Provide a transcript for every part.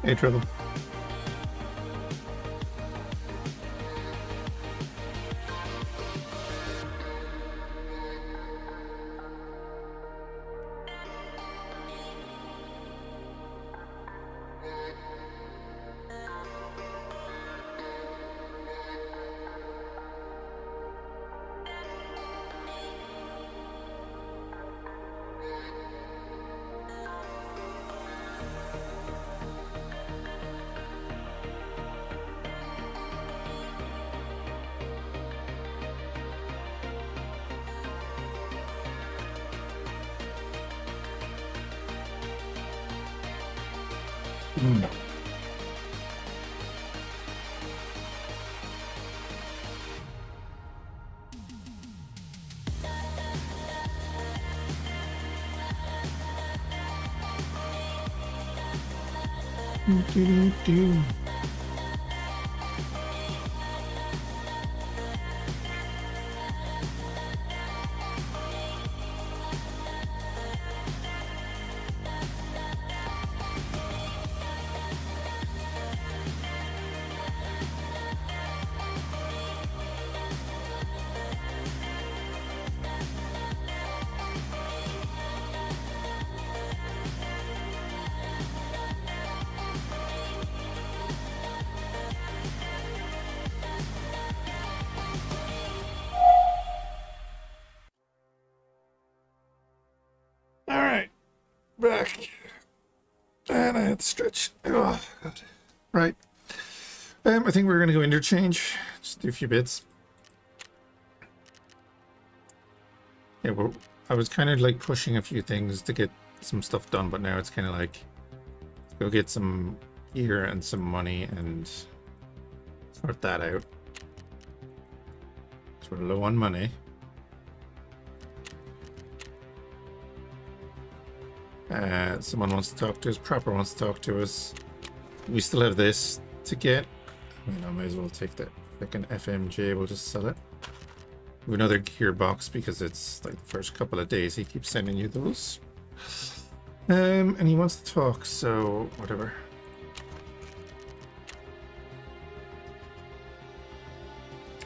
Hey, Trouble. Do. All right, back, and I had to stretch. Oh, God. Right. I think we're gonna go interchange. Just do a few bits. Yeah, I was kind of like pushing a few things to get some stuff done, but now it's kind of like go get some gear and some money and sort that out. So we're low on money. Someone wants to talk to us. Proper wants to talk to us. We still have this to get. I mean, I might as well take that. Like an FMJ, we'll just sell it. We have another gearbox because it's like the first couple of days he keeps sending you those. And he wants to talk, so whatever.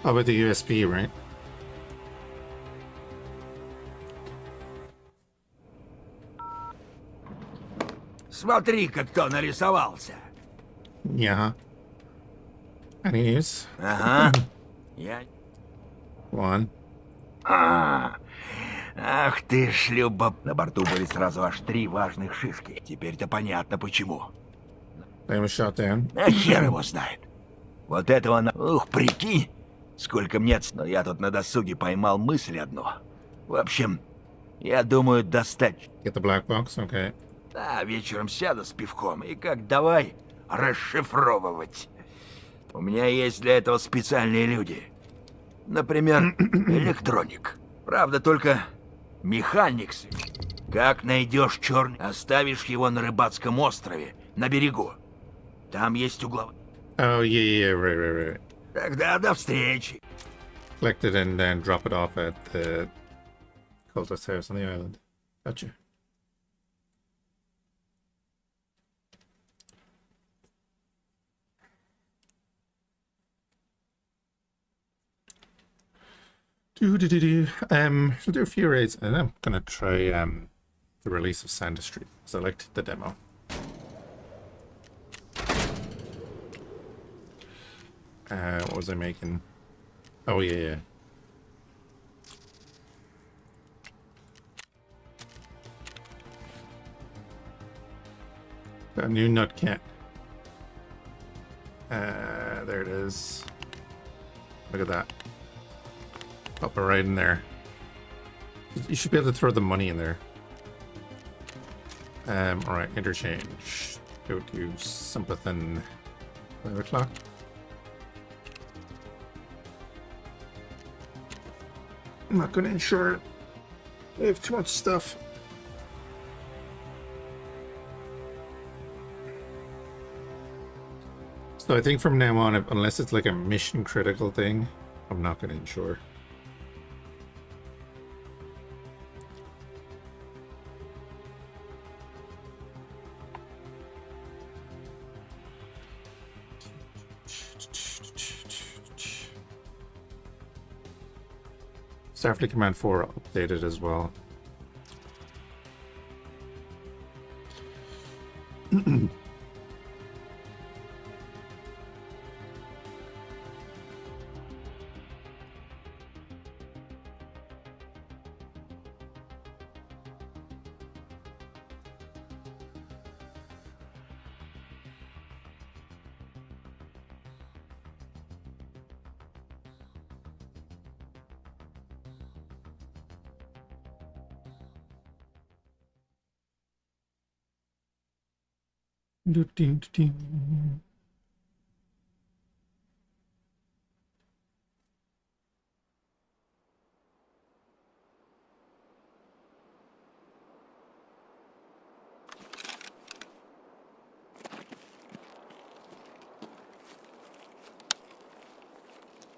How about the USB, right? Смотри-ка, кто нарисовался. Yeah. Any news? Ага. Я... One. Ах ты, шлюба. На борту были сразу аж 3 важных шишки. Теперь-то понятно, почему. They were shot down. А хер его знает. Вот этого на... Ух, прикинь, сколько мне... Но я тут на досуге поймал мысль одну. В общем, я думаю достать... Get the black box, okay. Да, вечером сяду с пивком и как давай расшифровывать. У меня есть для этого специальные люди. Например, электроник. Правда, только механик. Как найдешь черный, оставишь его на рыбацком острове, на берегу. Там есть угловой. Oh, yeah, right. Тогда до встречи. Collect it and then drop it off at the cultist house on the island. Gotcha. We'll do a few raids, and I'm gonna try the release of Sandustry, because I liked the demo. What was I making? Oh yeah. A new nut cat. There it is. Look at that. Pop it right in there. You should be able to throw the money in there. Alright, interchange. Go to something 5 o'clock. I'm not gonna insure it. I have too much stuff. So I think from now on, unless it's like a mission critical thing, I'm not gonna insure. Starfleet Command 4 updated as well.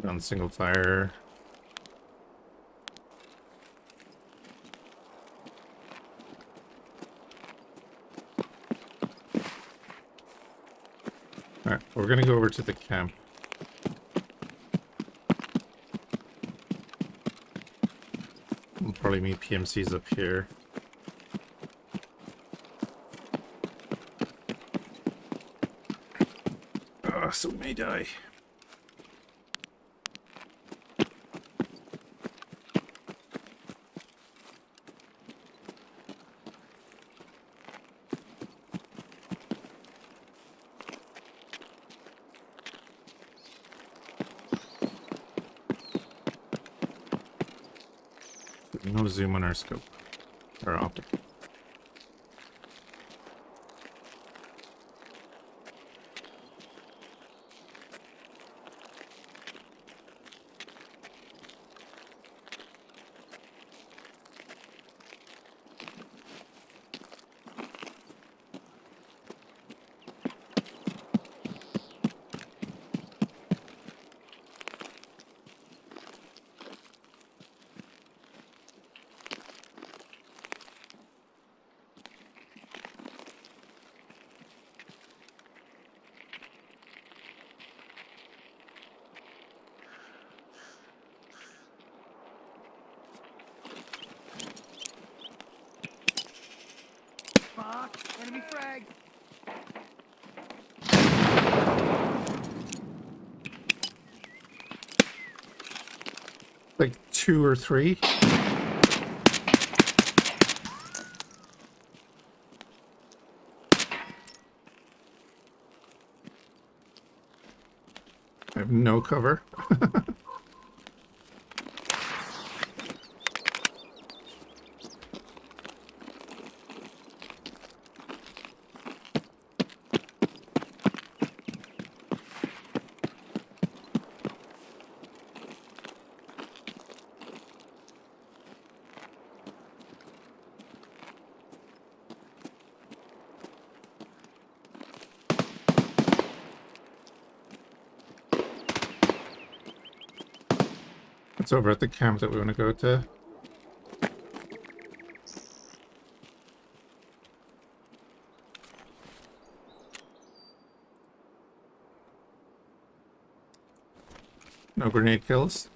On single fire. Alright, we're gonna go over to the camp. We'll probably meet PMCs up here. Ah, so may die. No zoom on our scope. Or optic. Fuck! Enemy frag! Like 2 or 3. I have no cover. It's over at the camp that we want to go to. No grenade kills.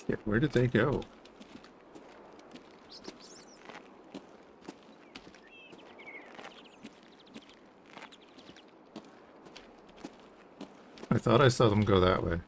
Shit, where did they go? thought I saw them go that way.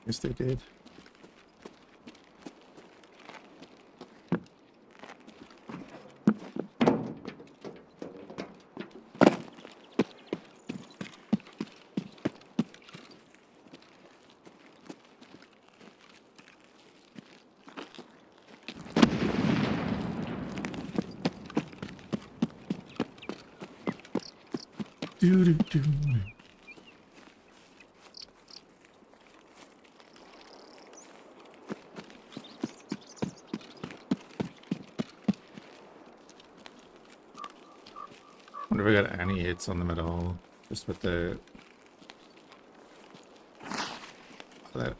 Yes, they did. Do-do-do. Wonder if I got any hits on them at all. Just with the...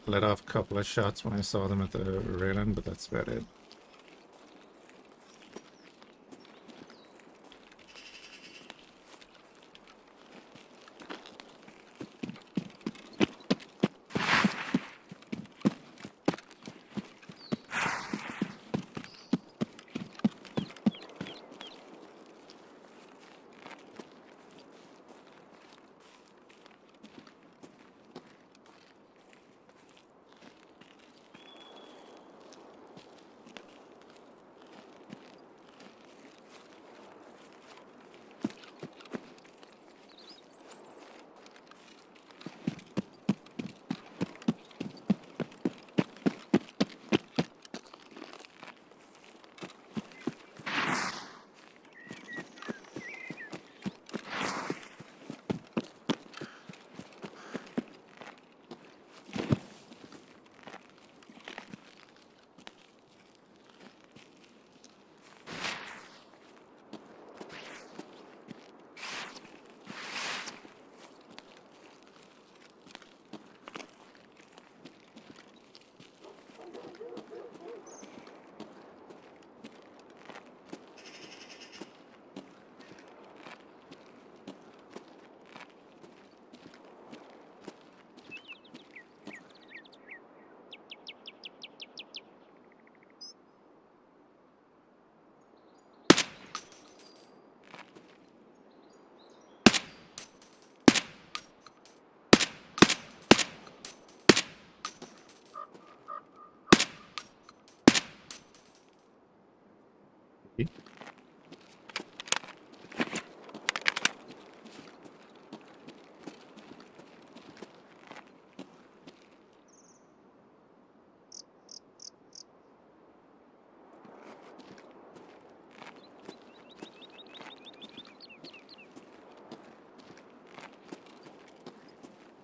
let off a couple of shots when I saw them at the railing, but that's about it.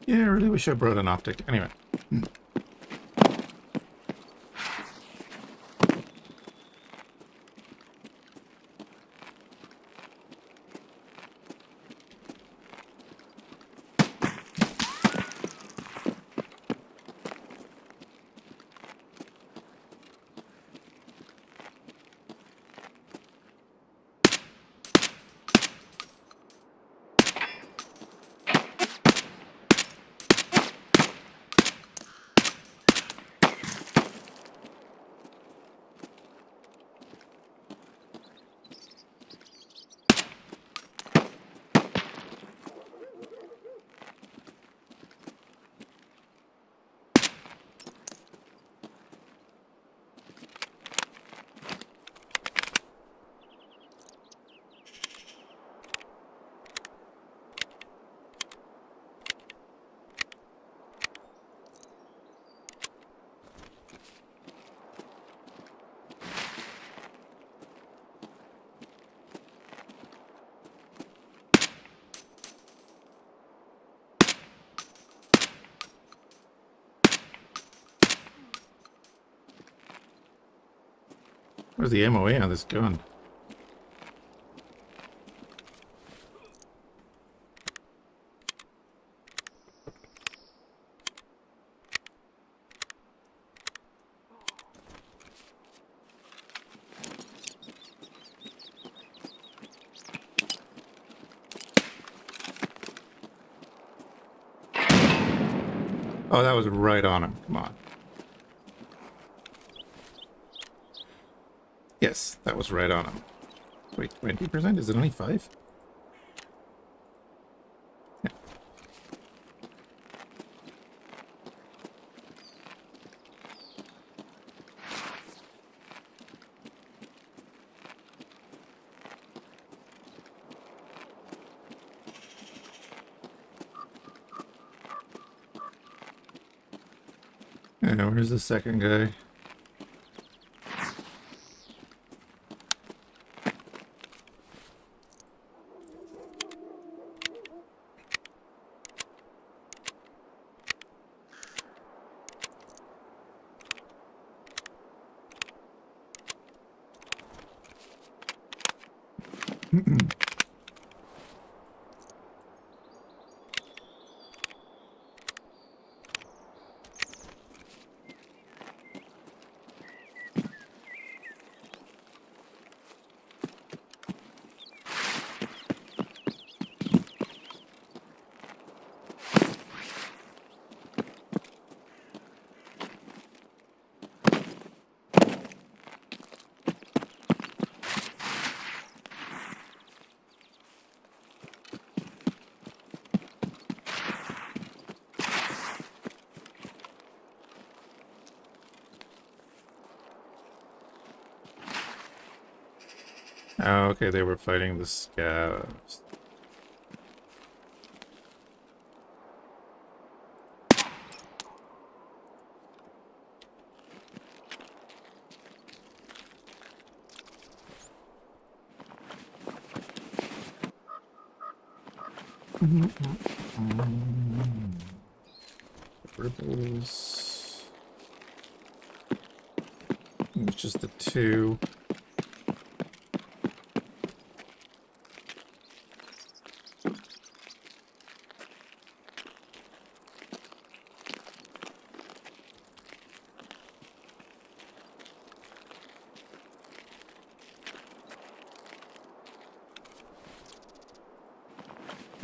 Yeah, I really wish I brought an optic. Anyway. Where's the MOA on this gun? Oh, that was right on him. Come on. Yes, that was right on him. Wait, 20%? Is it only 5? Yeah. And where's the second guy? Oh, okay, they were fighting the scavs. Ripples. It's just the 2.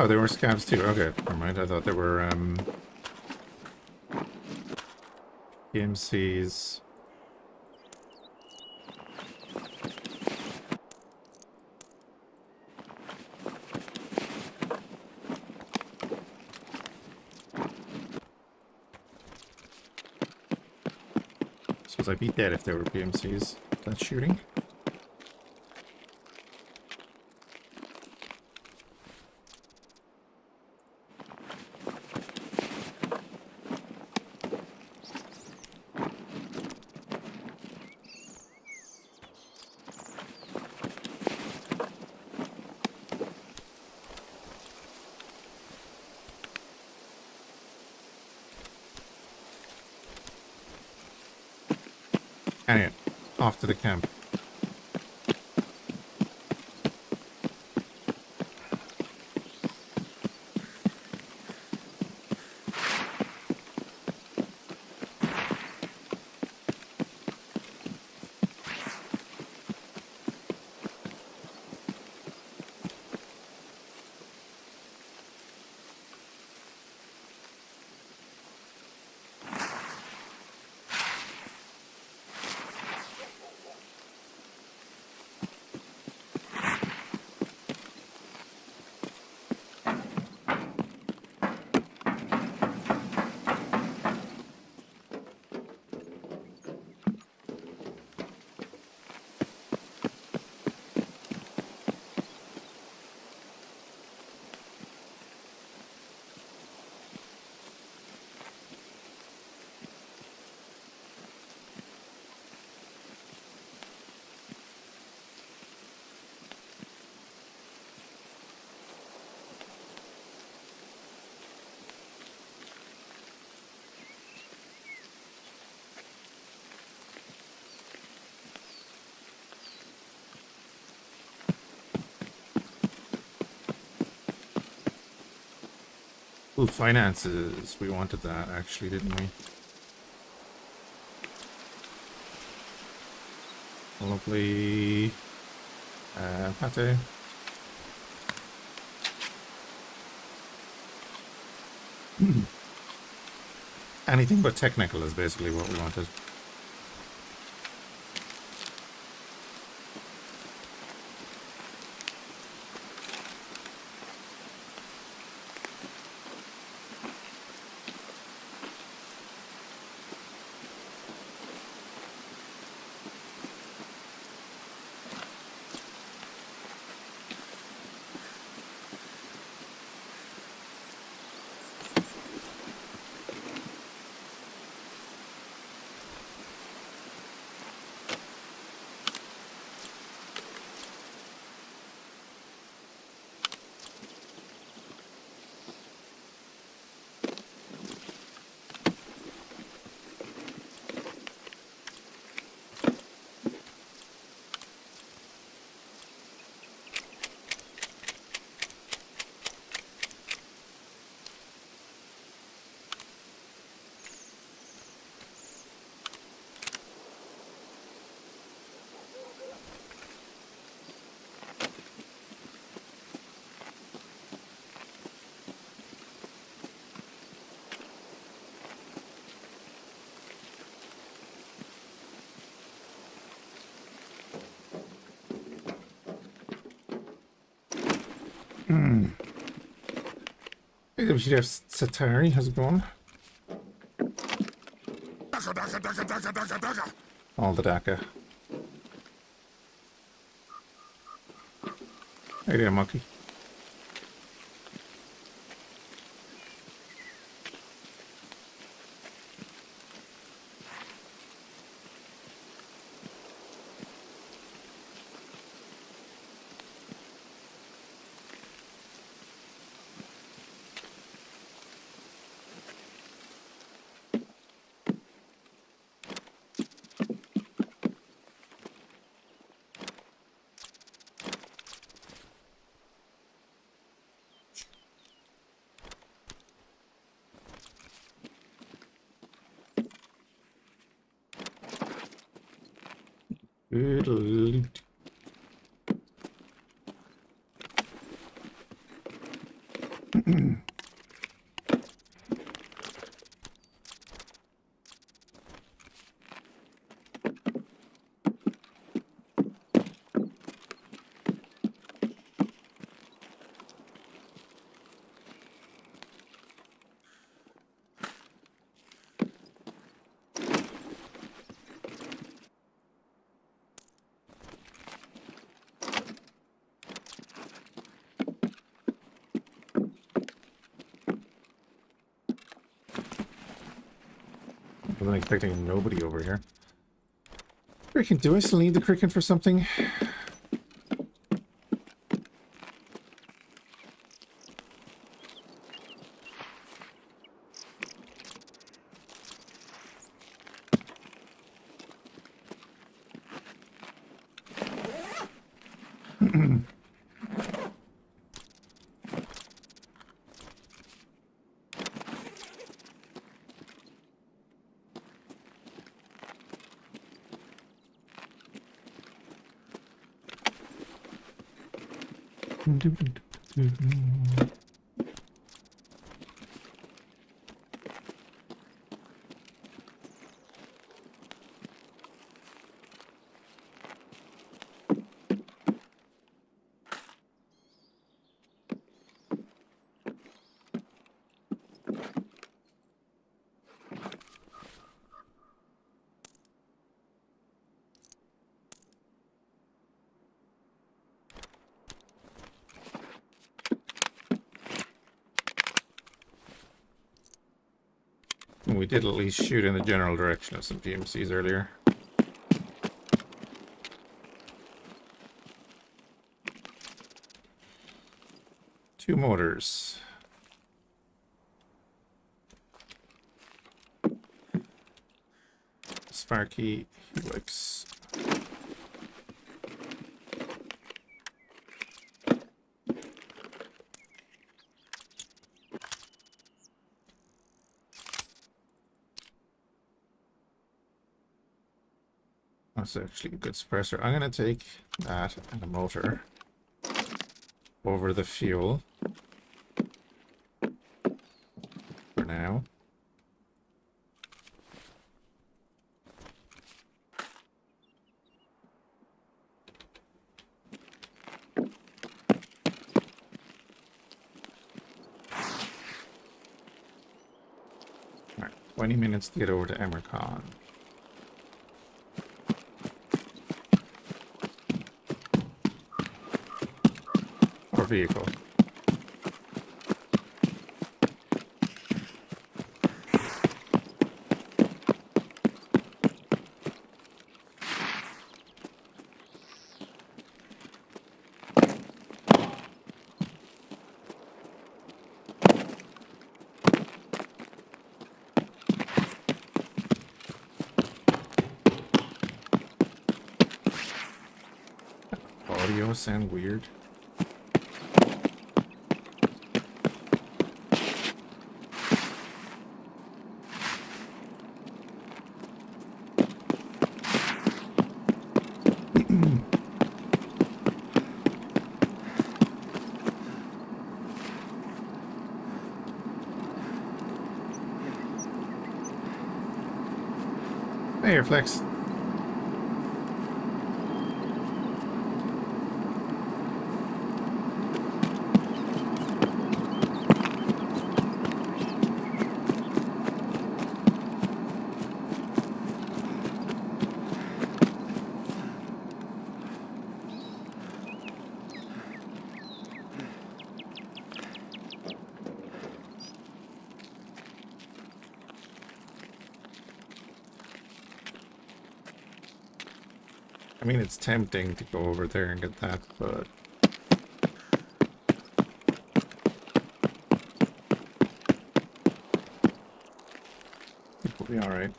Oh, they were scavs too. Okay, never mind. I thought they were PMCs. Suppose I beat that if they were PMCs. That's shooting. Anyway, off to the camp. Ooh, finances. We wanted that, actually, didn't we? Lovely. Pate. Anything but technical is basically what we wanted. Hey, WTF Satari, how's it going? All the DACA. Hey there, monkey. Good loot. Wasn't expecting nobody over here. Freaking, do I still need the cricket for something? We did at least shoot in the general direction of some PMCs earlier. Two mortars. Sparky, Helix. That's actually a good suppressor. I'm gonna take that and a motor over the fuel for now. Alright, 20 minutes to get over to Emercon. Or vehicle. Audio sound weird. Hey, your Flex. I mean, it's tempting to go over there and get that, but I think we'll be alright.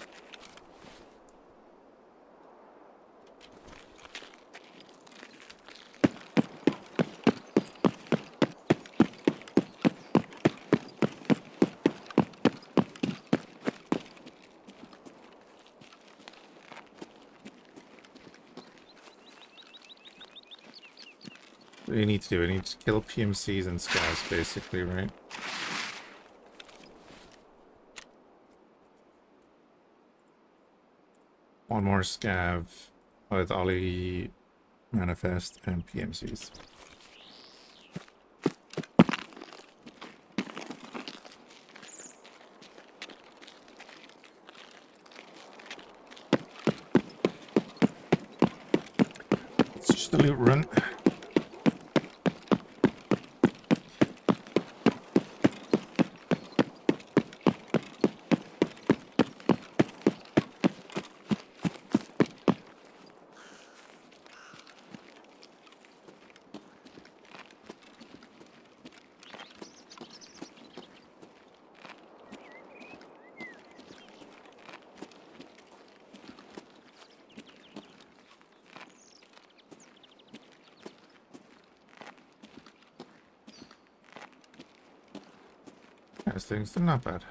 What do you need to do? I need to kill PMCs and scavs, basically, right? One more scav with Ollie, Manifest, and PMCs. It's just a loot run. Those things, they're not bad.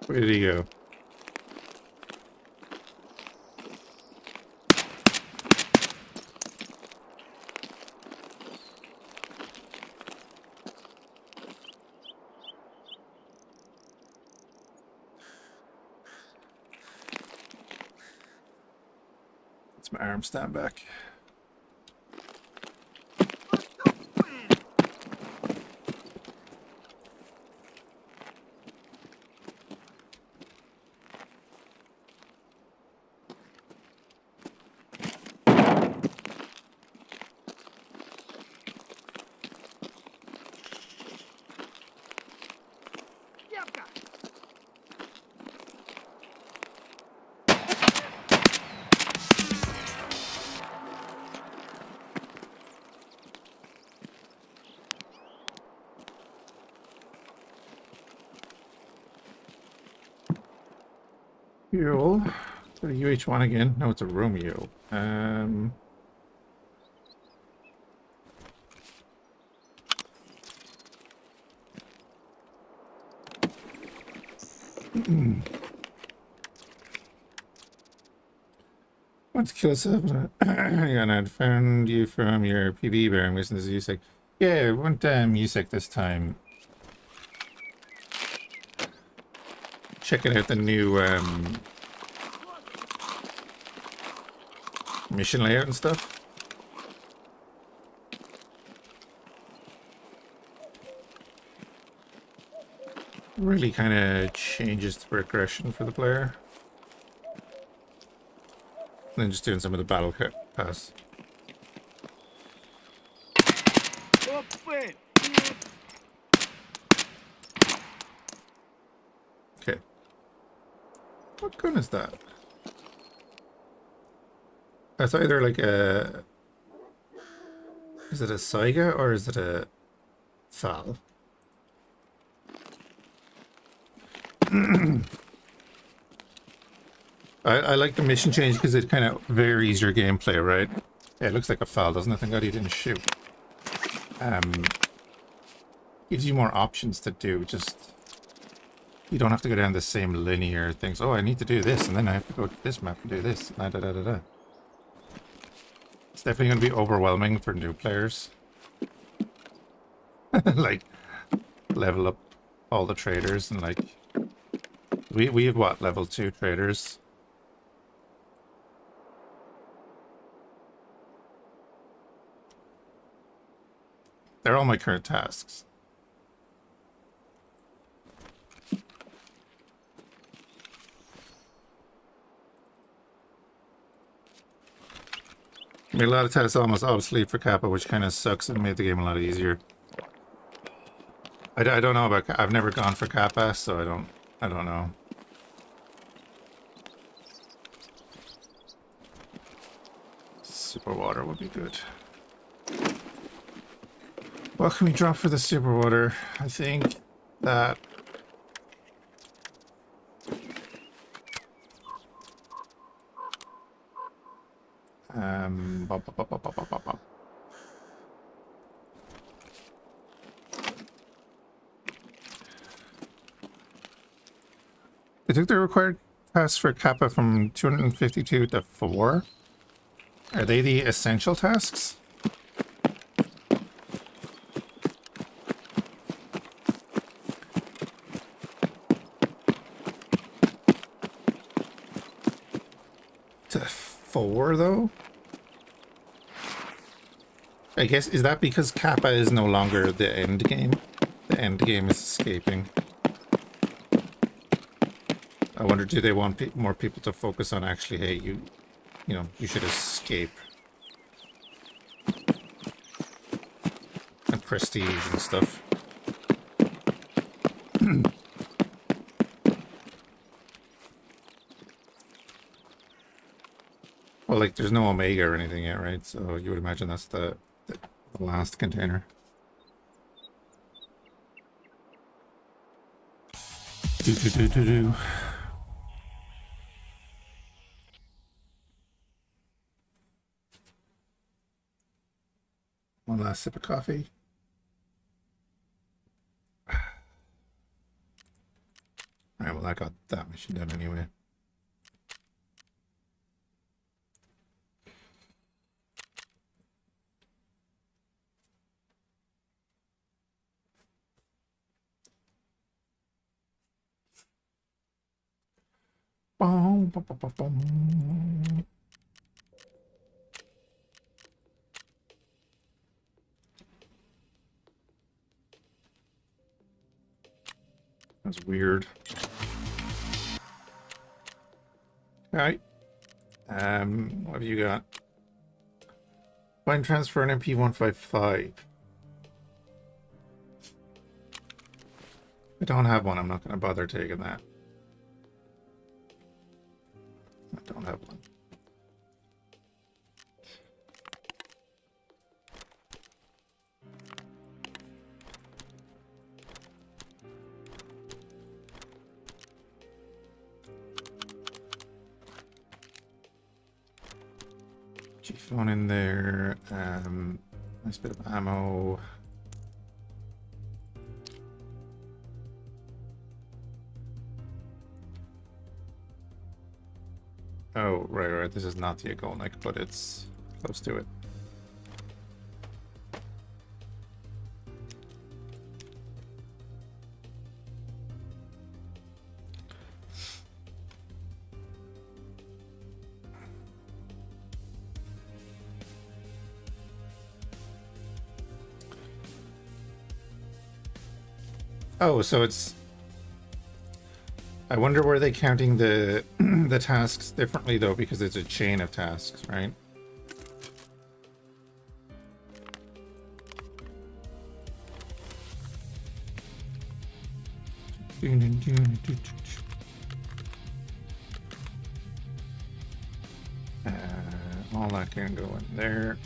Where did he go? It's my arm stand back. Fuel. Is that a UH1 again? No, it's a Romeo. Want to kill yourself? And I'd found you from your PVE bearing mission as USEC. Yeah, we went USEC this time. Checking out the new mission layout and stuff. Really kind of changes the progression for the player. And then just doing some of the battle pass. Okay. What gun is that? That's either like a... Is it a Saiga or is it a Fal? I like the mission change because it kind of varies your gameplay, right? Yeah, it looks like a Fal, doesn't it? Thank God he didn't shoot. Gives you more options to do, just... You don't have to go down the same linear things. Oh, I need to do this, and then I have to go to this map and do this. Da, da, da, da, da. It's definitely going to be overwhelming for new players. Like, level up all the traders and like... We have what, level 2 traders? They're all my current tasks. I mean, a lot of tasks almost obsolete for Kappa, which kind of sucks and made the game a lot easier. I don't know about... I've never gone for Kappa, so I don't know. Super water would be good. What can we drop for the super water? I think that... Bop, bop, bop, bop, bop, bop, bop. They took the required tasks for Kappa from 252 to 4. Are they the essential tasks? To 4 though? I guess, is that because Kappa is no longer the end game? The end game is escaping. I wonder, do they want more people to focus on actually, hey, you know, you should escape. And prestige and stuff. Well, like, there's no Omega or anything yet, right? So you would imagine that's the last container. Do. One last sip of coffee. Alright, well, I got that mission done anyway. Boom, boom, boom, boom, boom. That's weird. Alright. What have you got? Find transfer an MP155. I don't have one. I'm not going to bother taking that. I don't have one. G-phone in there. Nice bit of ammo. Oh, right. This is not the Agolnik, but it's close to it. Oh, so it's... I wonder were they counting the the tasks differently though, because it's a chain of tasks, right? All that can go in there.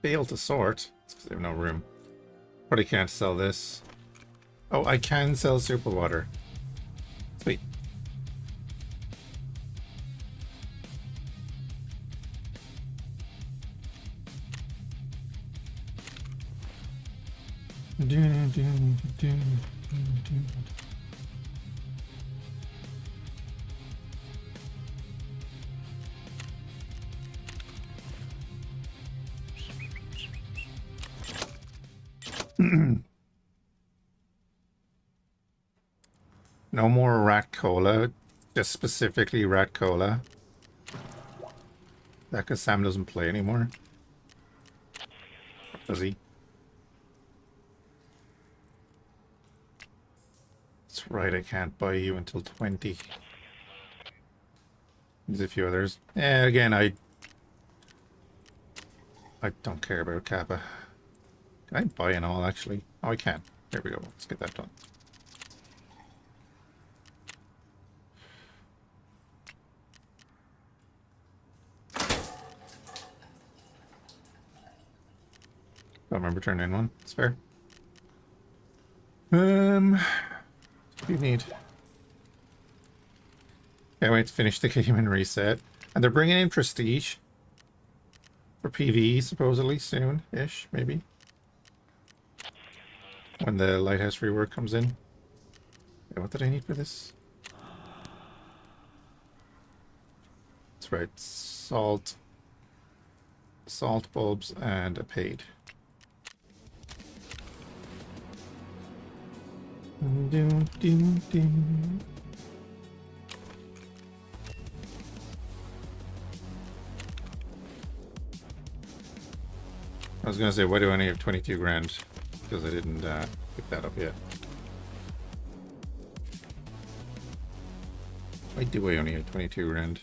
Fail to sort. It's because they have no room. Probably can't sell this. Oh, I can sell super water. Sweet. No more rat cola, just specifically rat cola. That because Sam doesn't play anymore. Does he? That's right, I can't buy you until 20. There's a few others. Yeah, again, I don't care about Kappa. Can I buy an all, actually? Oh, I can. There we go. Let's get that done. Don't remember turning in one. It's fair. What do you need? Can't wait to finish the game and reset. And they're bringing in Prestige for PVE supposedly soon-ish, maybe. When the Lighthouse rework comes in. Yeah, what did I need for this? That's right. Salt bulbs and a paid. I was gonna say, why do I only have 22 grand? Because I didn't pick that up yet. Why do I only have 22 grand?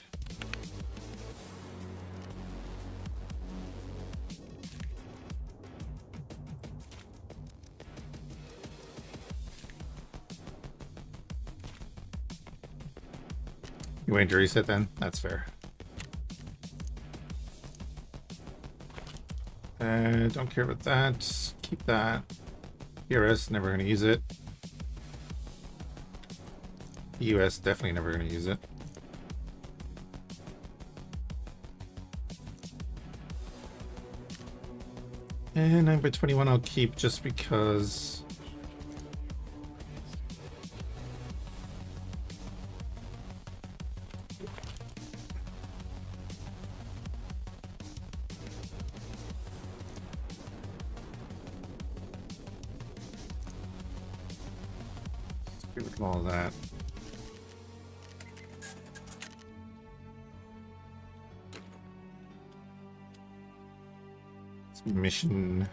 You waiting to reset then? That's fair. Don't care about that. Keep that. PRS, never going to use it. US, definitely never going to use it. And 9x21 I'll keep just because... Get rid of all of that. It's mission.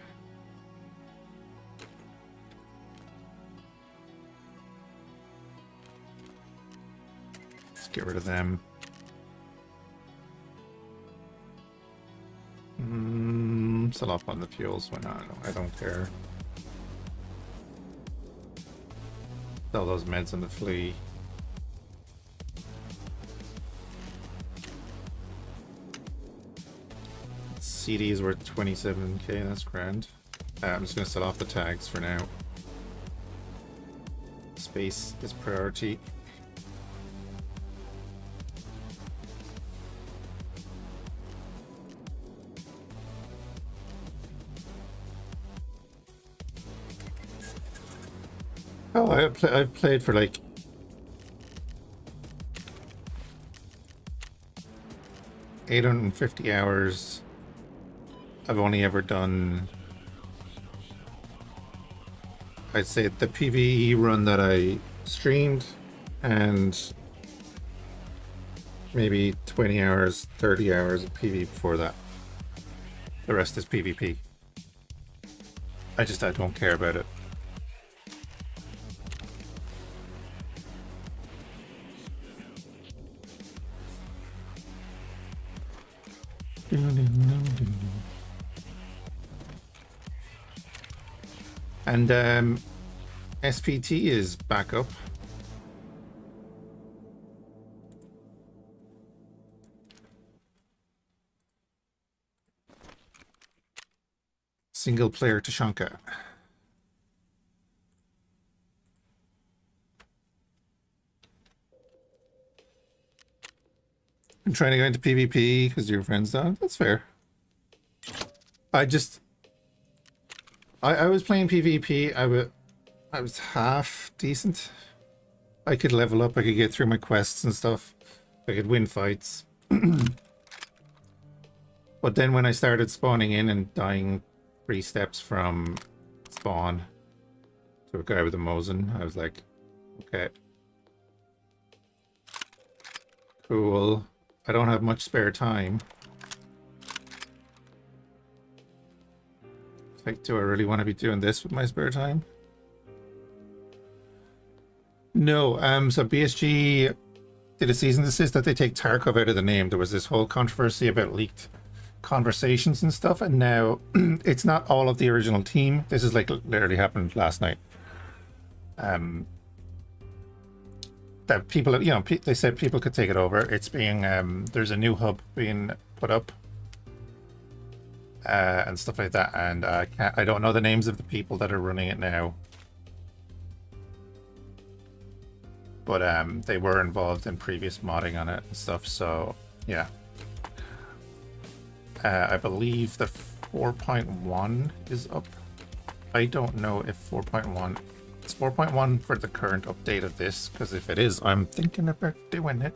Let's get rid of them. Sell off on the fuels. Why not? I don't care. Sell those meds on the flea. CDs worth 27k, that's grand. I'm just going to sell off the tags for now. Space is priority. Oh, I've played for like 850 hours. I've only ever done, I'd say, the PVE run that I streamed, and maybe 20 hours, 30 hours of PvE before that. The rest is PvP. I don't care about it. And SPT is back up. Single player Tashanka. I'm trying to go into PvP because your friends don't. That's fair. I was playing PvP. I was half decent. I could level up. I could get through my quests and stuff. I could win fights. But then when I started spawning in and dying 3 steps from spawn to a guy with a Mosin, I was like, okay, cool. I don't have much spare time. Like, do I really want to be doing this with my spare time? No, so BSG did a cease and desist that they take Tarkov out of the name. There was this whole controversy about leaked conversations and stuff, and now it's not all of the original team. This is like literally happened last night. That people, you know, they said people could take it over. It's being, there's a new hub being put up. And stuff like that, and I don't know the names of the people that are running it now, but they were involved in previous modding on it and stuff. So yeah, I believe the 4.1 is up. I don't know if 4.1, it's 4.1 for the current update of this, because if it is, I'm thinking about doing it.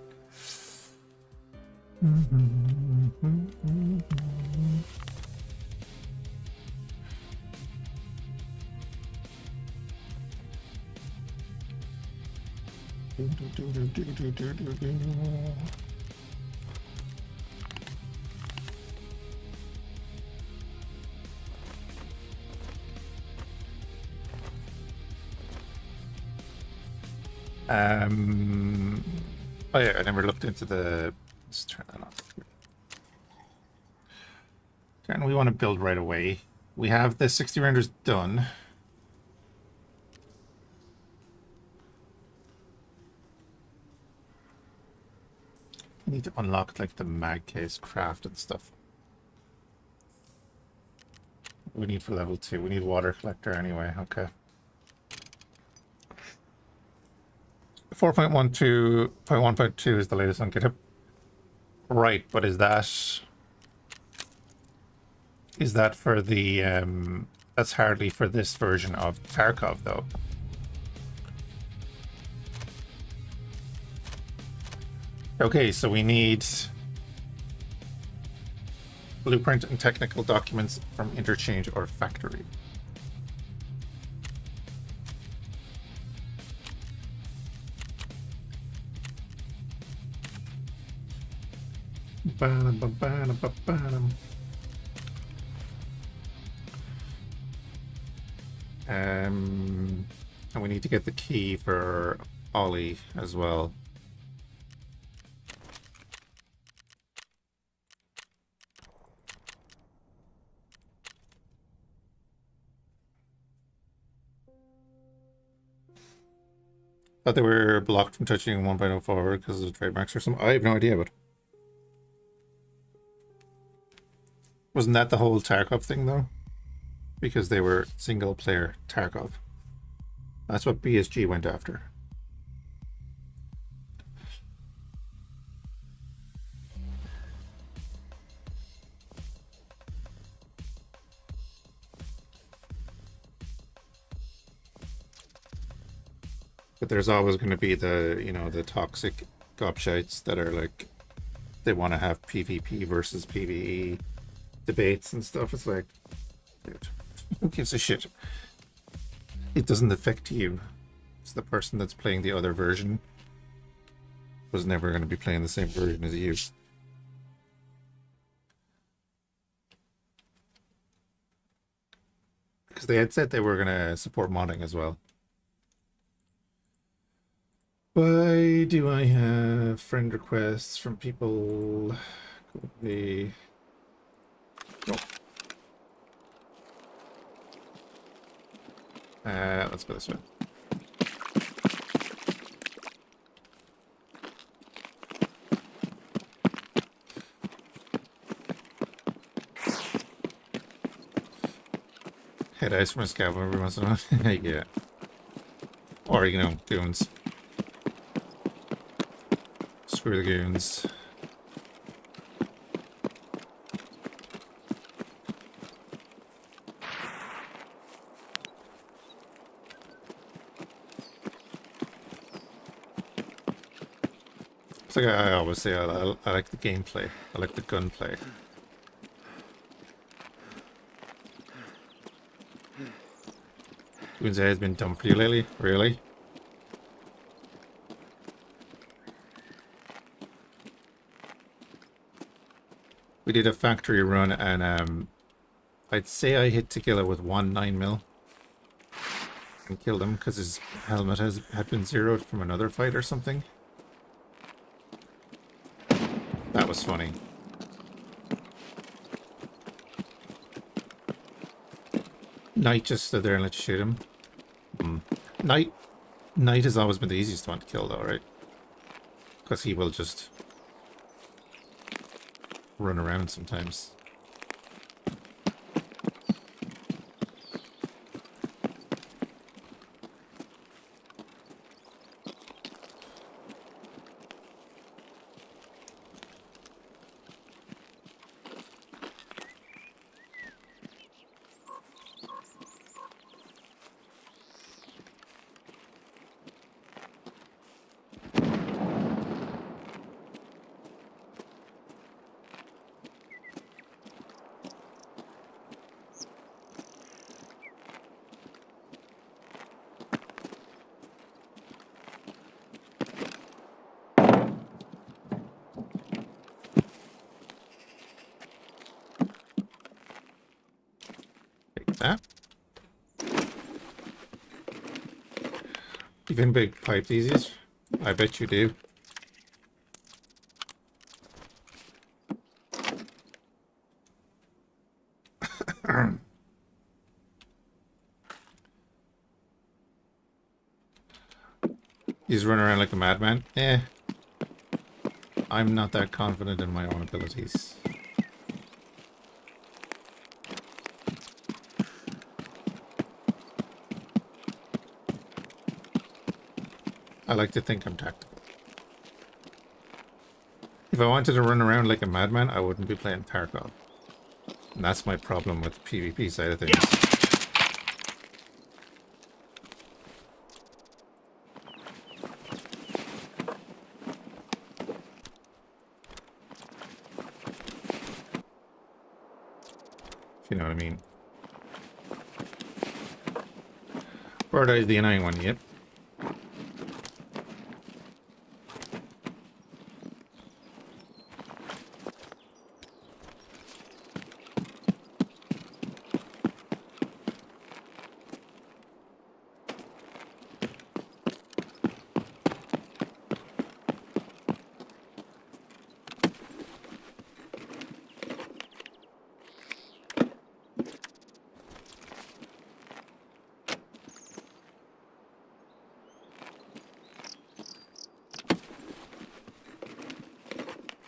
Oh yeah, I never looked into the. Let's turn that off. And we want to build right away. We have the 60 renders done. I need to unlock like the mag case craft and stuff. We need for level 2. We need water collector anyway. Okay. 4.12.1.2 is the latest on GitHub. Right, but is that for the that's hardly for this version of Tarkov though. Okay, so we need blueprint and technical documents from interchange or factory. And we need to get the key for Ollie as well. Thought they were blocked from touching 1.0 forward because of trademarks or something. I have no idea, but Wasn't that the whole Tarkov thing though? Because they were single player Tarkov. That's what BSG went after. But there's always going to be the, you know, the toxic gobshites that are like, they want to have PvP versus PvE debates and stuff. It's like, dude, who gives a shit? It doesn't affect you. It's the person that's playing the other version was never going to be playing the same version as you. Because they had said they were going to support modding as well. Why do I have friend requests from people? Could be... Oh. Let's go this way. Head ice from a scout every once in a while. Yeah. Or, you know, goons. Screw the goons. It's like I always say, I like the gameplay. I like the gunplay. Goons has been dumb for you lately? Really? We did a factory run and I'd say I hit Tequila with one 9mm and killed him because his helmet had been zeroed from another fight or something. That was funny. Knight just stood there and let you shoot him. Knight has always been the easiest one to kill though, right? Because he will just run around sometimes. That. Even big pipe these? I bet you do. He's running around like a madman. Eh. I'm not that confident in my own abilities. I like to think I'm tactical. If I wanted to run around like a madman, I wouldn't be playing Tarkov. And that's my problem with the PvP side of things. If you know what I mean. Bird Eye's the annoying one, yep.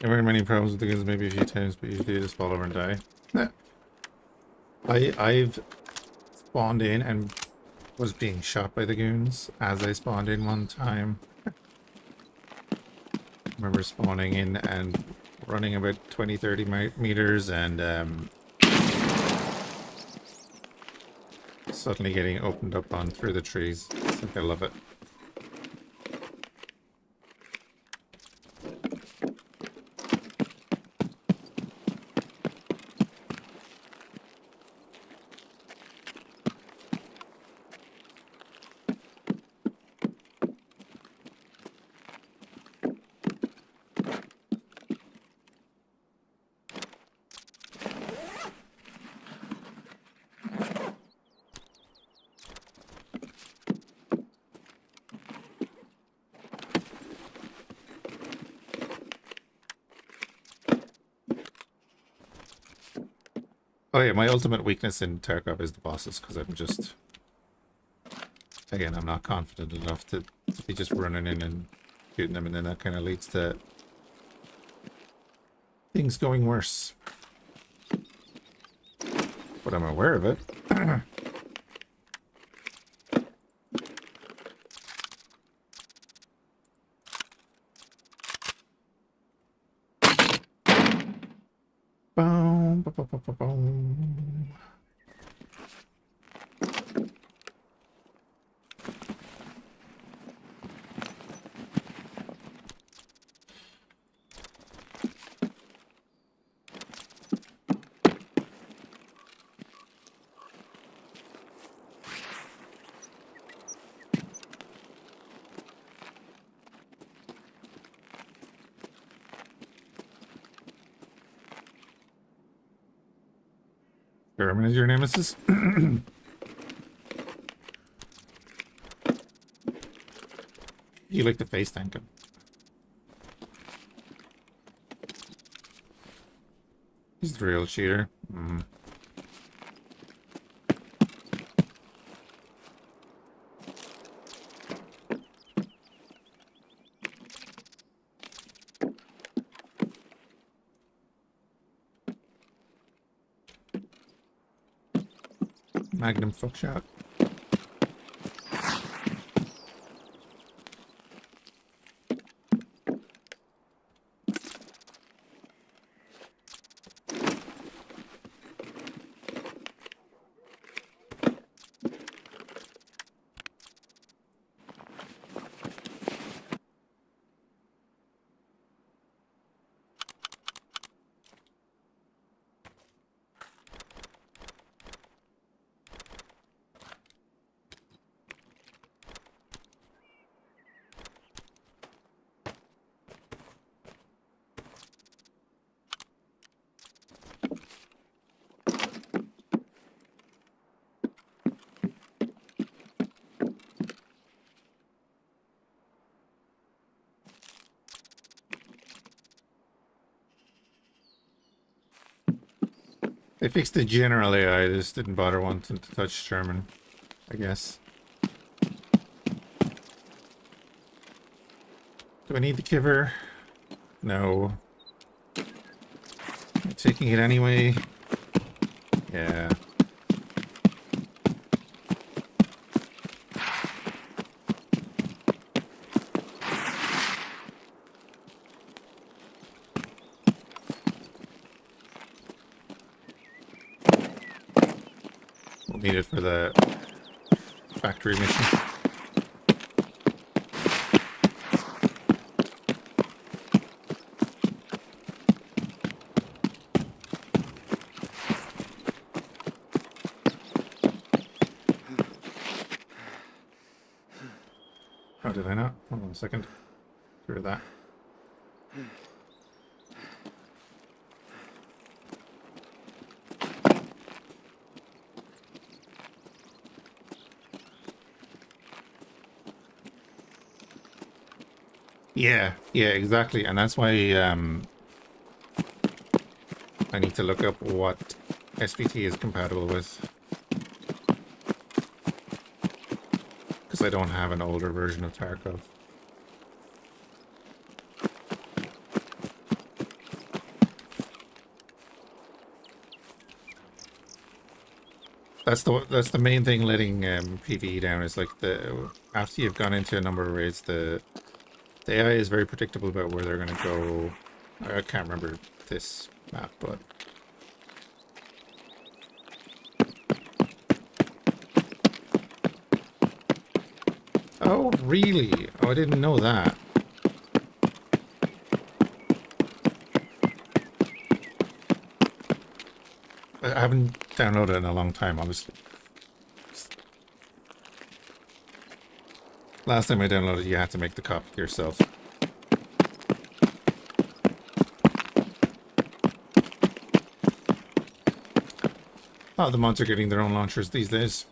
There weren't many problems with the guns, maybe a few times, but usually I just fall over and die. I've spawned in and was being shot by the goons as I spawned in one time. I remember spawning in and running about 20-30 meters and suddenly getting opened up on through the trees. It's like I love it. Oh yeah, my ultimate weakness in Tarkov is the bosses, because I'm just... Again, I'm not confident enough to be just running in and shooting them, and then that kind of leads to things going worse. But I'm aware of it. Boom, boom, boom, boom, boom. German is your nemesis? You like to face tank him. He's the real cheater. Magnum fuck shot. They fixed the general AI, they just didn't bother wanting to touch German, I guess. Do I need the kiver? No. Am I taking it anyway? Yeah. We'll need it for the factory mission. Oh, did I not? Hold on a second. Get rid of that. Yeah, exactly. And that's why I need to look up what SPT is compatible with. Because I don't have an older version of Tarkov. That's the main thing letting PVE down is like the after you've gone into a number of raids, the AI is very predictable about where they're gonna go. I can't remember this map, but oh really? Oh, I didn't know that. I haven't downloaded it in a long time, obviously. Last time I downloaded, you had to make the copy yourself. Oh, the mods are getting their own launchers these days.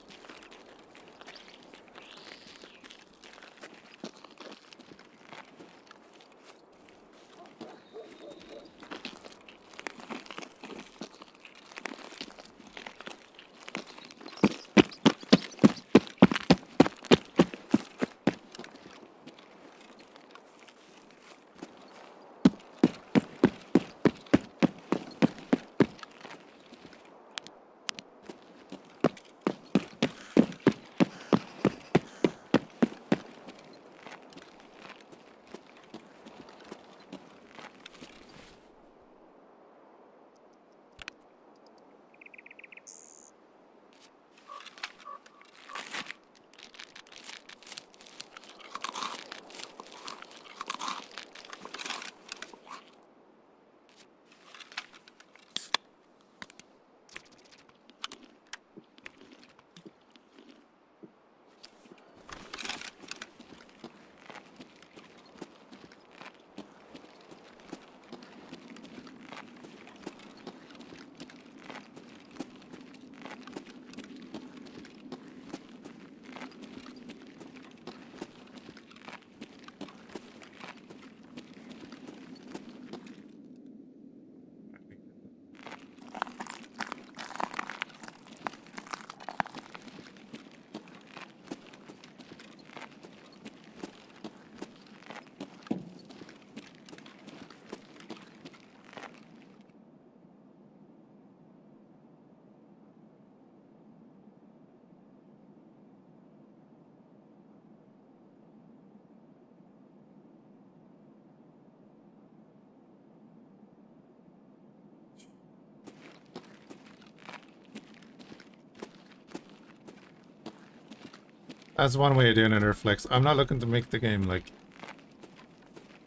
That's one way of doing it, Reflex. I'm not looking to make the game, like,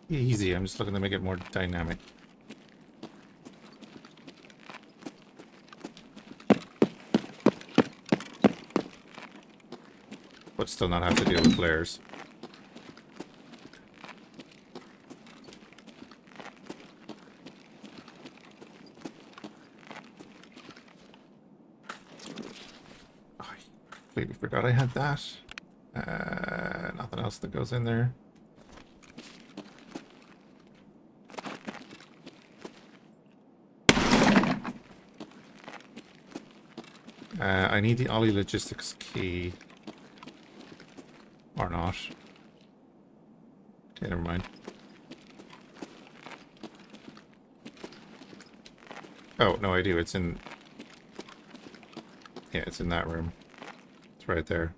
easy. I'm just looking to make it more dynamic. But still not have to deal with players. Oh, I completely forgot I had that. Nothing else that goes in there. I need the Ollie logistics key. Or not. Okay, never mind. Oh, no, I do. It's in... Yeah, it's in that room. It's right there.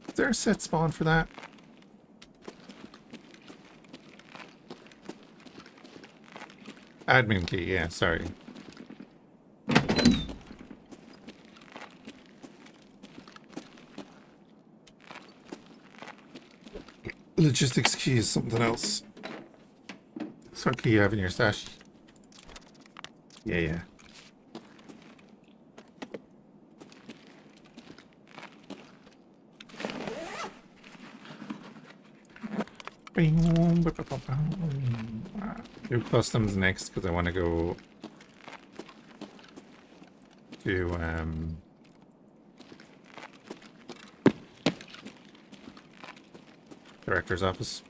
Is there a set spawn for that? Admin key, yeah, sorry. Logistics key is something else. That's what key you have in your stash. Yeah, yeah. Do customs next because I want to go to director's office.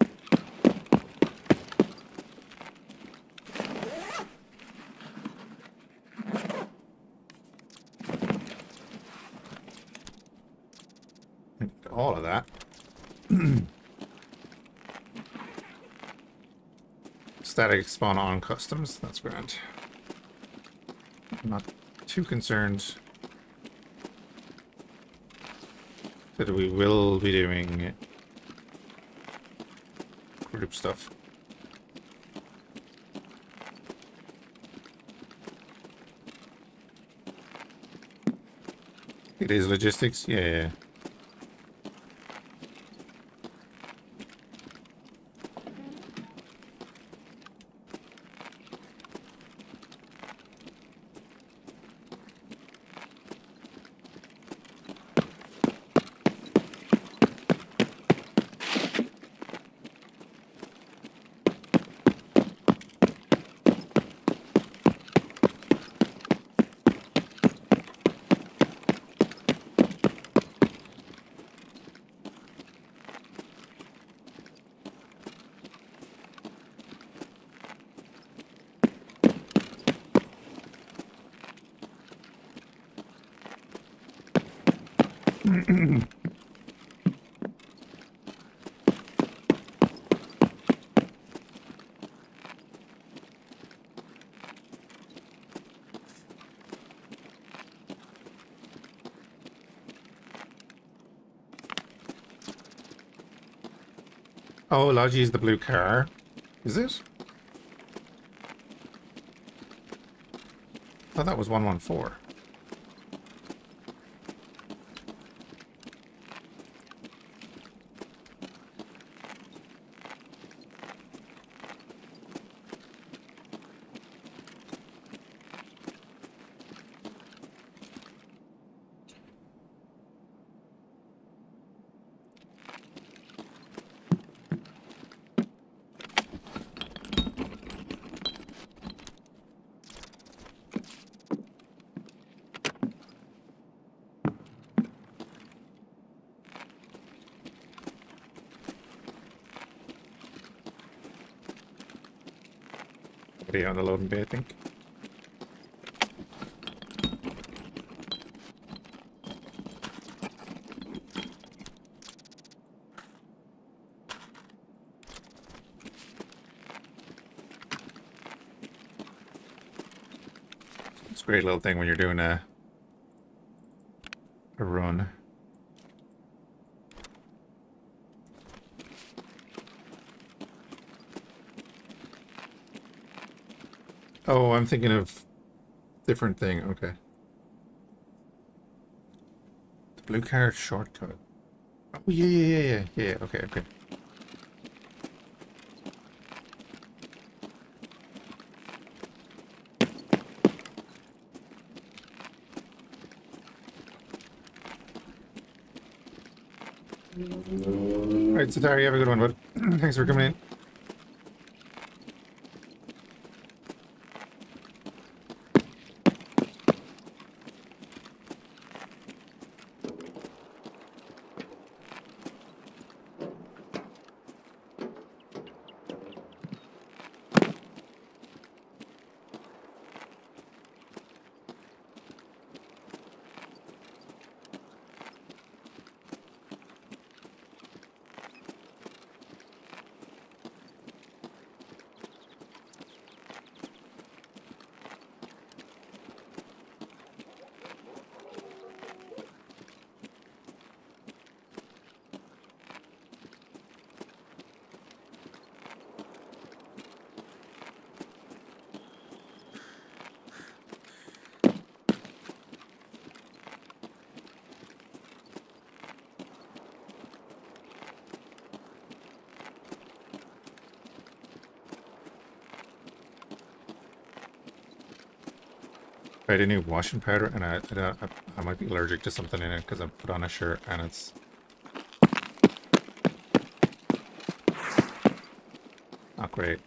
All of that. Static spawn on customs. That's grand. I'm not too concerned that we will be doing group stuff. It is logistics? Yeah. Oh, Logi is the blue car. Is it? I thought that was 114. On the loading bay, I think. It's a great little thing when you're doing a run. Oh, I'm thinking of different thing. Okay. The blue car shortcut. Oh, yeah. Okay. Alright, so Tarkie, have a good one, bud. Thanks for coming in. I had a new washing powder, and I might be allergic to something in it because I put on a shirt and it's not great.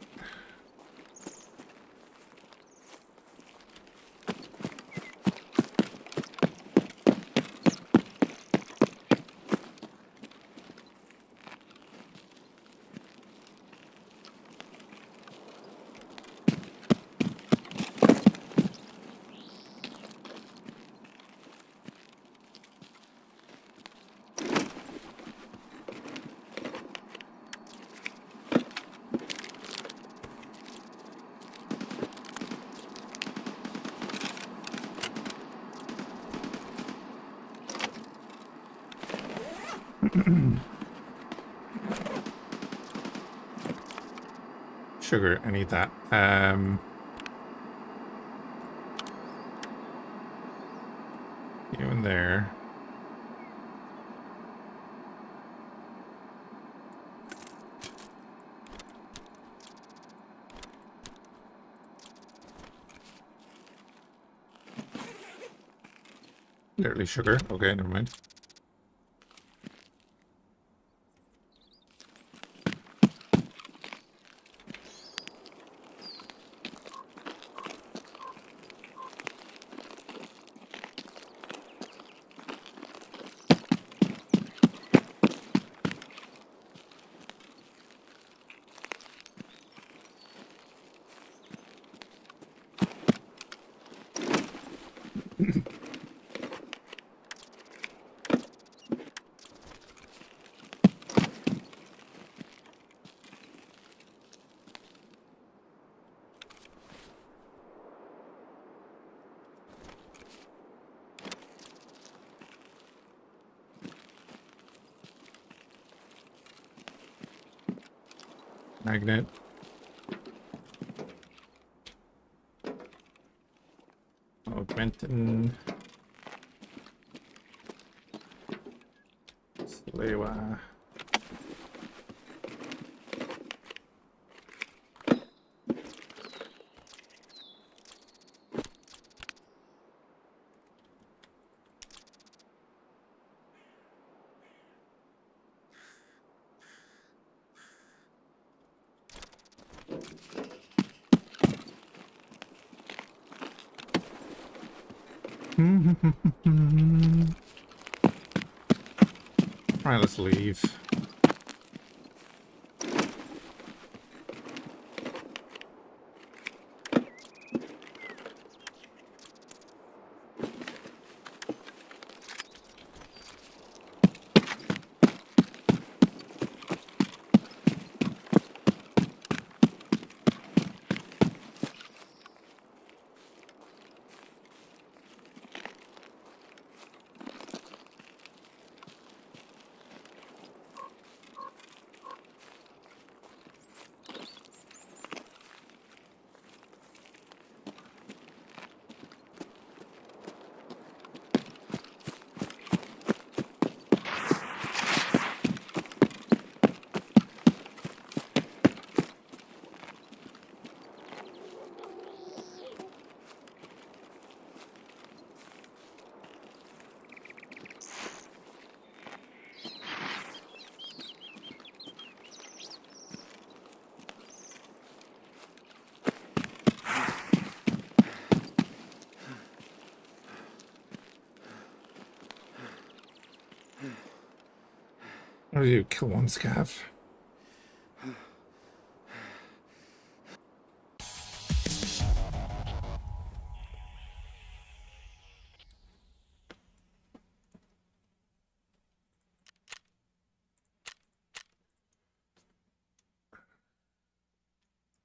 Sugar, I need that. You in there. Literally sugar. Okay, never mind. Magnet. Augmentin. Slewa. Alright, let's leave. What do you kill one scav?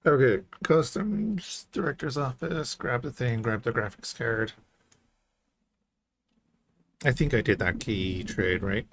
Okay, customs, director's office, grab the thing, grab the graphics card. I think I did that key trade, right?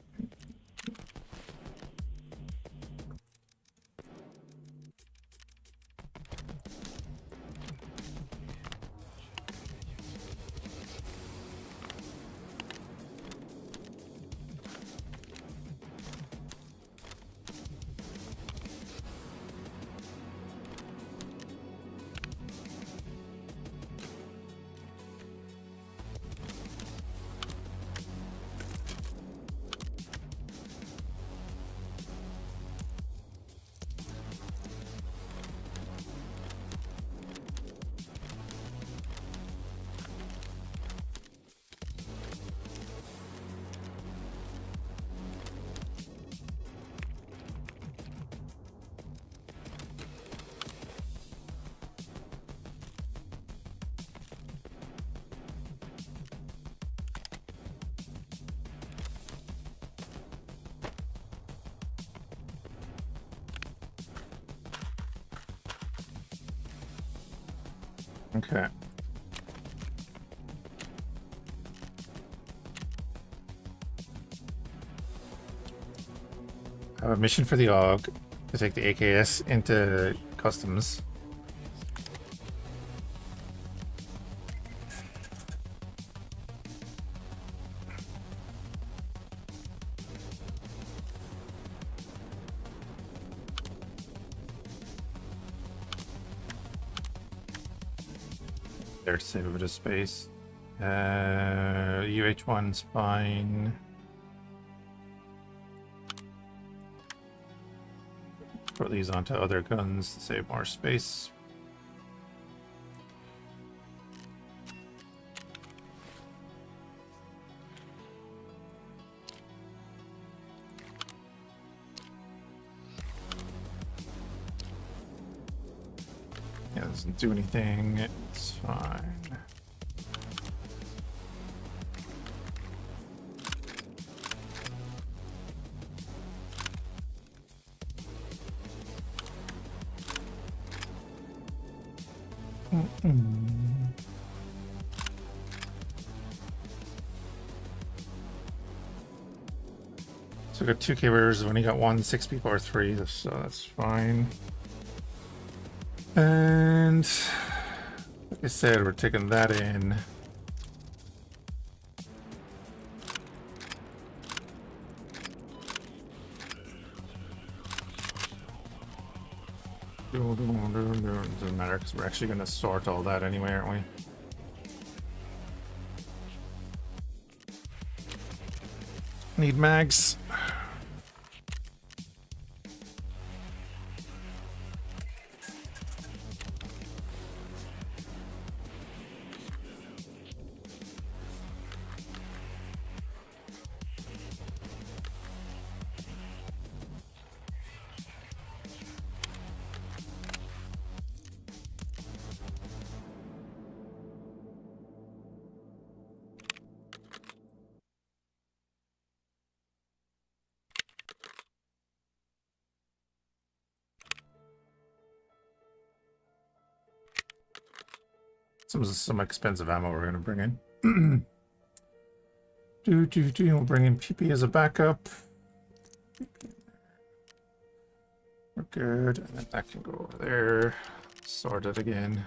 Okay. I have a mission for the AUG to take the AKS into customs. There to save a bit of space. UH1's fine. Put these onto other guns to save more space. Yeah, it doesn't do anything. It's fine. So we got 2 carriers, we only got 1 6P43, so that's fine. And like I said, we're taking that in. Doesn't matter because we're actually going to sort all that anyway, aren't we? Need mags. Some expensive ammo we're going to bring in. We'll bring in PP as a backup. We're good. And then that can go over there. Sort it again.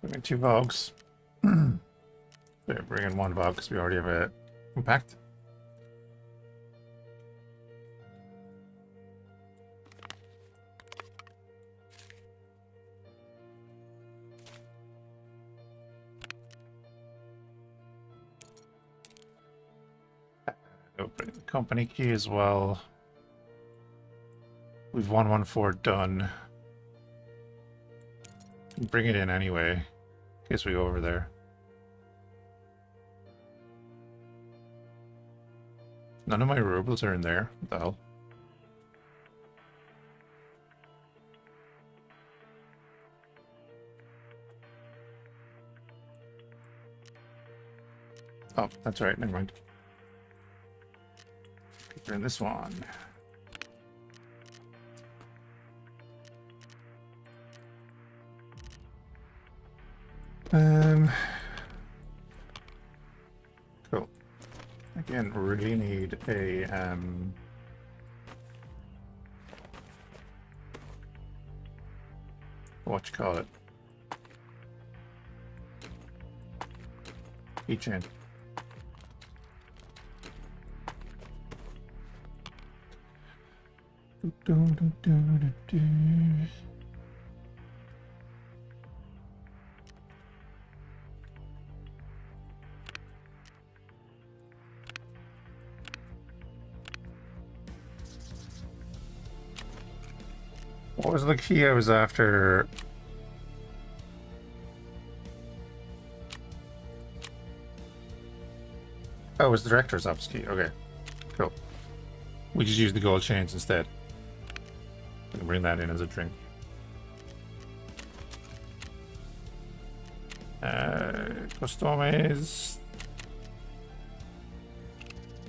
Bring in 2 Vogs. Bring in 1 Vog because we already have a compact. Bring the company key as well. We've 114 done. Bring it in anyway, in case we go over there. None of my rubles are in there. What the hell? Oh, that's right. Never mind. Turn this one. Cool. Again, really need a what you call it? Keychain. What was the key I was after? Oh, it was the director's office key. Okay, cool. We just use the gold chains instead. We can bring that in as a drink. Customes.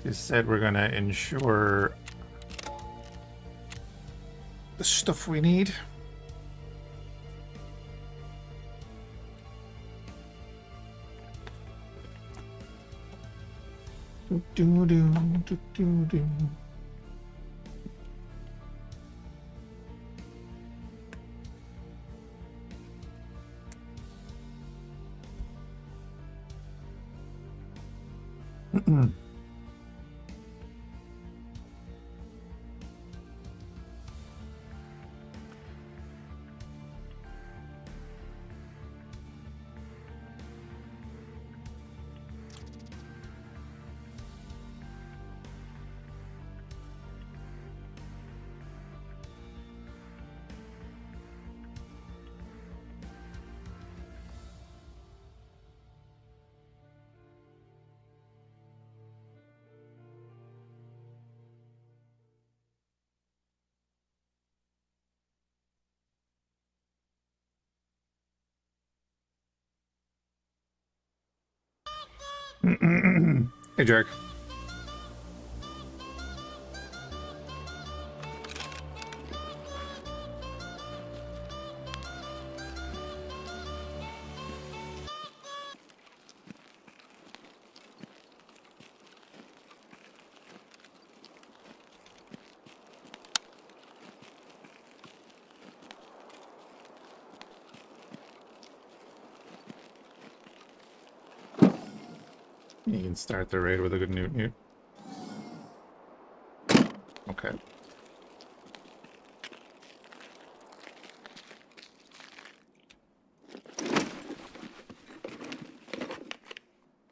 You said we're gonna ensure the stuff we need. Do-do-do-do-do-do. Hey, Jack. You can start the raid with a good newt newt. Okay.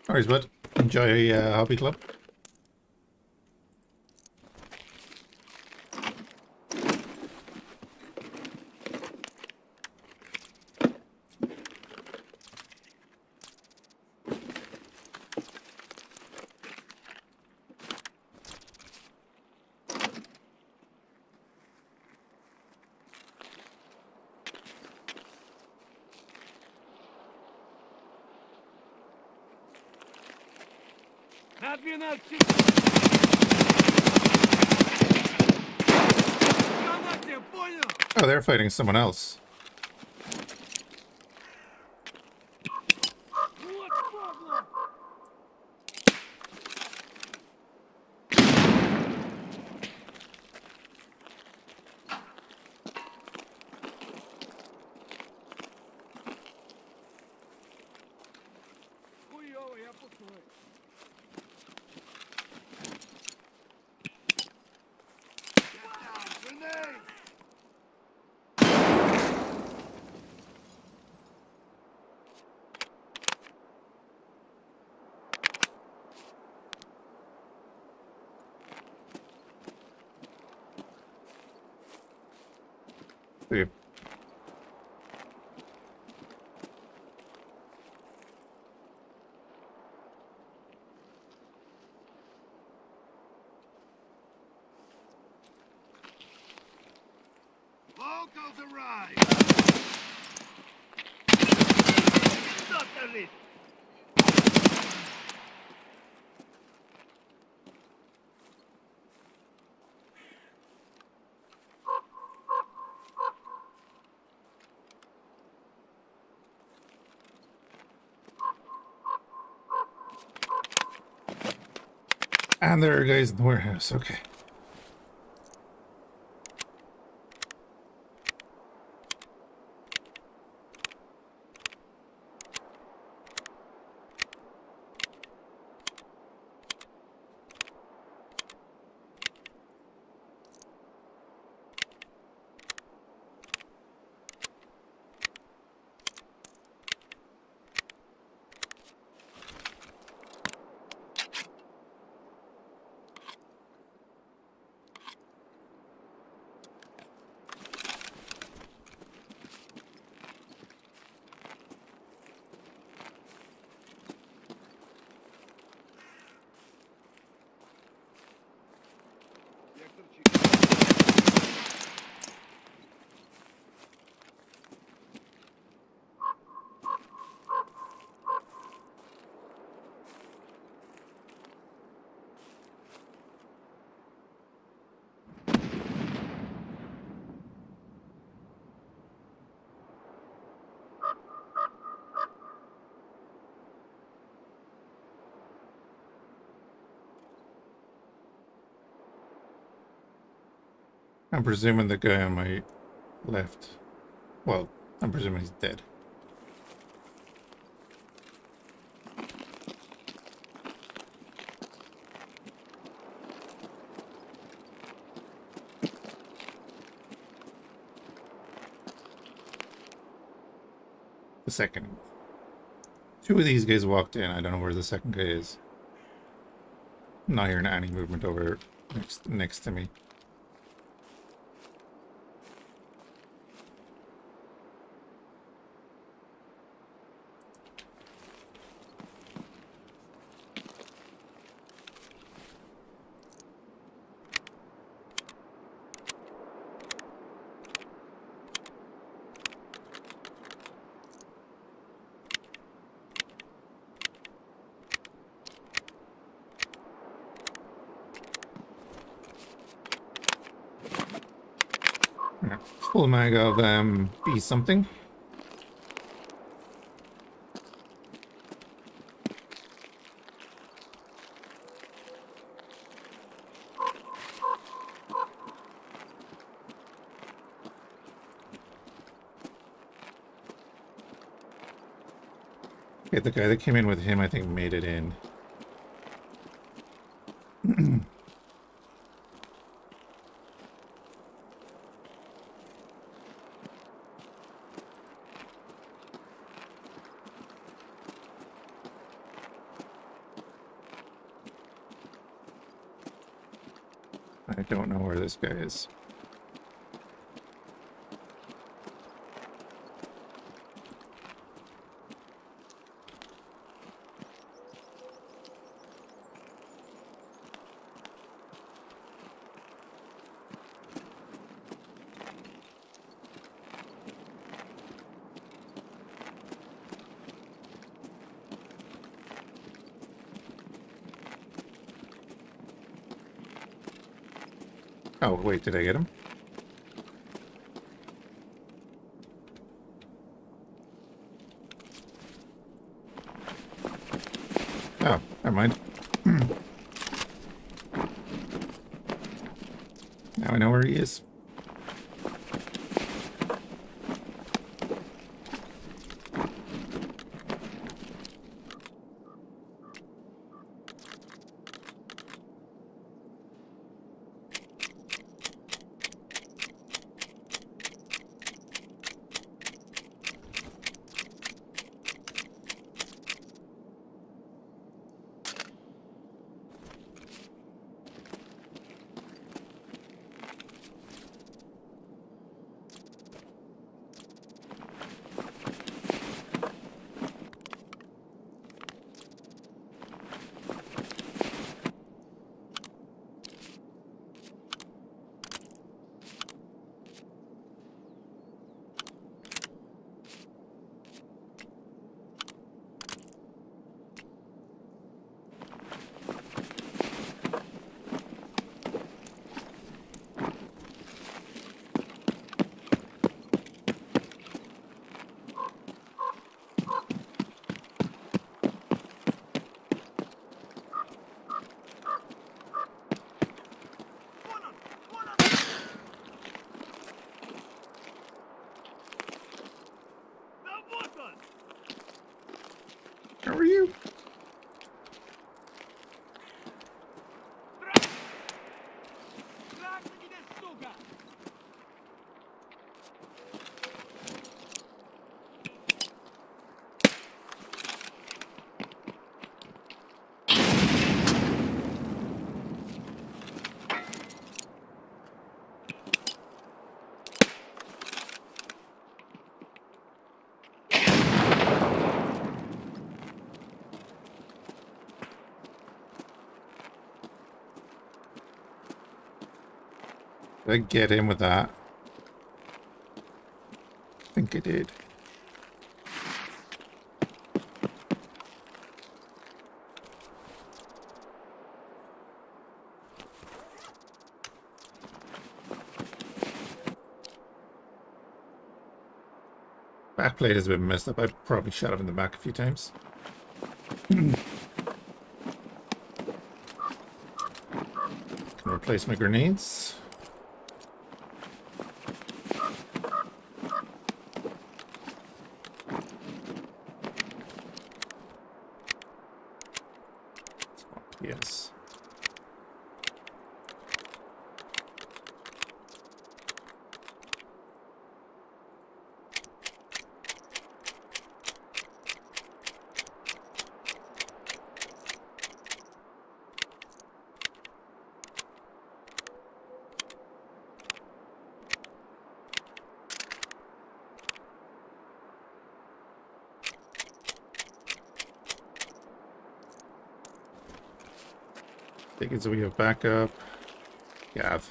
Alright, bud. Enjoy Hobby Club. На 12! Гранате, понял? Oh, they're fighting someone else. Вот падла! Хуёво, я пустой. Grenade! See you. Locals arrive! Stop the lift! And there are guys in the warehouse. Okay. I'm presuming the guy on my left. Well, I'm presuming he's dead. The second. Two of these guys walked in. I don't know where the second guy is. I'm not hearing any movement over next to me. Yeah, full mag of B something. Okay, the guy that came in with him, I think, made it in. I don't know where this guy is. Oh, wait, did I get him? Oh, never mind. Now I know where he is. How are you? Did I get him with that? I think I did. Backplate has been messed up. I probably shot him in the back a few times. Can replace my grenades. Yes. Take it so we have backup. Gav.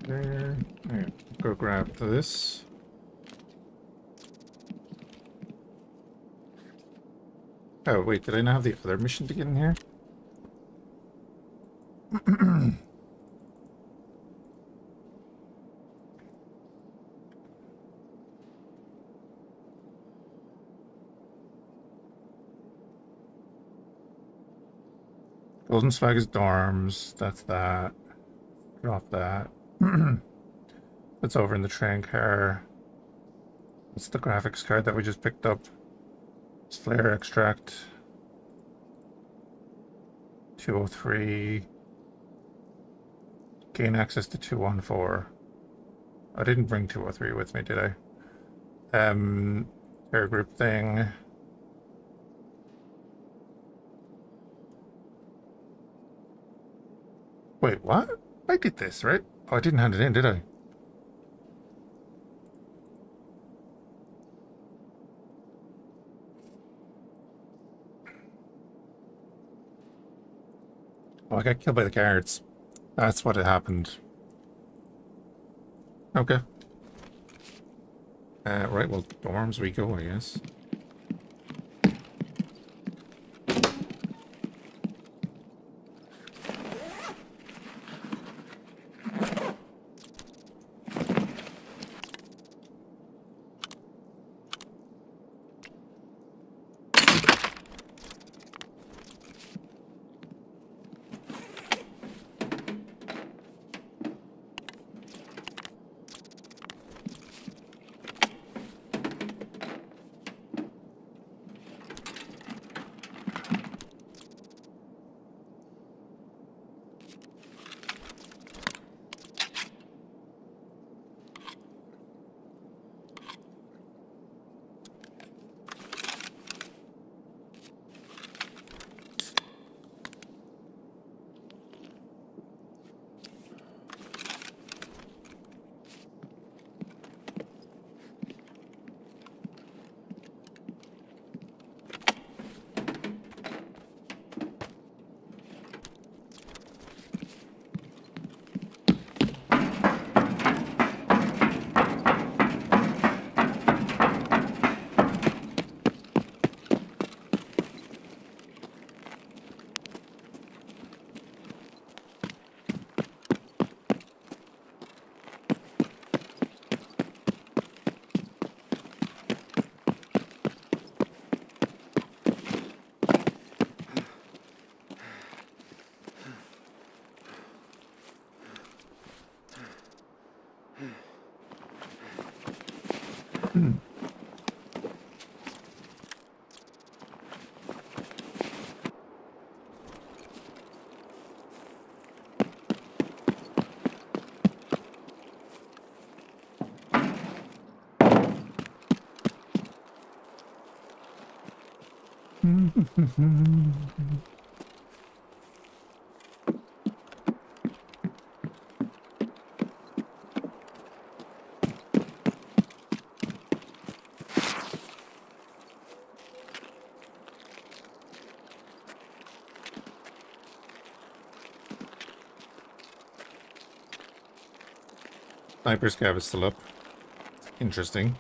There. Alright, go grab this. Oh, wait, did I not have the other mission to get in here? Golden Swag is dorms. That's that. Drop that. It's over in the train car. It's the graphics card that we just picked up. It's flare extract. 203. Gain access to 214. I didn't bring 203 with me, did I? Air group thing. Wait, what? I did this, right? Oh, I didn't hand it in, did I? Oh, I got killed by the guards. That's what had happened. Okay. Right, well, dorms we go, I guess. Sniper scav is still up. Interesting.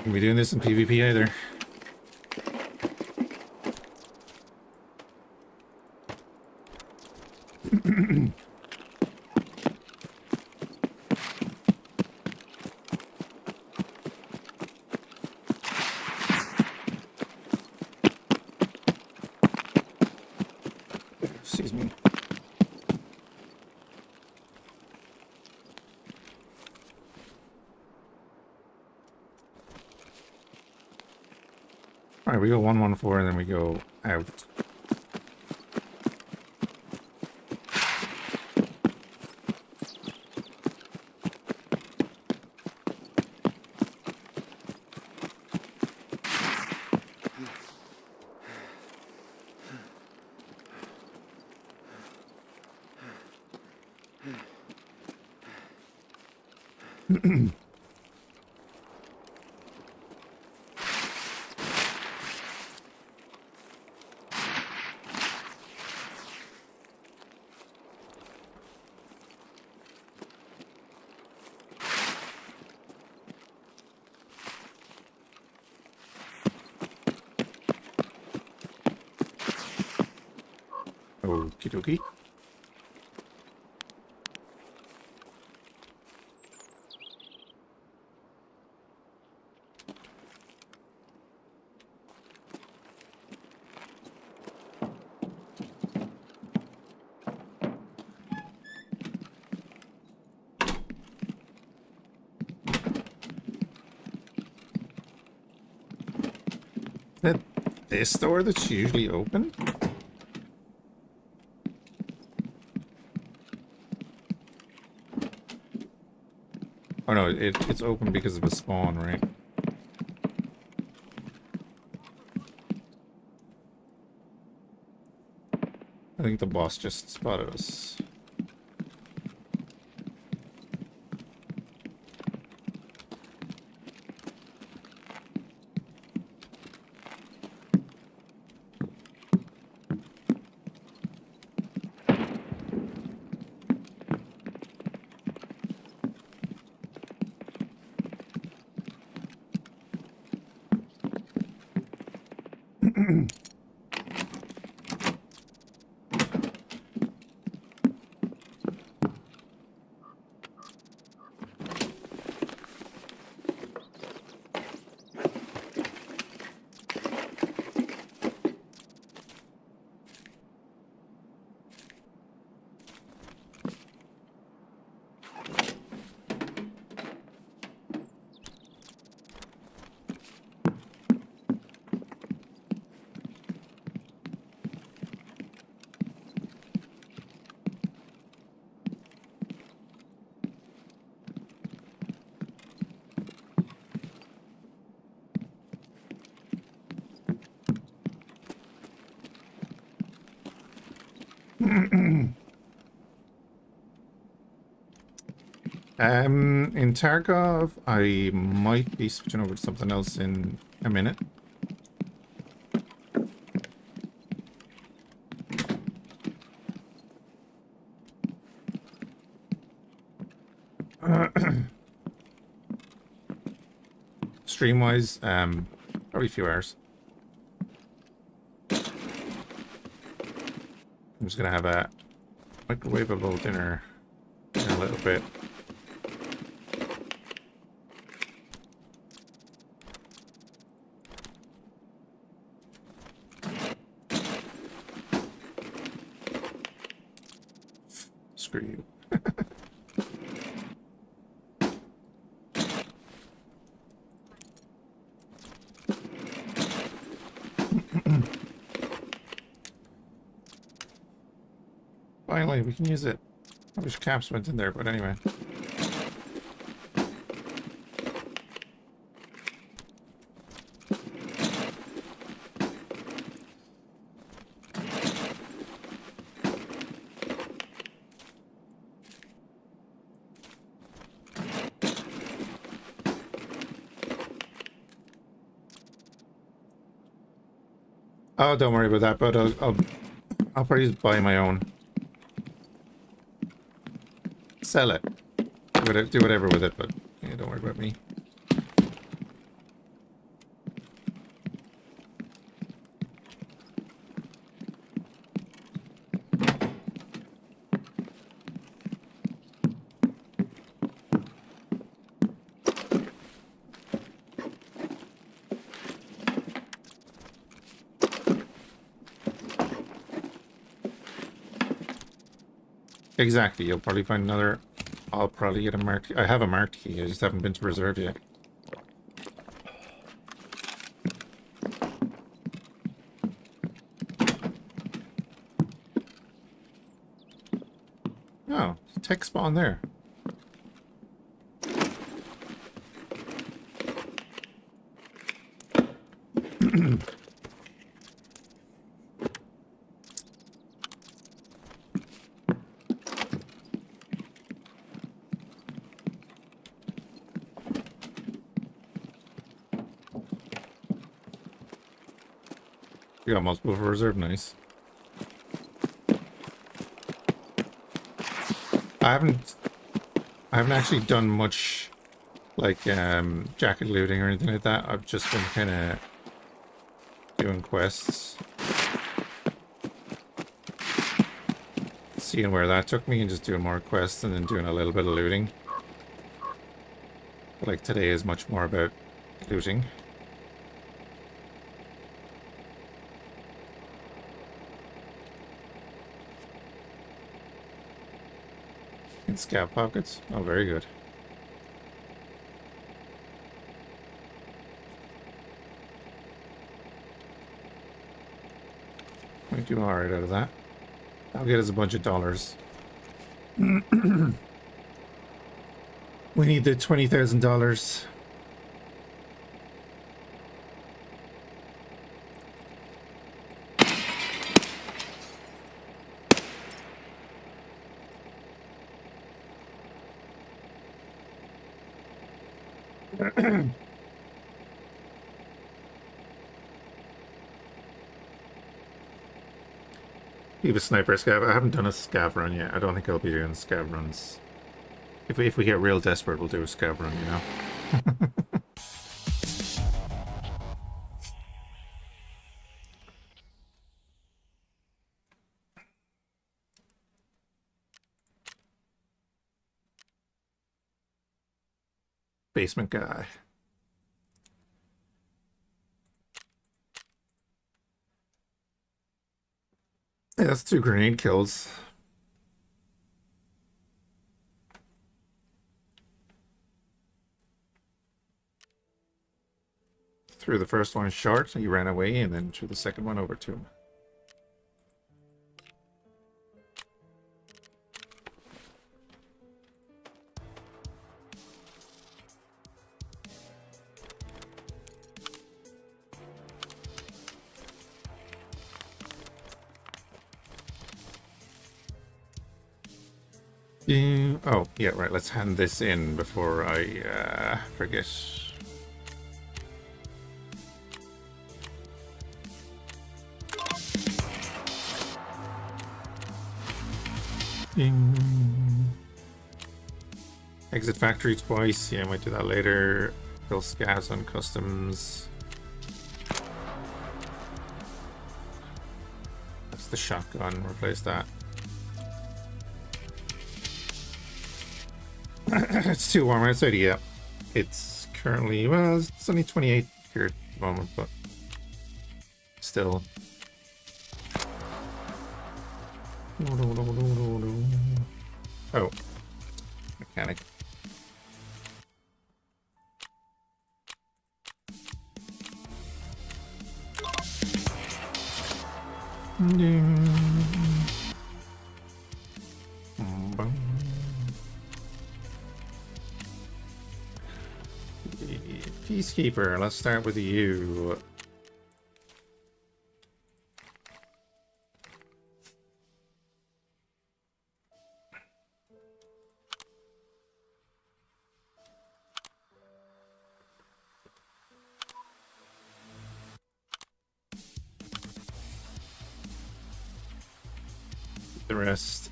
Can't be doing this in PvP either. Excuse me. Alright, we go 114 and then we go out. Okie dokie. Is that this door that's usually open? Oh no, it's open because of a spawn, right? I think the boss just spotted us. In Tarkov, I might be switching over to something else in a minute. Stream-wise, probably a few hours. I'm just gonna have a microwavable dinner in a little bit. Screw you. Finally, we can use it. I wish caps went in there, but anyway. Oh, don't worry about that, but I'll probably just buy my own. Sell it. Do whatever with it, but yeah, don't worry about me. Exactly, you'll probably find another. I'll probably get a marked. I have a marked key, I just haven't been to reserve yet. Oh, tech spawn there. We got multiple for reserve, nice. I haven't actually done much like jacket looting or anything like that. I've just been kind of doing quests, seeing where that took me, and just doing more quests and then doing a little bit of looting. But like today is much more about looting. In scav pockets? Oh, very good. We do alright out of that. That'll get us a bunch of dollars. We need the $20,000. Leave a sniper scav. I haven't done a scav run yet. I don't think I'll be doing scav runs. If we get real desperate, we'll do a scav run, you know. Basement guy. Yeah, that's 2 grenade kills. Threw the first one short, he ran away, and then threw the second one over to him. Oh, yeah, right. Let's hand this in before I forget. Ding. Exit factory twice. Yeah, I might do that later. Fill scavs on customs. That's the shotgun. Replace that. It's too warm outside. Yeah, it's currently, well, it's only 28 here at the moment, but still. Oh, mechanic. Peacekeeper, let's start with you. The rest.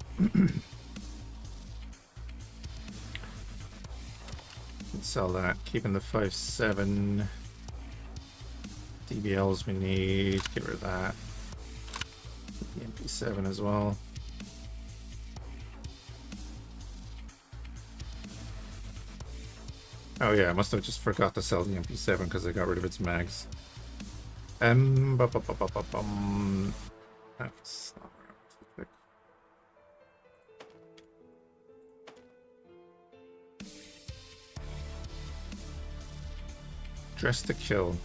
Sell that. Keeping the 5.7. DBLs we need. Get rid of that. The MP7 as well. Oh yeah, I must have just forgot to sell the MP7 because I got rid of its mags. That's not quick. Dress to kill.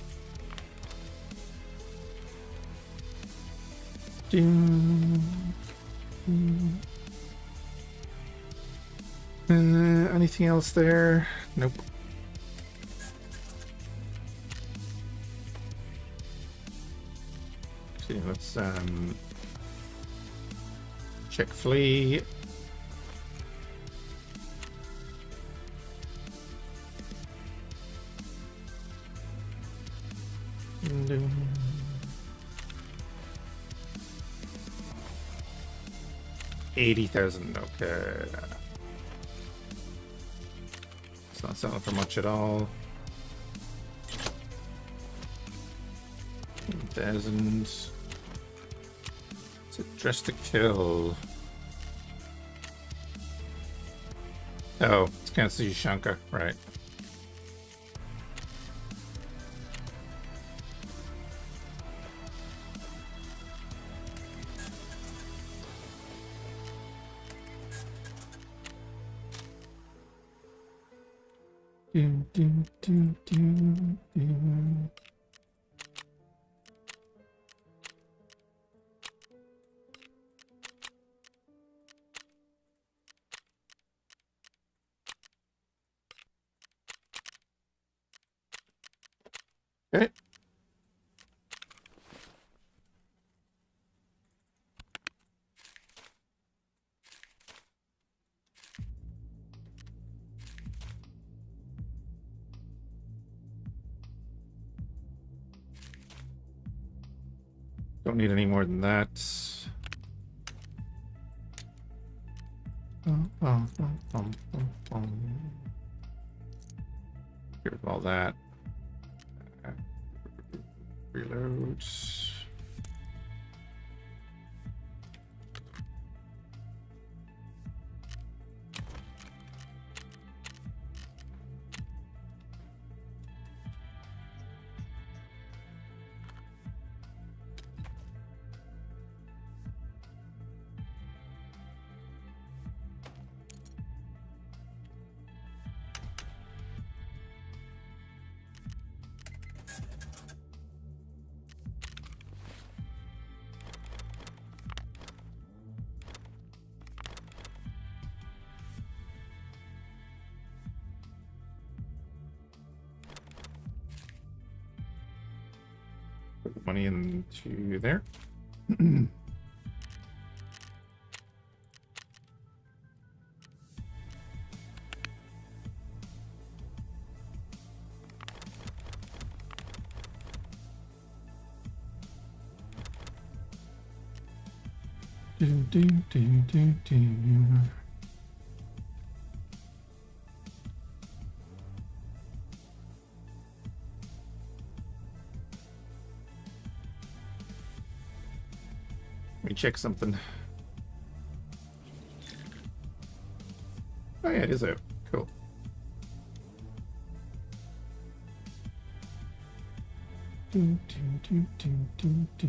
Anything else there? Nope. See, let's check flee. $80,000. Okay. It's not selling for much at all. 1,000. It's a dress to kill. Oh, it's cancel Shanka, right. Okay. Don't need any more than that. Get rid of all that. Reload. Put the money into there. Do, do, do, do, do. Let me check something. Oh yeah, it is out. Cool. Do, do, do, do, do, do.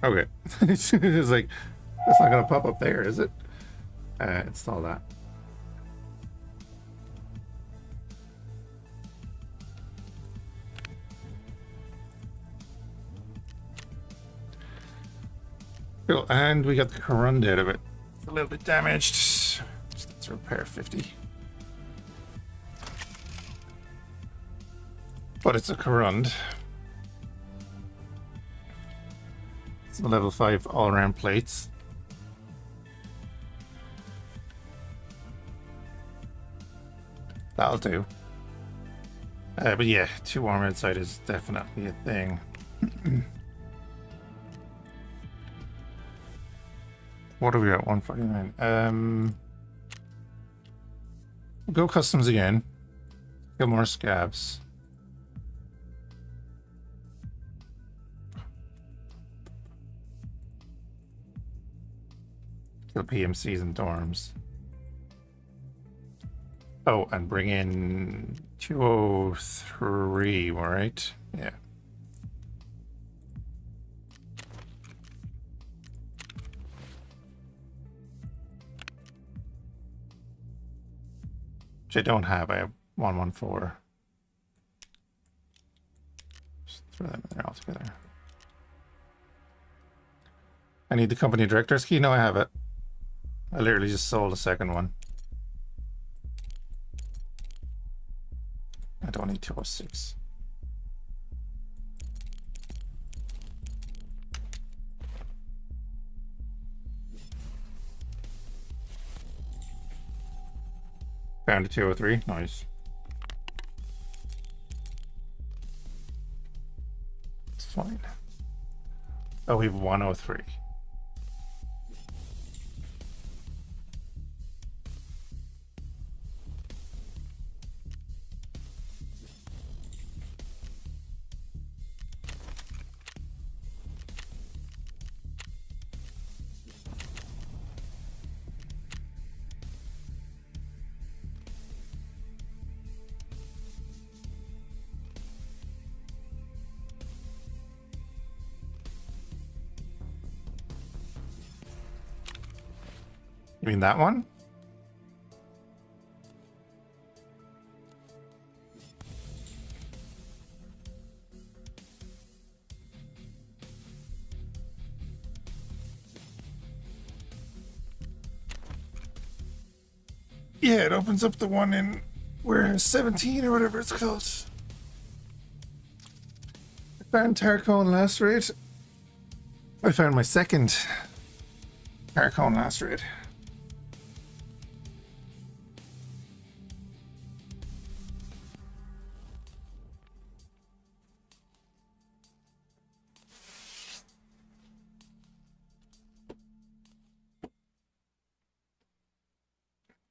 Okay. It's like, that's not gonna pop up there, is it? Install that. Cool, and we got the corund out of it. It's a little bit damaged. Just let's repair 50. But it's a corund. Some level 5 all-around plates. That'll do. But yeah, 2 armor inside is definitely a thing. What are we at? 149. Go customs again. Get more scabs. Kill PMCs and dorms. Oh, and bring in 203, all right? Yeah. Which I don't have. I have 114. Just throw them in there all together. I need the company director's key. No, I have it. I literally just sold a second one. I don't need 206. Found a 203. Nice. It's fine. Oh, we have 103. You mean that one? Yeah, it opens up the one in where 17 or whatever it's called. I found Tarkie and Lacerate. I found my second Tarkie and Lacerate.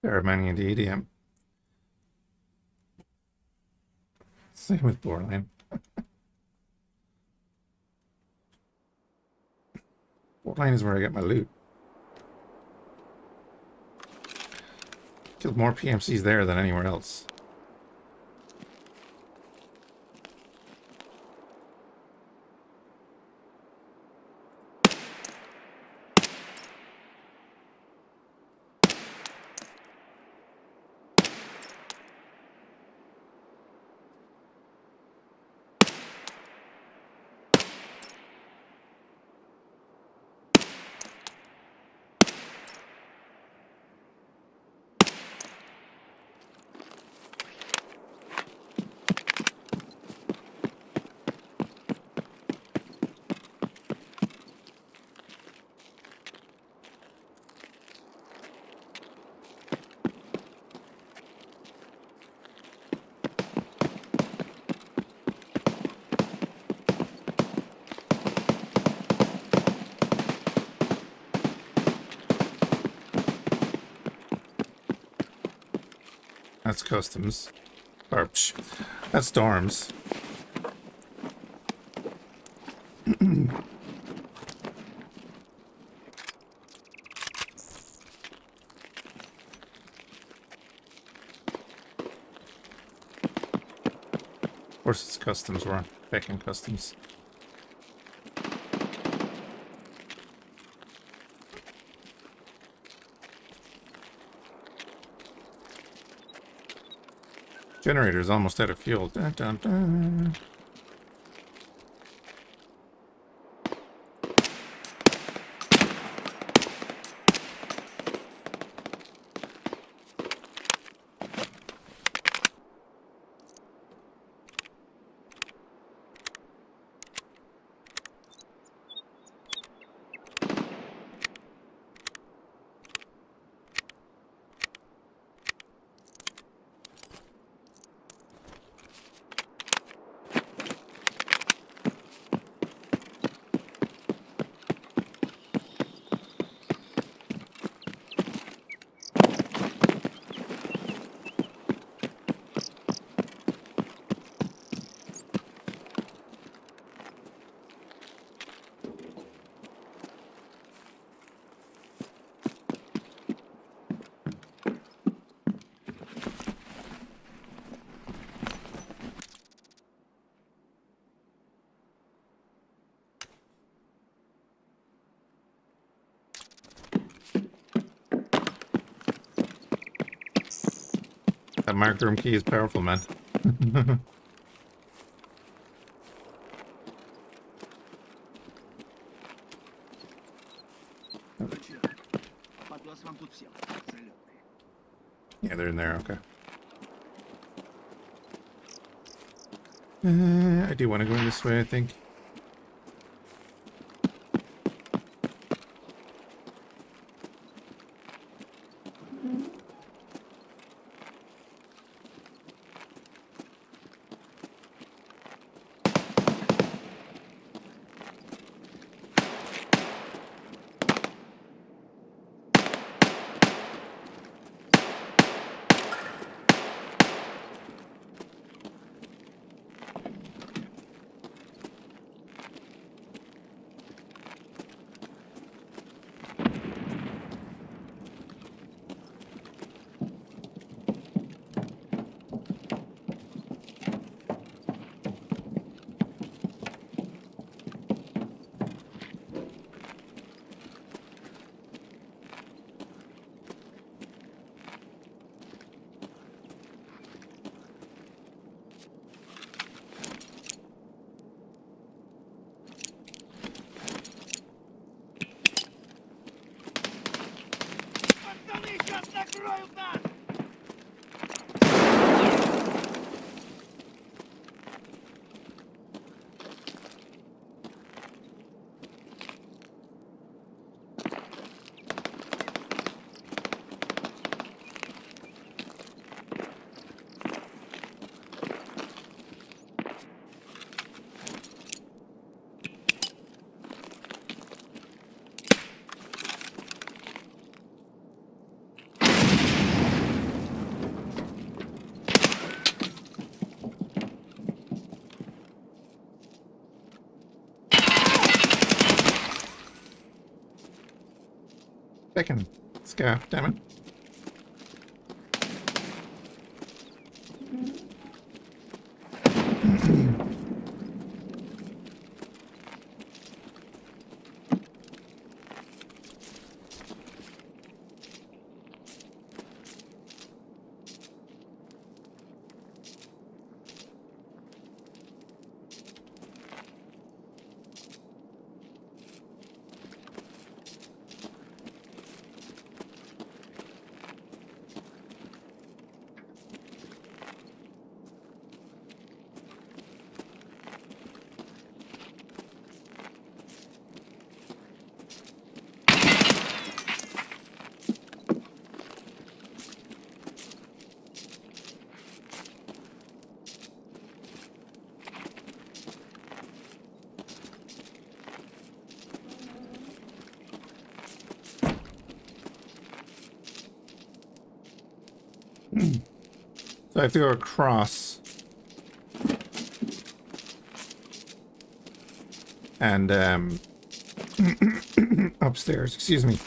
There are many indeed, yeah. Same with Borderline. Borderline is where I get my loot. Killed more PMCs there than anywhere else. that's customs. Or, that's storms. Of course, it's customs. We're back in customs. Generator's almost out of fuel. Dun, dun, dun. That marked room key is powerful, man. Yeah, they're in there, okay. I do want to go in this way, I think. Пацаны сейчас накроют нас! Second scarf, damn it. So I have to go across. And, upstairs, excuse me.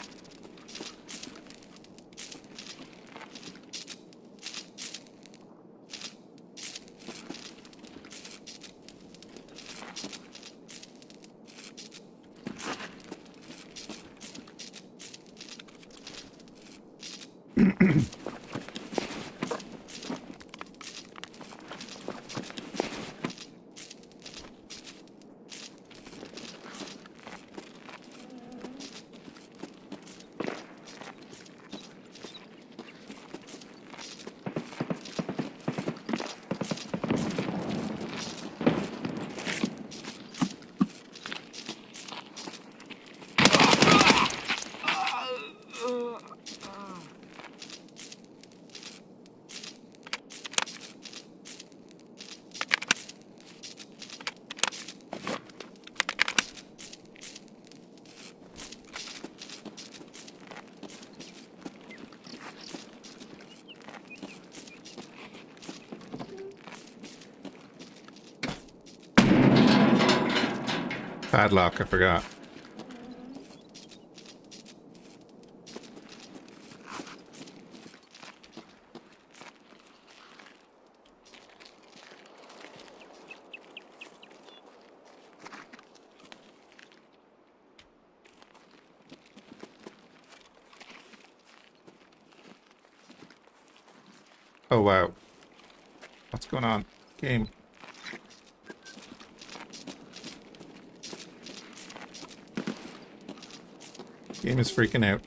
Padlock, I forgot. Oh wow. What's going on? Game. Game is freaking out.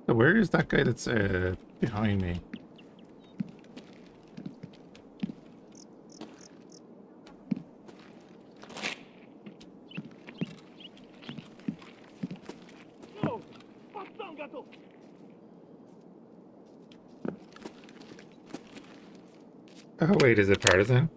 So where is that guy that's behind me? Ну, пацан готов. Oh wait, is it partisan?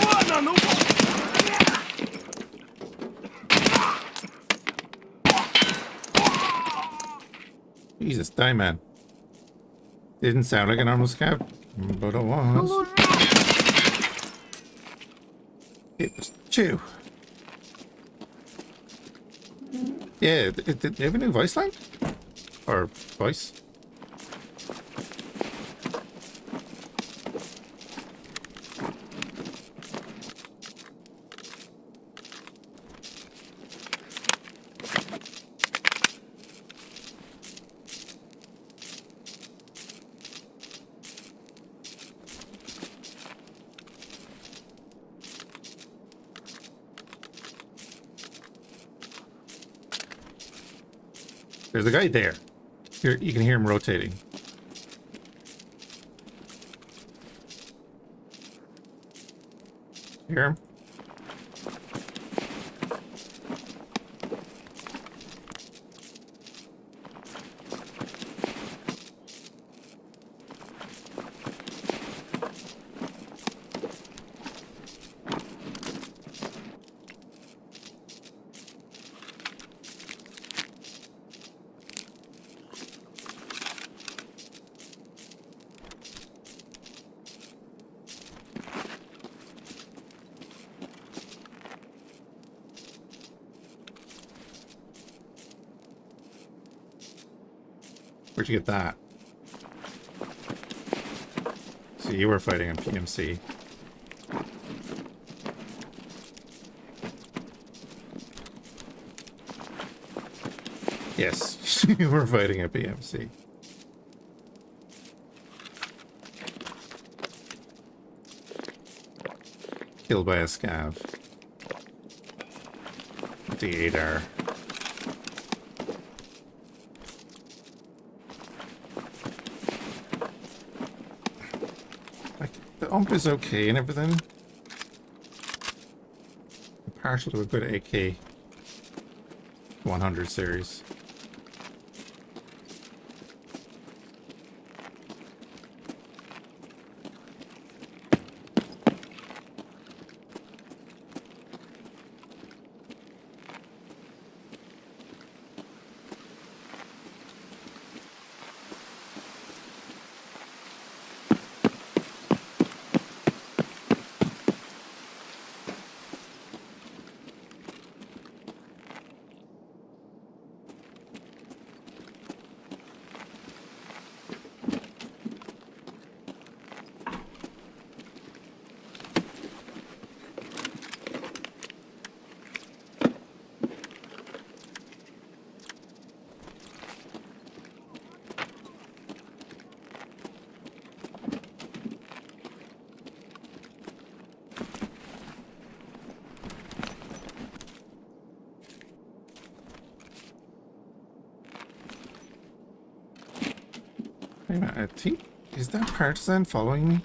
Ладно, ну. Jesus, die man. Didn't sound like an armor scout, but it was. It was two. Yeah, did you have a new voice line? Or voice? There's a guy there. Here, you can hear him rotating. Hear him? Where'd you get that? So you were fighting a PMC. Yes, you were fighting a PMC. Killed by a scav. The 8R. Like, the ump is okay and everything. Partial to a good AK 100 series. Wait a minute, I think, is that partisan following me?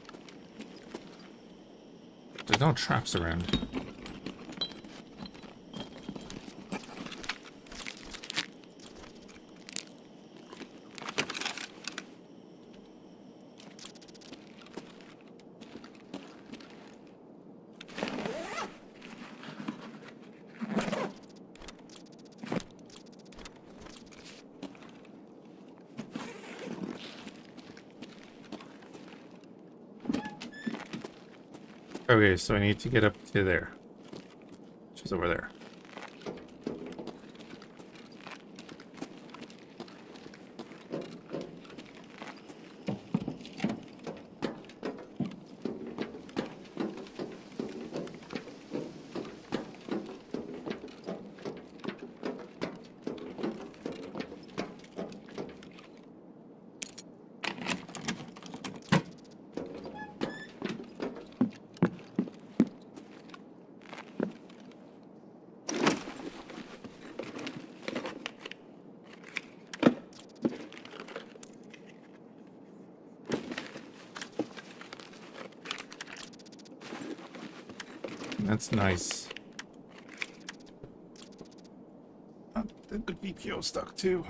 There's no traps around. Okay, so I need to get up to there. Which is over there. That's nice. Oh, the good VPO stuck too.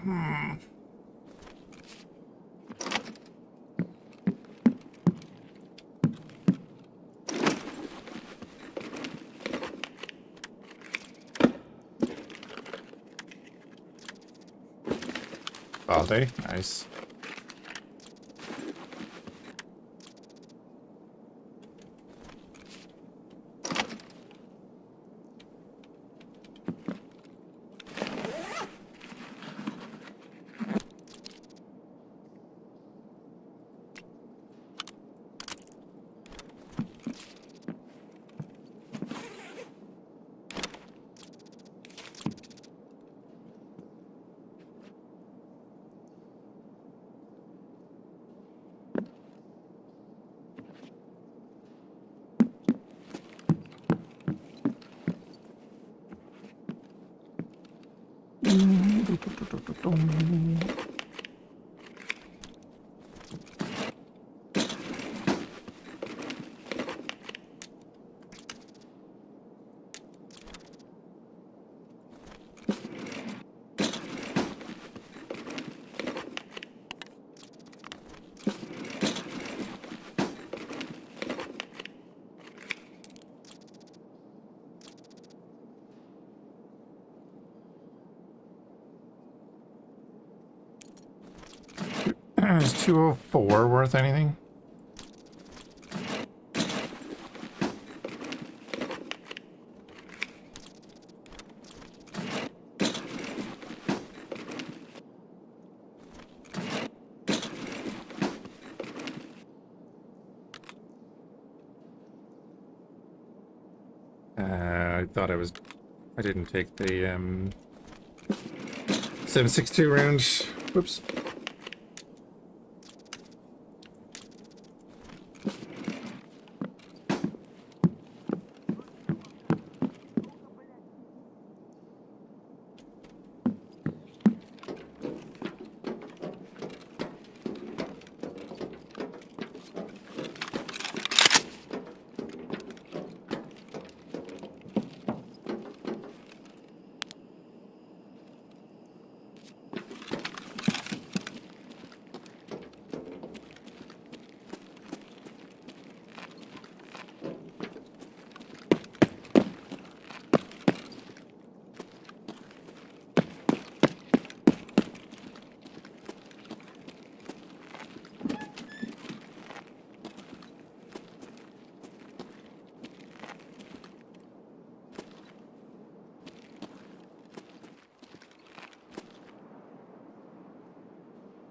Fáilte, nice. Is 204 worth anything? I thought I didn't take the 7.62 round. Whoops.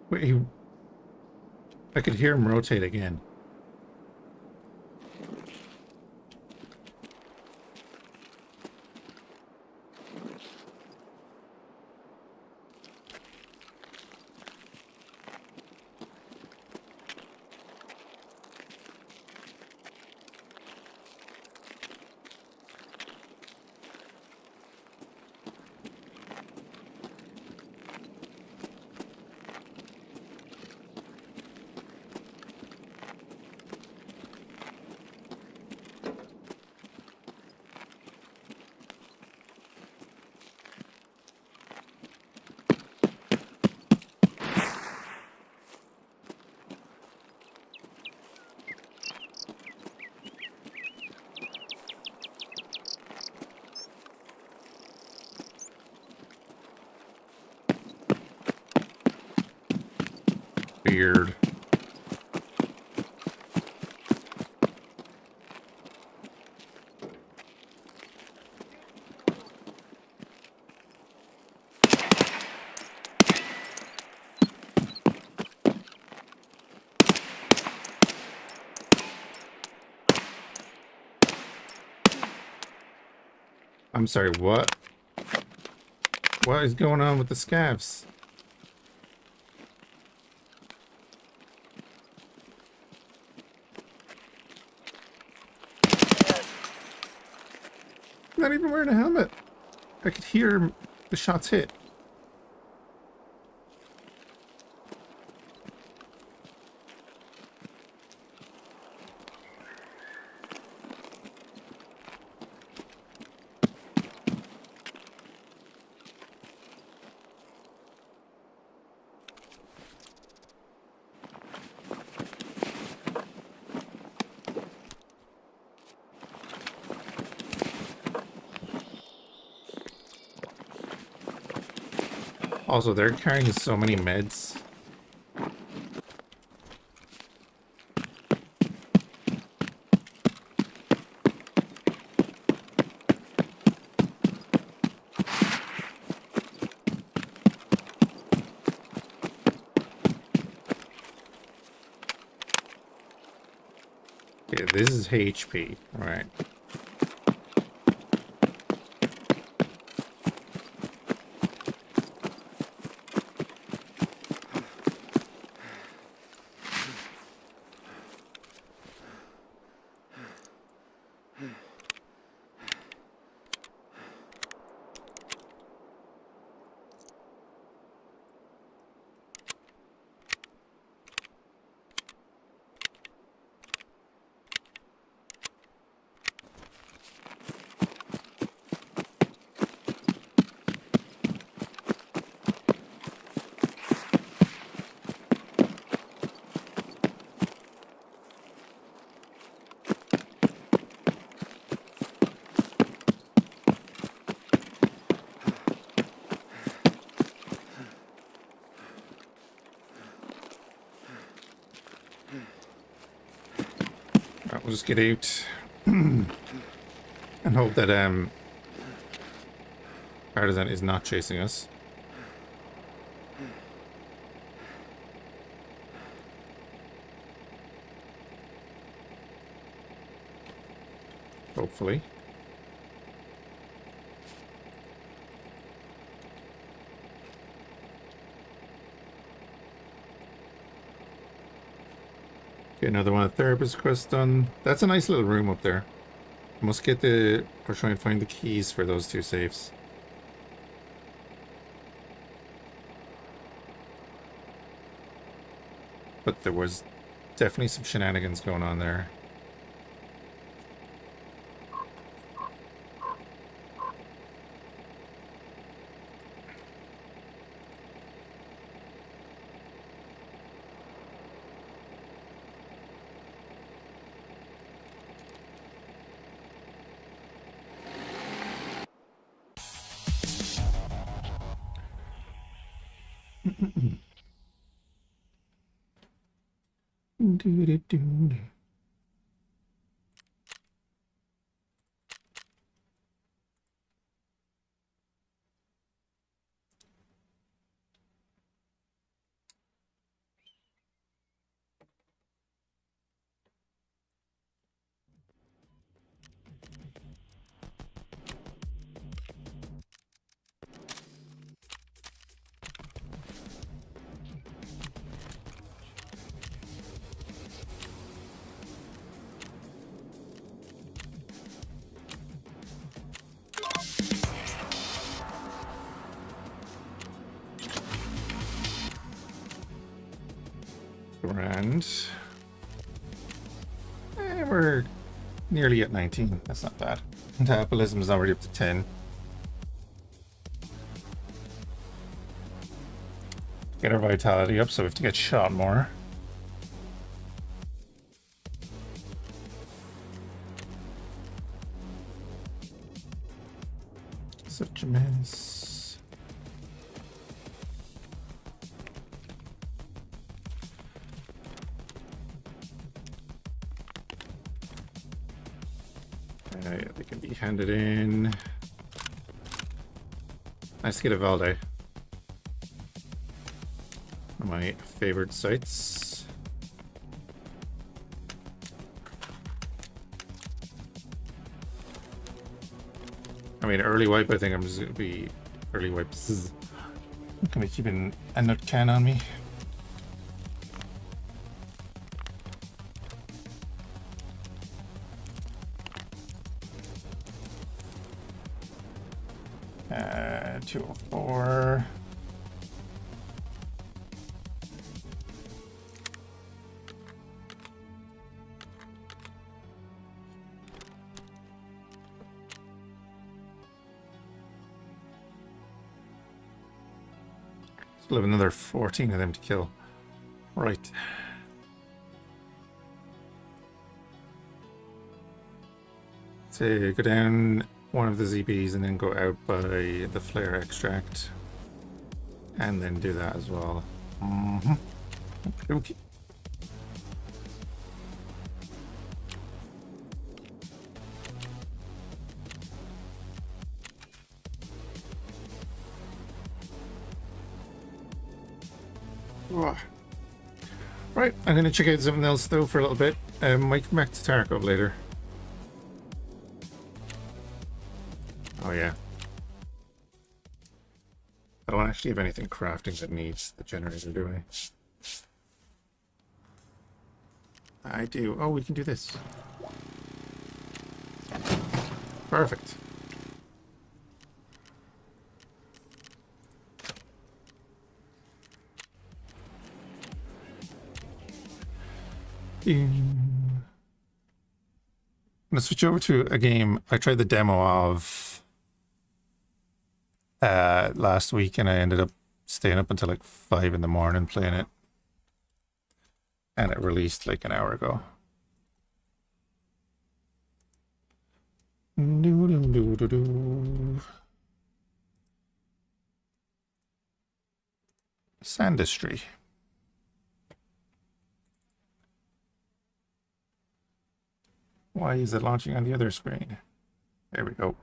Wait, I could hear him rotate again. Weird. I'm sorry, what? What is going on with the scavs? Not even wearing a helmet. I could hear the shots hit. Also, they're carrying so many meds. Okay, this is HP, right? Right, we'll just get out and hope that Partisan is not chasing us. Hopefully. Get another one of the therapist quests done. That's a nice little room up there. Must get the... or try and find the keys for those two safes. But there was definitely some shenanigans going on there. Grand. We're nearly at 19. That's not bad. Metabolism is already up to 10. Get our vitality up, so we have to get shot more. Such a mess. They can be handed in. Nice to get a Valde. One of my favorite sites. I mean, early wipe, I think I'm just going to be early wipes. I'm going to be keeping a nut can on me. Uh, 204. Still have another 14 of them to kill. Right. So go down one of the ZBs and then go out by the flare extract. And then do that as well. Okay. Right, I'm going to check out something else though for a little bit. Might come back to Tarkie later. Oh yeah. I don't actually have anything crafting that needs the generator, do I? I do. Oh, we can do this. Perfect. I'm gonna switch over to a game I tried the demo of last week, and I ended up staying up until like 5 in the morning playing it, and it released like an hour ago. Sandustry. Why is it launching on the other screen? There we go.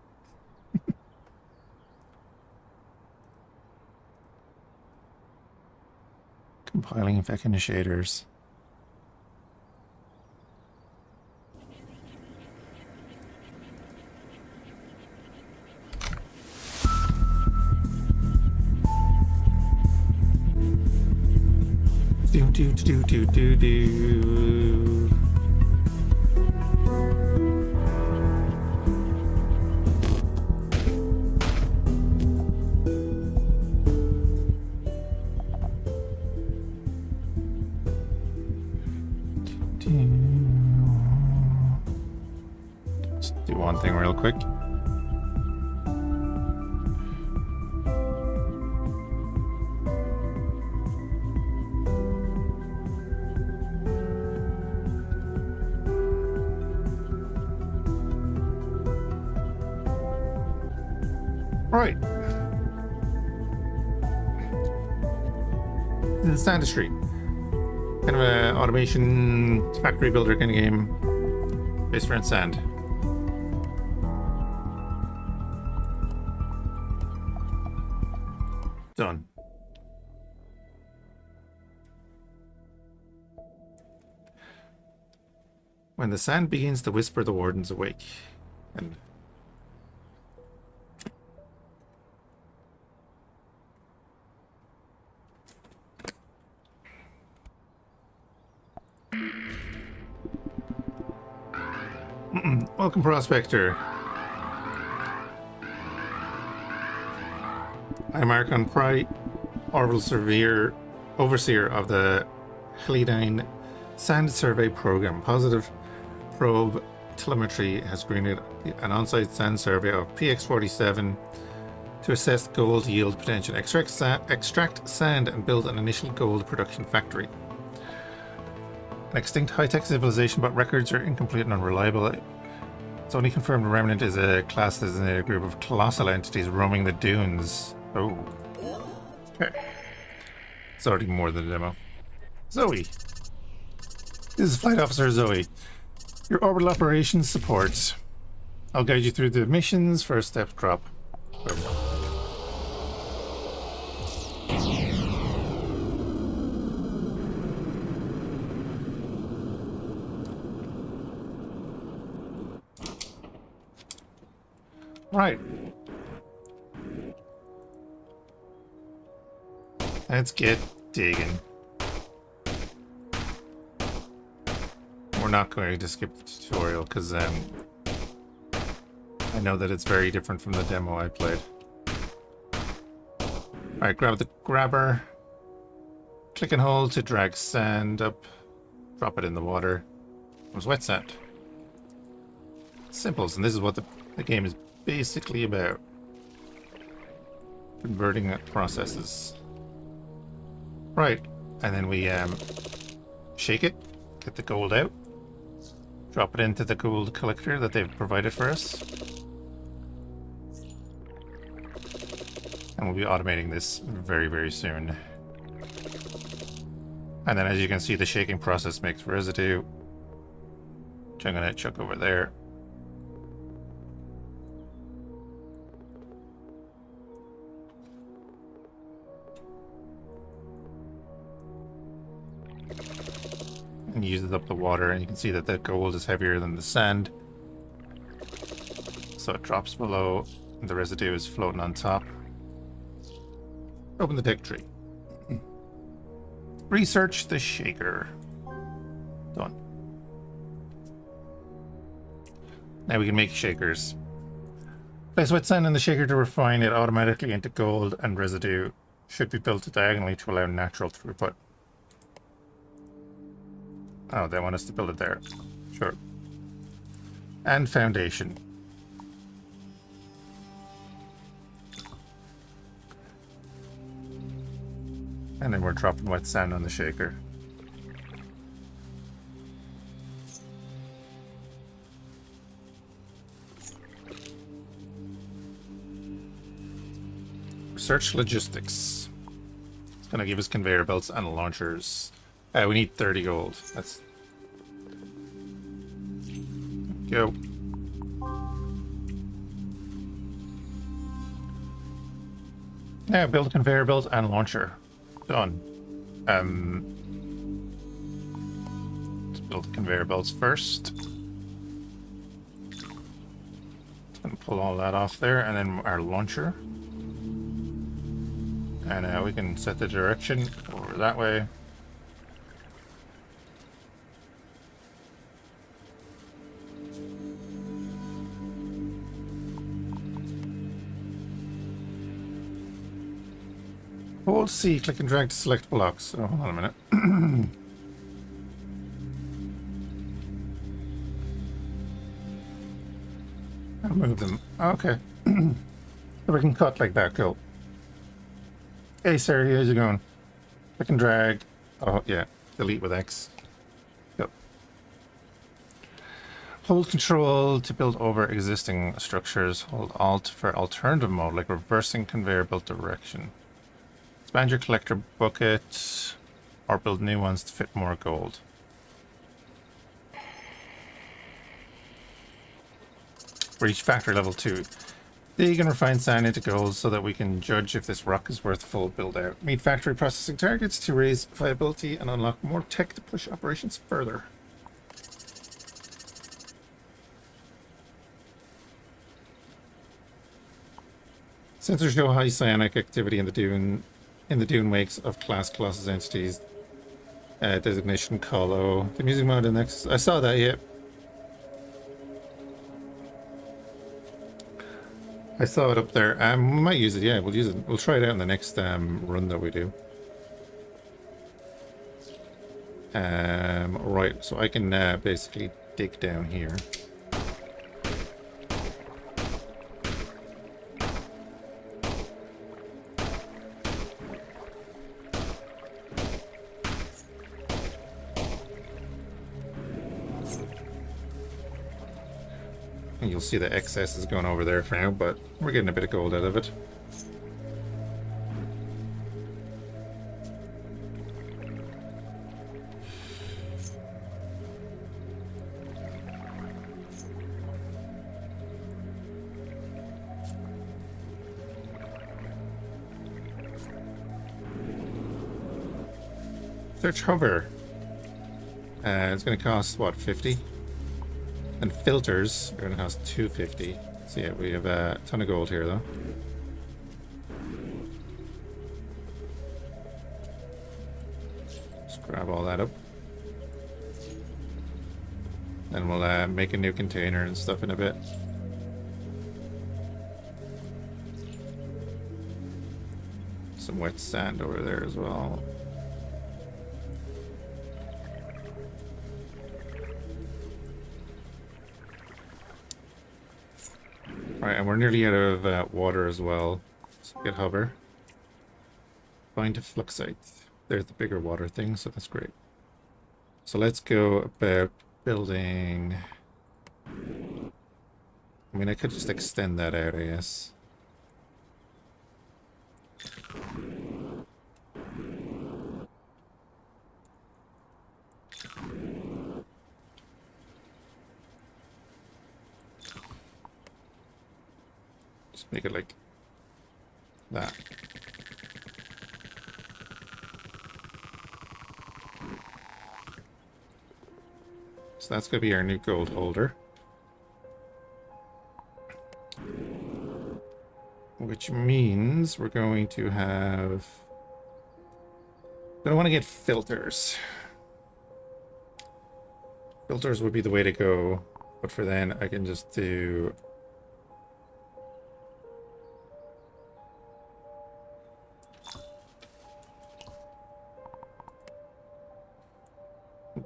Compiling effect initiators. Do do do do do do. Let's do one thing real quick. Right. This is Sandustry. Kind of an automation factory builder kind of game based around sand. Done. When the sand begins to whisper, the warden's awake. And welcome, Prospector. I'm Archon Pry, Orbital Overseer of the Helidine Sand Survey Program. Positive probe telemetry has granted an on-site sand survey of PX47 to assess gold yield potential. Extract sand and build an initial gold production factory. An extinct high-tech civilization, but records are incomplete and unreliable. It's only confirmed Remnant is a class designated group of colossal entities roaming the dunes. Oh. Okay. It's already more than a demo. Zoe. This is Flight Officer Zoe. Your orbital operations support. I'll guide you through the missions. First step, drop. Boom. Right. Let's get digging. We're not going to skip the tutorial because I know that it's very different from the demo I played. Alright, grab the grabber. Click and hold to drag sand up. Drop it in the water. It was wet sand. Simples, and this is what the game is basically about. Converting processes. Right, and then we shake it, get the gold out, drop it into the gold collector that they've provided for us. And we'll be automating this very, very soon. And then as you can see, the shaking process makes residue, which I'm going to chuck over there. And uses up the water, and you can see that the gold is heavier than the sand. So it drops below, and the residue is floating on top. Open the deck tree. Research the shaker. Done. Now we can make shakers. Place wet sand in the shaker to refine it automatically into gold, and residue should be built diagonally to allow natural throughput. Oh, they want us to build it there. Sure. And foundation. And then we're dropping wet sand on the shaker. Research logistics. It's going to give us conveyor belts and launchers. We need 30 gold. That's... Go. Now build a conveyor belt and launcher. Done. Let's build the conveyor belts first. And pull all that off there, and then our launcher. And we can set the direction over that way. Hold C, click and drag to select blocks. Oh, hold on a minute. I'll move them. Okay. So we can cut like that, cool. Hey, Sarah, how's it going? Click and drag. Oh, yeah. Delete with X. Yep. Hold Control to build over existing structures. Hold Alt for alternative mode, like reversing conveyor belt direction. Expand your collector bucket, or build new ones to fit more gold. Reach factory level 2. Dig and refine sand into gold so that we can judge if this rock is worth full build out. Meet factory processing targets to raise viability and unlock more tech to push operations further. Sensors show high psionic activity in the dune wakes of class Colossus entities. Designation Colo. The music mode index. I saw that, yeah. I saw it up there. We might use it, yeah, we'll use it. We'll try it out in the next run that we do. Right, so I can basically dig down here. And you'll see the excess is going over there for now, but we're getting a bit of gold out of it. Search hover. It's going to cost, what, 50? And filters are going to cost 250. So yeah, we have a ton of gold here, though. Just grab all that up. Then we'll make a new container and stuff in a bit. Some wet sand over there as well. Alright, and we're nearly out of water as well. So get hover. Find a fluxite. There's the bigger water thing, so that's great. So let's go about building... I mean, I could just extend that out, I guess. Just make it like that. So that's going to be our new gold holder. Which means we're going to have... I want to get filters. Filters would be the way to go. But for then, I can just do...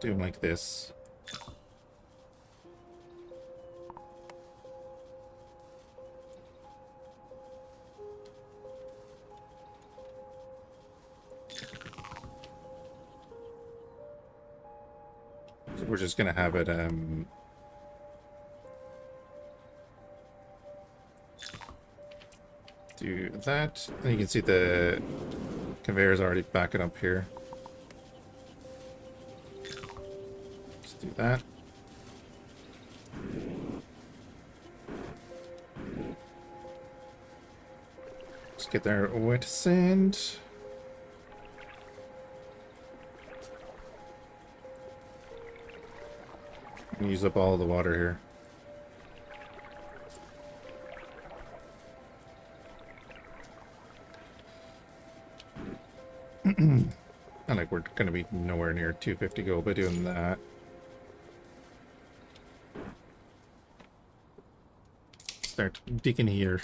do them like this. So we're just gonna have it do that. And you can see the conveyor is already backing up here. Do that. Let's get our wet sand. Use up all the water here. And like we're gonna be nowhere near 250 gold by doing that. Start digging here.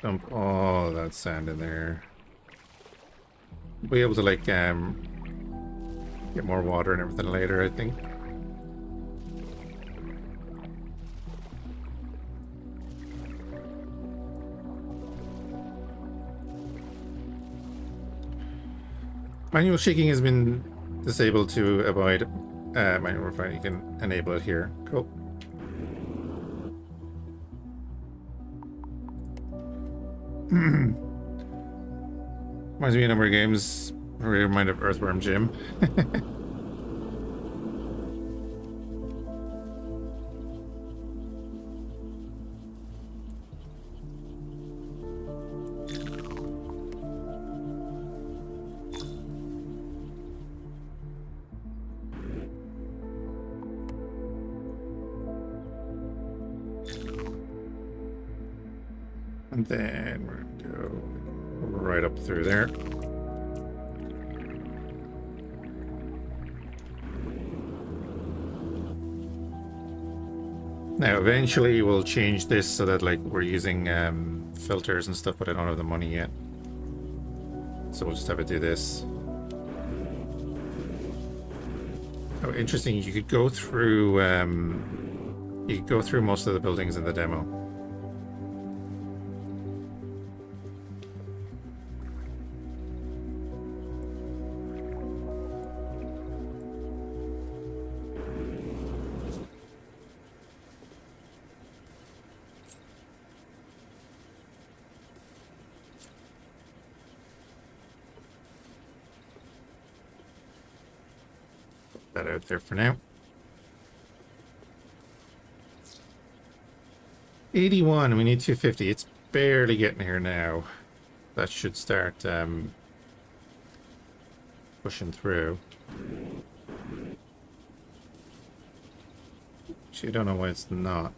dump all that sand in there. We'll be able to like get more water and everything later, I think. Manual shaking has been disabled to avoid manual refining. You can enable it here. Cool. Reminds me of a number of games. Remind of Earthworm Jim. And then we're gonna go right up through there. Now, eventually we'll change this so that like we're using filters and stuff, but I don't have the money yet. So we'll just have it do this. Oh, interesting. You could go through most of the buildings in the demo. That out there for now. 81, we need 250. It's barely getting here now. That should start pushing through. Actually, I don't know why it's not.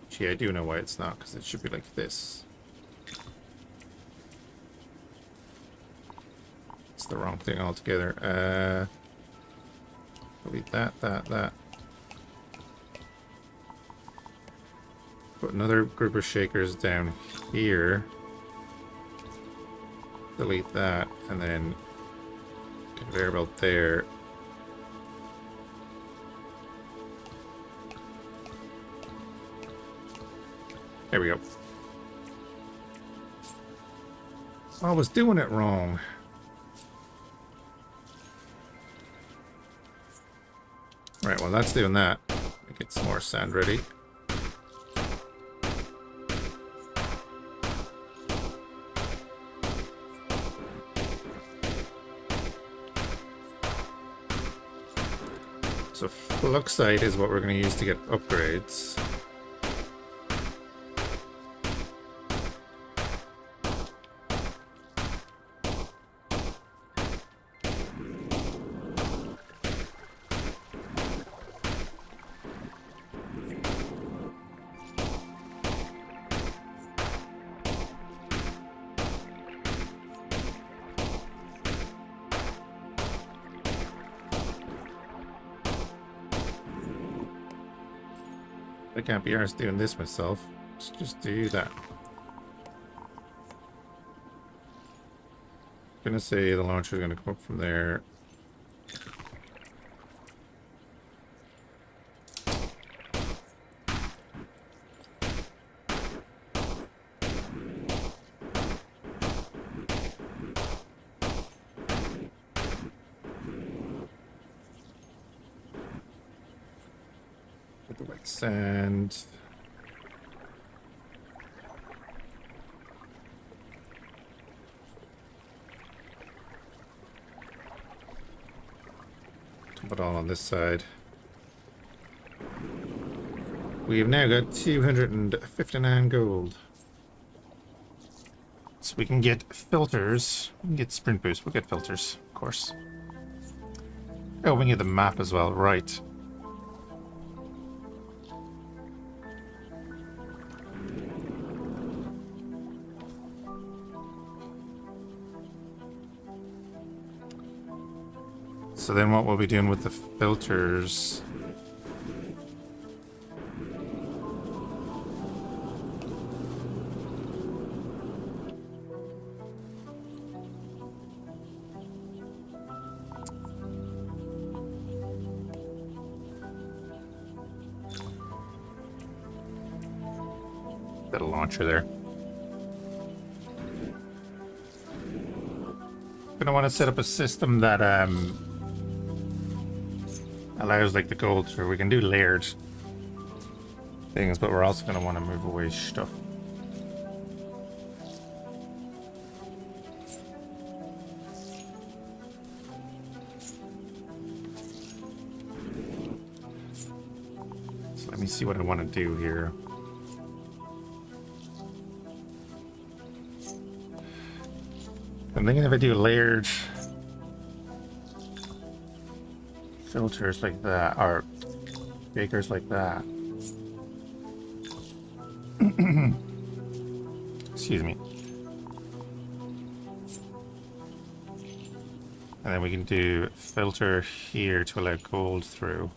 Actually, I do know why it's not, because it should be like this. The wrong thing altogether. Delete that. Put another group of shakers down here. Delete that, and then conveyor belt there. There we go. I was doing it wrong. Right, well that's doing that. Get some more sand ready. So fluxite is what we're going to use to get upgrades. I can't be arsed doing this myself. Let's just do that. I'm gonna say the launcher is gonna come up from there. With the wet sand. Put it all on this side. We've now got 259 gold. So we can get filters. We can get sprint boost. We'll get filters, of course. Oh, we can get the map as well. Right. so then what we'll be doing with the filters... Got a launcher there. Gonna want to set up a system that allows like the gold through. We can do layered things, but we're also gonna want to move away stuff. So let me see what I want to do here. I'm thinking if I do layered filters like that, or bakers like that. Excuse me. And then we can do filter here to allow gold through.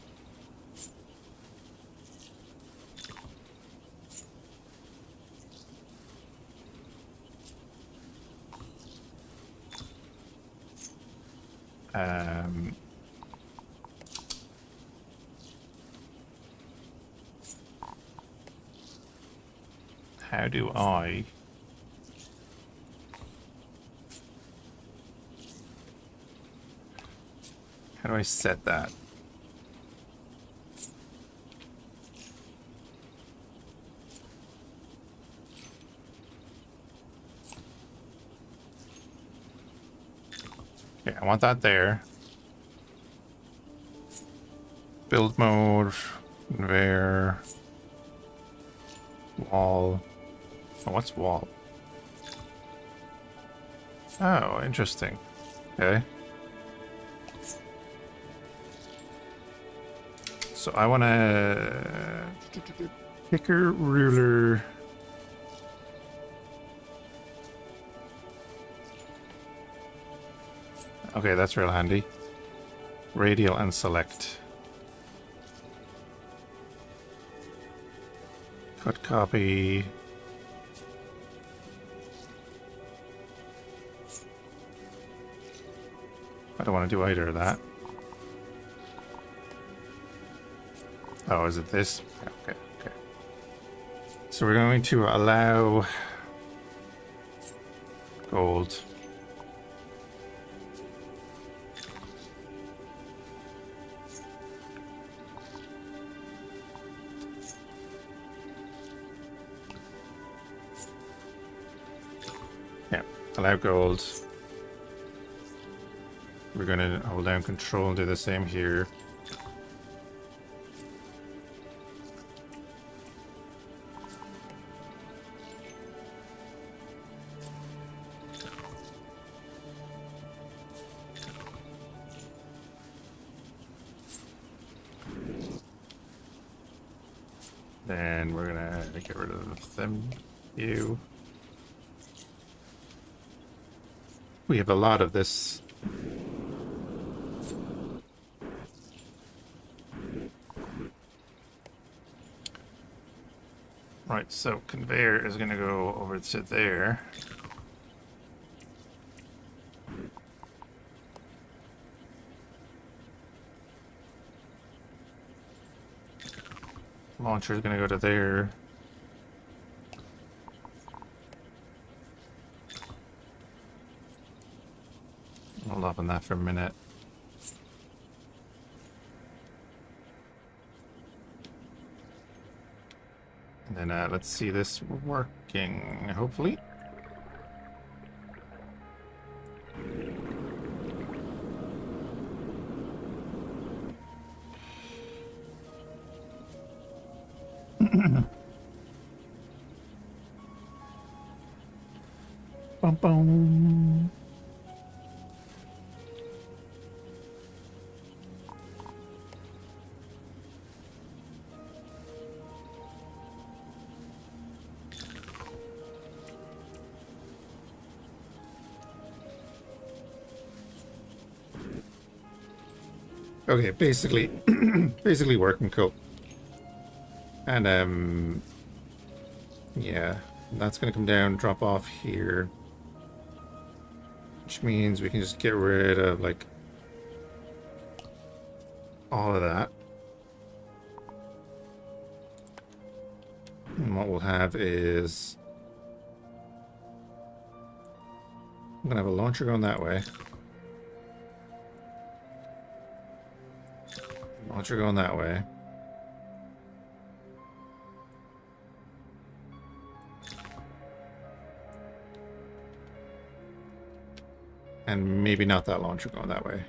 How do I... How do I set that? Okay, I want that there. Build mode, conveyor, wall. Oh, what's wall? Oh, interesting. Okay. So I want to picker, ruler. Okay, that's real handy. Radial and select. Cut copy. I don't want to do either of that. Oh, is it this? Okay, okay. So we're going to allow gold. Yeah, allow gold. We're going to hold down control and do the same here. Then we're gonna get rid of them. You. We have a lot of this. Right, so conveyor is gonna go over to there. Launcher is going to go to there. Hold off on that for a minute. And then let's see this working, hopefully. Bum bum. Okay, basically, basically working cool. And yeah, that's gonna come down, drop off here, which means we can just get rid of like all of that. And what we'll have is I'm gonna have a launcher going that way. Launcher going that way. And maybe not that launcher going that way.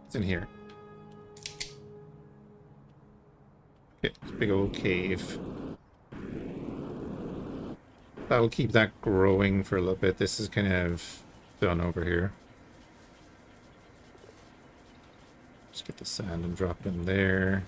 It's in here. Okay, it's a big old cave. That'll keep that growing for a little bit. This is kind of done over here. Just get the sand and drop it in there.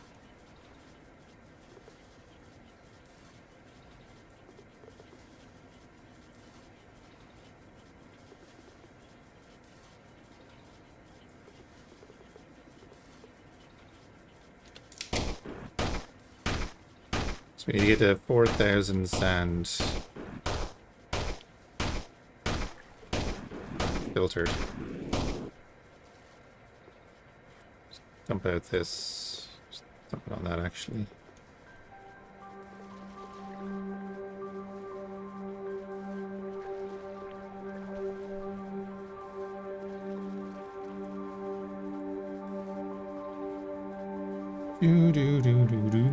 So we need to get to 4,000 sand filtered. Just dump out this. Just dump it on that actually. Do do do do do.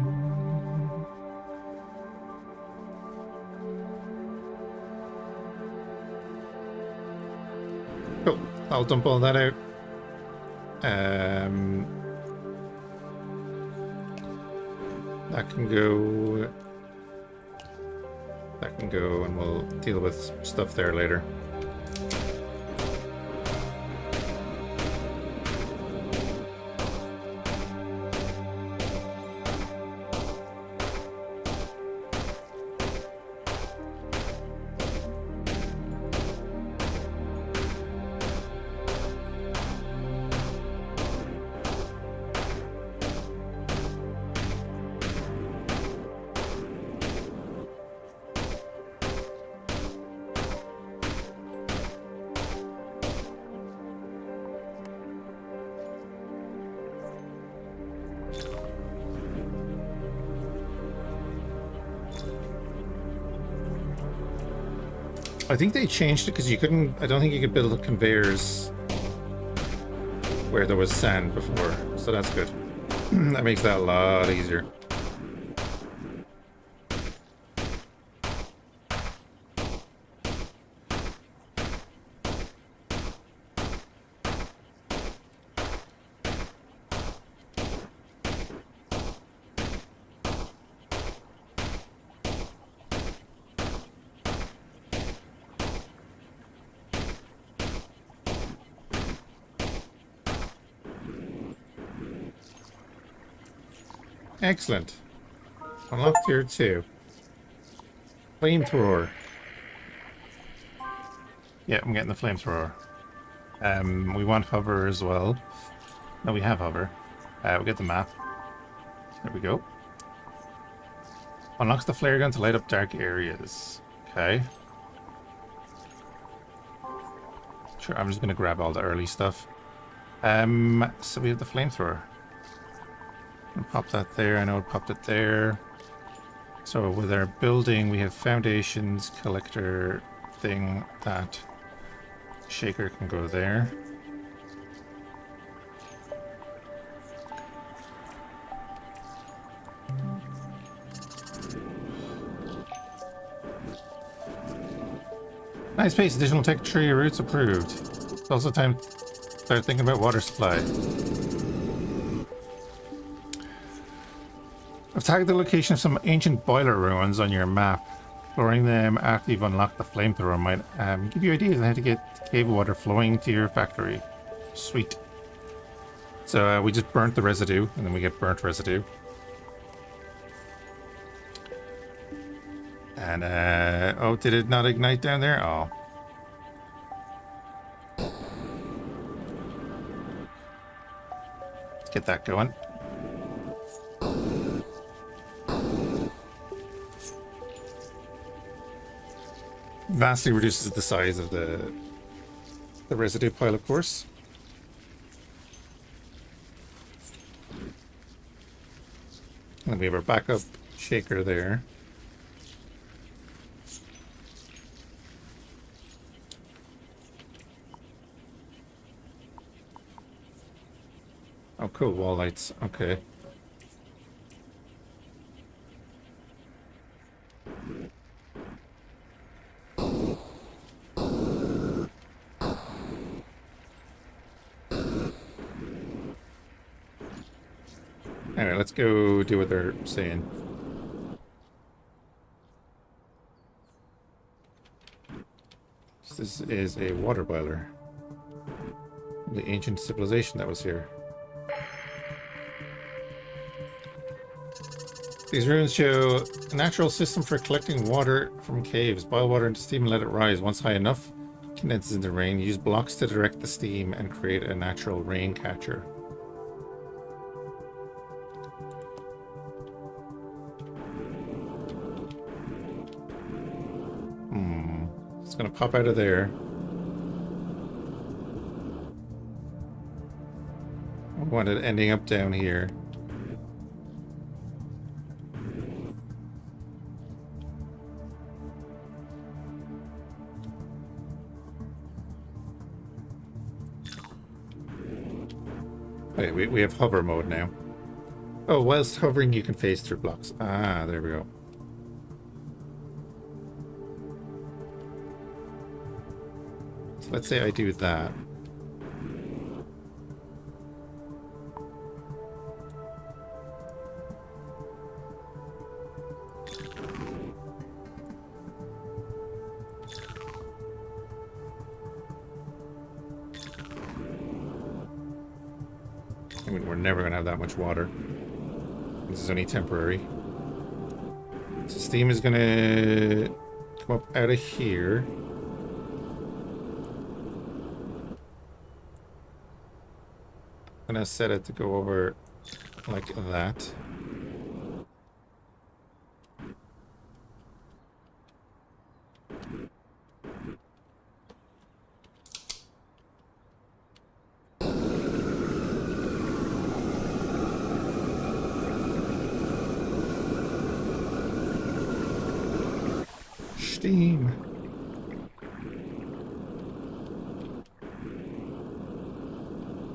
Cool. I'll dump all that out. That can go. That can go, and we'll deal with stuff there later. I think they changed it because you couldn't. I don't think you could build conveyors where there was sand before, so that's good. That makes that a lot easier. Excellent. Unlocked tier 2. Flamethrower. Yeah, I'm getting the flamethrower. We want hover as well. No, we have hover. We'll get the map. There we go. Unlocks the flare gun to light up dark areas. Okay. Sure, I'm just gonna grab all the early stuff. So we have the flamethrower. Pop that there. I know it popped it there. So with our building, we have foundations, collector thing. That shaker can go there. Nice pace. Additional tech tree routes approved. It's also time to start thinking about water supply. I've tagged the location of some ancient boiler ruins on your map. Exploring them after you've unlocked the flamethrower might give you ideas on how to get cave water flowing to your factory. Sweet. So we just burnt the residue, and then we get burnt residue. And, oh, did it not ignite down there? Oh. Get that going. Vastly reduces the size of the residue pile, of course. And we have our backup shaker there. Oh, cool. Wall lights. Okay. Anyway, let's go do what they're saying. So this is a water boiler. The ancient civilization that was here. These ruins show a natural system for collecting water from caves. Boil water into steam and let it rise. Once high enough, condenses into rain. Use blocks to direct the steam and create a natural rain catcher. It's gonna pop out of there. We want it ending up down here. Wait, we have hover mode now. Oh, whilst hovering you can phase through blocks. Ah, there we go. So let's say I do that. I mean, we're never going to have that much water. This is only temporary. So steam is going to come up out of here. I'm going to set it to go over like that. Steam.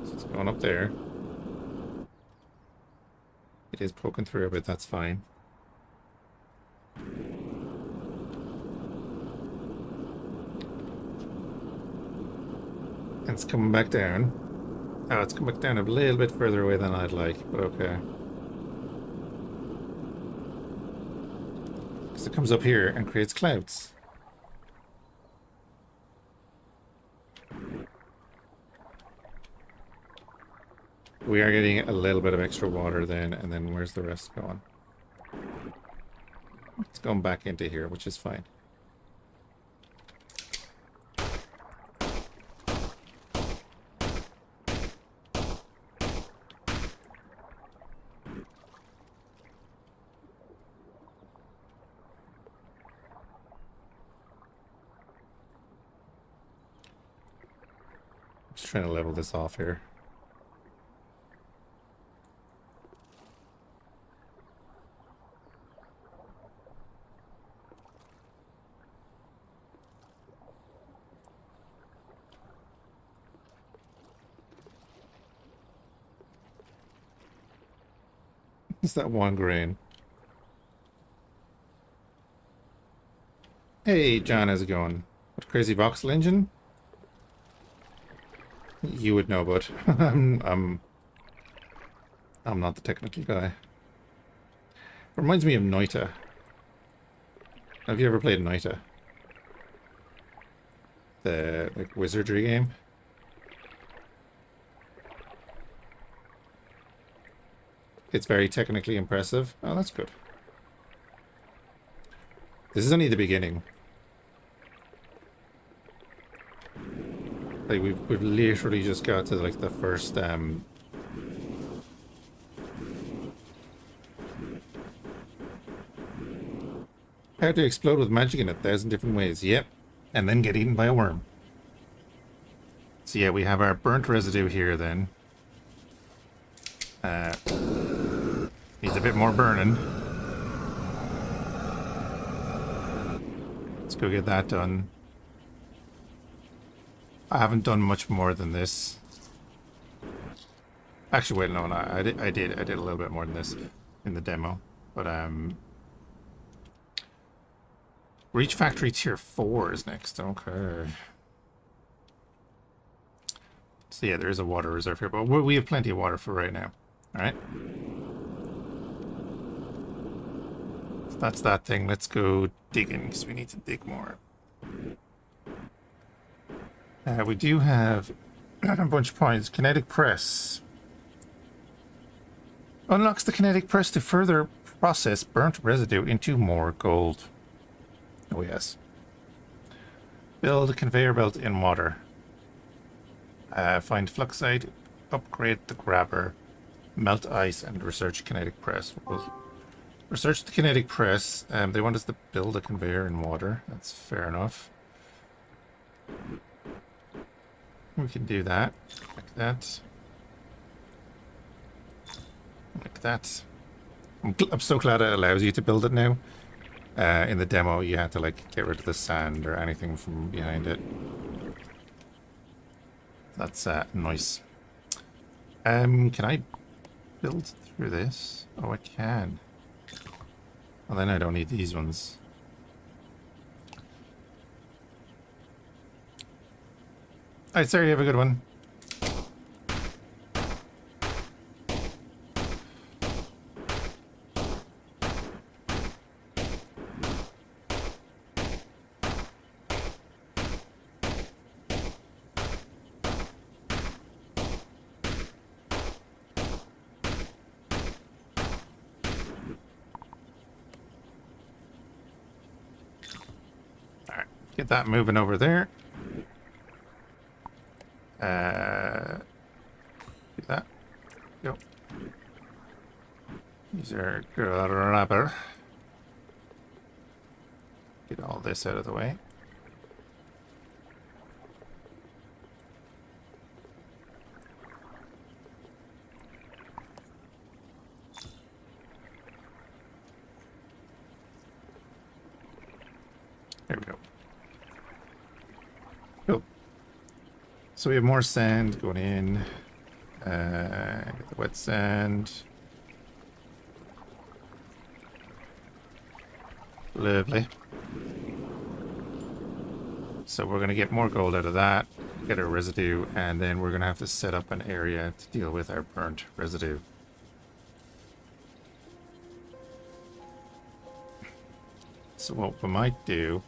So it's going up there. It is poking through, but that's fine. And it's coming back down. Oh, it's coming back down a little bit further away than I'd like, but okay. Because it comes up here and creates clouds. We are getting a little bit of extra water then, and then where's the rest going? It's going back into here, which is fine. Just trying to level this off here. It's that one grain. Hey, John, how's it going? What crazy voxel engine? You would know, but I'm not the technical guy. Reminds me of Noita. Have you ever played Noita? The like wizardry game? It's very technically impressive. Oh, that's good. This is only the beginning. Like we've literally just got to like the first How to explode with magic in 1,000 different ways. Yep. And then get eaten by a worm. So yeah, we have our burnt residue here then. Needs a bit more burning. Let's go get that done. I haven't done much more than this. Actually, wait, no, I did a little bit more than this in the demo. But reach factory tier 4 is next. Okay. So yeah, there is a water reserve here, but we have plenty of water for right now. All right. So that's that thing. Let's go digging because we need to dig more. We do have a bunch of points. Kinetic press. Unlocks the kinetic press to further process burnt residue into more gold. Oh yes. Build a conveyor belt in water. Find fluxite, upgrade the grabber, melt ice, and research kinetic press. We'll research the kinetic press. They want us to build a conveyor in water. That's fair enough. We can do that. Like that. Like that. I'm so glad it allows you to build it now. In the demo, you had to like get rid of the sand or anything from behind it. That's nice. Can I build through this? Oh, I can. Well, then I don't need these ones. Alright, sir, you have a good one. Alright, get that moving over there. Do that. Go. These are rubber. Get all this out of the way. There we go. Cool. So we have more sand going in. Get the wet sand. Lovely. So we're going to get more gold out of that, get our residue, and then we're going to have to set up an area to deal with our burnt residue. So what we might do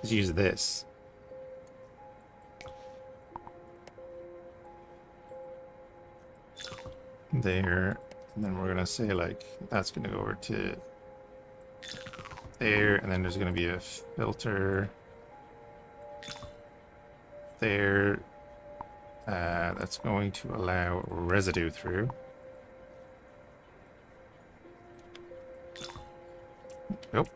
is use this. There, and then we're gonna say like that's gonna go over to there, and then there's gonna be a filter there that's going to allow residue through. Nope.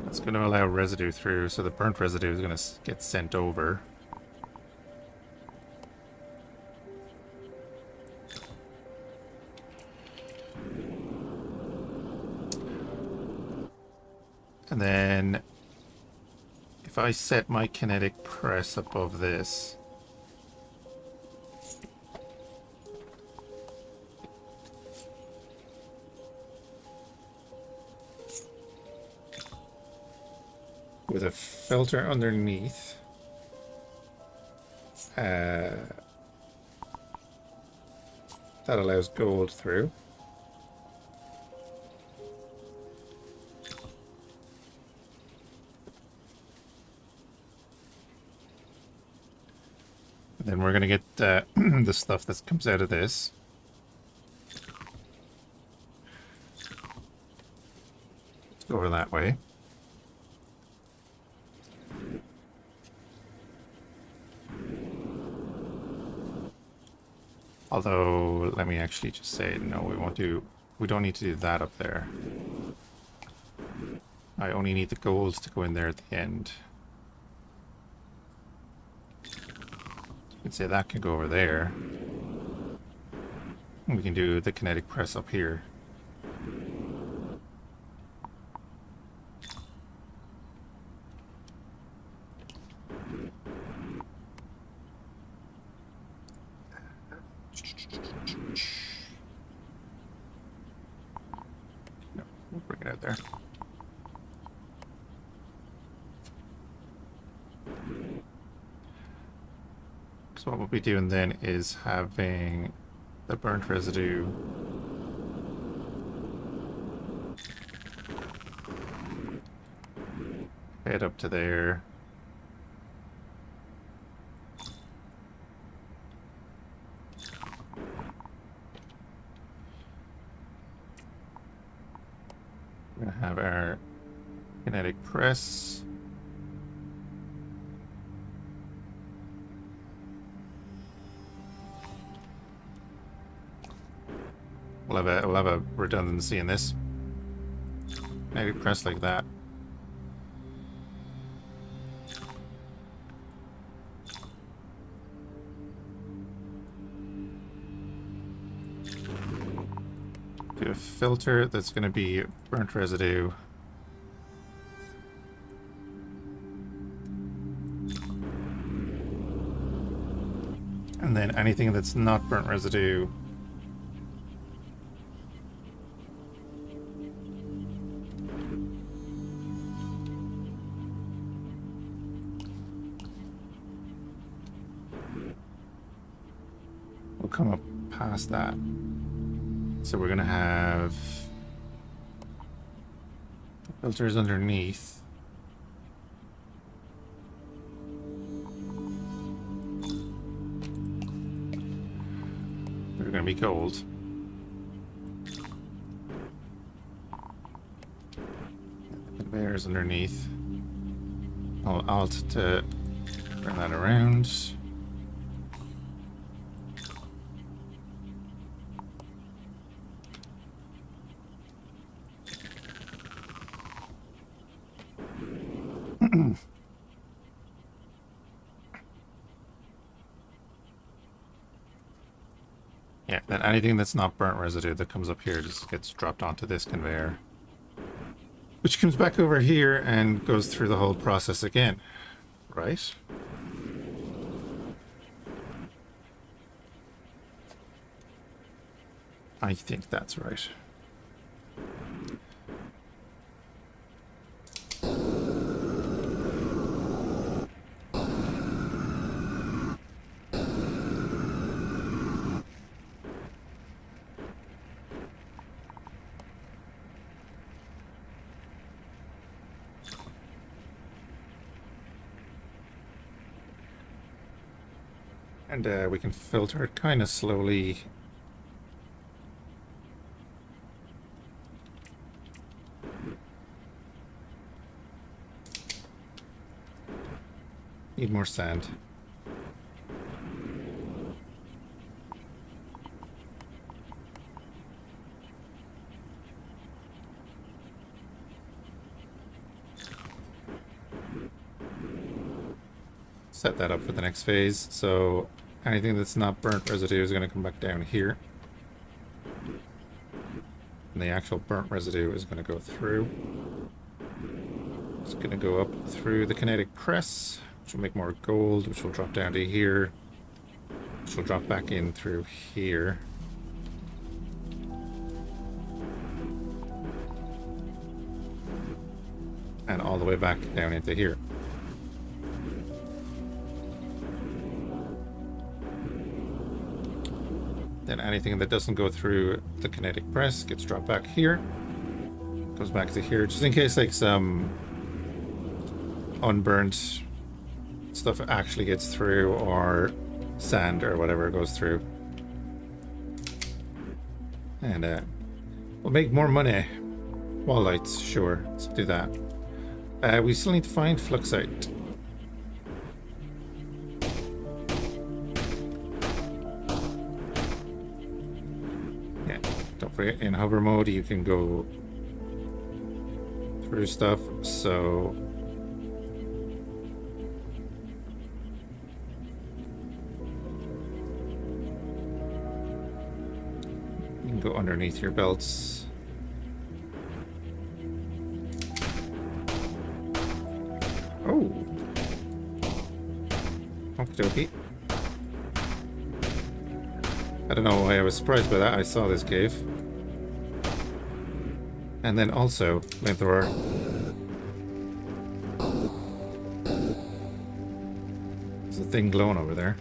It's going to allow residue through, so the burnt residue is going to get sent over. And then if I set my kinetic press above this, with a filter underneath, that allows gold through. And then we're going to get the stuff that comes out of this. Let's go over that way. Although, let me actually just say, no, we don't need to do that up there. I only need the gold to go in there at the end. You can say that can go over there. We can do the kinetic press up here. No, we'll bring it out there. So what we'll be doing then is having the burnt residue head up to there. We're going to have our kinetic press. We'll have a redundancy in this. Maybe press like that. Do a filter that's going to be burnt residue. And then anything that's not burnt residue, will come up past that. So we're gonna have the filters underneath. They're gonna be gold. Conveyors underneath. I'll alt to turn that around. Yeah, then anything that's not burnt residue that comes up here just gets dropped onto this conveyor, which comes back over here and goes through the whole process again, right? I think that's right. And we can filter it kind of slowly. Need more sand. Set that up for the next phase. So anything that's not burnt residue is going to come back down here. And the actual burnt residue is going to go through. It's going to go up through the kinetic press, which will make more gold, which will drop down to here, which will drop back in through here. And all the way back down into here. Then anything that doesn't go through the kinetic press gets dropped back here. Goes back to here, just in case like some unburnt stuff actually gets through, or sand or whatever goes through. And we'll make more money. Wall lights, sure, let's do that. We still need to find fluxite. in hover mode, you can go through stuff, so you can go underneath your belts. Oh. Okie dokie. I don't know why I was surprised by that. I saw this cave. And then also, flamethrower. There's a thing glowing over there.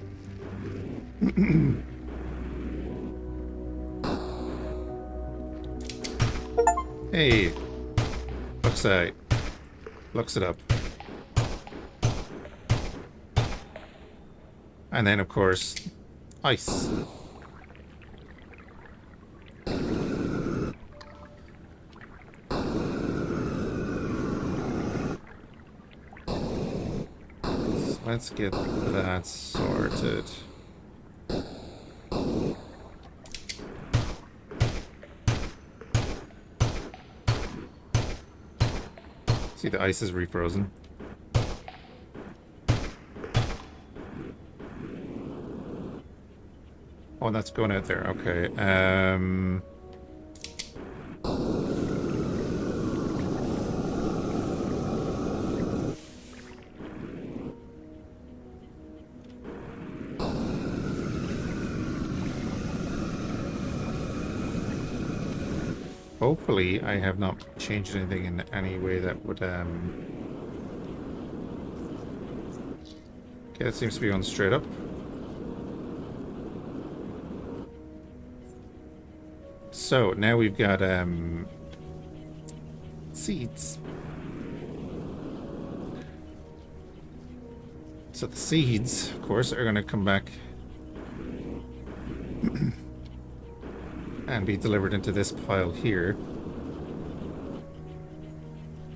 Hey! Luxite. Lux it up. And then, of course, ice. Let's get that sorted. See, the ice is refrozen. Oh, that's going out there. Okay. Hopefully, I have not changed anything in any way that would, Okay, that seems to be going straight up. So, now we've got, seeds. So the seeds, of course, are going to come back and be delivered into this pile here,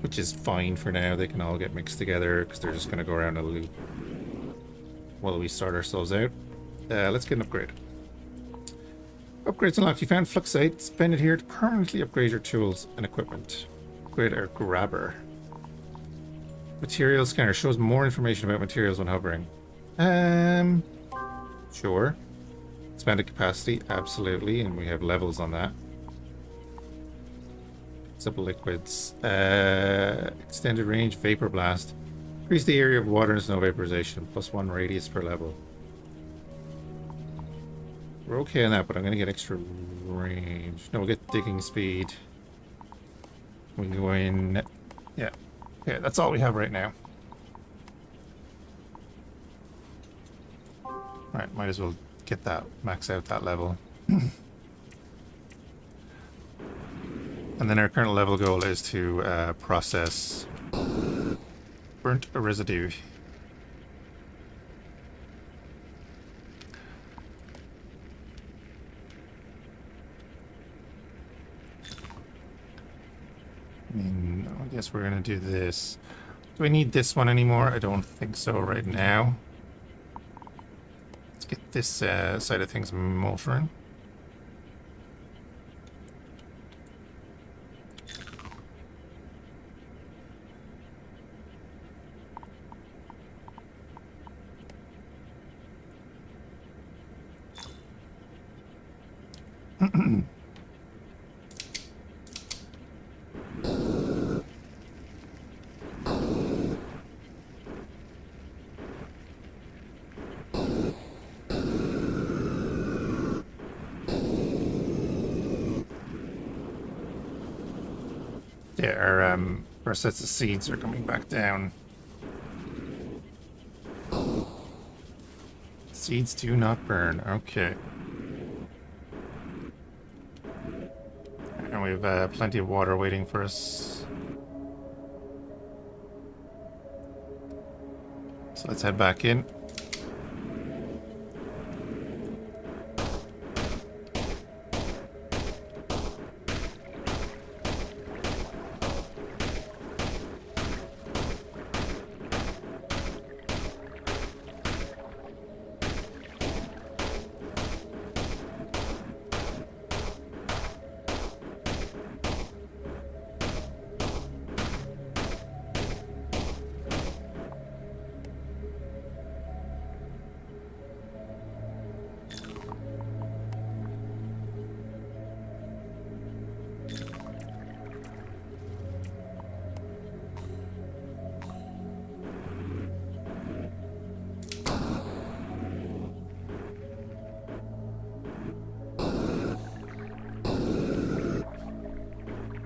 which is fine for now. They can all get mixed together because they're just going to go around a loop while we sort ourselves out. Let's get an upgrade. Upgrades unlocked. You found Fluxite. Spend it here to permanently upgrade your tools and equipment. Upgrade our grabber. Material scanner shows more information about materials when hovering. Sure. Expanded capacity, absolutely, and we have levels on that. Simple liquids. Extended range, vapor blast. Increase the area of water and snow vaporization. +1 radius per level. We're okay on that, but I'm going to get extra range. No, we'll get digging speed. We can go in. Yeah. Okay, that's all we have right now. Alright, might as well get that, max out that level. And then our current level goal is to process burnt residue. I mean, I guess we're going to do this. Do I need this one anymore? I don't think so right now. Let's get this side of things motoring. Yeah, our sets of seeds are coming back down. Seeds do not burn. Okay. And we have plenty of water waiting for us. So let's head back in.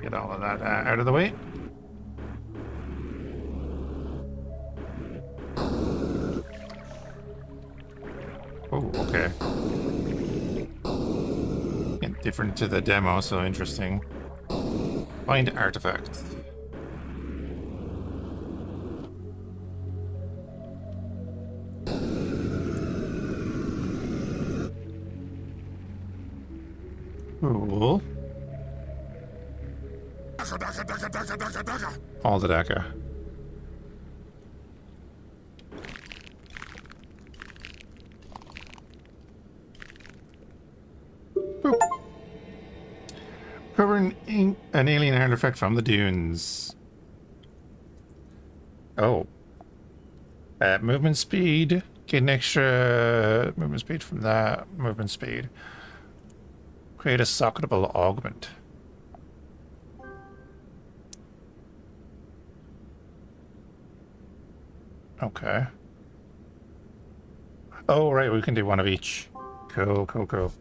Get all of that out of the way. Oh, okay. Getting different to the demo, so interesting. Find artifacts. Cool. All the Daka. Boop. Recovering an alien artifact from the dunes. Oh. Movement speed. Get an extra movement speed from that. Movement speed. Create a socketable augment. Okay. Oh, right, we can do one of each. Cool, cool, cool.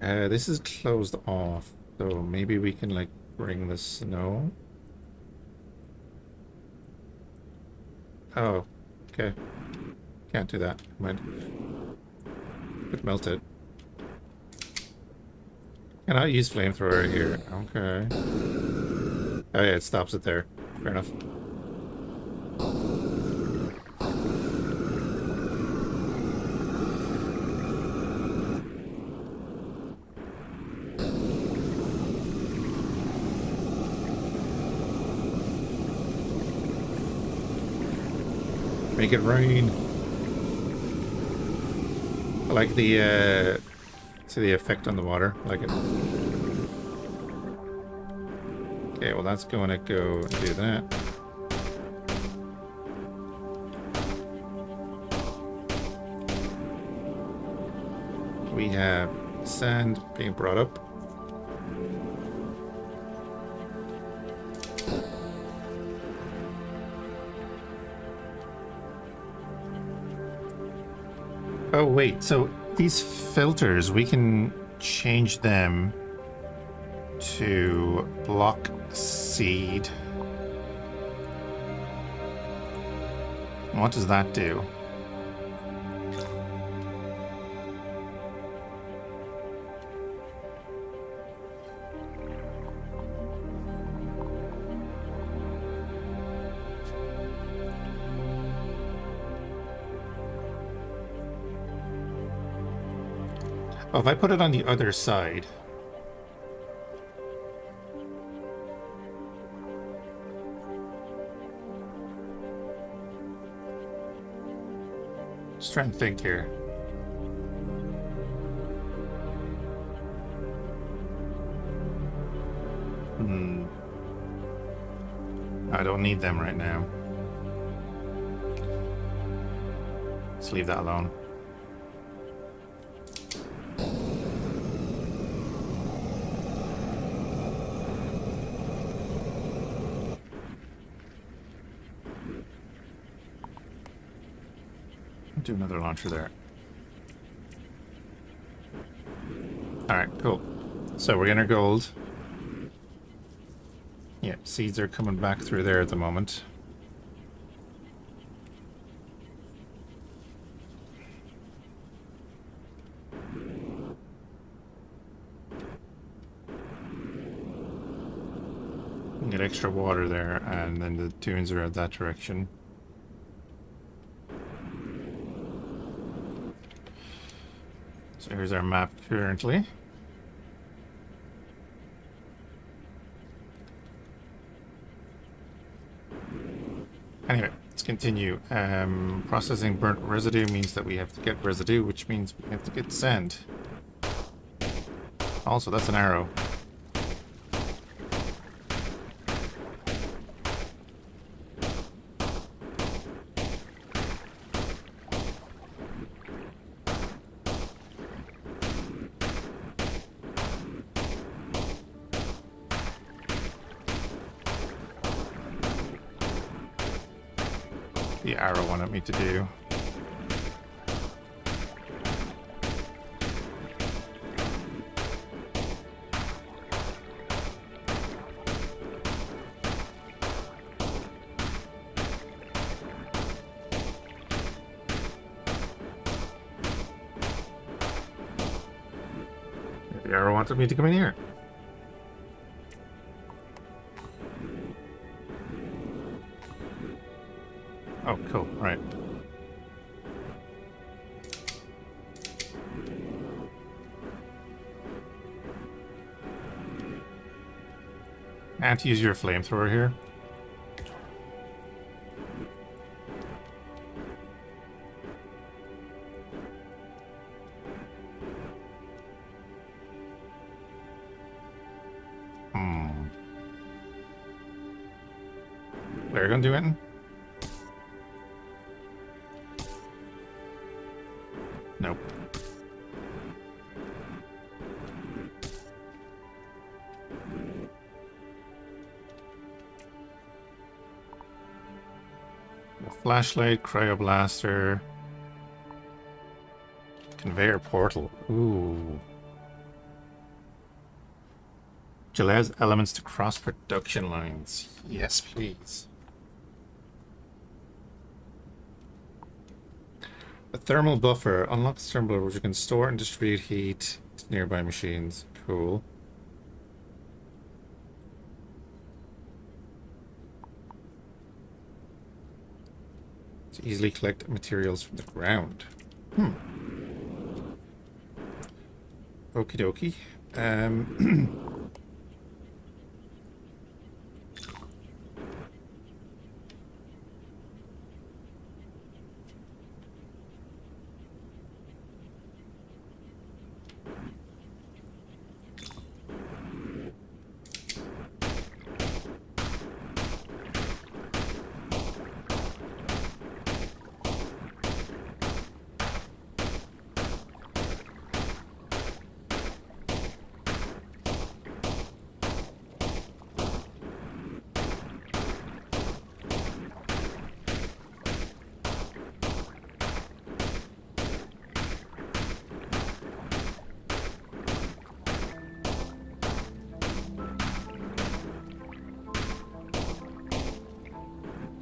This is closed off, so maybe we can, like, bring the snow. Oh, okay. Can't do that. Mind. Could melt it. Can I use flamethrower here? Okay. Oh yeah, it stops it there. Fair enough. Make it rain. I like the see the effect on the water. I like it. Okay, well that's going to go do that. We have sand being brought up. Oh wait, so these filters, we can change them to block Cead. What does that do? Oh, if I put it on the other side. Just trying to think here. I don't need them right now. Let's leave that alone. Do another launcher there. Alright, cool. So we're getting our gold. Yeah, seeds are coming back through there at the moment. Get extra water there, and then the dunes are out that direction. So here's our map currently. Anyway, let's continue. Processing burnt residue means that we have to get residue, which means we have to get sand. Also, that's an arrow. The arrow wanted me to do. The arrow wanted me to come in here. Oh, cool. Right. Can't use your flamethrower here. Flare gun do anything? Nope. A flashlight, cryoblaster, conveyor portal. Ooh. Which allows elements to cross production lines. Yes, please. A thermal buffer unlocks thermal buffer which you can store and distribute heat to nearby machines. Cool. To easily collect materials from the ground. Okie dokie.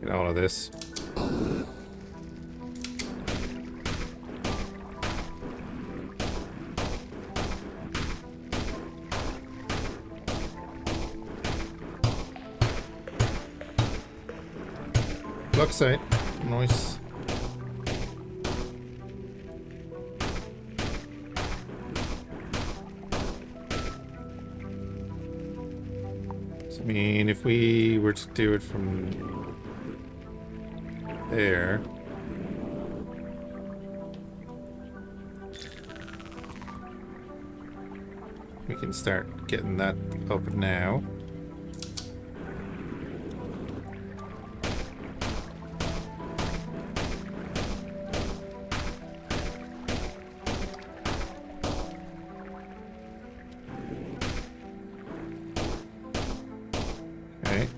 Get all of this. Block site. Nice. So, I mean, if we were to do it from there. We can start getting that up now. Okay.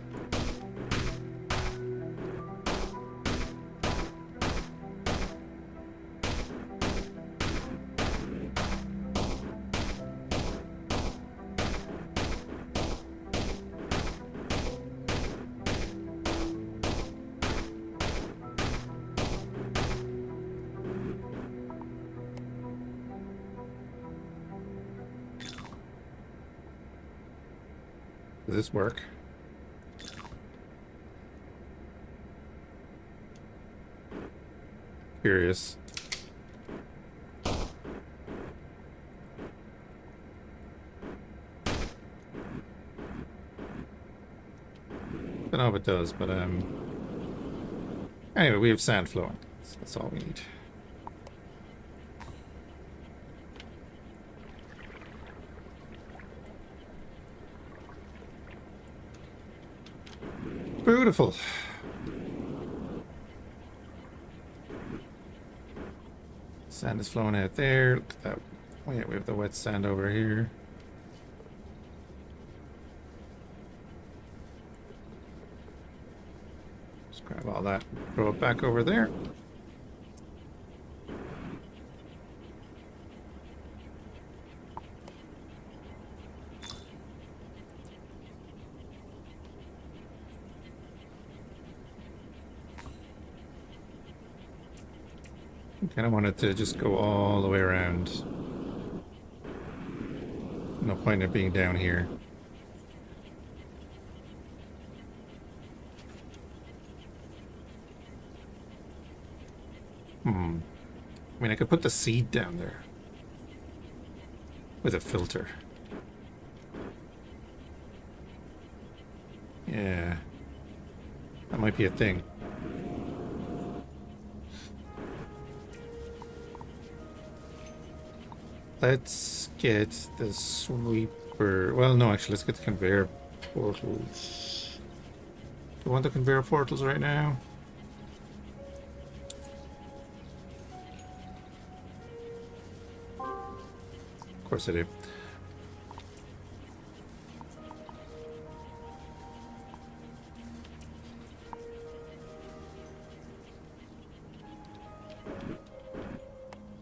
Does this work? Curious. Don't know if it does, but anyway, we have sand flowing. That's all we need. Beautiful. Sand is flowing out there. Look at that. Oh yeah, we have the wet sand over here. Just grab all that, throw it back over there. I kind of wanted to just go all the way around. no point in it being down here. I mean, I could put the seed down there with a filter. Yeah, that might be a thing. Let's get the sweeper. Well, no, actually, let's get the conveyor portals. Do I want the conveyor portals right now? Of course I do.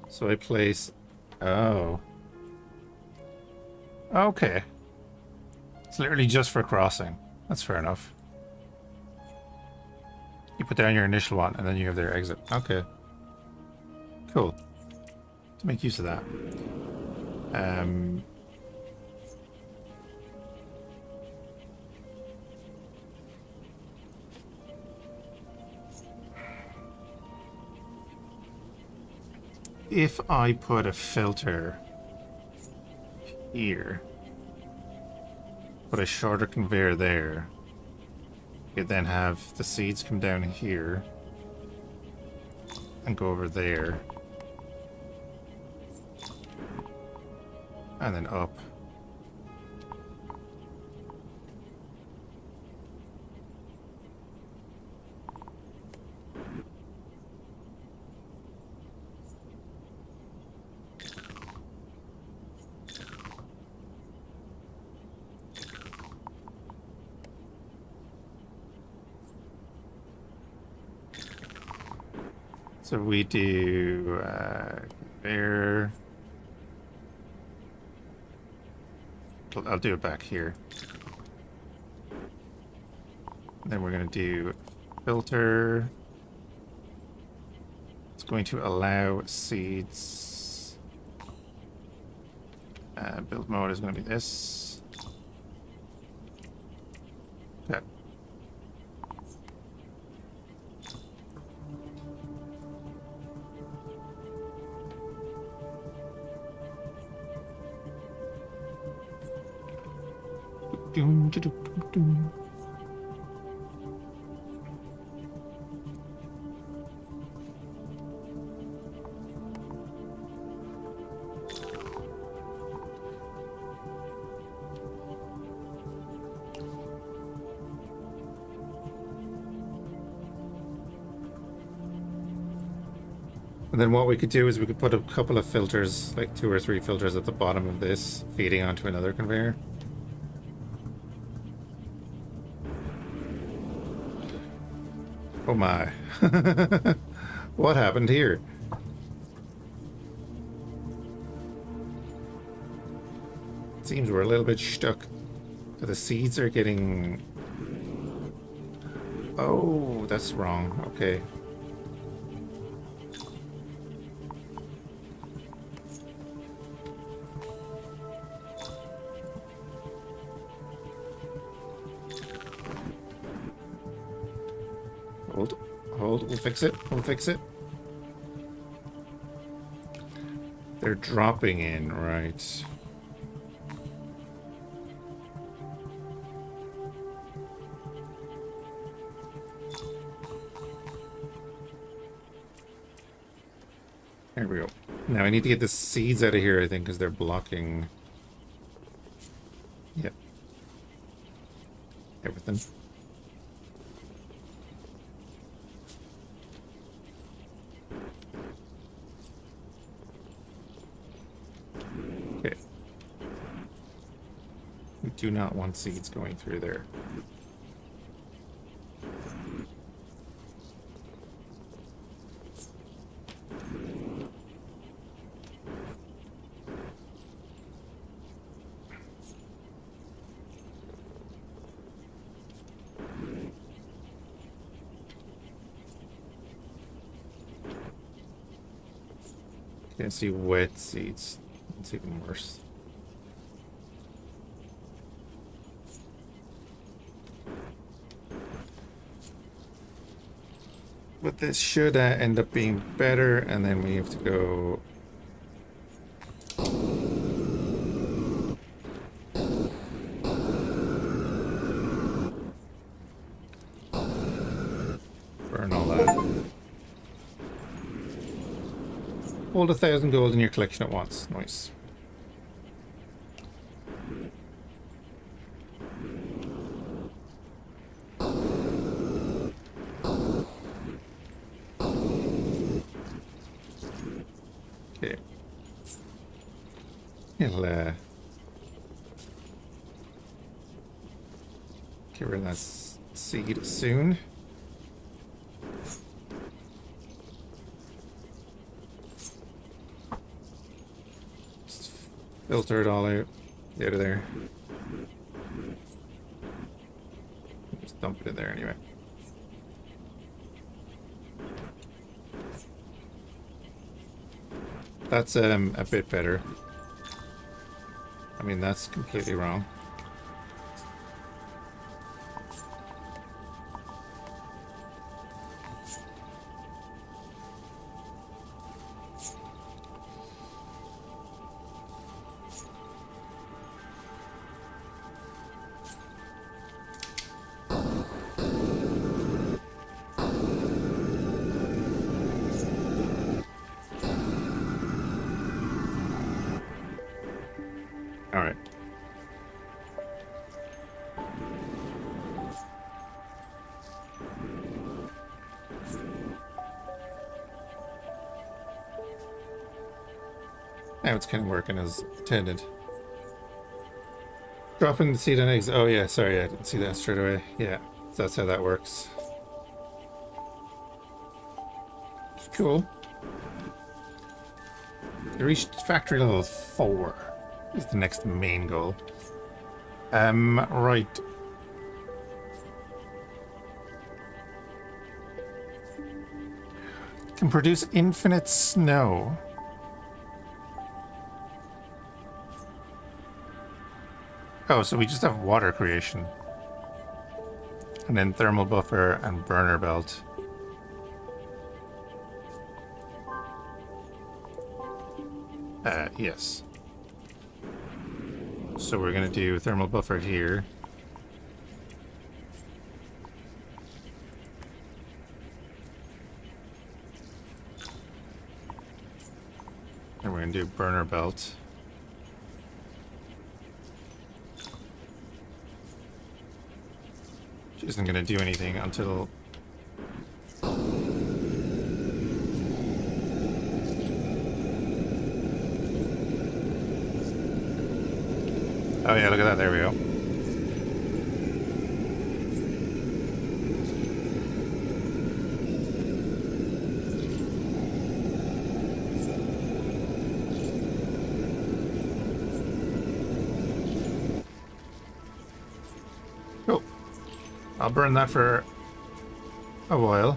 So I place... Oh. Okay. It's literally just for crossing. That's fair enough. You put down your initial one, and then you have their exit. Okay. Cool. To make use of that. If I put a filter here, put a shorter conveyor there, you then have the seeds come down here and go over there and then up. So we do there. I'll do it back here. Then we're going to do filter. It's going to allow seeds. Build mode is going to be this. Okay. Doom, doom, doom, doom. And then what we could do is we could put a couple of filters, like 2 or 3 filters at the bottom of this, feeding onto another conveyor. Oh my. What happened here? It seems we're a little bit stuck. The seeds are getting... Oh, that's wrong. Okay. Hold, we'll fix it, we'll fix it. They're dropping in, right. There we go. Now I need to get the seeds out of here, I think, because they're blocking... Yep. Everything. Do not want seeds going through there. Can't see wet seeds. It's even worse. But this should end up being better, and then we have to go... burn all that. Hold 1,000 gold in your collection at once. Nice. Okay. He'll get rid of that seed soon. Just filter it all out of there. Just dump it in there anyway. That's a bit better. I mean, that's completely wrong. All right. Now it's kind of working as intended. Dropping the seed and eggs. Oh yeah, sorry, I didn't see that straight away. Yeah, that's how that works. Cool. We reached factory level 4. Is the next main goal. Right. Can produce infinite snow. Oh, so we just have water creation. And then thermal buffer and burner belt. Yes. So we're gonna do thermal buffer here. And we're gonna do burner belt. Which isn't gonna do anything until... Oh yeah, look at that, there we go. Cool. I'll burn that for a while.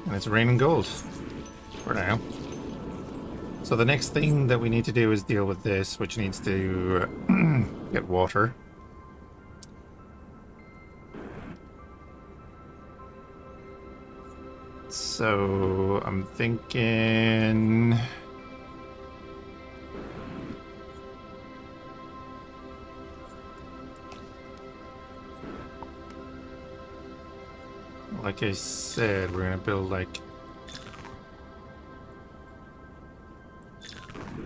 And it's raining gold for now. So the next thing that we need to do is deal with this, which needs to get water. So I'm thinking... Like I said, we're gonna build like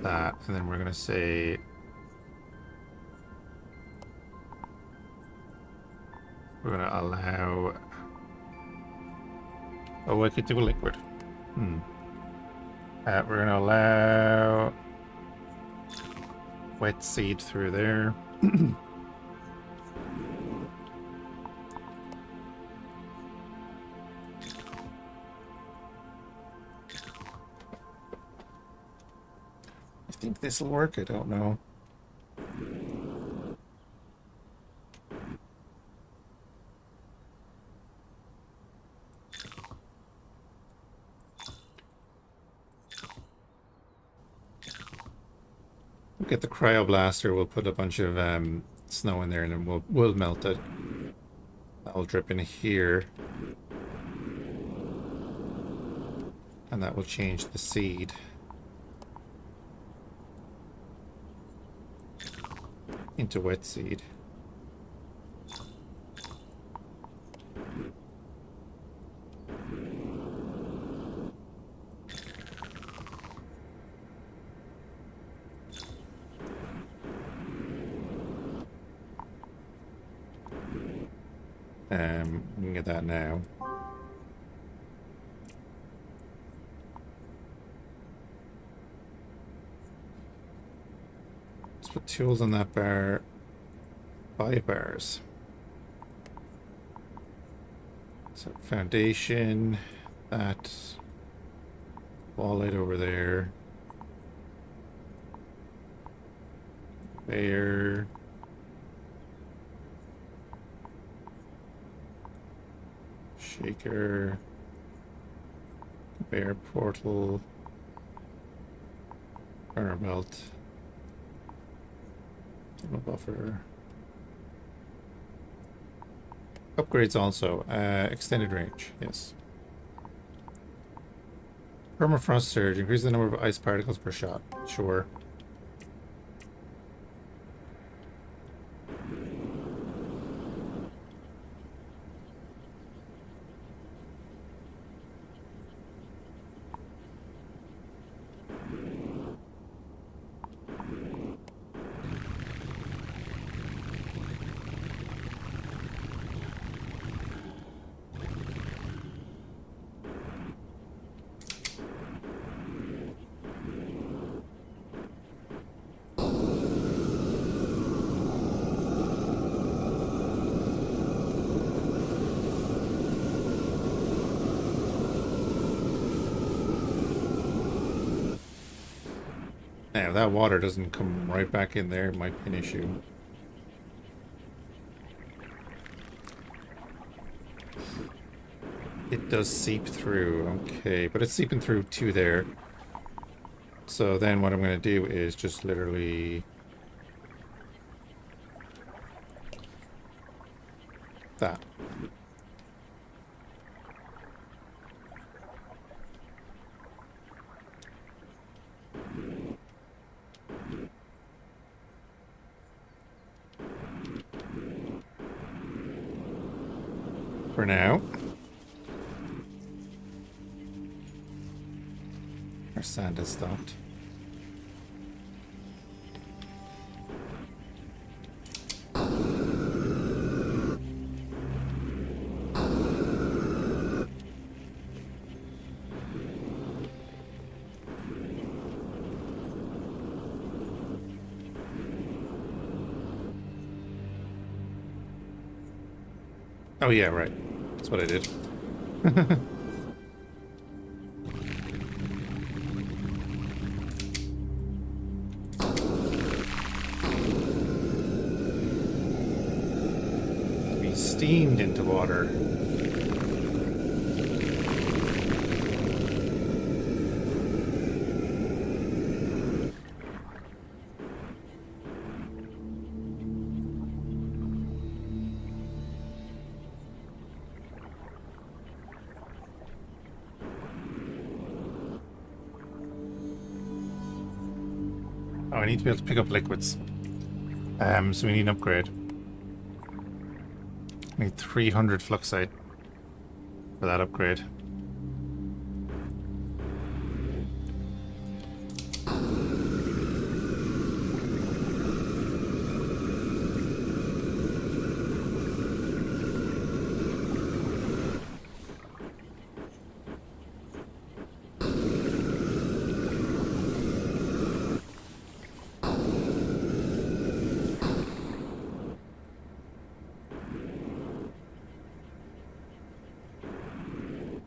that, and then we're gonna say we're gonna allow... Oh, I could do a liquid. We're gonna allow wet seed through there. I think this will work, I don't know. get the cryoblaster. We'll put a bunch of snow in there, and then we'll melt it. That'll drip in here, and that will change the seed into wet seed. We can get that now. Let's put tools on that bar. 5 bars. So foundation, that wall light over there. There. Shaker. Conveyor portal. Burner belt. Thermal buffer. Upgrades also. Extended range, yes. Permafrost surge. Increase the number of ice particles per shot. Sure. Now, if that water doesn't come right back in there, it might be an issue. It does seep through, okay, but it's seeping through to there. So then what I'm going to do is just literally... that. For now. Our sand has stopped. Oh yeah, right. That's what I did. Be steamed into water. Oh, I need to be able to pick up liquids. So we need an upgrade. I need 300 fluxite for that upgrade.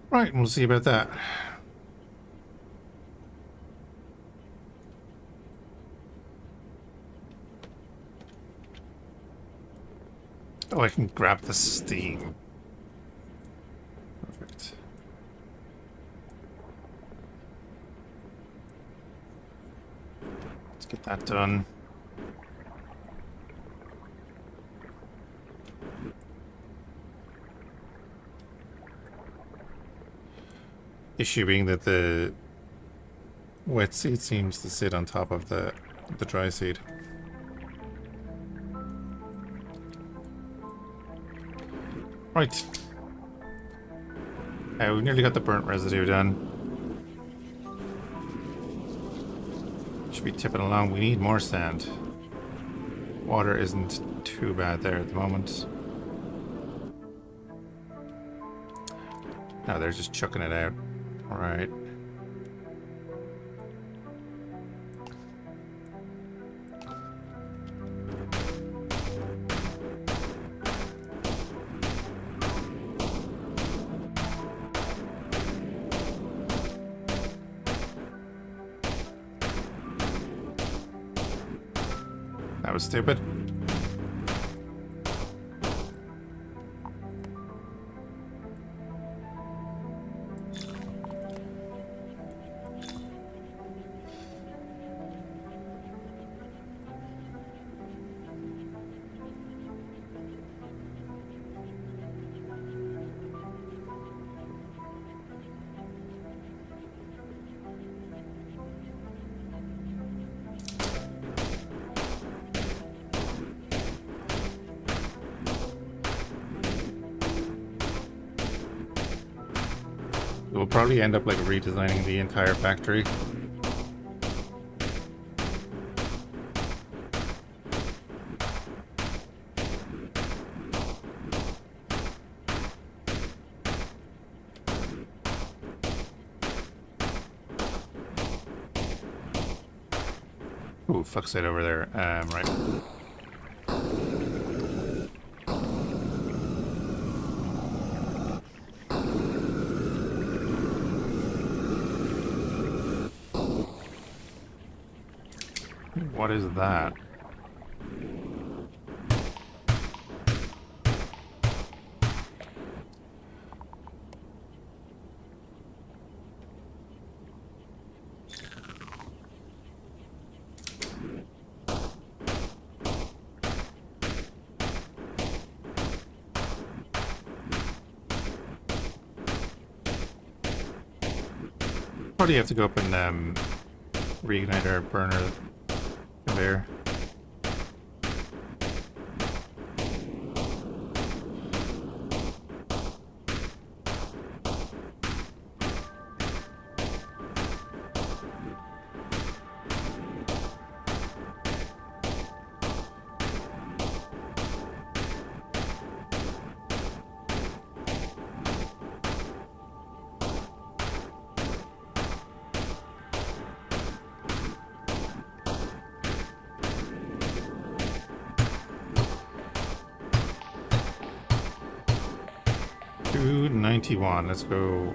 Right, we'll see about that. Oh, I can grab the steam. Perfect. Let's get that done. Issue being that the wet seed seems to sit on top of the dry seed. Right. We've nearly got the burnt residue done. Should be tipping along. We need more sand. Water isn't too bad there at the moment. No, they're just chucking it out. Alright. That was stupid. We'll probably end up like redesigning the entire factory. Ooh, fuck's it over there. Right. What is that? Probably have to go up and reignite our burner there. $291. Let's go.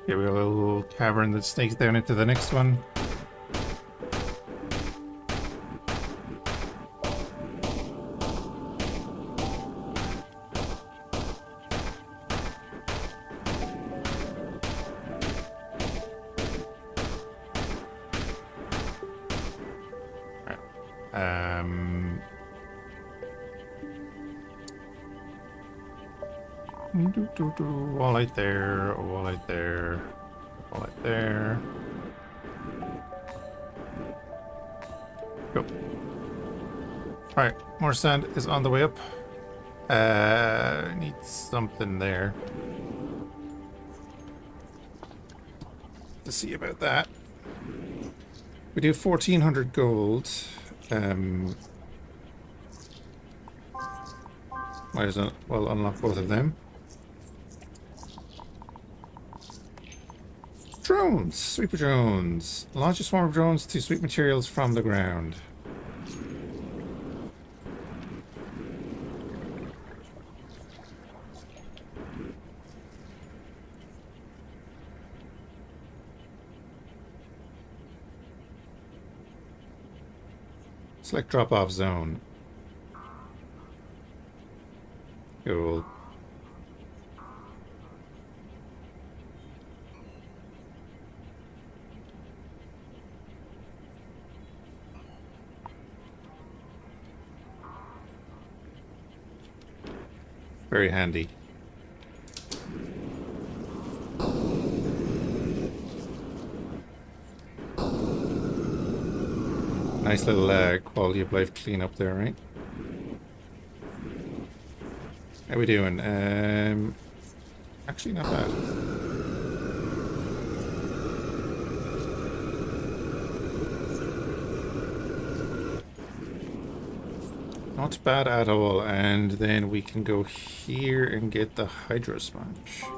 Here we have a little cavern that snakes down into the next one. Wall light there, wall light there, wall light there. Go. Alright, more sand is on the way up. Need something there. To see about that. We do 1400 gold. Might as well unlock both of them. Drones! Sweeper drones. Launch a swarm of drones to sweep materials from the ground. Select drop-off zone. Cool. Very handy. Nice little quality of life clean up there, right? How we doing? Actually not bad. Not bad at all. And then we can go here and get the hydro sponge. So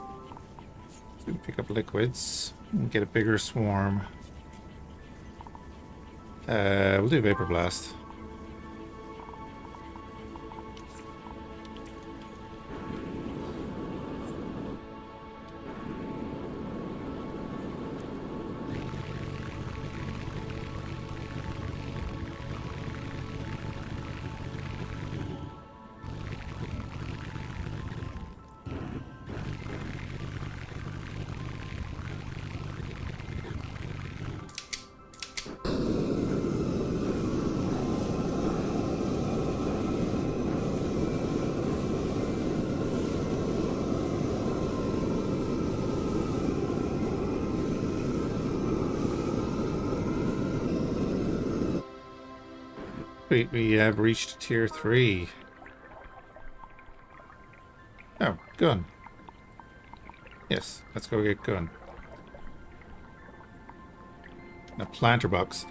we can pick up liquids and get a bigger swarm. We'll do Vapor Blast. Wait, we have reached tier 3. Oh, gun. Yes, let's go get gun. A planter box.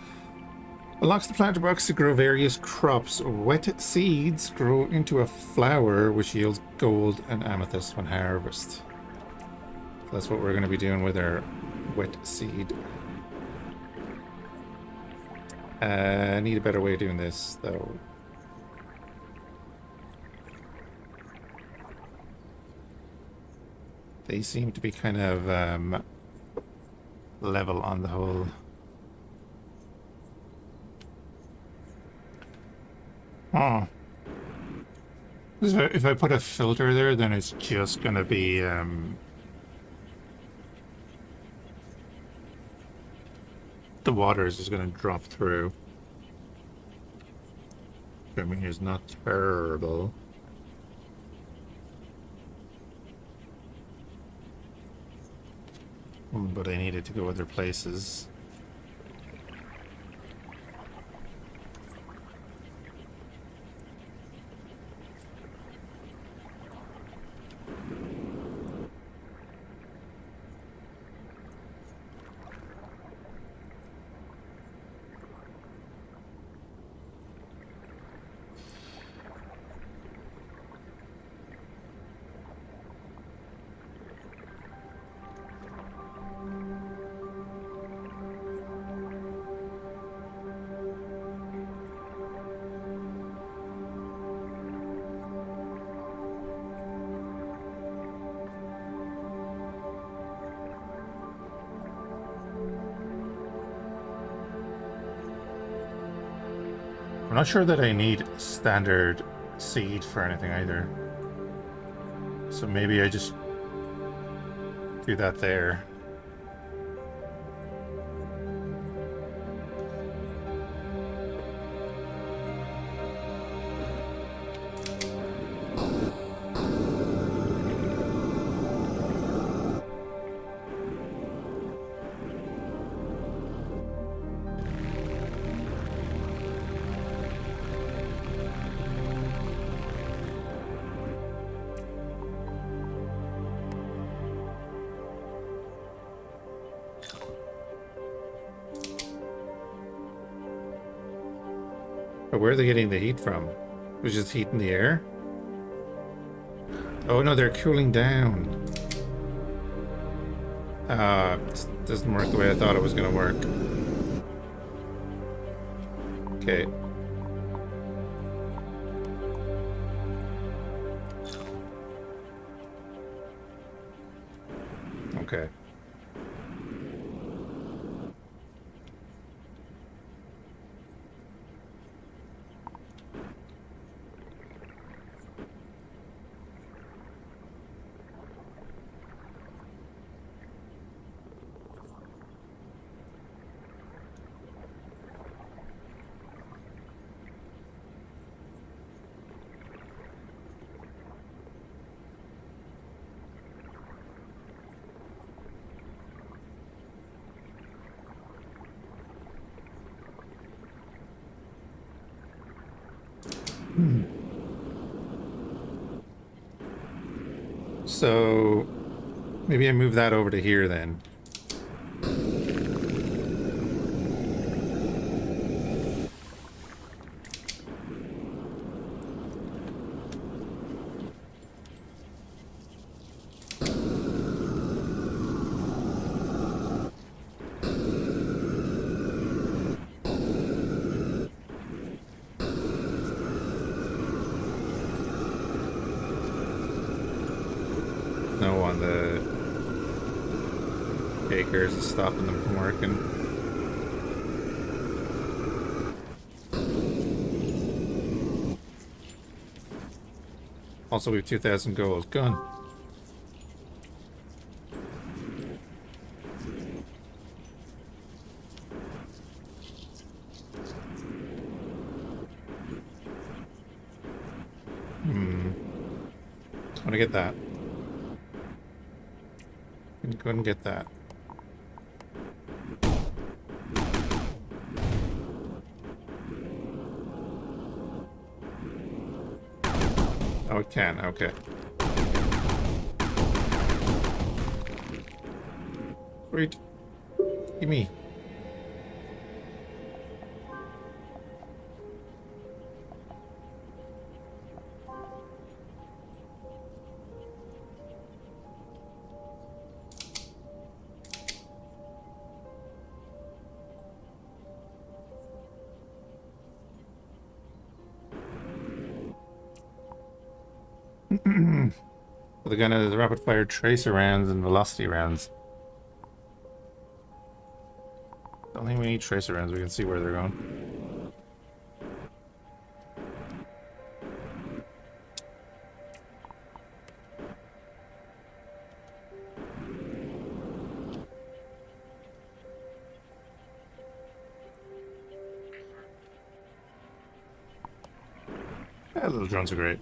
Unlocks the planter box to grow various crops. Wet seeds grow into a flower which yields gold and amethyst when harvested. So that's what we're going to be doing with our wet seed. I need a better way of doing this, though. They seem to be kind of level on the whole. Oh. If I put a filter there, then it's just going to be... the water is just going to drop through. I mean, it's not terrible. But I needed to go other places. I'm not sure that I need standard seed for anything either. So maybe I just do that there. But where are they getting the heat from? It was just heat in the air? Oh no, they're cooling down. It doesn't work the way I thought it was gonna work. Okay. Okay. So maybe I move that over to here then. No on the acres is stopping them from working. Also, we have 2,000 gold. Gone. I want to get that. Go ahead and get that. Oh, it can. Okay. Great. Give me. They're gonna rapid fire tracer rounds and velocity rounds. Don't think we need tracer rounds, we can see where they're going. Yeah, little drones are great.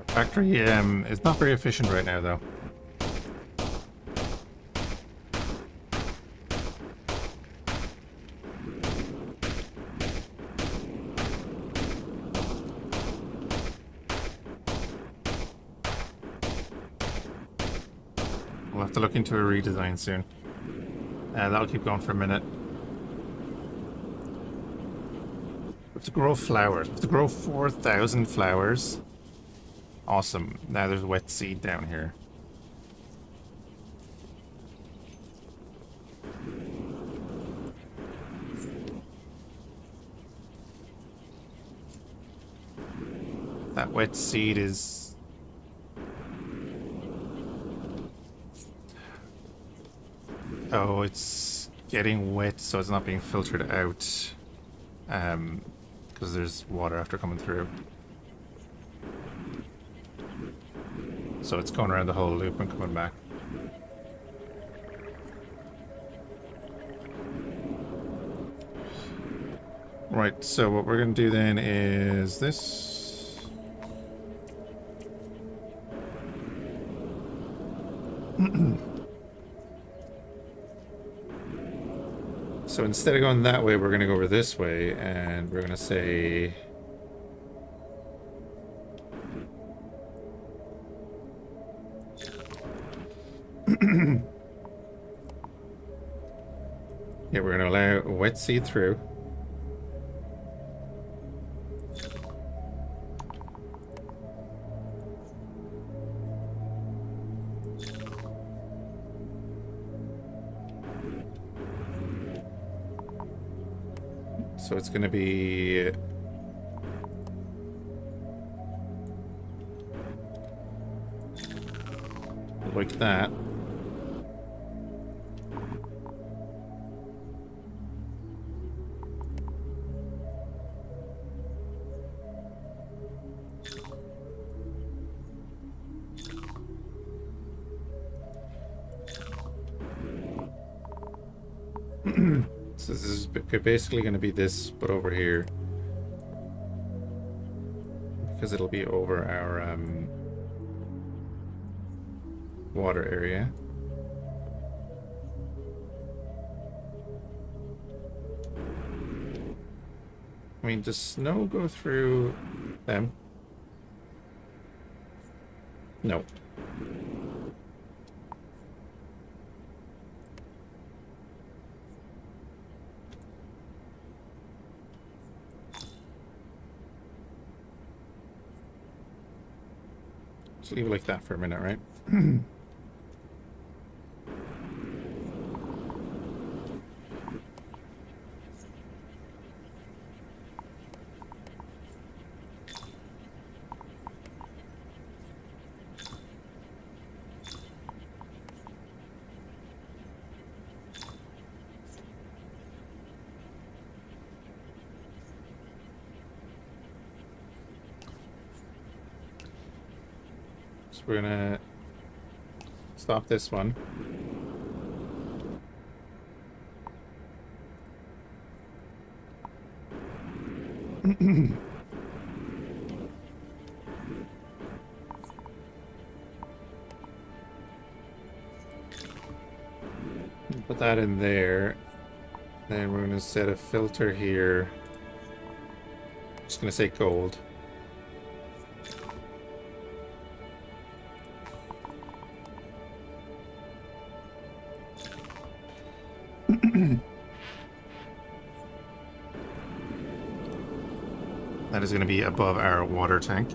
Factory is not very efficient right now, though. We'll have to look into a redesign soon. That'll keep going for a minute. We have to grow flowers. We have to grow 4,000 flowers. Awesome. Now there's wet seed down here. That wet seed is... Oh, it's getting wet, so it's not being filtered out. Because there's water after coming through. So it's going around the whole loop and coming back. Right, so what we're going to do then is this. So instead of going that way, we're going to go over this way, and we're going to say... Yeah, we're going to allow a wet seed through. So it's going to be... like that. So this is basically going to be this, but over here. Because it'll be over our water area. I mean, does snow go through them? No. Just leave it like that for a minute, right? So we're gonna stop this one. Put that in there. Then we're gonna set a filter here. Just gonna say gold. That is going to be above our water tank.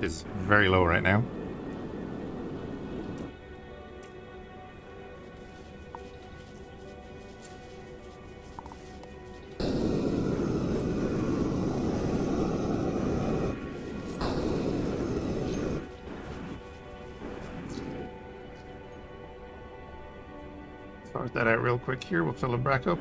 It's very low right now. Sort that out real quick here. We'll fill it back up.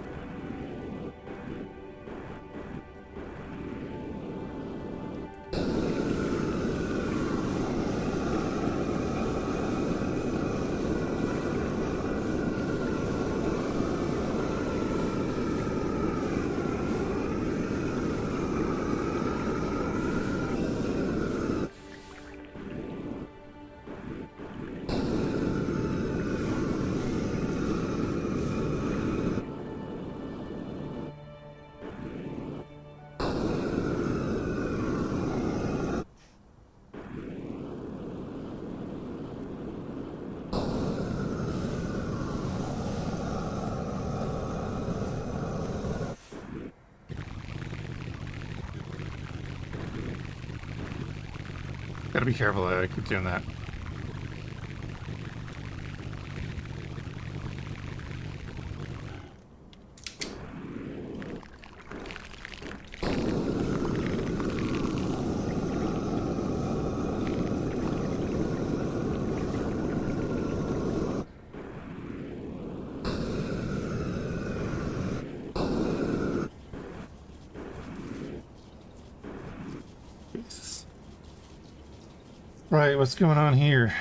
Gotta be careful that I keep doing that. Jesus. Right, what's going on here?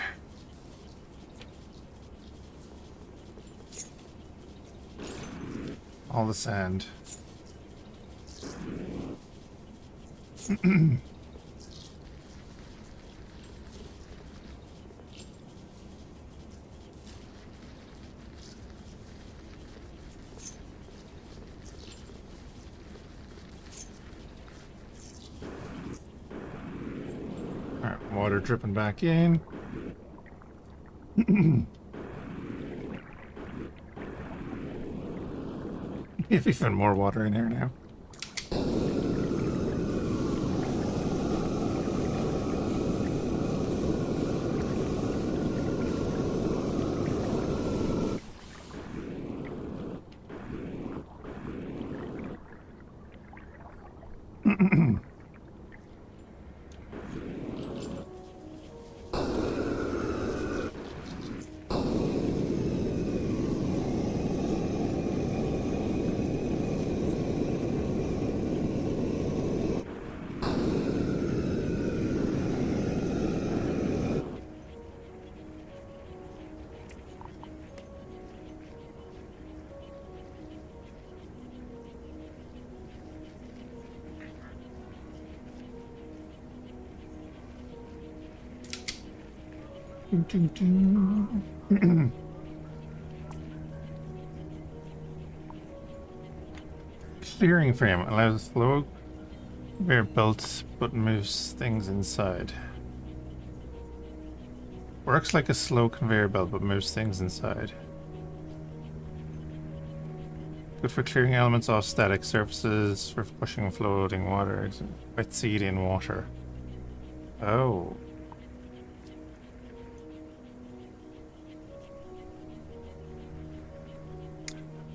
All the sand. Alright, water dripping back in. We have even more water in here now. Clearing frame allows slow conveyor belt but moves things inside. Works like a slow conveyor belt but moves things inside. Good for clearing elements off static surfaces, for pushing floating water, wet seed in water. Oh.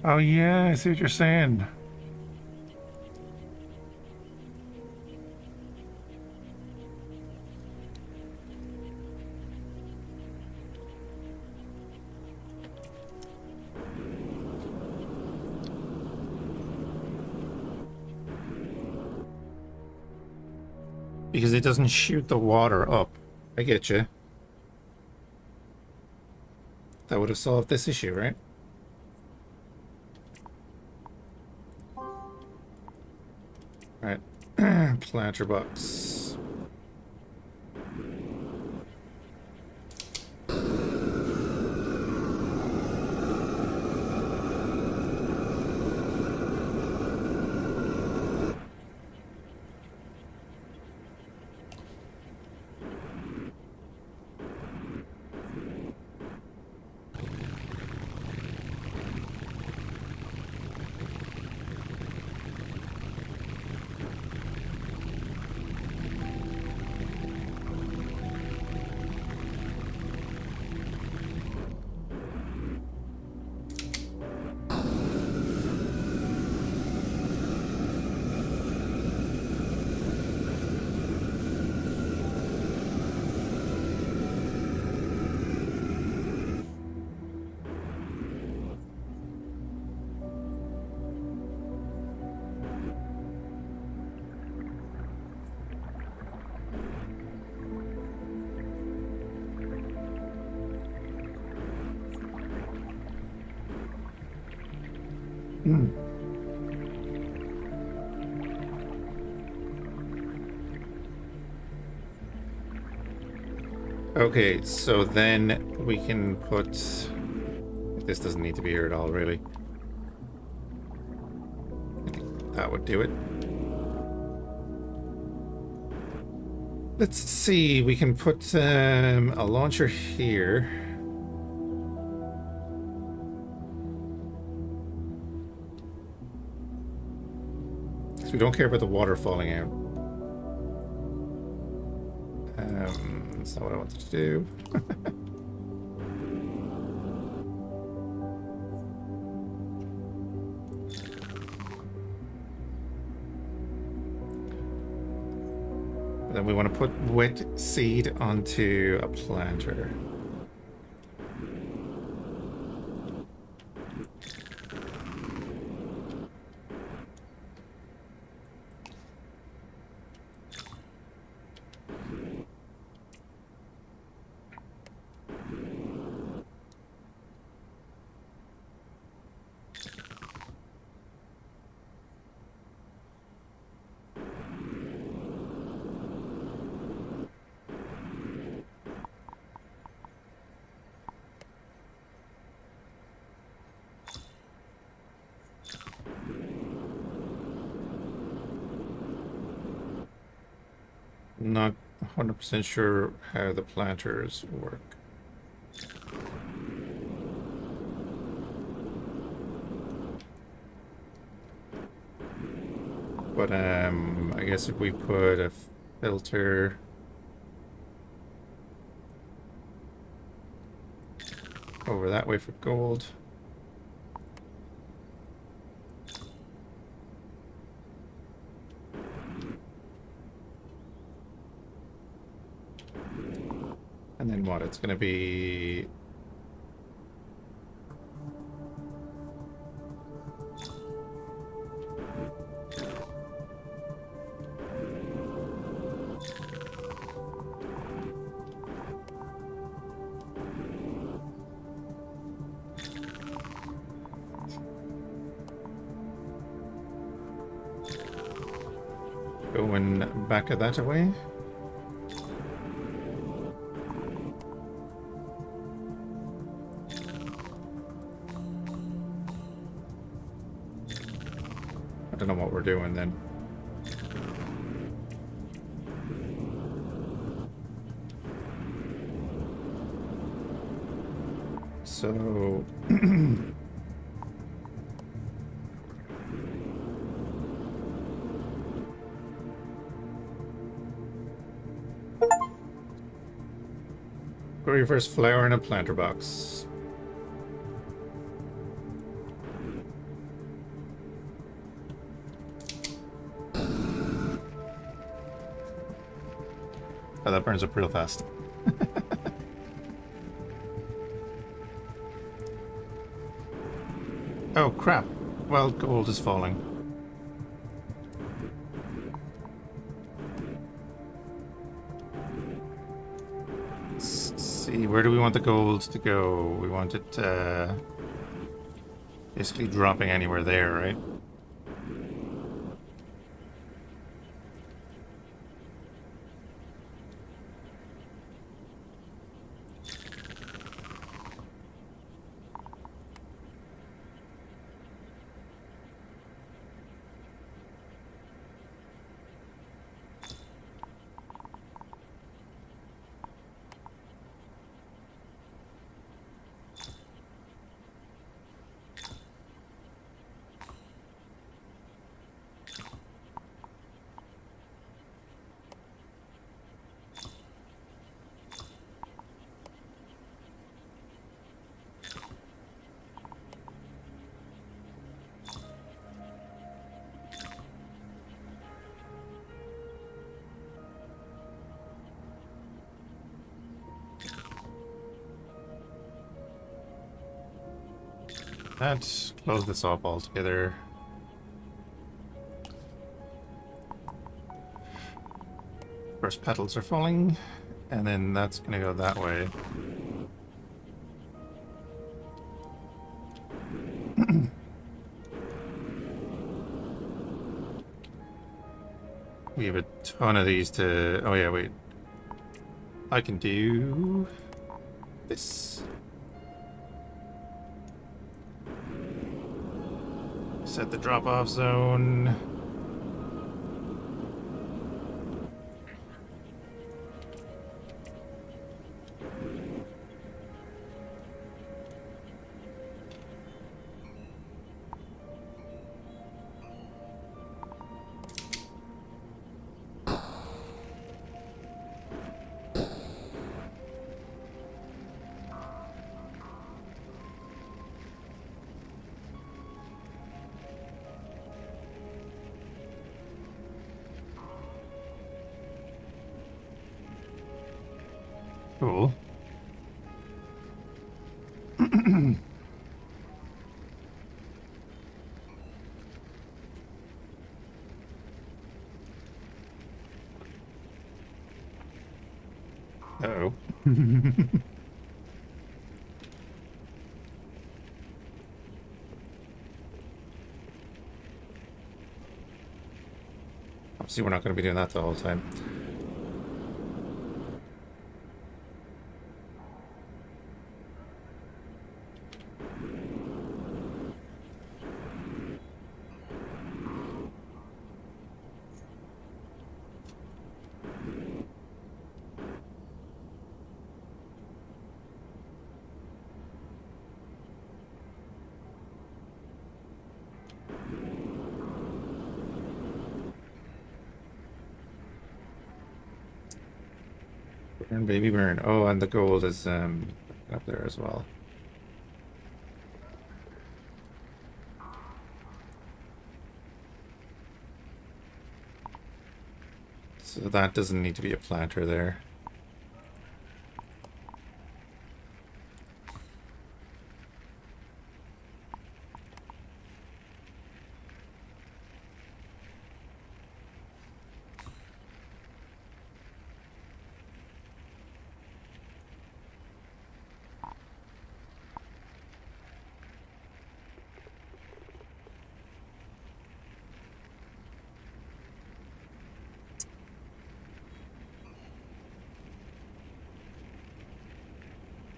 Oh yeah, I see what you're saying. Because it doesn't shoot the water up. I get you. That would have solved this issue, right? Right. Planter box. Okay, so then we can put... This doesn't need to be here at all, really. I think that would do it. Let's see, we can put a launcher here. Because we don't care about the water falling out. That's not what I wanted to do. Then we want to put wet seed onto a planter. Not 100% sure how the planters work. But I guess if we put a filter over that way for gold. And then what? It's going to be... going back of that away. we're doing then. So... Grow your first flower in a planter box. Oh, that burns up real fast. Oh, crap. Well, gold is falling. Let's see, where do we want the gold to go? We want it, basically dropping anywhere there, right? Let's close this off altogether. First petals are falling, and then that's gonna go that way. We have a ton of these to... Oh yeah, wait. I can do... this. Set the drop-off zone. Cool. Uh-oh. Obviously, we're not going to be doing that the whole time. Burn, baby, burn. Oh, and the gold is up there as well. So that doesn't need to be a planter there.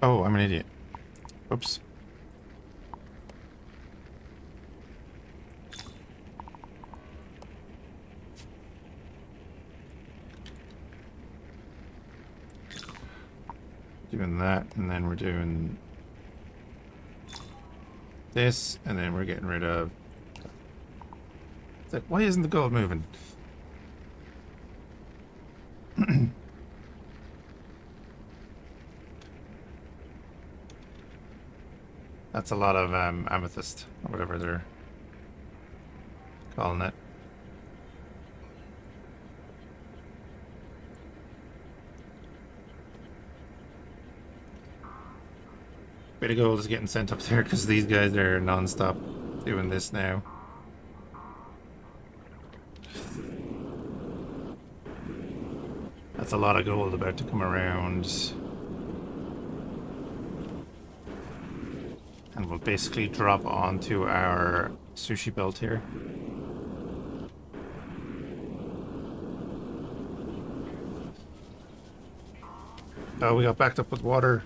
Oh, I'm an idiot. Oops. doing that, and then we're doing this, and then we're getting rid of... It's like, why isn't the gold moving? That's a lot of amethyst, or whatever they're calling it. Bit of gold is getting sent up there because these guys are non-stop doing this now. That's a lot of gold about to come around. And we'll basically drop onto our sushi belt here. Oh, we got backed up with water.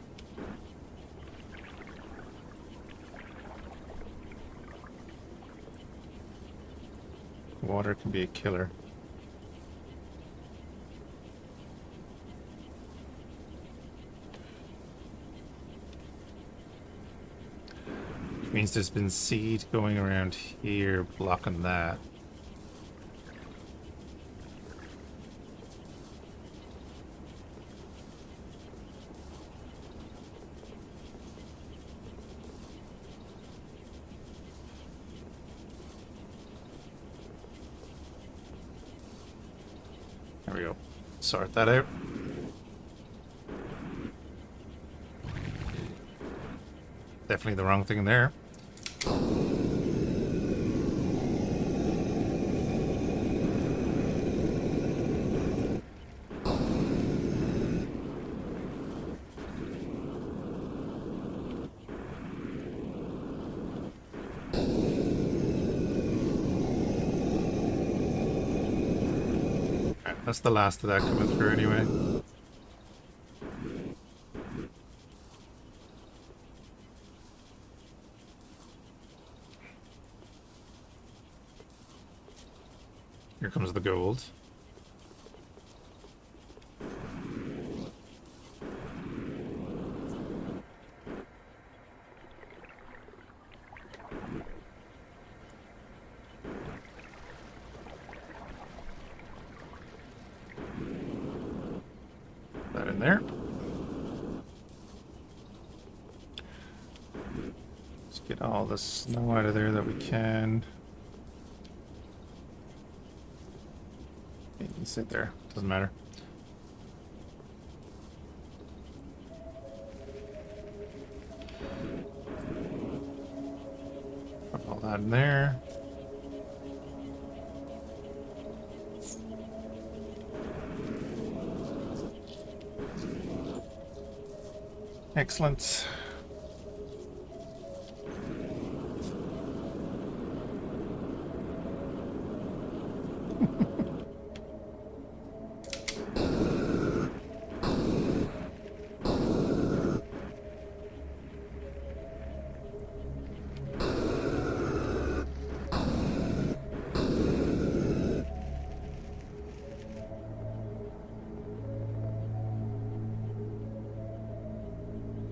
Water can be a killer. Which means there's been seed going around here blocking that. There we go. Sort that out. Definitely the wrong thing there. Alright, that's the last of that coming through anyway. Here comes the gold. That in there. Let's get all the snow out of there that we can. You can sit there, doesn't matter. Put all that in there. Excellent.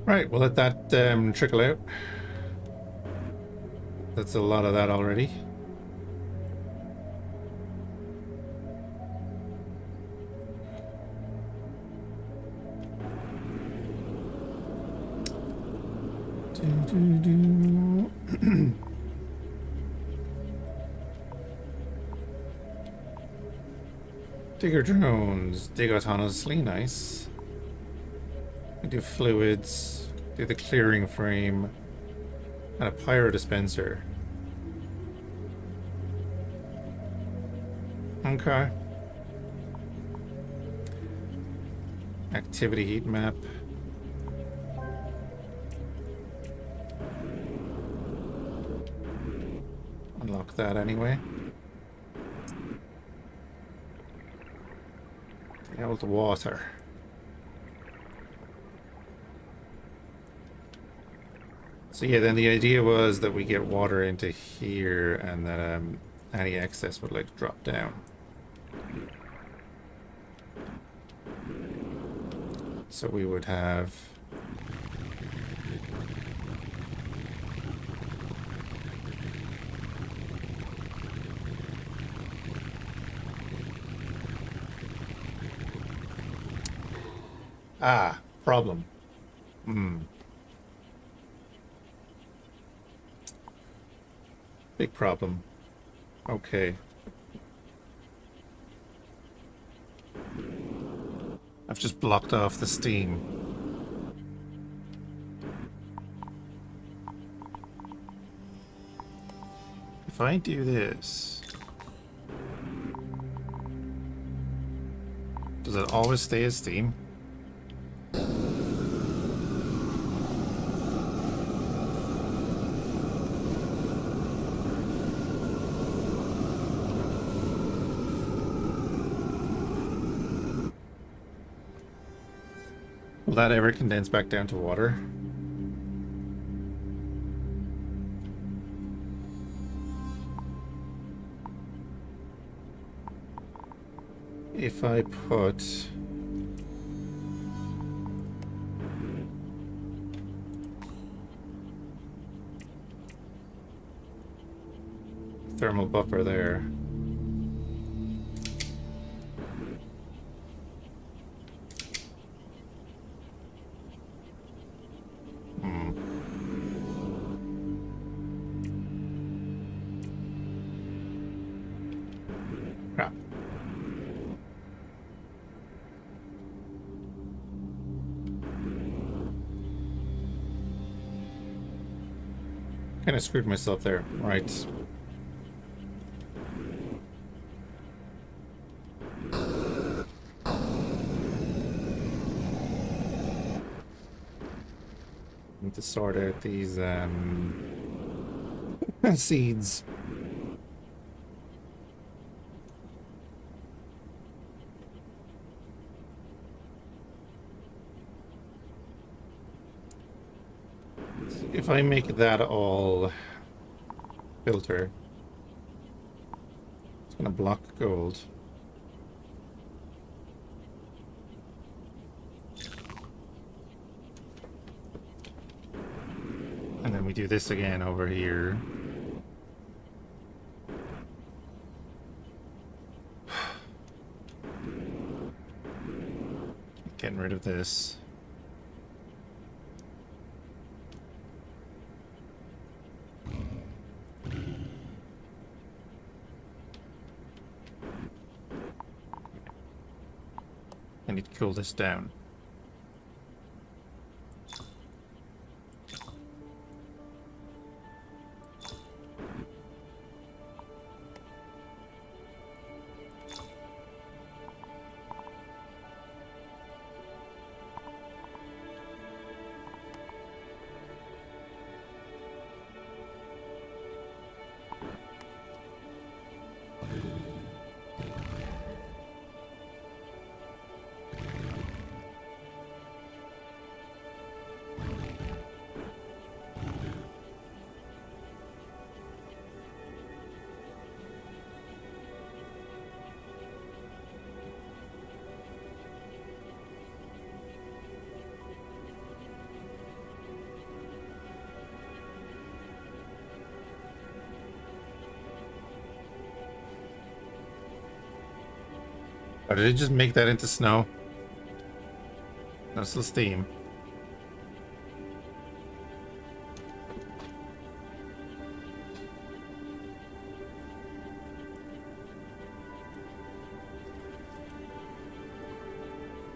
Right, we'll let that trickle out. That's a lot of that already. Digger drones dig autonomously, nice. We do fluids, do the clearing frame, and a pyro dispenser. Okay. Activity heat map. Unlock that anyway. The old water. So yeah, then the idea was that we get water into here and that any excess would like drop down. So we would have Ah, problem. Big problem. Okay. I've just blocked off the steam. If I do this, does it always stay as steam? Will that ever condense back down to water? If I put thermal buffer there. Crap. Kind of screwed myself there. Right. Need to sort out these seeds. If I make that all filter, it's gonna block gold. And then we do this again over here. Getting rid of this. I need to cool this down. Or did it just make that into snow? No, still steam.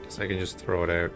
Guess I can just throw it out.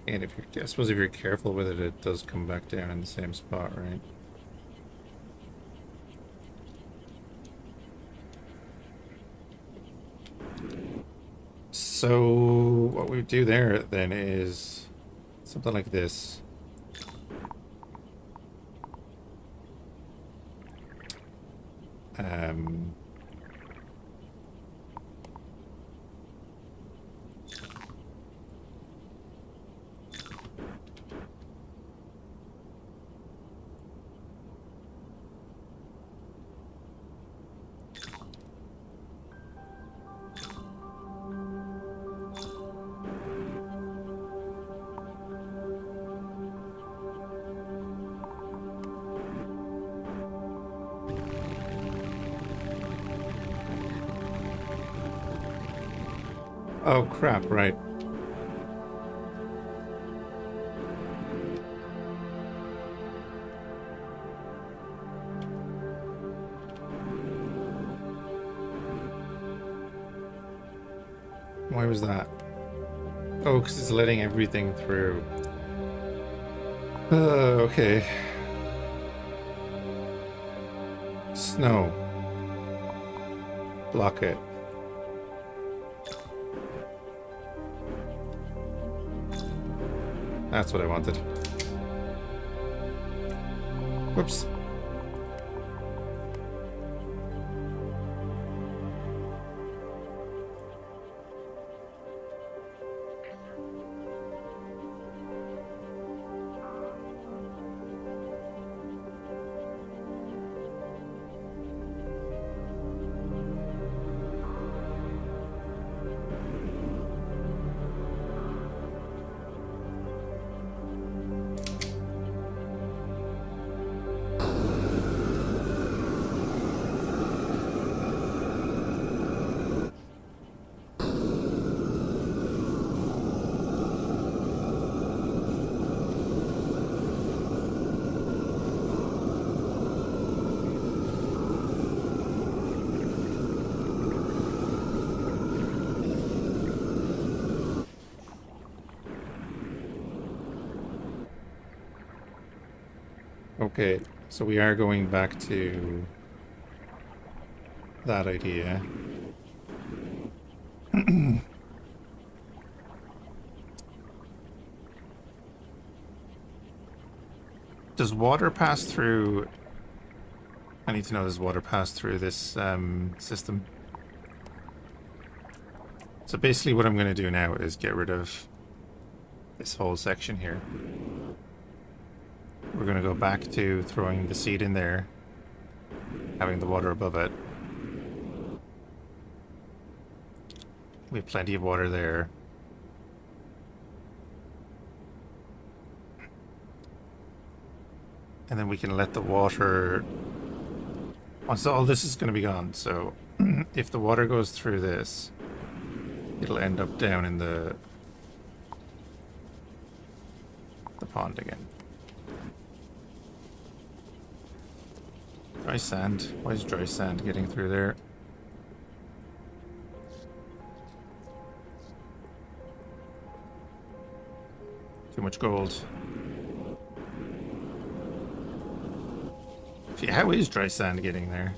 And if you're, I suppose if you're careful with it, it does come back down in the same spot, right? So what we do there then is something like this. Oh crap, right. Why was that? Oh, because it's letting everything through. Okay. Snow. Block it. That's what I wanted. Whoops. Okay, so we are going back to that idea. Does water pass through... I need to know, does water pass through this system? So basically what I'm going to do now is get rid of this whole section here. We're going to go back to throwing the seed in there, having the water above it. We have plenty of water there. And then we can let the water... So all this is going to be gone, so if the water goes through this, it'll end up down in the pond again. Dry sand. Why is dry sand getting through there? Too much gold. Gee, how is dry sand getting there?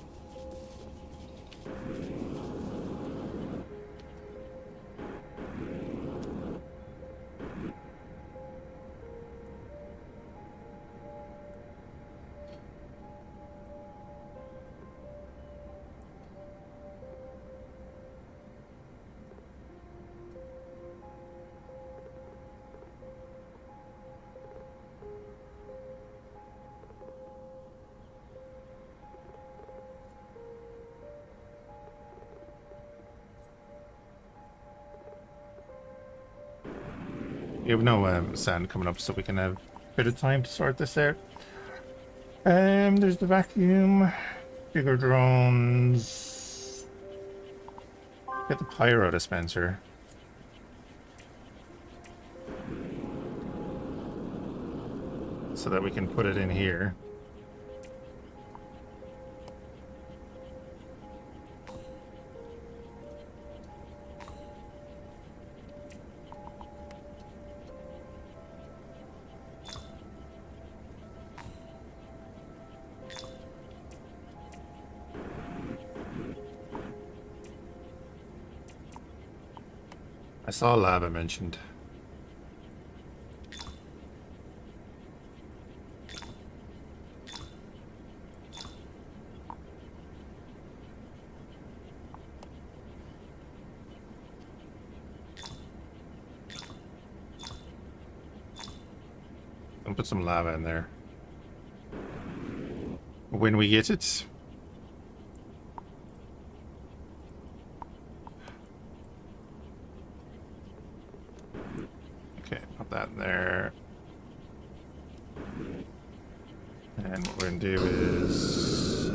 We have no sand coming up, so we can have a bit of time to sort this out. There's the vacuum, bigger drones. Get the pyro dispenser. So that we can put it in here. I saw lava mentioned. I'll put some lava in there. When we get it. That in there. And what we're going to do is...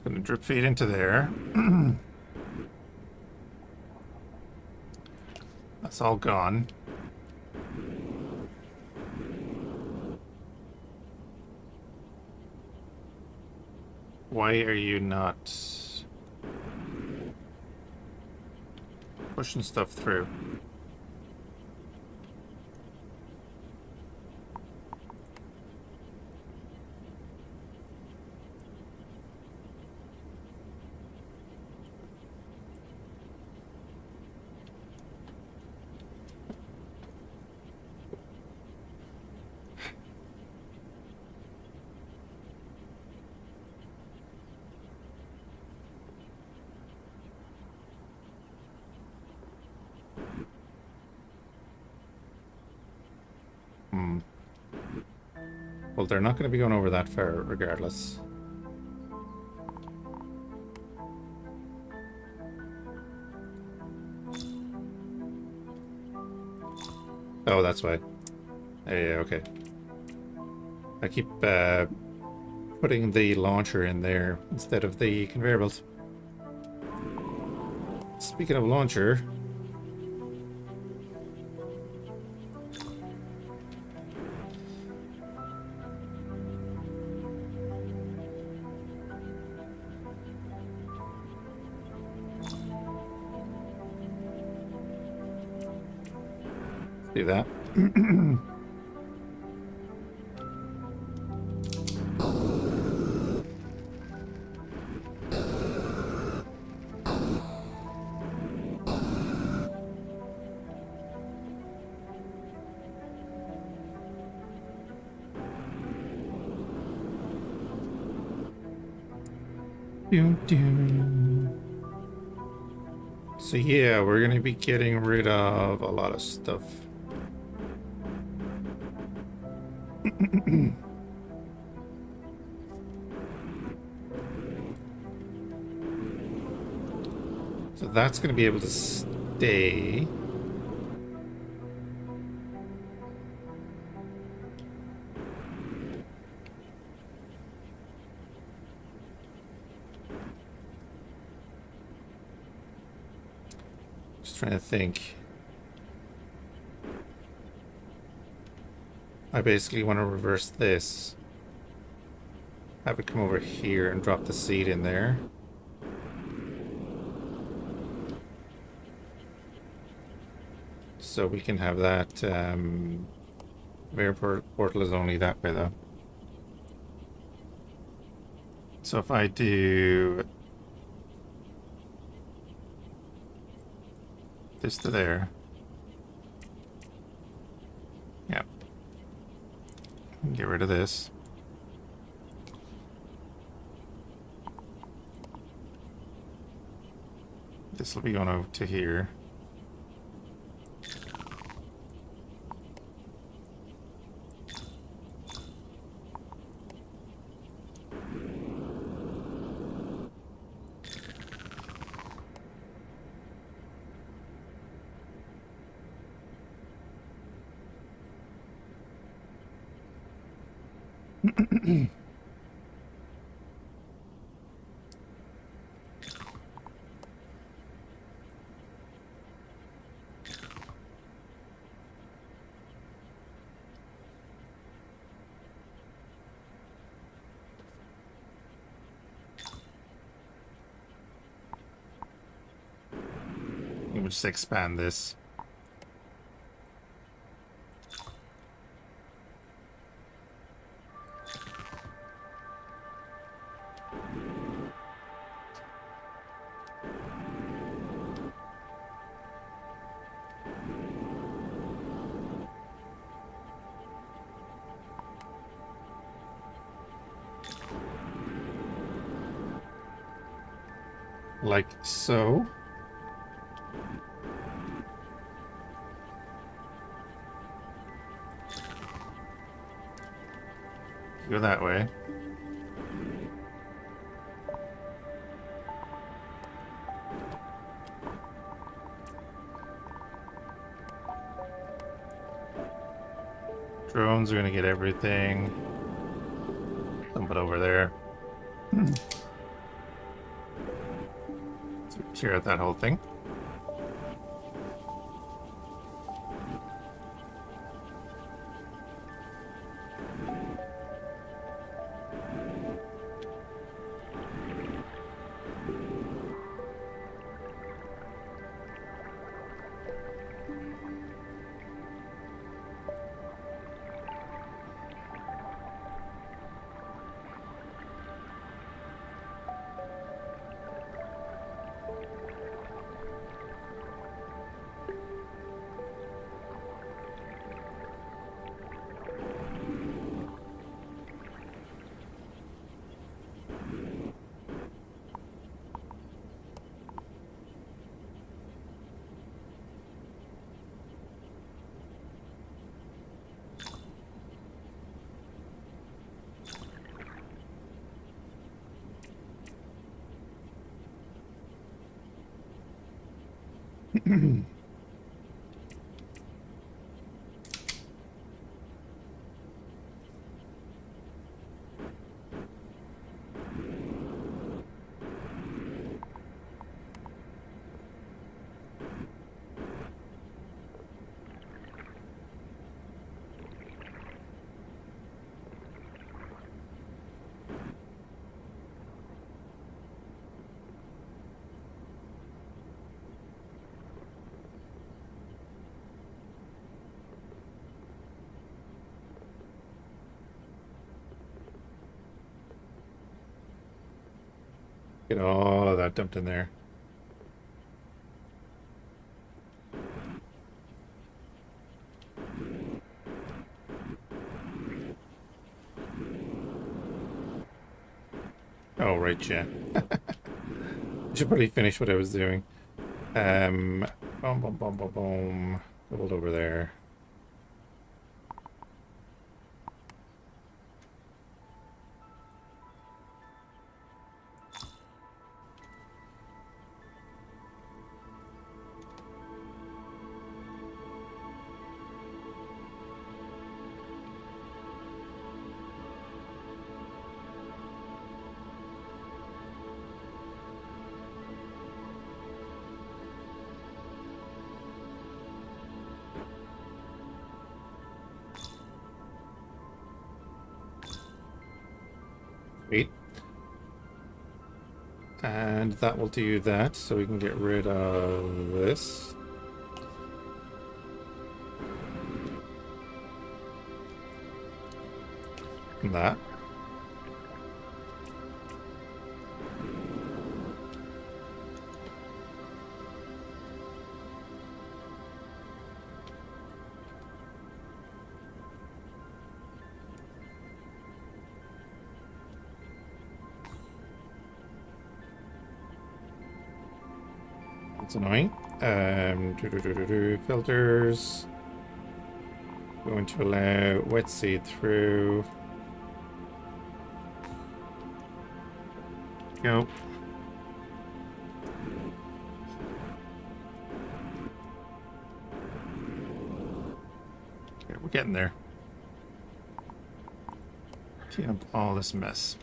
Gonna drip feed into there. That's all gone. Why are you not pushing stuff through? Well, they're not going to be going over that far regardless. Oh, that's why. Yeah, okay. I keep putting the launcher in there instead of the conveyor belt. Speaking of launcher... do that. So yeah, we're gonna be getting rid of a lot of stuff. So that's gonna be able to stay. Trying to think. I basically want to reverse this. Have it come over here and drop the seed in there. So we can have that. Conveyor portal is only that way though. So if I do this to there. Yeah. Get rid of this. This will be going over to here. We'll just expand this. Like so. Go that way. Drones are gonna get everything. Dump it over there. clear out that whole thing. Get all of that dumped in there. Oh, right, yeah. I should probably finish what I was doing. Boom, boom, boom, boom, boom. Doubled over there. Sweet. And that will do that, so we can get rid of this. And that. It's annoying. Filters. Going to allow wet seed through. Go. Okay, we're getting there. Clean up all this mess.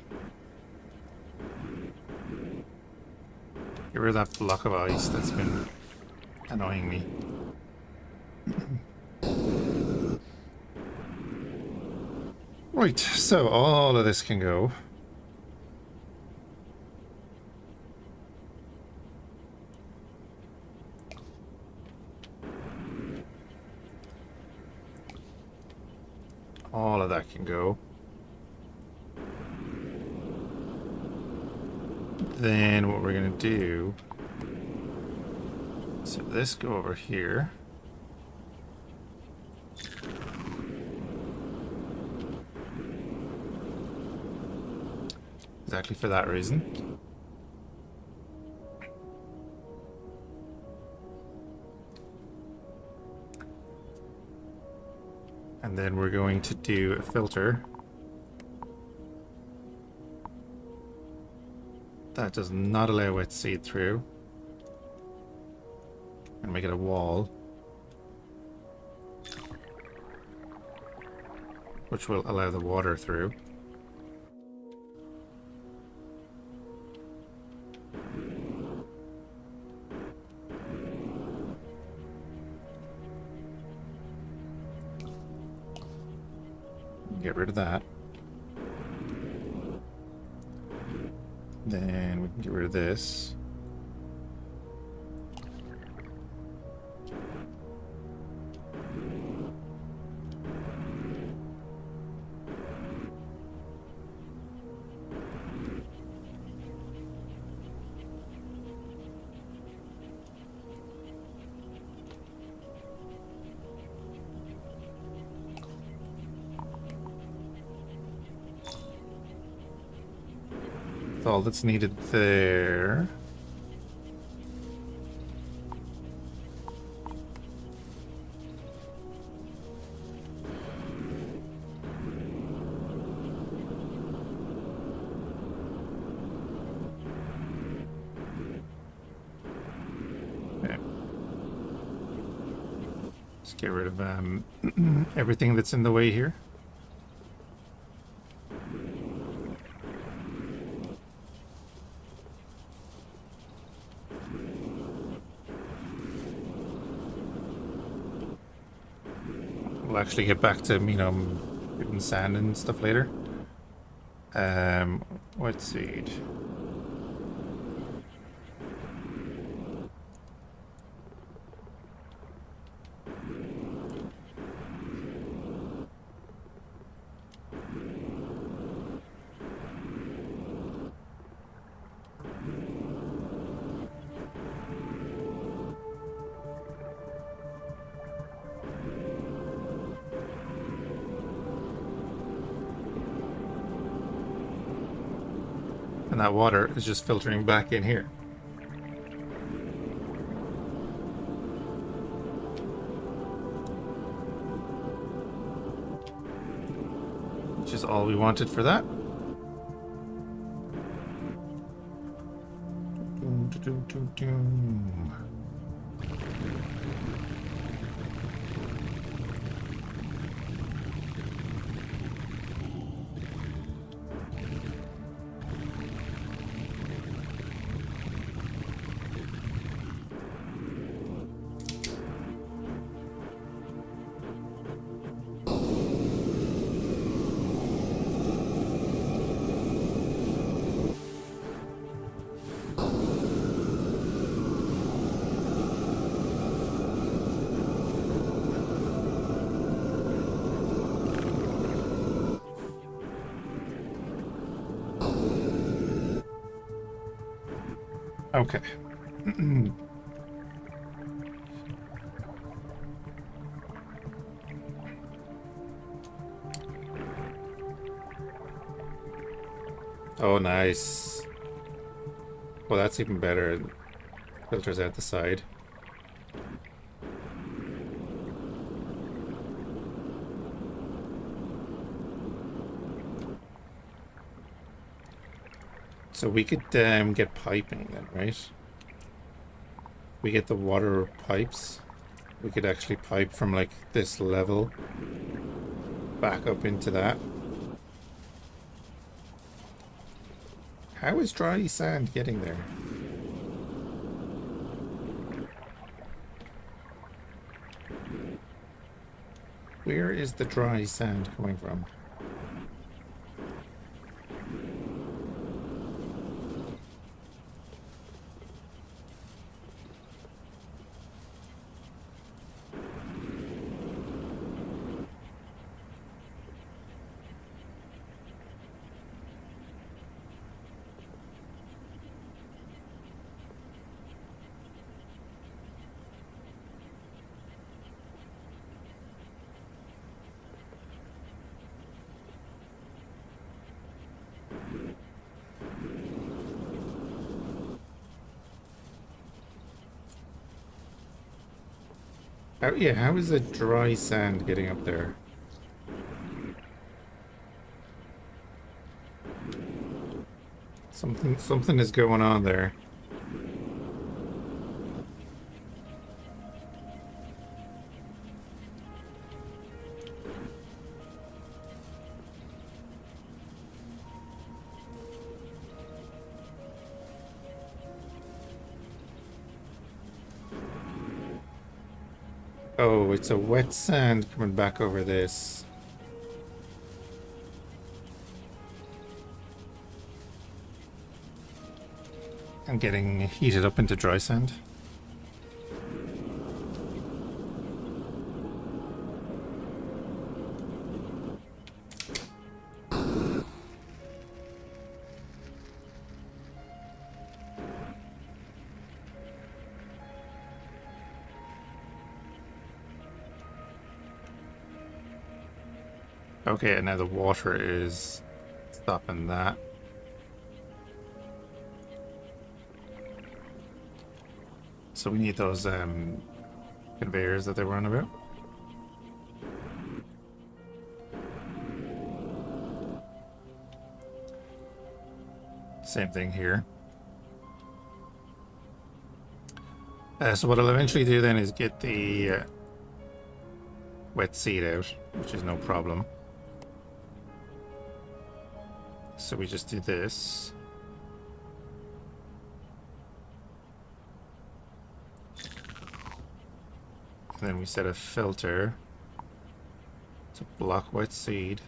Get rid of that block of ice that's been annoying me. Right, so all of this can go. All of that can go. Then what we're going to do is have this go over here. Exactly for that reason. And then we're going to do a filter that does not allow wet seed through. And make it a wall, which will allow the water through. get rid of that. Then we can get rid of this. That's all that's needed there. Okay. Let's get rid of everything that's in the way here. We'll actually get back to, you know, putting sand and stuff later. What seed? And that water is just filtering back in here. Which is all we wanted for that. Doom, doom, doom, doom. Okay. Oh, nice. Well, that's even better. Filters out the side. So we could get piping then, right? We get the water pipes. We could actually pipe from like this level back up into that. How is dry sand getting there? Where is the dry sand coming from? How is the dry sand getting up there? Something is going on there. Oh, it's a wet sand coming back over this. and getting heated up into dry sand. Okay, and now the water is stopping that. So we need those conveyors that they were on about. Same thing here. So what I'll eventually do then is get the wet seed out, which is no problem. So we just do this. And then we set a filter to block wet seed.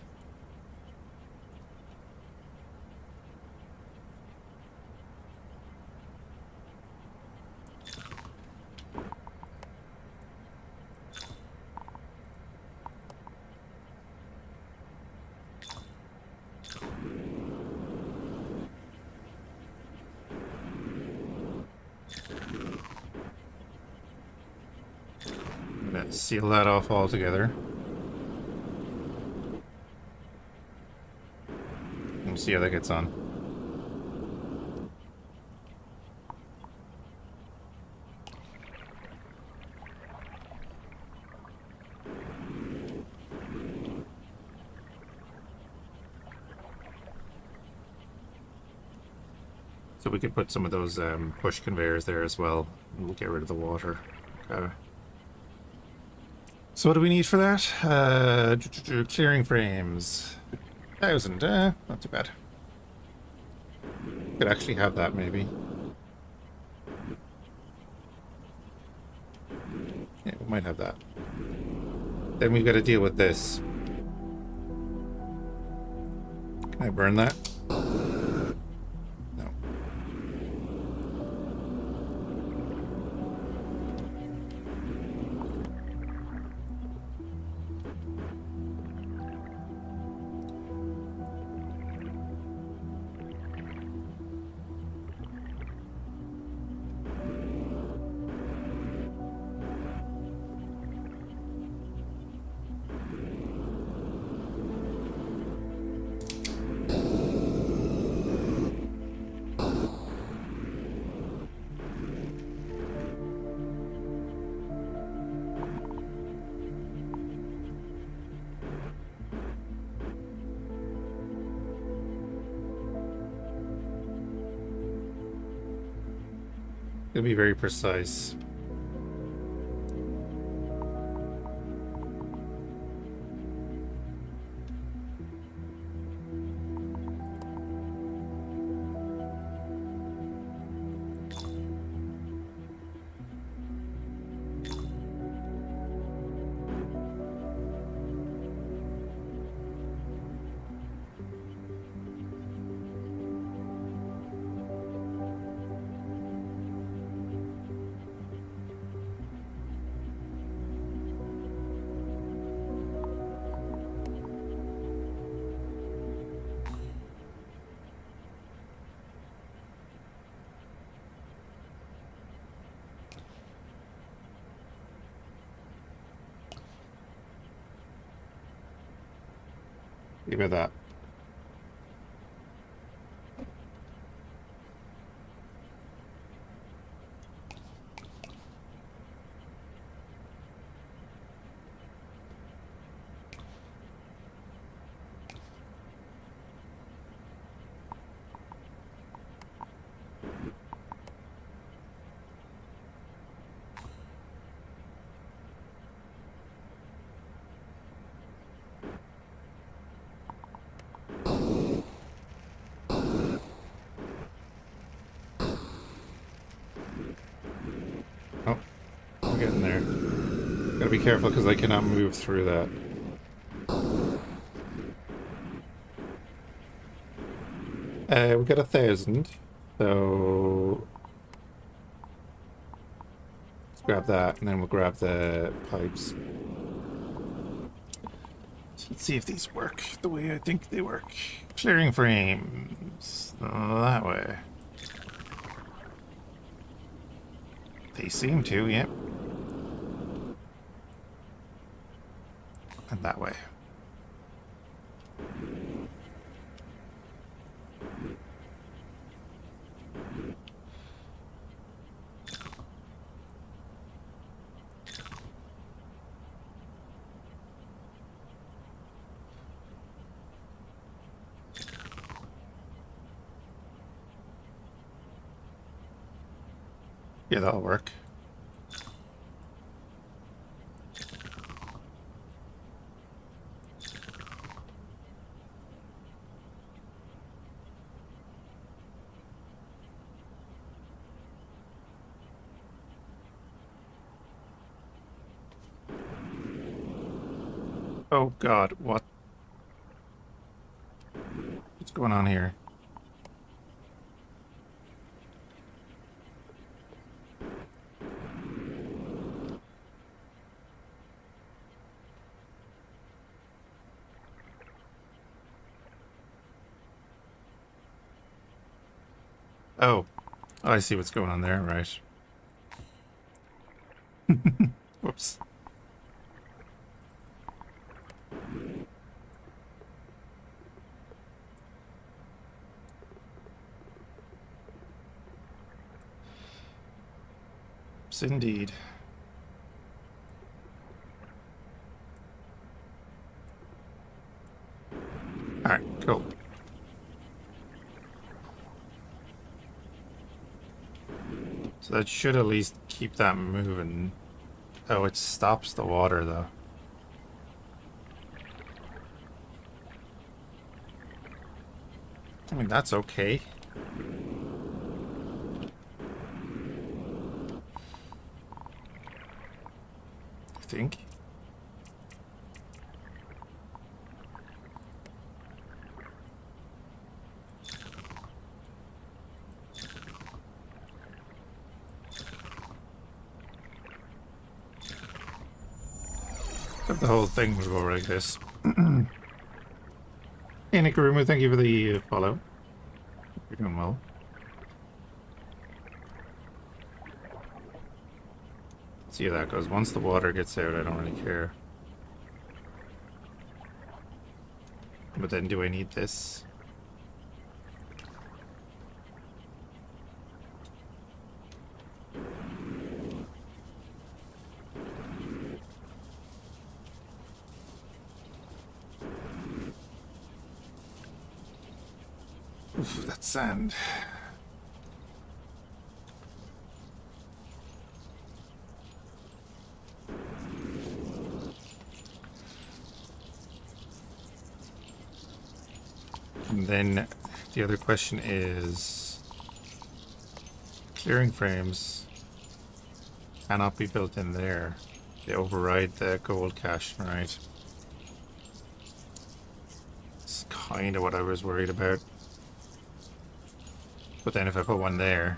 Seal that off altogether. We'll see how that gets on. So we could put some of those push conveyors there as well. We'll get rid of the water. Okay. So what do we need for that? Clearing frames. 1,000, not too bad. Could actually have that maybe. Yeah, we might have that. Then we've got to deal with this. Can I burn that? No. It'll be very precise. Give me that. Oh, I'm getting there. Gotta be careful because I cannot move through that. We got 1,000. So let's grab that, and then we'll grab the pipes. Let's see if these work the way I think they work. Clearing frames. That way. They seem to, yep. And that way. Yeah, that'll work. Oh God, what? What's going on here? Oh, I see what's going on there, right. Whoops. Oops, indeed. Alright, cool. So that should at least keep that moving. Oh, it stops the water, though. I mean, that's okay. I think. If the whole thing would go like this. Hey, Nikaruma, thank you for the follow. You're doing well. See how that goes. Once the water gets out, I don't really care. But then do I need this? Oof, that's sand. And then the other question is, clearing frames cannot be built in there. They override the gold cache, right? It's kind of what I was worried about. But then if I put one there...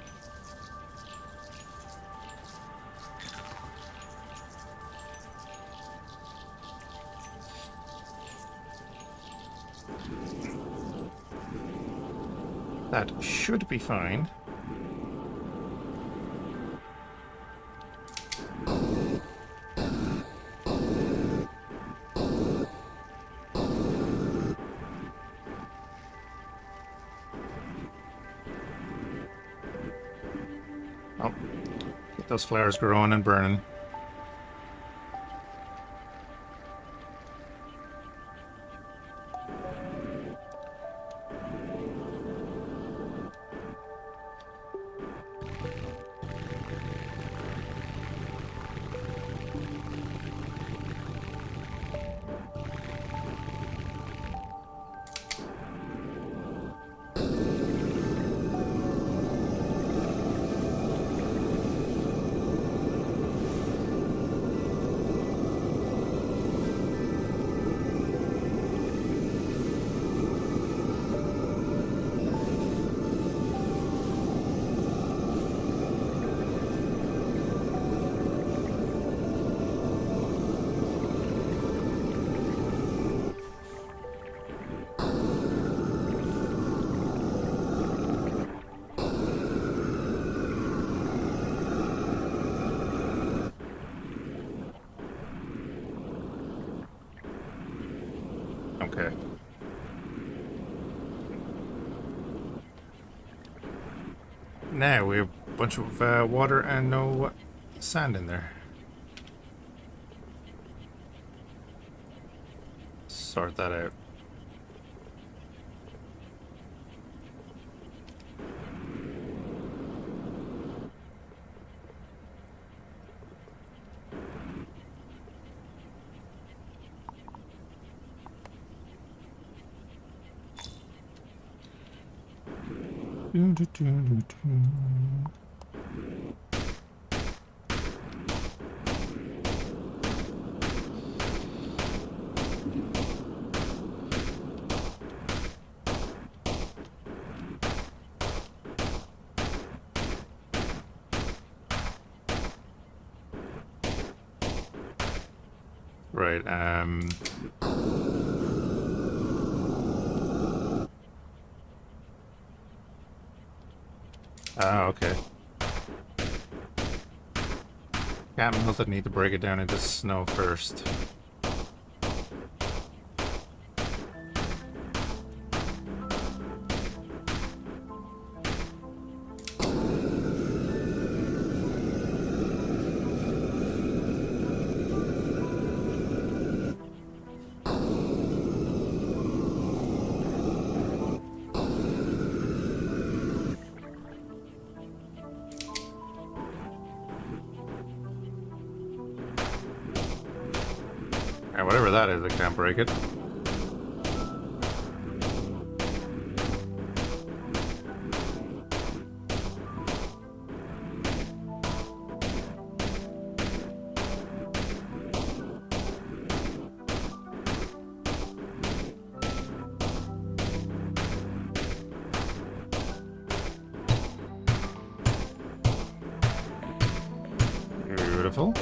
that should be fine. Oh, get those flowers growing and burning. Okay. Now we have a bunch of water and no sand in there. Sort that out. Right, oh, okay. Can't melt it, need to break it down into snow first. Alright, whatever that is, I can't break it. Beautiful.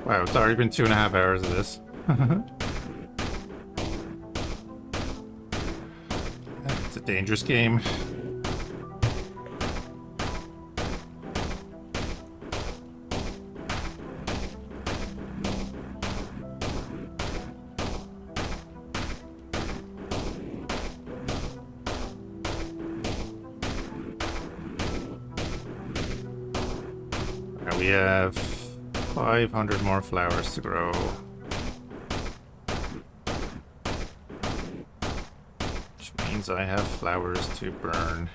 Wow, it's already been 2.5 hours of this. It's a dangerous game. We have 500 more flowers to grow. Which means I have flowers to burn.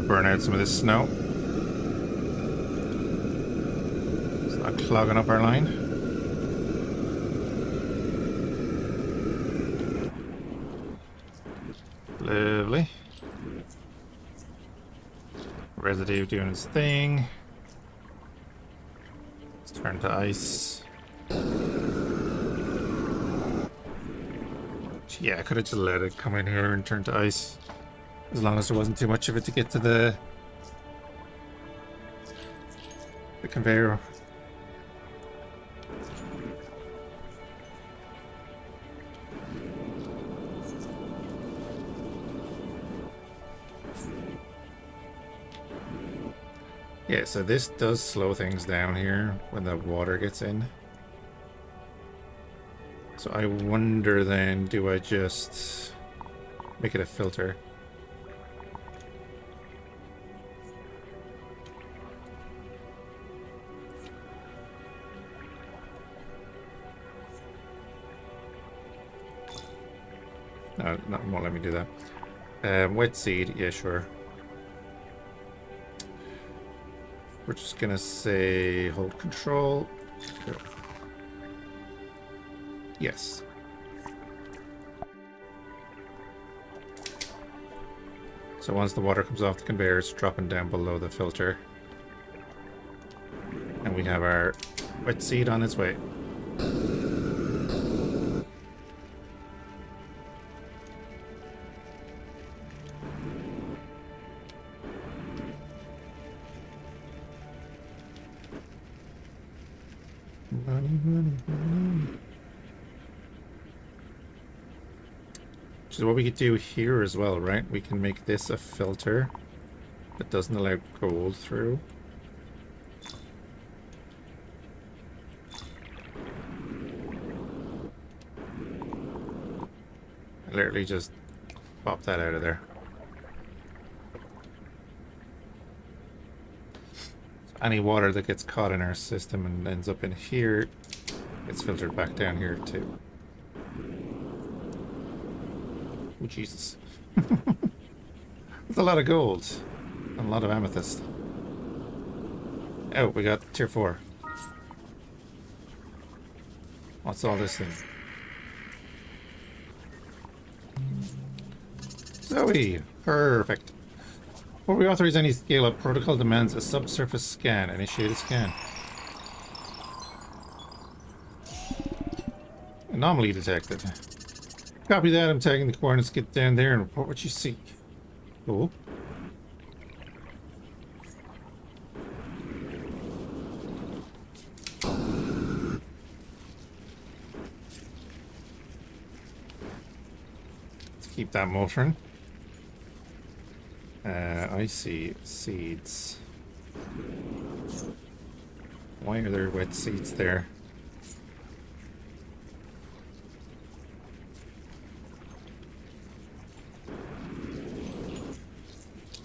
Burn out some of this snow. It's not clogging up our line. Lovely. Residue doing its thing. Let's turn to ice. Yeah, I could have just let it come in here and turn to ice. As long as there wasn't too much of it to get to the conveyor. Yeah, so this does slow things down here when the water gets in. So I wonder then, do I just make it a filter? No, not won't let me do that. Wet seed, yeah, sure. We're just gonna say hold control. Go. Yes. So once the water comes off the conveyor, it's dropping down below the filter. And we have our wet seed on its way. Money, money, money. Which is what we could do here as well, right? We can make this a filter that doesn't allow gold through. I literally just pop that out of there. So any water that gets caught in our system and ends up in here gets filtered back down here too. Oh, Jesus. That's a lot of gold. And a lot of amethyst. Oh, we got tier 4. What's all this thing? Zoe! Perfect. Before we authorize any scale up, protocol demands a subsurface scan. Initiate a scan. Anomaly detected. Copy that. I'm tagging the coordinates. Get down there and report what you see. Cool. Let's keep that motoring. I see seeds. Why are there wet seeds there?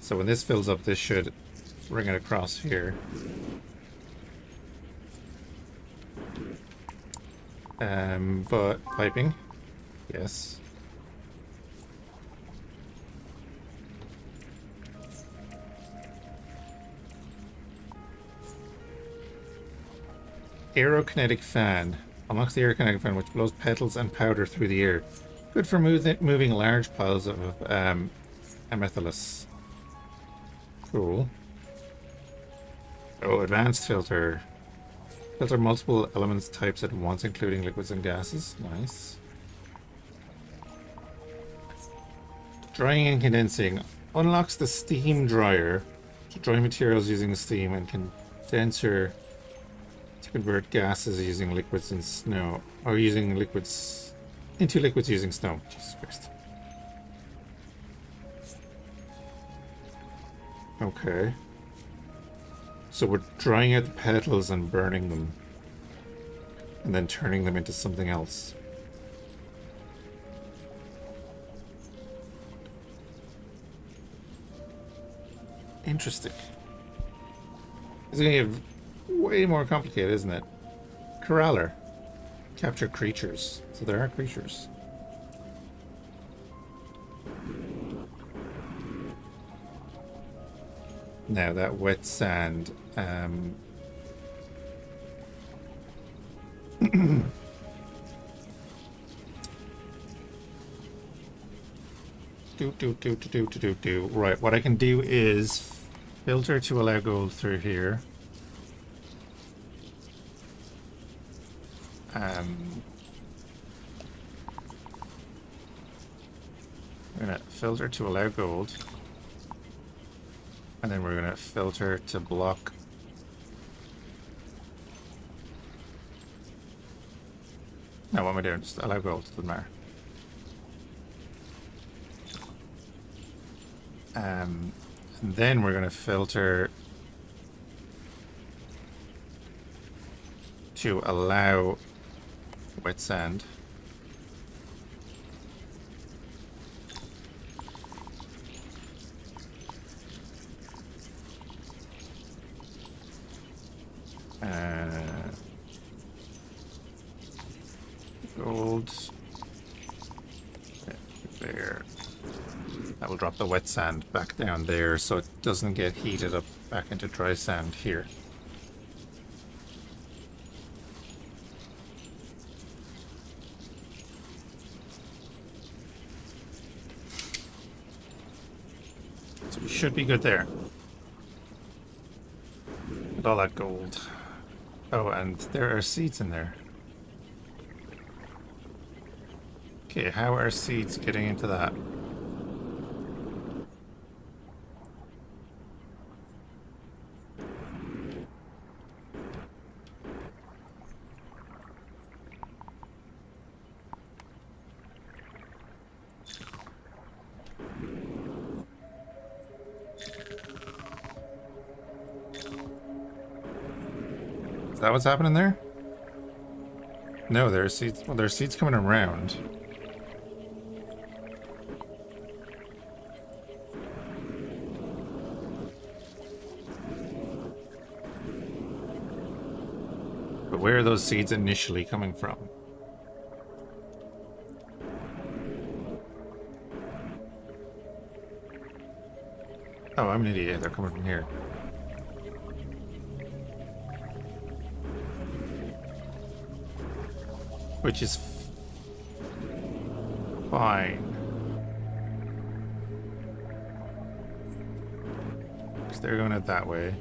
So when this fills up, this should bring it across here. But piping, yes. Aerokinetic fan. Unlocks the aerokinetic fan, which blows petals and powder through the air. Good for moving large piles of amethylus. Cool. Oh, advanced filter. Filter multiple elements types at once, including liquids and gases. Nice. Drying and condensing. Unlocks the steam dryer to dry materials using steam and condenser to convert gases using liquids in snow. Or using liquids into liquids using snow. Jesus Christ. Okay. So we're drying out the petals and burning them. And then turning them into something else. Interesting. It's gonna get way more complicated, isn't it? Corraller. Capture creatures. So there are creatures. Now that wet sand. Right, what I can do is filter to allow gold through here. We're gonna filter to allow gold. And then we're gonna filter to block. No, what am I doing? Just allow gold, doesn't matter. And then we're gonna filter to allow wet sand. Gold. There. That will drop the wet sand back down there so it doesn't get heated up back into dry sand here. So we should be good there. With all that gold. Oh, and there are seeds in there. Okay, how are seeds getting into that? Is that what's happening there? No, there are seeds. Well, there are seeds coming around. But where are those seeds initially coming from? Oh, I'm an idiot. They're coming from here. Which is fine. Because they're going out that way.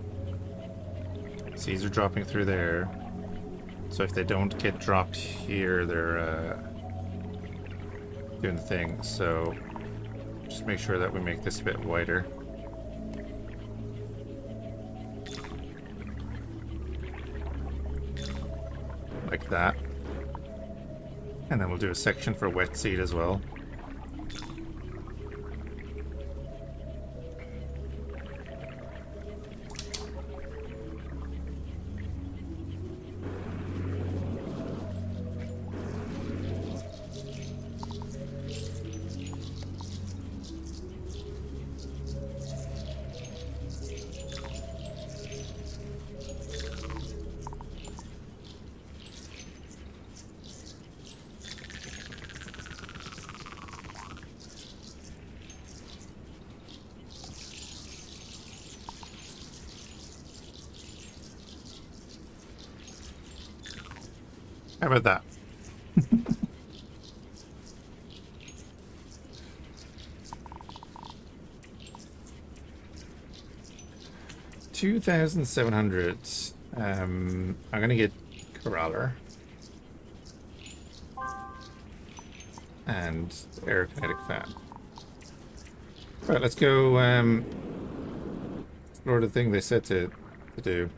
Seeds are dropping through there. So if they don't get dropped here, they're doing the thing. So just make sure that we make this a bit wider. Like that. And then we'll do a section for wet seed as well. How about that? 2,700. I'm gonna get Coroller and aerokinetic fan. Right, let's go explore the thing they said to do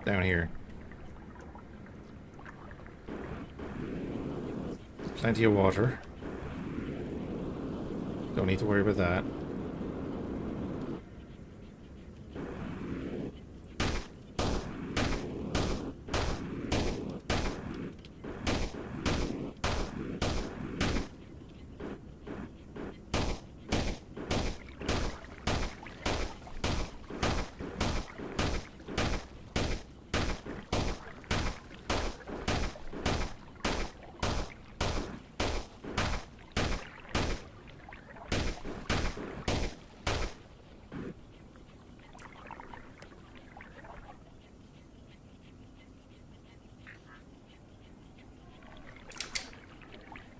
down here. Plenty of water. Don't need to worry about that.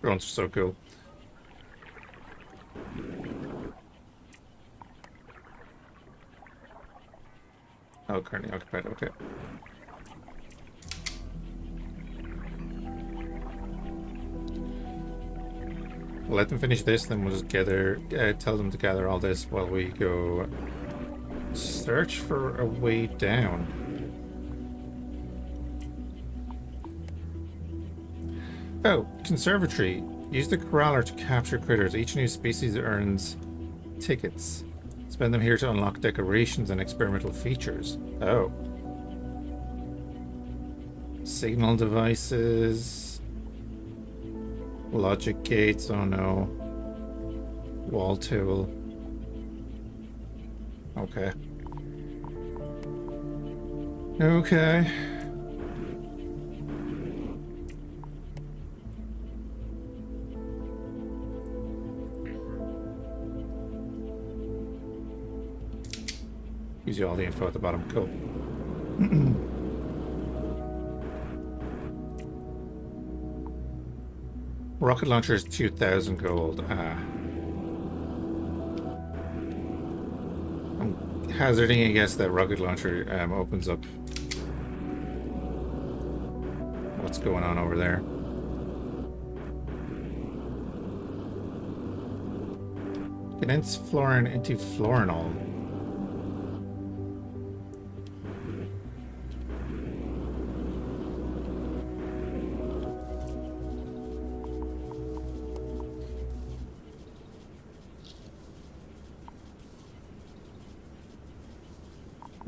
Drones are so cool. Oh, currently occupied, okay. We'll let them finish this, then we'll just gather, tell them to gather all this while we go search for a way down. Oh, conservatory. Use the crawler to capture critters. Each new species earns tickets. Spend them here to unlock decorations and experimental features. Oh. Signal devices. Logic gates, oh no. Wall tool. Okay. Okay. Gives you all the info at the bottom. Cool. Rocket launcher is 2,000 gold. Ah. I'm hazarding a guess that rocket launcher opens up what's going on over there. Condense fluorine into fluorinol.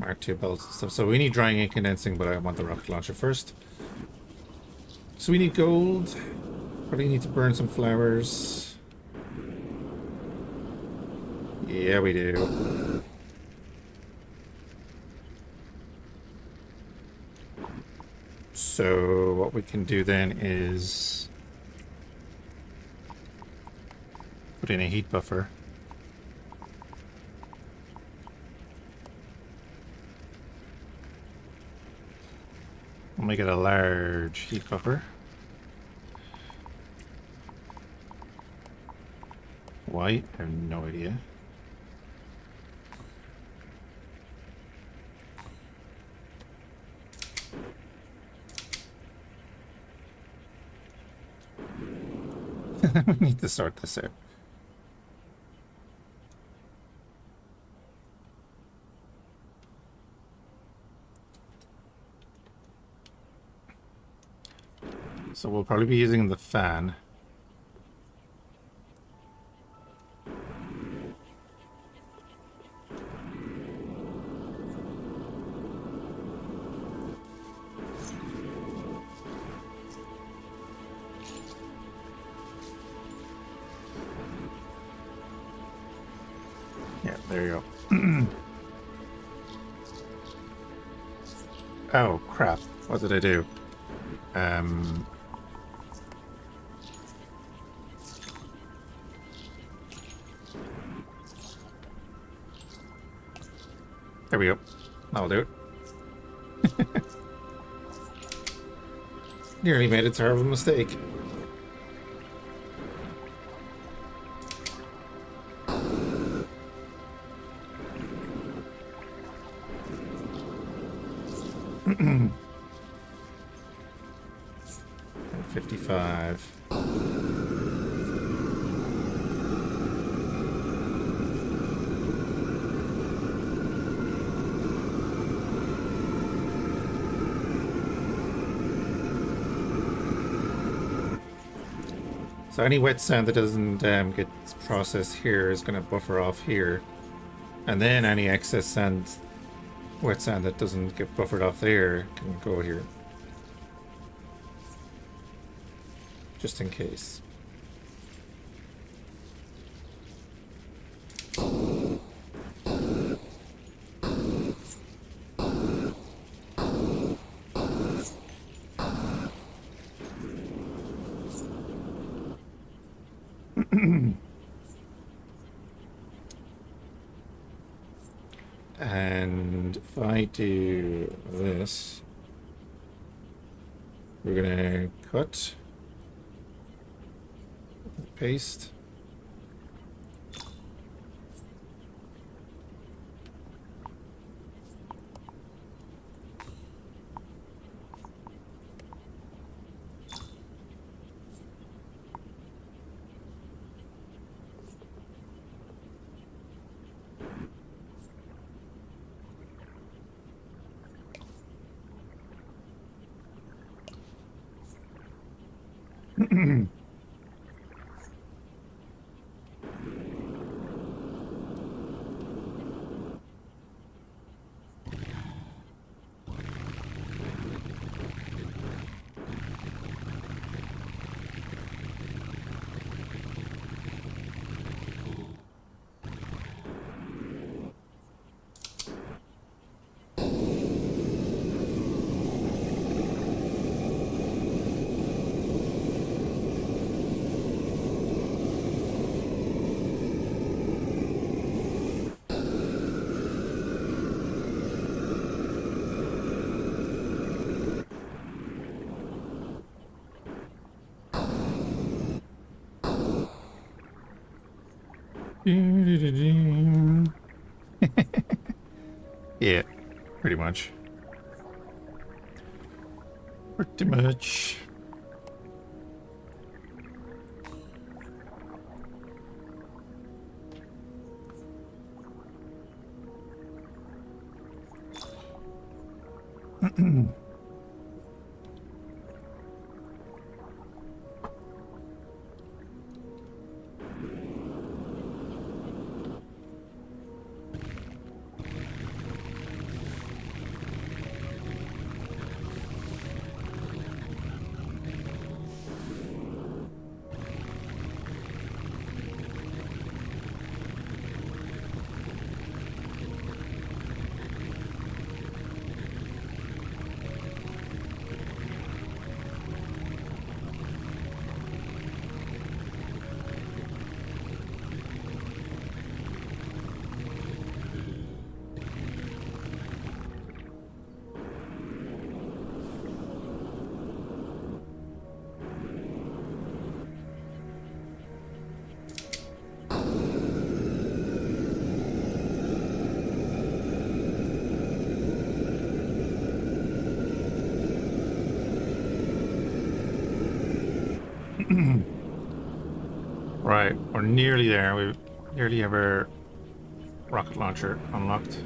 R2 belts and stuff. So we need drying and condensing, but I want the rocket launcher first. So we need gold. Probably need to burn some flowers. Yeah, we do. So what we can do then is put in a heat buffer. We'll make it a large heat buffer. Why? I have no idea. We need to sort this out. So we'll probably be using the fan. Yeah, there you go. Oh, crap. What did I do? There we go. That'll do it. Nearly made a terrible mistake. And 55. So any wet sand that doesn't get processed here is going to buffer off here. And then any excess sand, wet sand that doesn't get buffered off there can go here. Just in case. And if I do this, we're gonna cut, paste. Yeah, pretty much. Pretty much. nearly there. We nearly have our rocket launcher unlocked.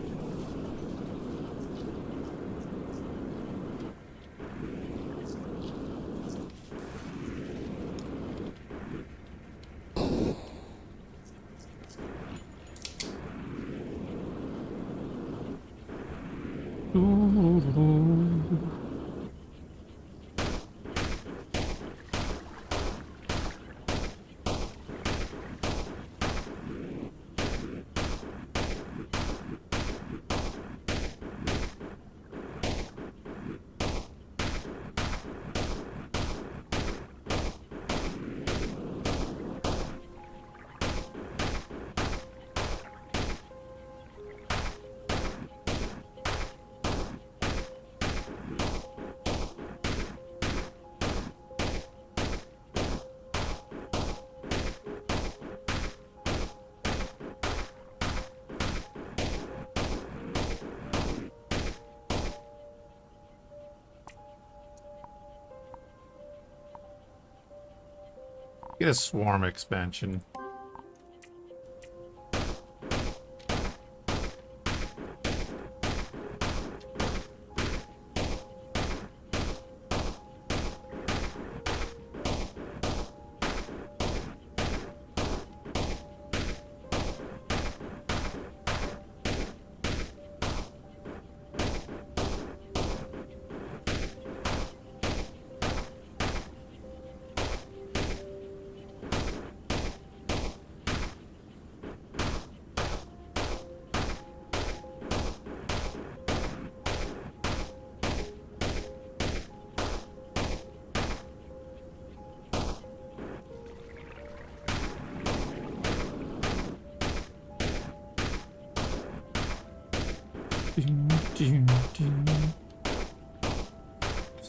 Get a swarm expansion.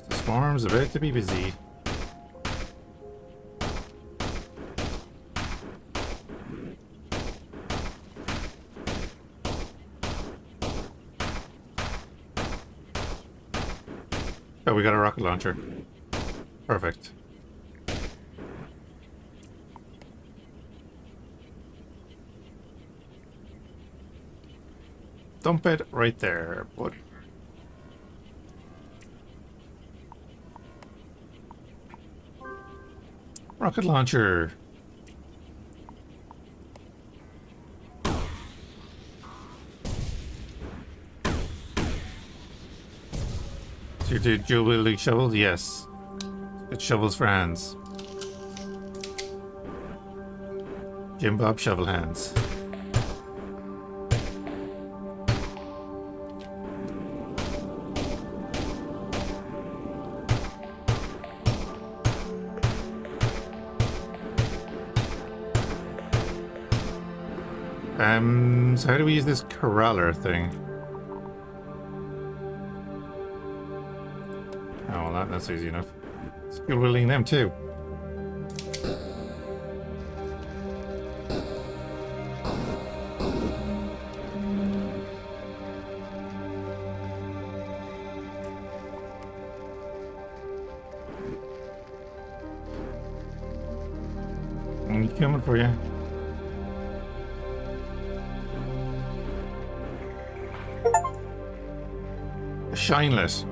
The swarm's about to be busy. Oh, we got a rocket launcher. Perfect. Dump it right there, bud. Rocket launcher. Do you do dual wielding shovels? Yes. It's shovels for hands. Jim Bob shovel hands. So how do we use this corraller thing? Oh, well, that's easy enough. Skill wielding them too. I'm coming for you. Shinelet.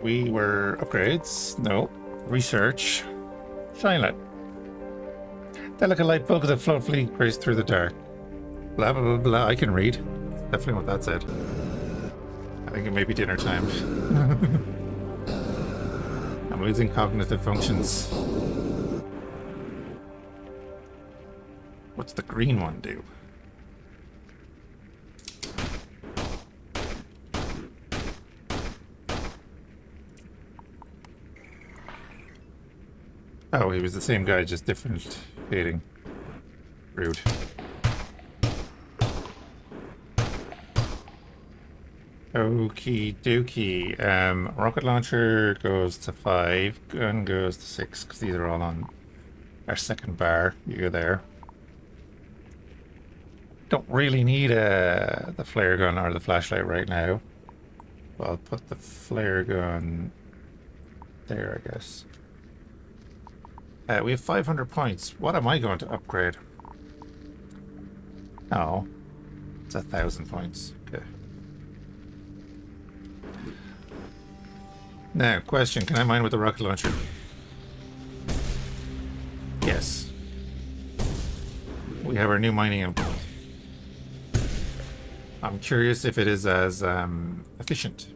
We were upgrades. No. Research. Shinelet. Delicate light bulb that fluffily grace through the dark. Blah blah blah blah. I can read. Definitely what that said. I think it may be dinner time. I'm losing cognitive functions. What's the green one do? Oh, he was the same guy, just different fading. Rude. Okie dokie. Rocket launcher goes to 5. Gun goes to 6, because these are all on our second bar. You go there. Don't really need the flare gun or the flashlight right now. Well, I'll put the flare gun there, I guess. We have 500 points. What am I going to upgrade? Oh, it's 1,000 points. Okay. Now, question: can I mine with the rocket launcher? Yes. We have our new mining implement. I'm curious if it is as efficient.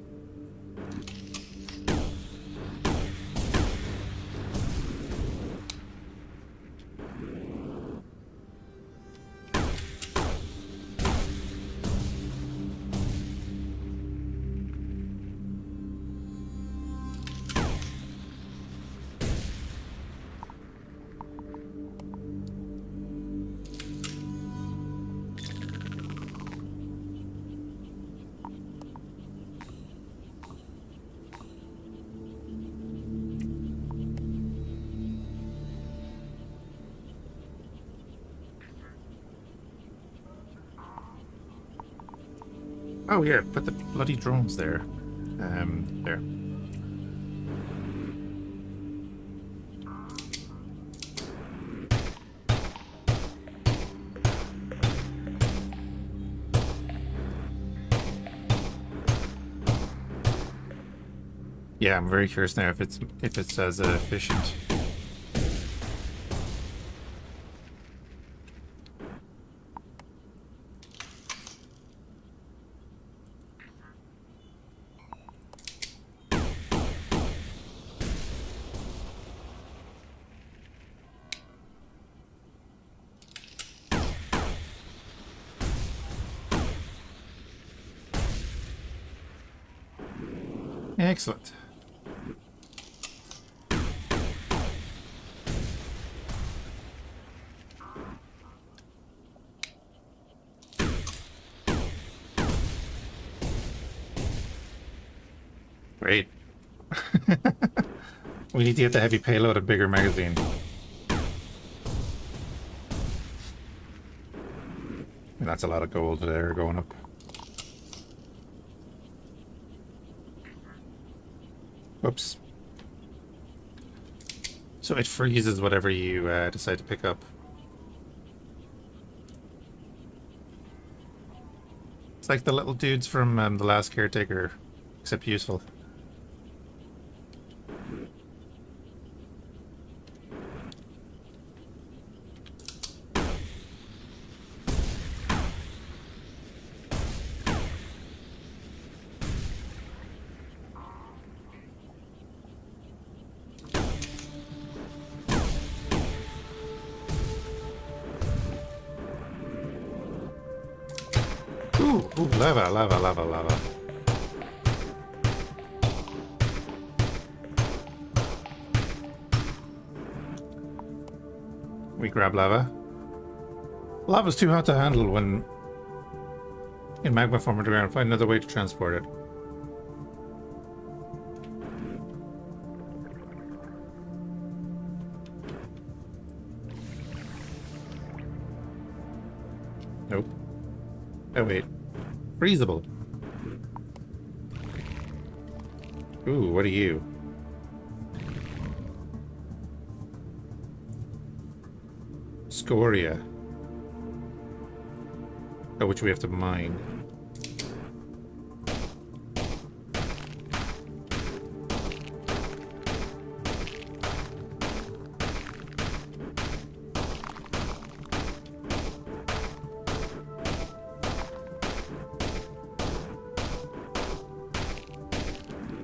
Oh yeah, put the bloody drones there. There. Yeah, I'm very curious now if it's as efficient. Excellent. Great. We need to get the heavy payload, a bigger magazine. And that's a lot of gold there going up. Whoops. So it freezes whatever you decide to pick up. It's like the little dudes from The Last Caretaker, except useful. Ooh, lava, lava, lava, lava. We grab lava. Lava's too hot to handle when in magma form underground. Find another way to transport it. Nope. Oh wait. Freezable. Ooh, what are you? Scoria. Oh, which we have to mine.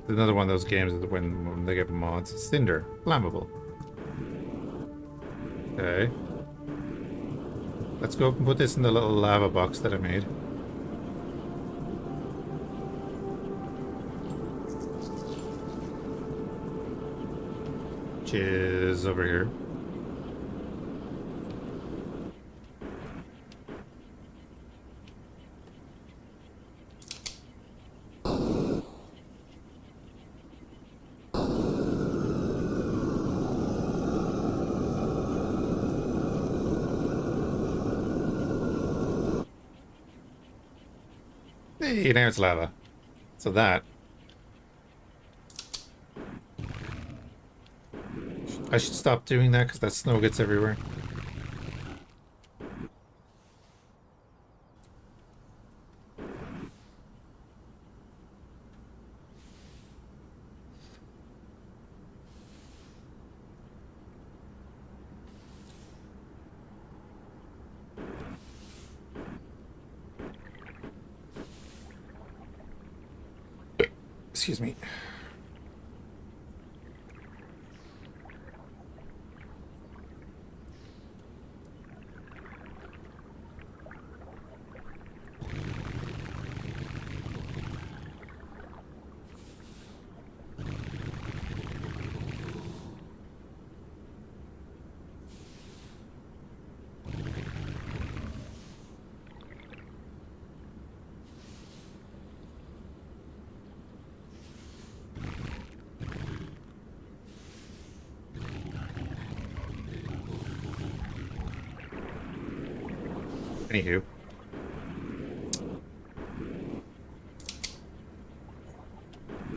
Another one of those games that when they get mods. Cinder. Flammable. Okay. Let's go up and put this in the little lava box that I made. Which is over here. Hey, now it's lava. So that I should stop doing that because that snow gets everywhere. Excuse me. Anywho.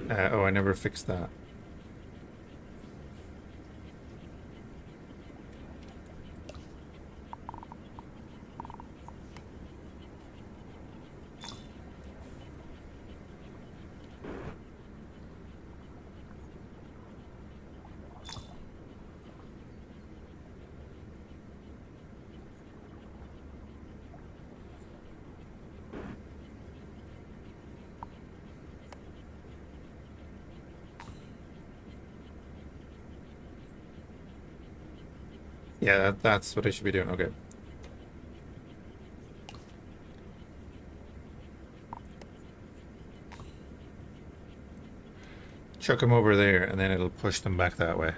Oh, I never fixed that. Yeah, that's what I should be doing. Okay. Chuck them over there, and then it'll push them back that way.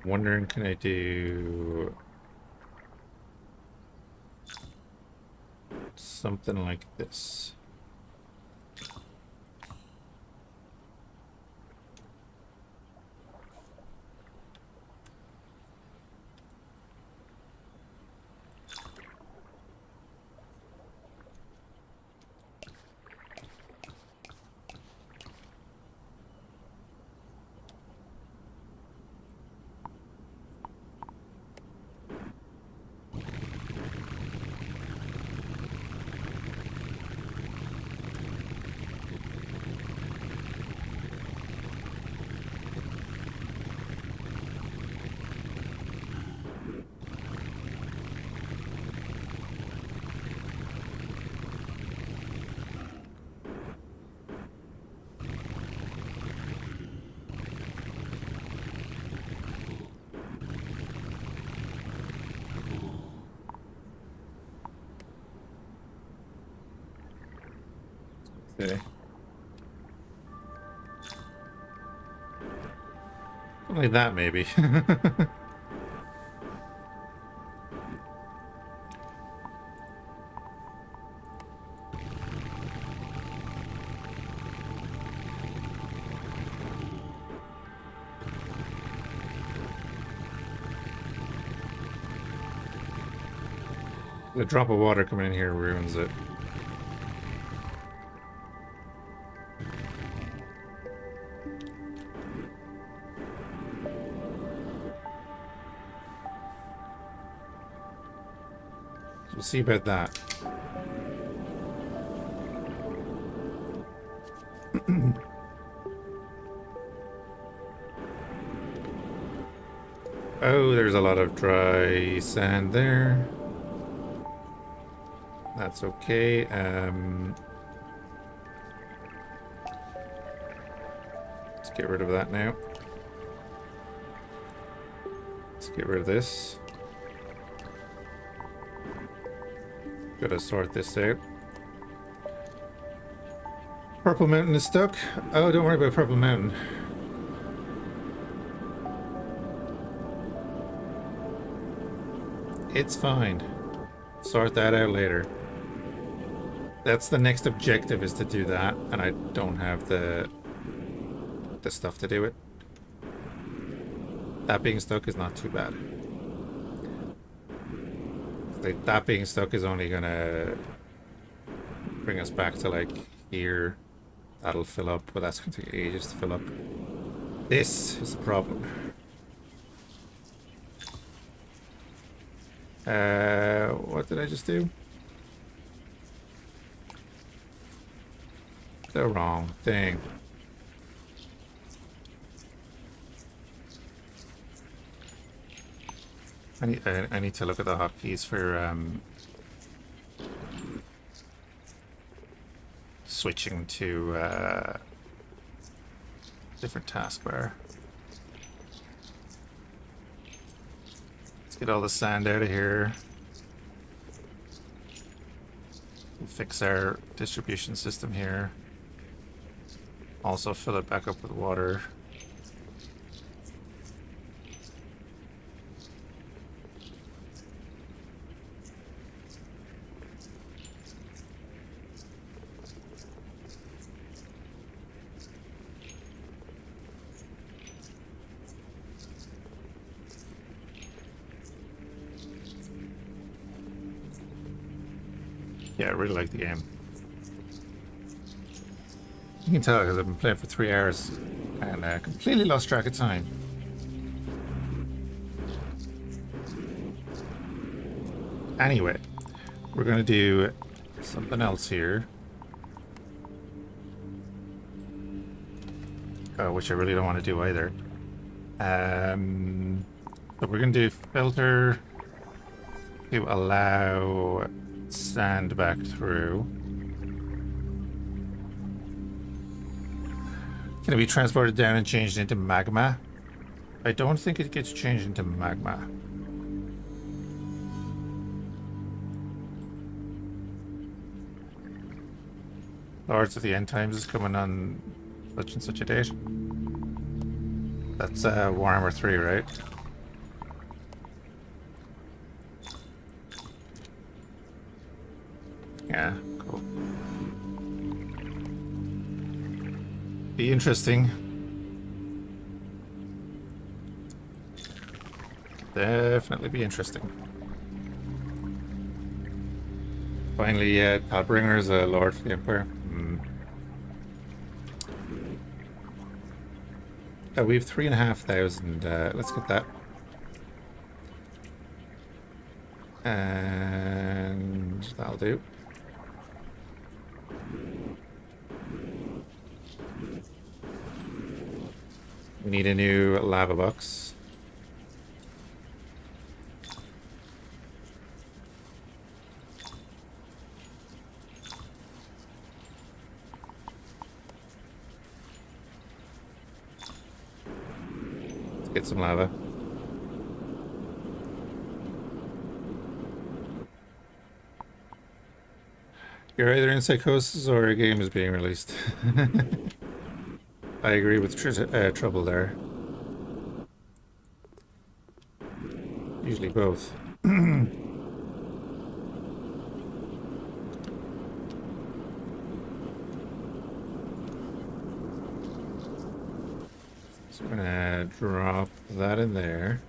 Wondering, can I do something like this? Okay. Like that, maybe. The drop of water coming in here ruins it. We'll see about that. Oh, there's a lot of dry sand there. That's okay. Let's get rid of that now. Let's get rid of this. Gotta sort this out. Purple Mountain is stuck. Oh, don't worry about Purple Mountain. It's fine. Sort that out later. That's the next objective, is to do that, and I don't have the stuff to do it. That being stuck is not too bad. Like, that being stuck is only gonna bring us back to like here. That'll fill up, but that's gonna take ages to fill up. This is the problem. What did I just do? The wrong thing. I need to look at the hotkeys for switching to different taskbar. Let's get all the sand out of here. We'll fix our distribution system here. Also fill it back up with water. Yeah, I really like the game. You can tell because I've been playing for 3 hours and completely lost track of time. Anyway, we're going to do something else here. Which I really don't want to do either. But we're going to do filter to allow sand back through. Can it be transported down and changed into magma? I don't think it gets changed into magma. Lords of the End Times is coming on such and such a date. That's Warhammer 3, right? Yeah, cool. Be interesting. Definitely be interesting. Finally, Toddbringer is a Lord for the Empire. We have 3,500. Let's get that. And that'll do. We need a new lava box. Let's get some lava. You're either in psychosis or a game is being released. I agree with Trouble there. Usually both. So we're gonna drop that in there.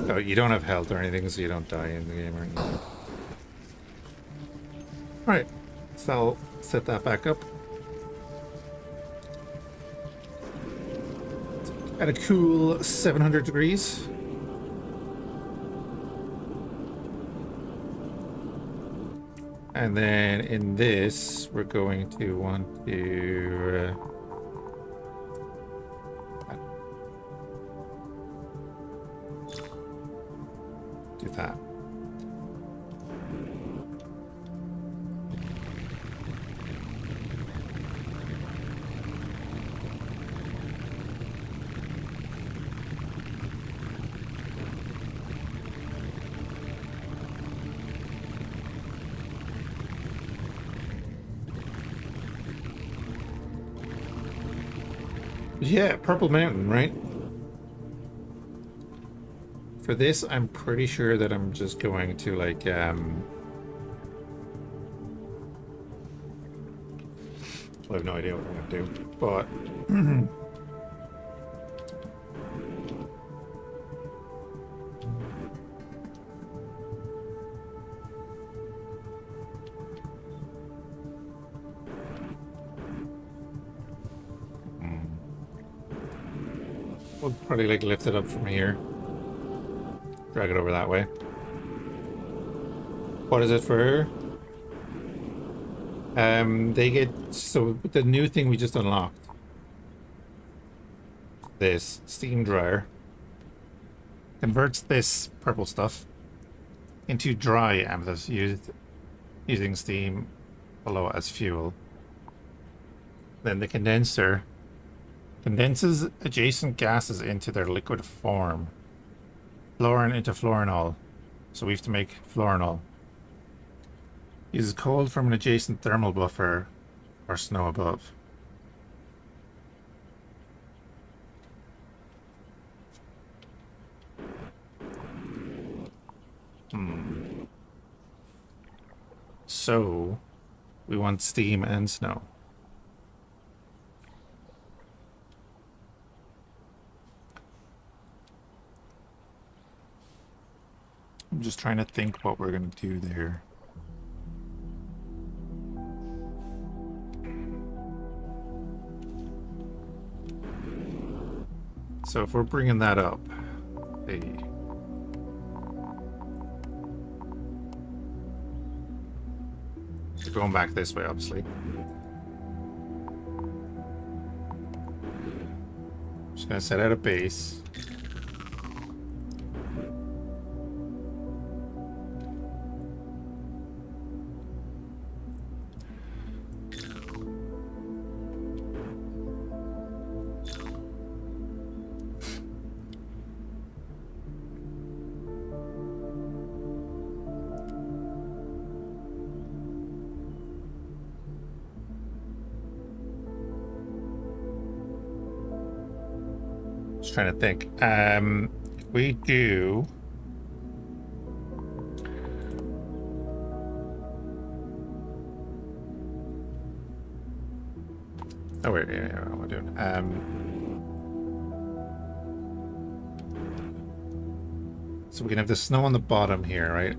Oh, you don't have health or anything, so you don't die in the game or anything. Alright, so I'll set that back up. At a cool 700 degrees. And then in this, we're going to want to... do that. Yeah, Purple Mountain, right? For this, I'm pretty sure that I'm just going to, like, I have no idea what I'm going to do, but... We'll probably, like, lift it up from here. Drag it over that way. What is it for? They get... So, the new thing we just unlocked. This steam dryer. Converts this purple stuff into dry amethyst using steam below as fuel. Then the condenser condenses adjacent gases into their liquid form. Fluorine into fluorinol. So we have to make fluorinol. Uses cold from an adjacent thermal buffer or snow above. So we want steam and snow. I'm just trying to think what we're going to do there. So if we're bringing that up, hey. We're going back this way, obviously. Just going to set out a base. Trying to think. If we do... Oh wait, yeah, what am I doing? So we can have the snow on the bottom here, right?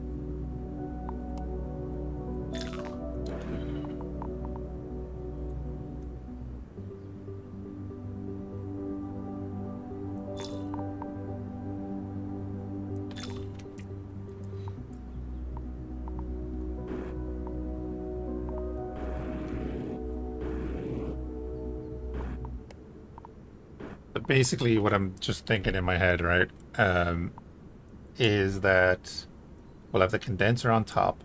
But basically what I'm just thinking in my head, right, is that we'll have the condenser on top.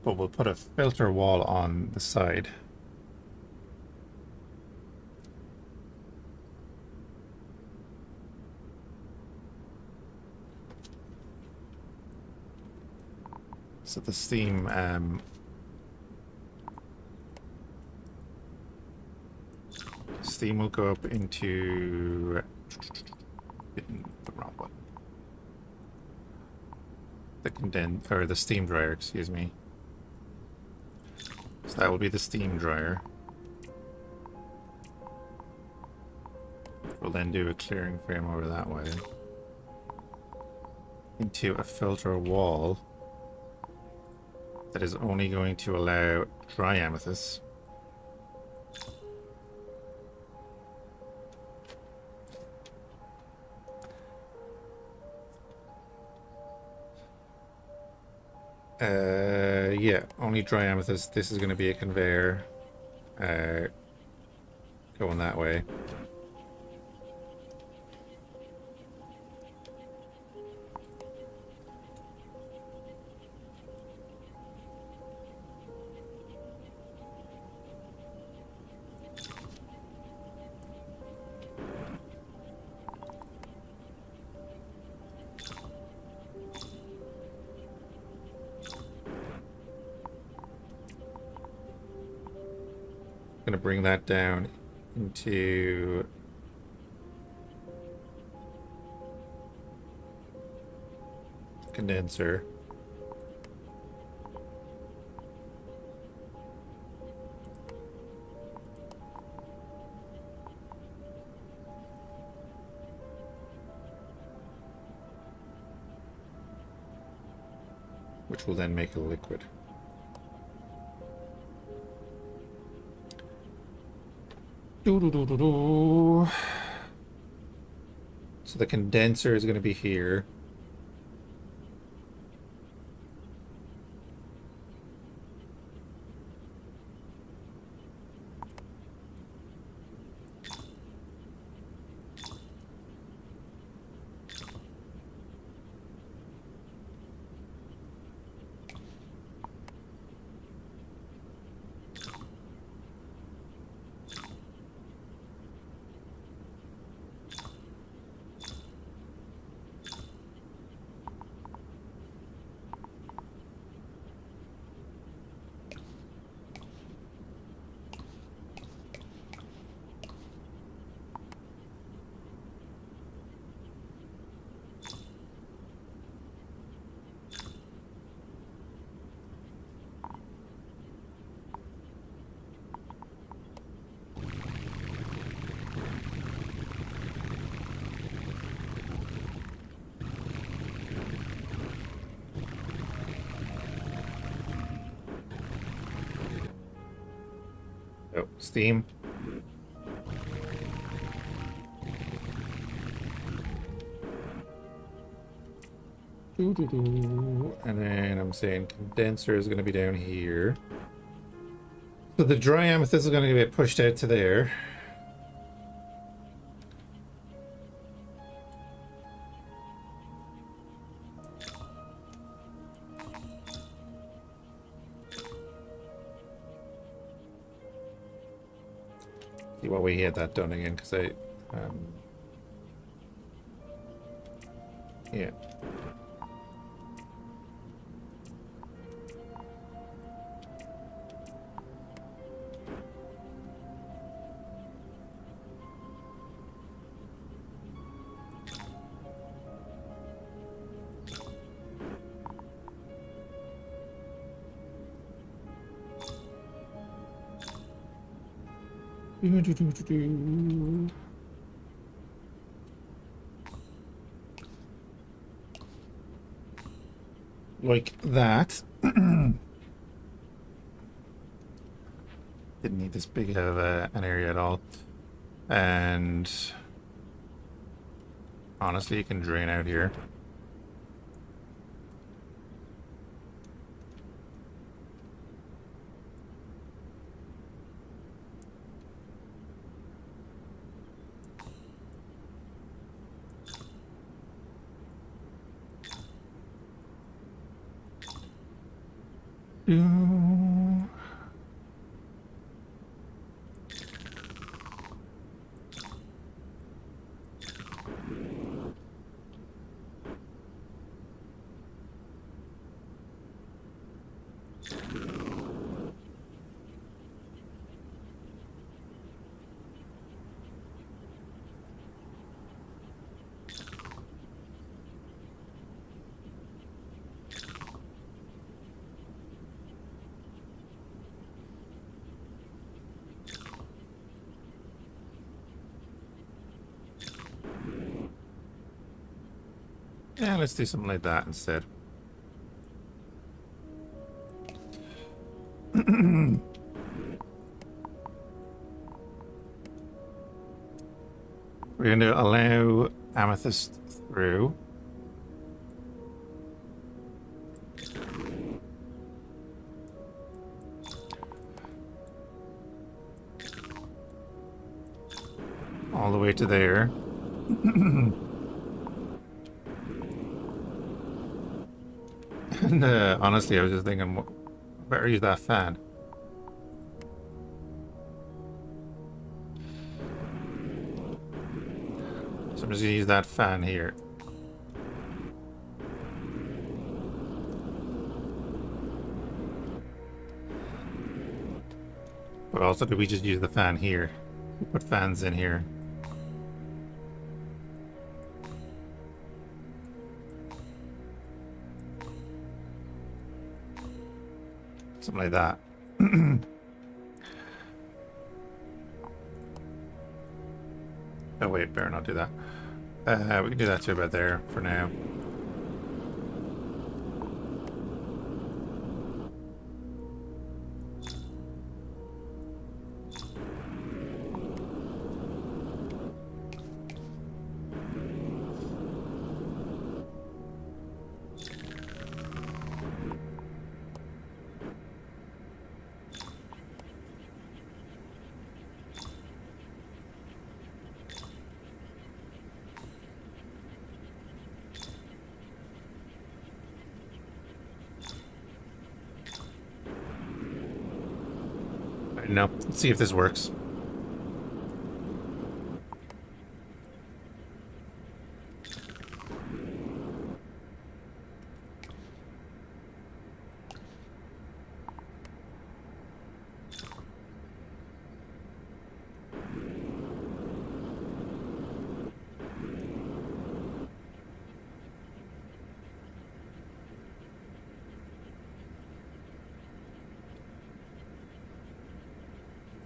But we'll put a filter wall on the side. So the steam steam will go up into the wrong one. The steam dryer, excuse me. So that will be the steam dryer. We'll then do a clearing frame over that way. Into a filter wall that is only going to allow dry amethyst. Yeah, only dry amethyst. This is going to be a conveyor going that way. going to bring that down into condenser. Which will then make a liquid. So the condenser is going to be here. Oh, steam. And then I'm saying condenser is going to be down here. So the dry amethyst is going to get pushed out to there. See what we had that done again, because yeah. Like that. Didn't need this big of an area at all. And honestly, you can drain out here. Yeah, let's do something like that instead. We're going to allow amethyst through. All the way to there. And honestly, I was just thinking, better use that fan. So I'm just gonna use that fan here. But also, do we just use the fan here? We put fans in here. Something like that. Oh wait, better not do that. We can do that to about there for now. No, let's see if this works.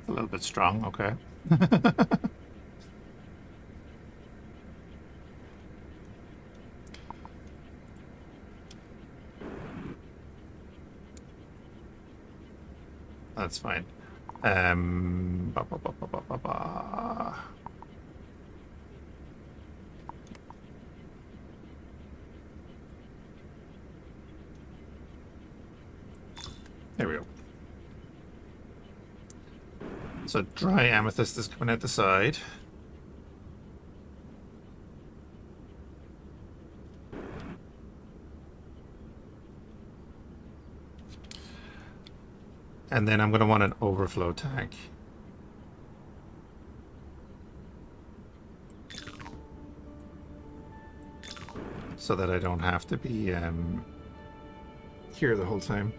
A little bit strong, okay. That's fine. Ba, ba, ba, ba, ba, ba, ba. There we go. So dry amethyst is coming out the side. And then I'm going to want an overflow tank. So that I don't have to be here the whole time.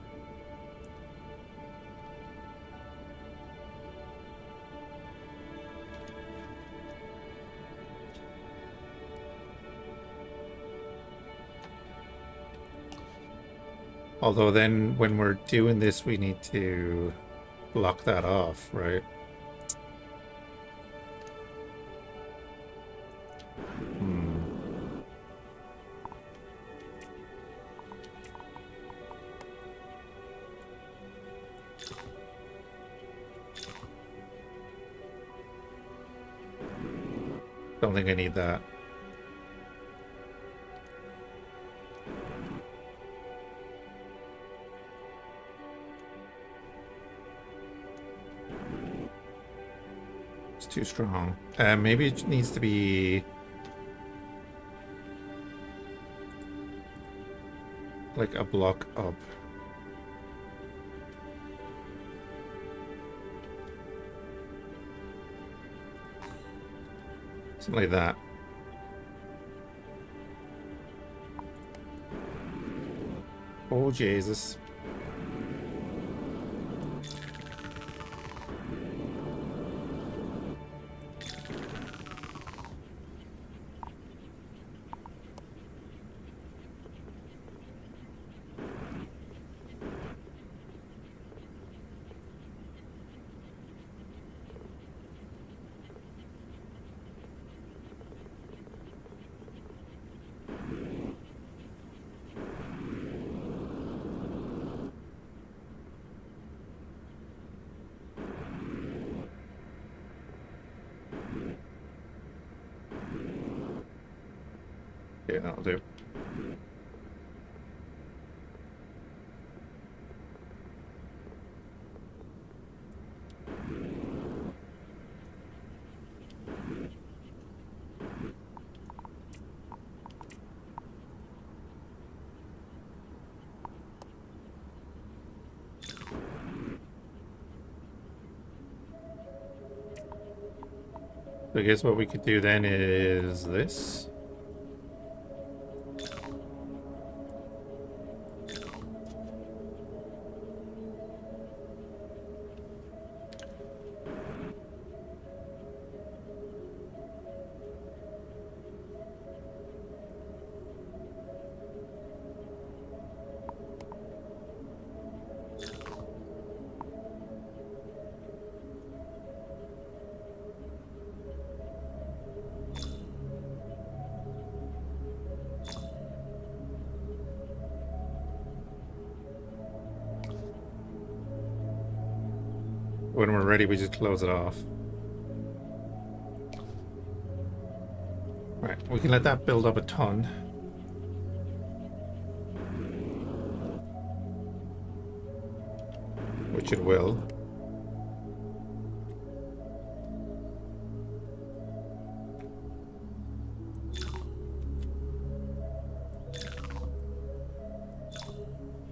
Although then when we're doing this, we need to block that off, right? Don't think I need that. It's too strong. Maybe it needs to be like a block up. Something like that. Oh, Jesus. Yeah, that'll do. So I guess what we could do then is this. When we're ready, we just close it off. Right, we can let that build up a ton. Which it will.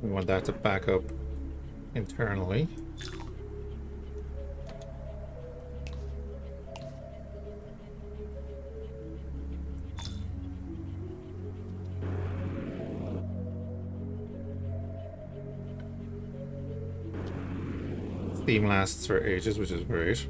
We want that to back up internally. Theme lasts for ages, which is great.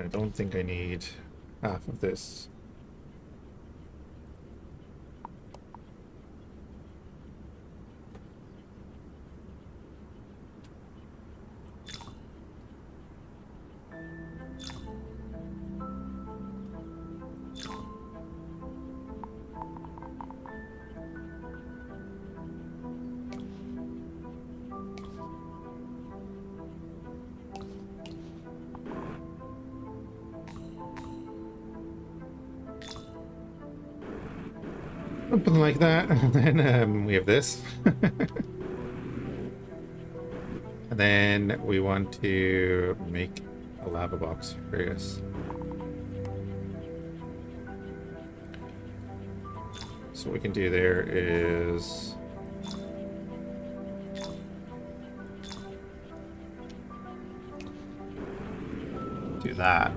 I don't think I need half of this. Something like that, and then we have this. And then we want to make a lava box for this. So what we can do there is do that.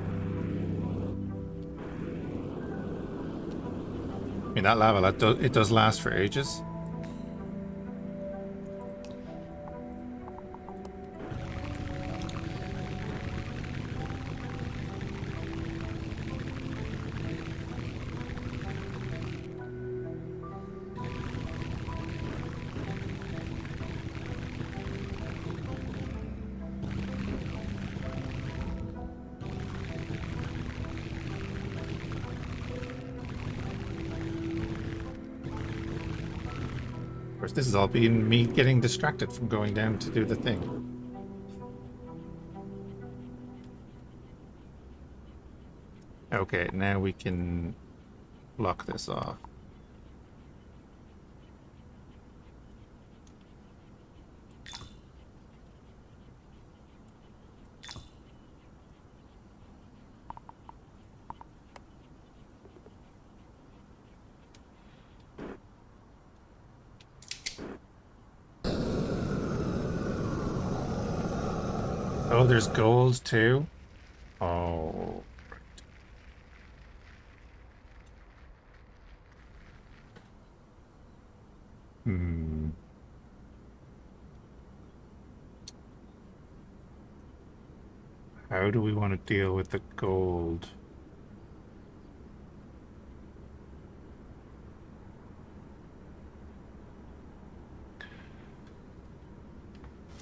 I mean, that lava, it does last for ages. Of course, this has all been me getting distracted from going down to do the thing. Okay, now we can block this off. Oh, there's gold too? Oh. Hmm. How do we want to deal with the gold?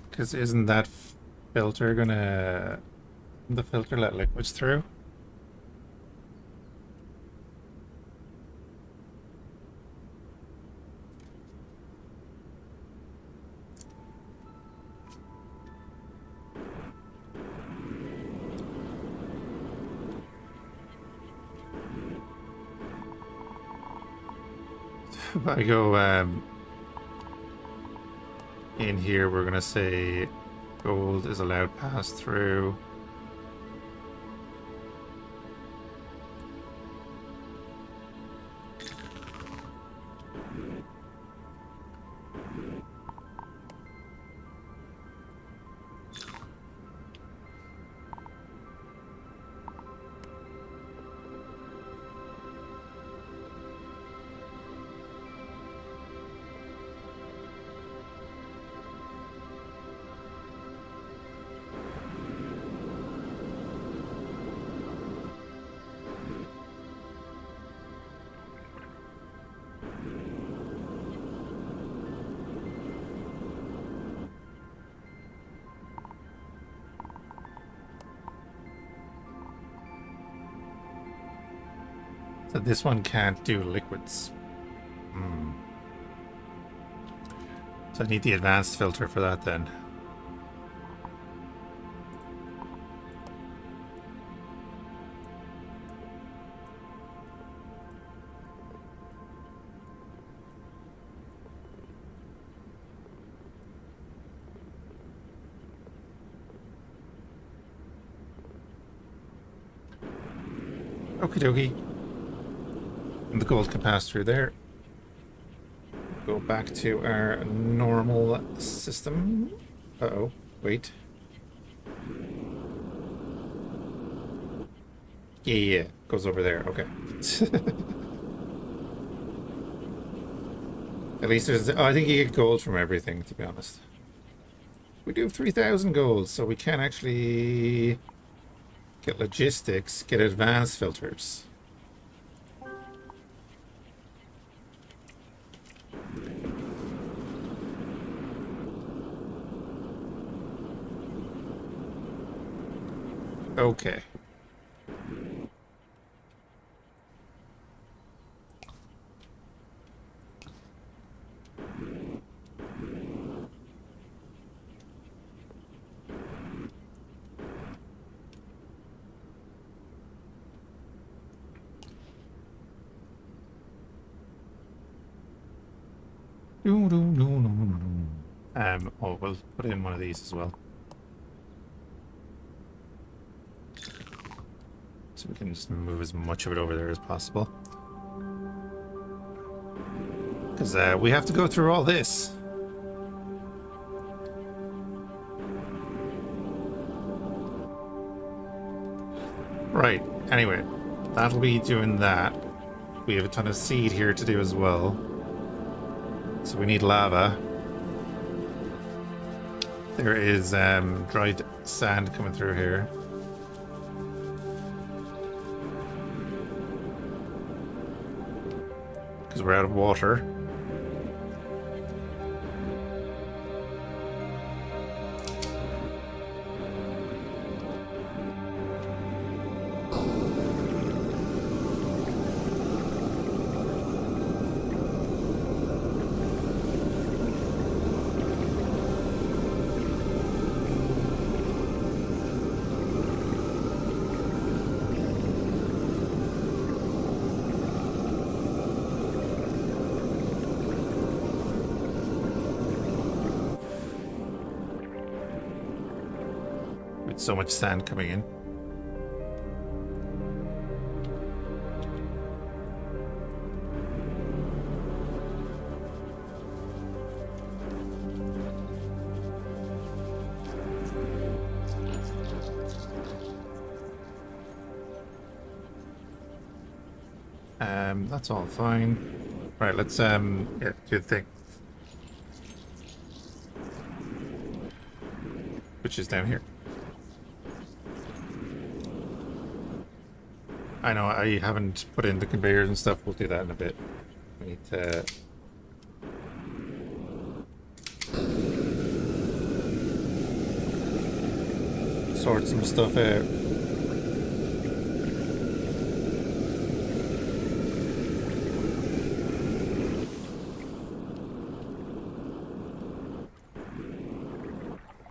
Because isn't that filter gonna... the filter let liquids through? If I go in here, we're gonna say gold is allowed pass through. But this one can't do liquids. So I need the advanced filter for that then. Okie dokie. And the gold can pass through there. Go back to our normal system. Uh-oh, wait. Yeah, goes over there, okay. At least there's... Oh, I think you get gold from everything, to be honest. We do have 3,000 gold, so we can actually get logistics, get advanced filters. Okay. Oh, we'll put in one of these as well. So we can just move as much of it over there as possible. Because we have to go through all this. Right, anyway, that'll be doing that. We have a ton of seed here to do as well. So we need lava. There is dried sand coming through here. Because we're out of water. So much sand coming in. That's all fine. Right, let's yeah, do the thing. Which is down here. I know I haven't put in the conveyors and stuff. We'll do that in a bit. We need to sort some stuff out.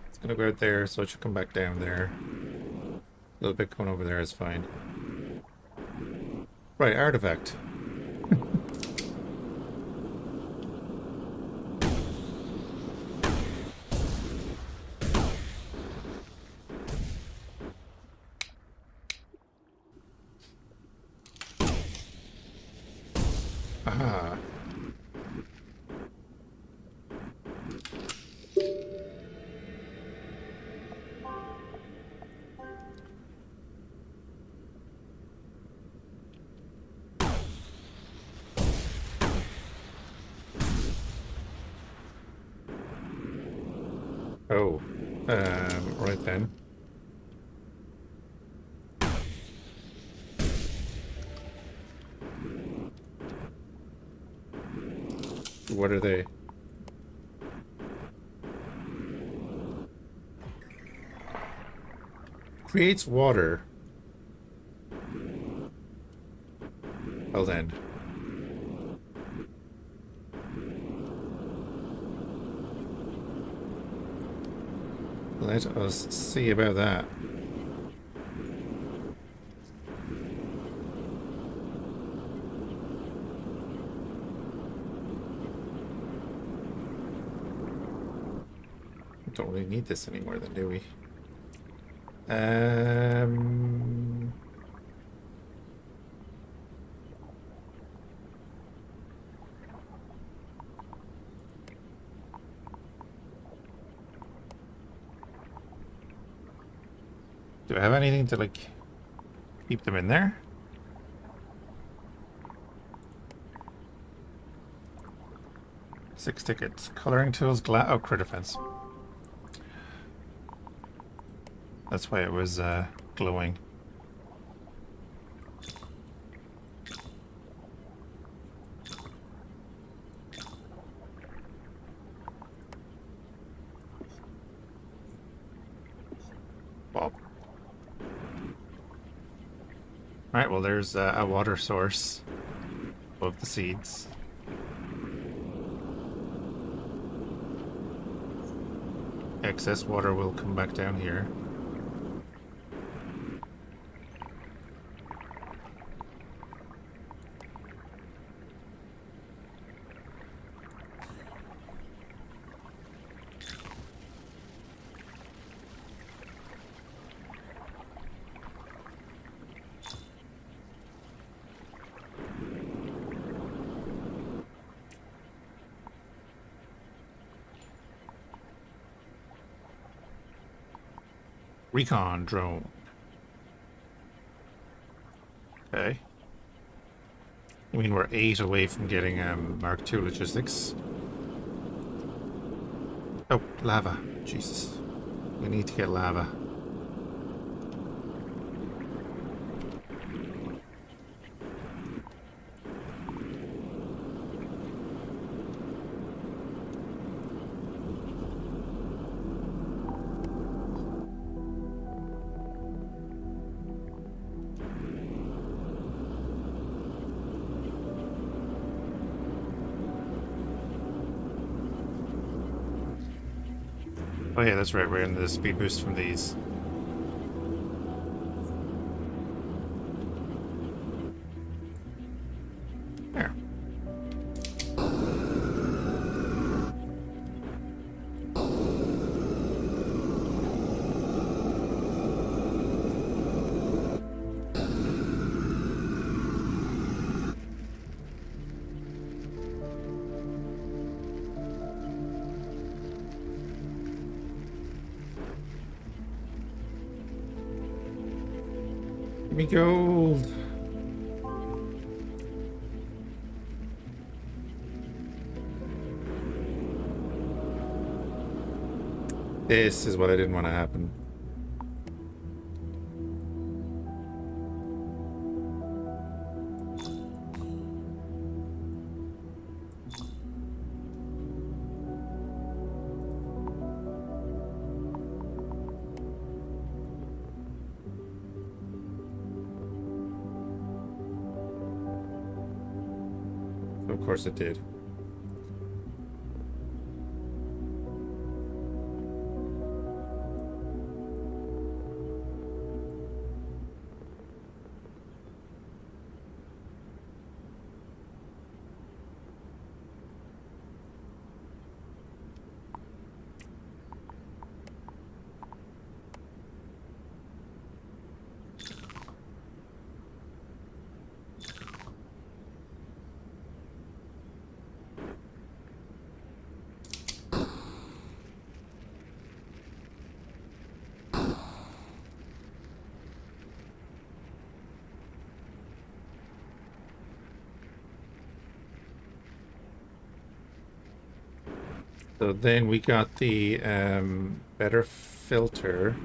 It's gonna go out there, so it should come back down there. A little bit going over there is fine. Right, artifact. Aha. Oh, right then. What are they? Creates water. Well then. Let us see about that. Don't really need this anymore then, do we? Do I have anything to, like, keep them in there? Six tickets. Coloring tools, oh, crit defense. That's why it was glowing. Bob. Alright, well there's a water source above the seeds. Excess water will come back down here. Recon drone. Okay. I mean, we're 8 away from getting Mark II logistics. Oh, lava. Jesus. We need to get lava. Oh yeah, that's right, we're in the speed boost from these. There. Give me gold. This is what I didn't want to happen. Of course it did. So then we got the better filter.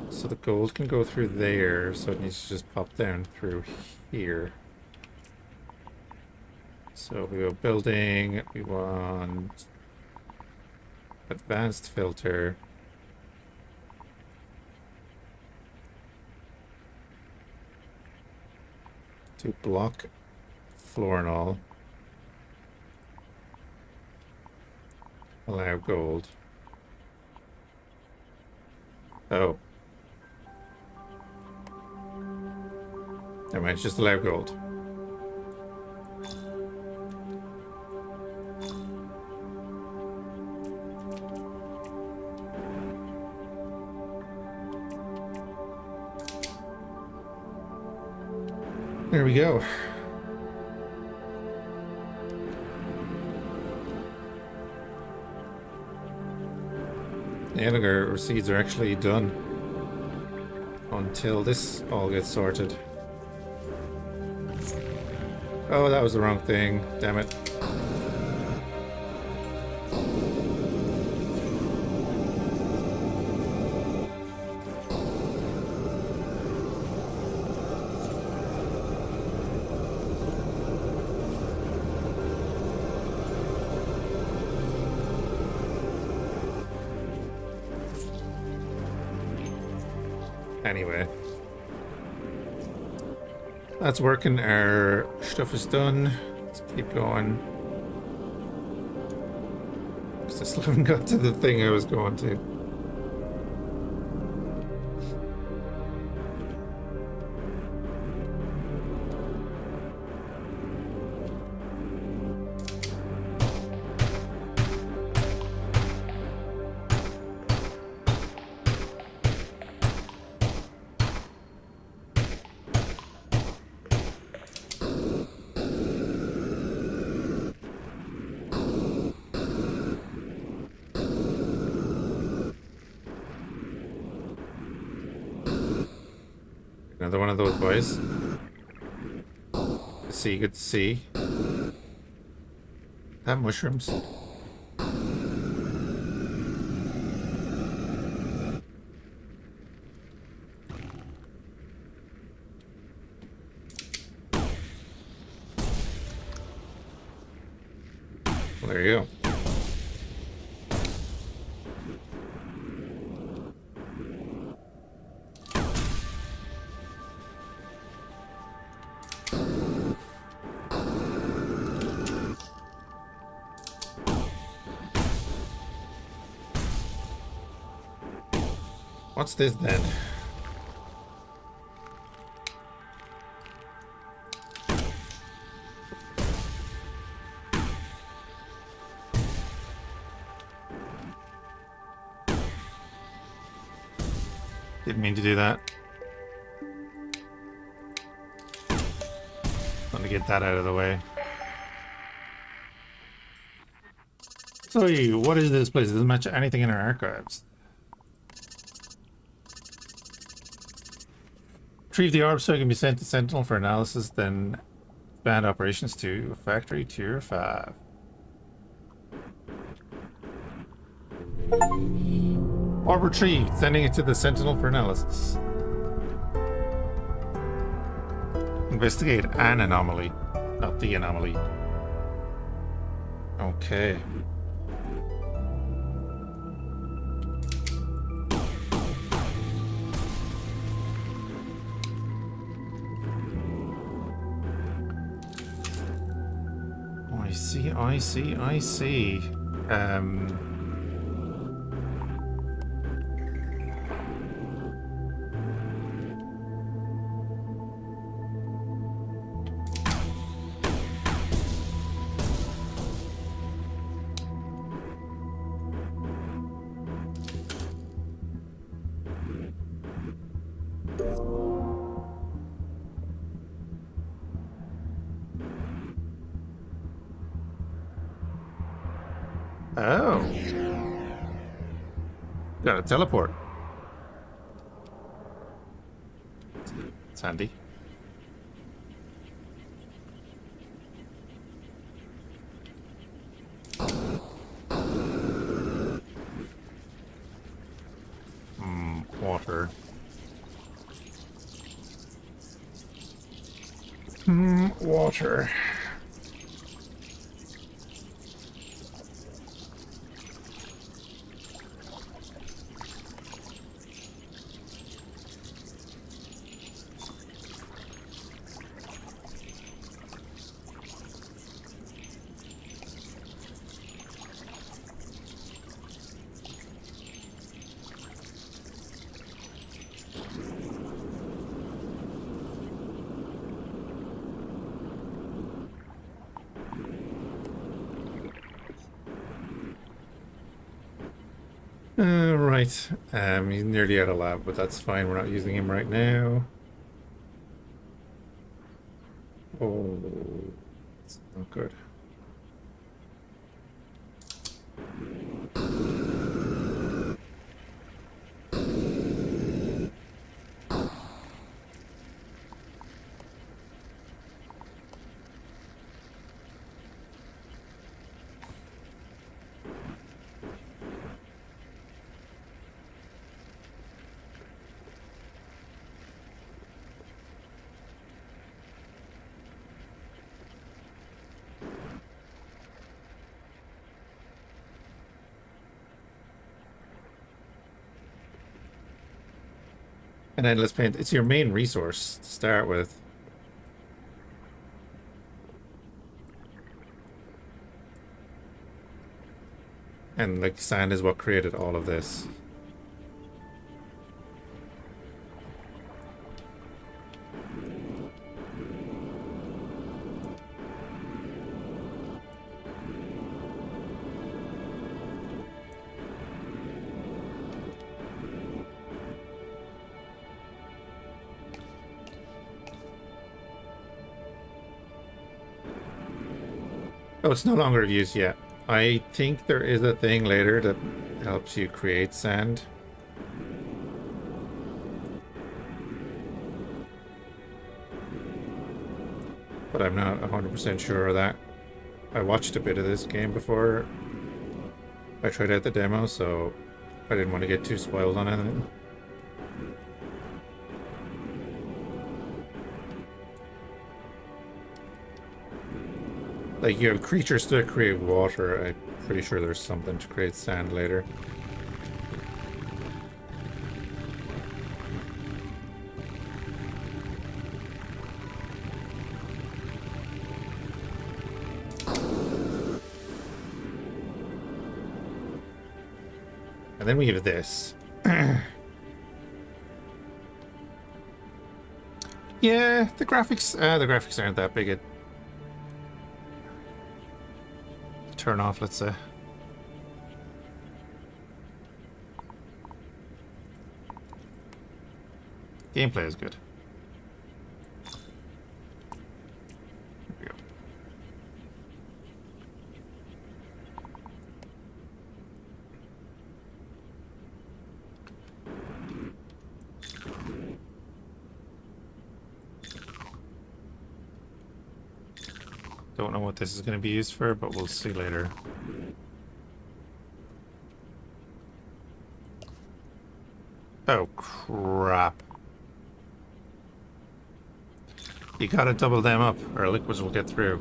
So the gold can go through there, so it needs to just pop down through here. So we go building, we want advanced filter. To block floor and all. Allow gold. Oh. Never mind, it's just allow gold. There we go. Yeah, look, our seeds are actually done until this all gets sorted. Oh, that was the wrong thing. Damn it. Anyway, that's working. Our stuff is done. Let's keep going. I still haven't got to the thing I was going to. Another one of those boys. Good to see, good to see. That mushrooms. Well, there you go. What's this then? Didn't mean to do that. Want to get that out of the way. So, what is this place? It doesn't match anything in our archives. Retrieve the orb so it can be sent to Sentinel for analysis, then expand operations to Factory Tier 5. Orb retrieved, sending it to the Sentinel for analysis. Investigate an anomaly, not the anomaly. Okay. I see. Oh. Got a teleport. It's handy. Water. Water. Right. He's nearly out of lab, but that's fine. We're not using him right now. Oh, it's not good. And endless paint. It's your main resource to start with. And like sand is what created all of this. Oh, it's no longer used yet. I think there is a thing later that helps you create sand. But I'm not 100% sure of that. I watched a bit of this game before I tried out the demo, so I didn't want to get too spoiled on anything. Like, you have creatures to create water. I'm pretty sure there's something to create sand later. And then we have this. Yeah, the graphics aren't that big a turn off, let's say. Gameplay is good. There we go. Don't know what this is going to be used for, but we'll see later. Oh, crap. You gotta double them up, or liquids will get through.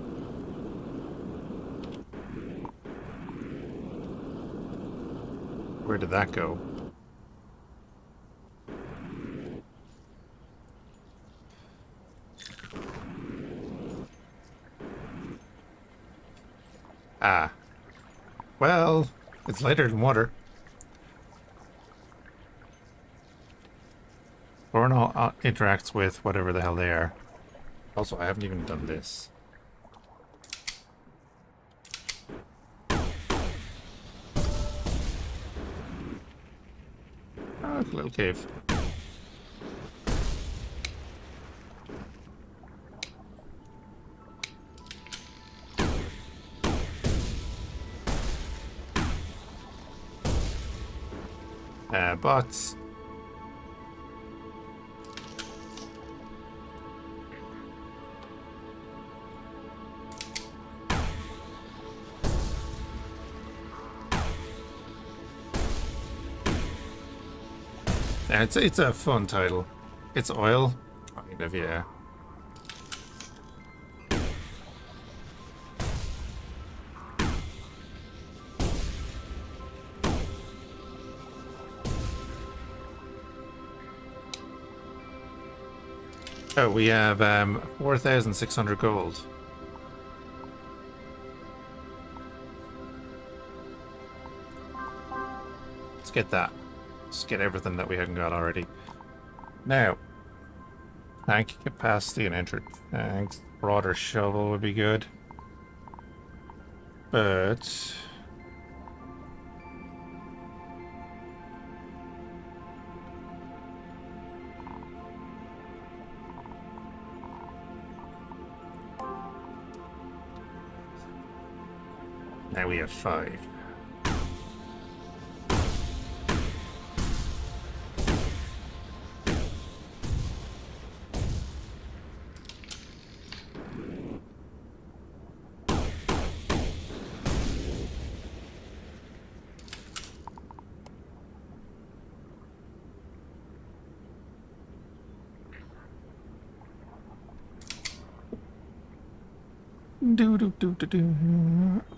Where did that go? Ah. Well, it's lighter than water. Boronol interacts with whatever the hell they are. Also, I haven't even done this. Oh, it's a little cave. Bots. Yeah, it's a fun title. It's oil, kind of, yeah. Oh, we have 4,600 gold. Let's get that. Let's get everything that we haven't got already. Now, tank capacity and entered tanks. Broader shovel would be good. But Now we have 5.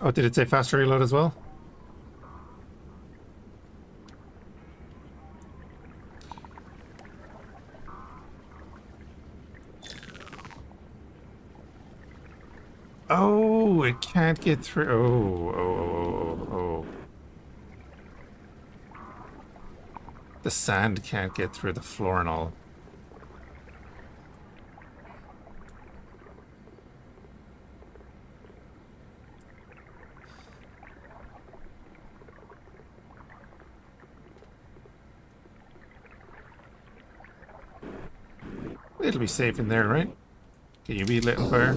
Oh, did it say faster reload as well? Oh, it can't get through. Oh. The sand can't get through the floor and all. It'll be safe in there, right? Can you be lit on fire?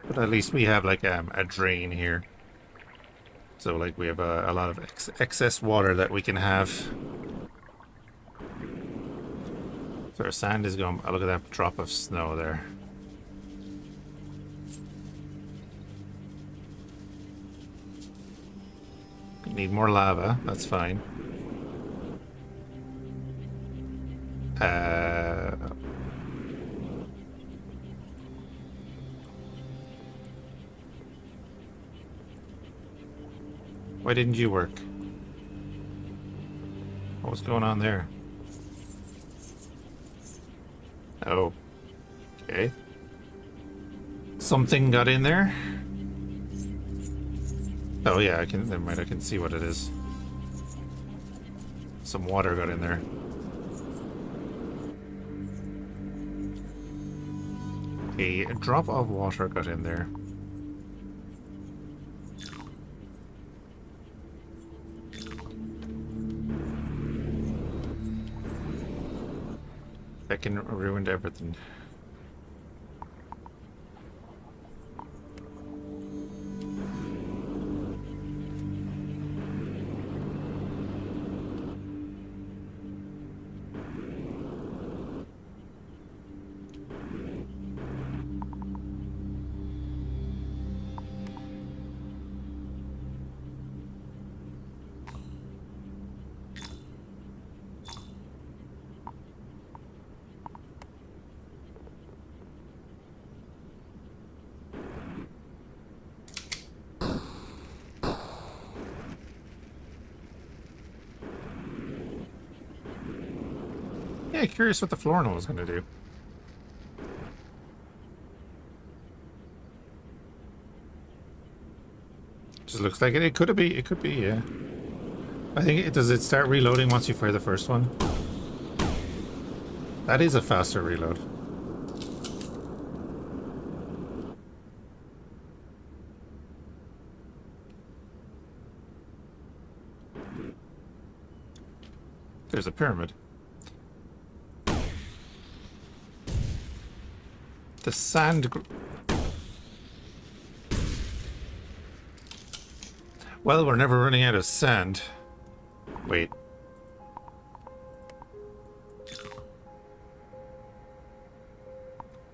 But at least we have like a drain here. So like we have a lot of excess water that we can have. So our sand is going... Oh, look at that drop of snow there. Need more lava, that's fine. Why didn't you work? What was going on there? Oh. Okay. Something got in there? Oh yeah, I can. Never mind. I can see what it is. Some water got in there. A drop of water got in there. That can ruined everything. Yeah, curious what the Florinal is going to do. Just looks like it. It could be. It could be. Yeah. I think it does. It start reloading once you fire the first one. That is a faster reload. There's a pyramid. The sand... Well, we're never running out of sand. Wait.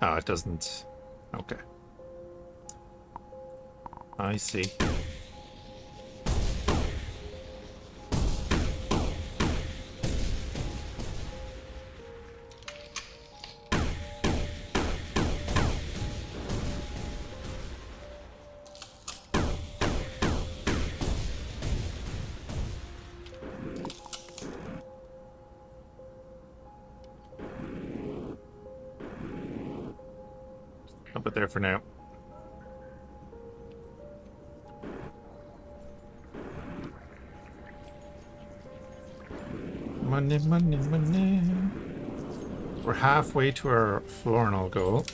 Oh, it doesn't... Okay. I see. I'll put there for now. Money, money, money. We're halfway to our Florinal goal.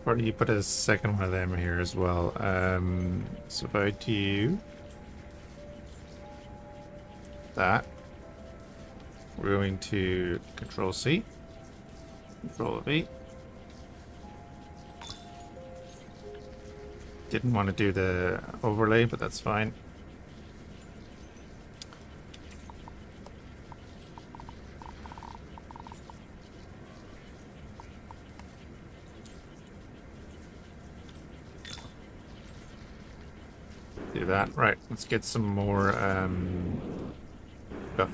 probably put a second one of them here as well. So if I do that, we're going to Control C, Control V. Didn't want to do the overlay, but that's fine. Do that. Right, let's get some more stuff.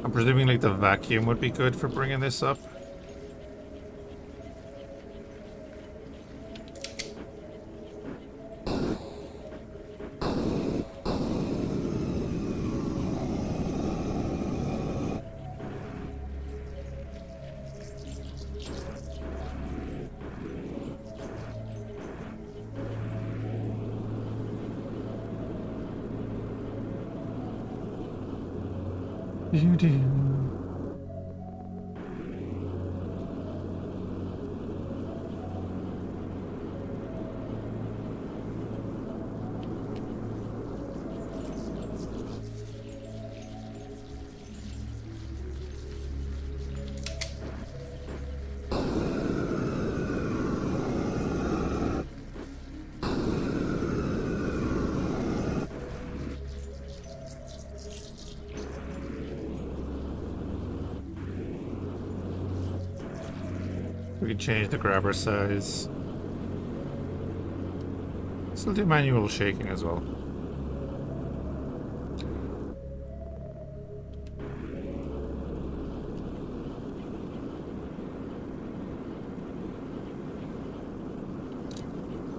I'm presuming like the vacuum would be good for bringing this up. We can change the grabber size. Still do manual shaking as well.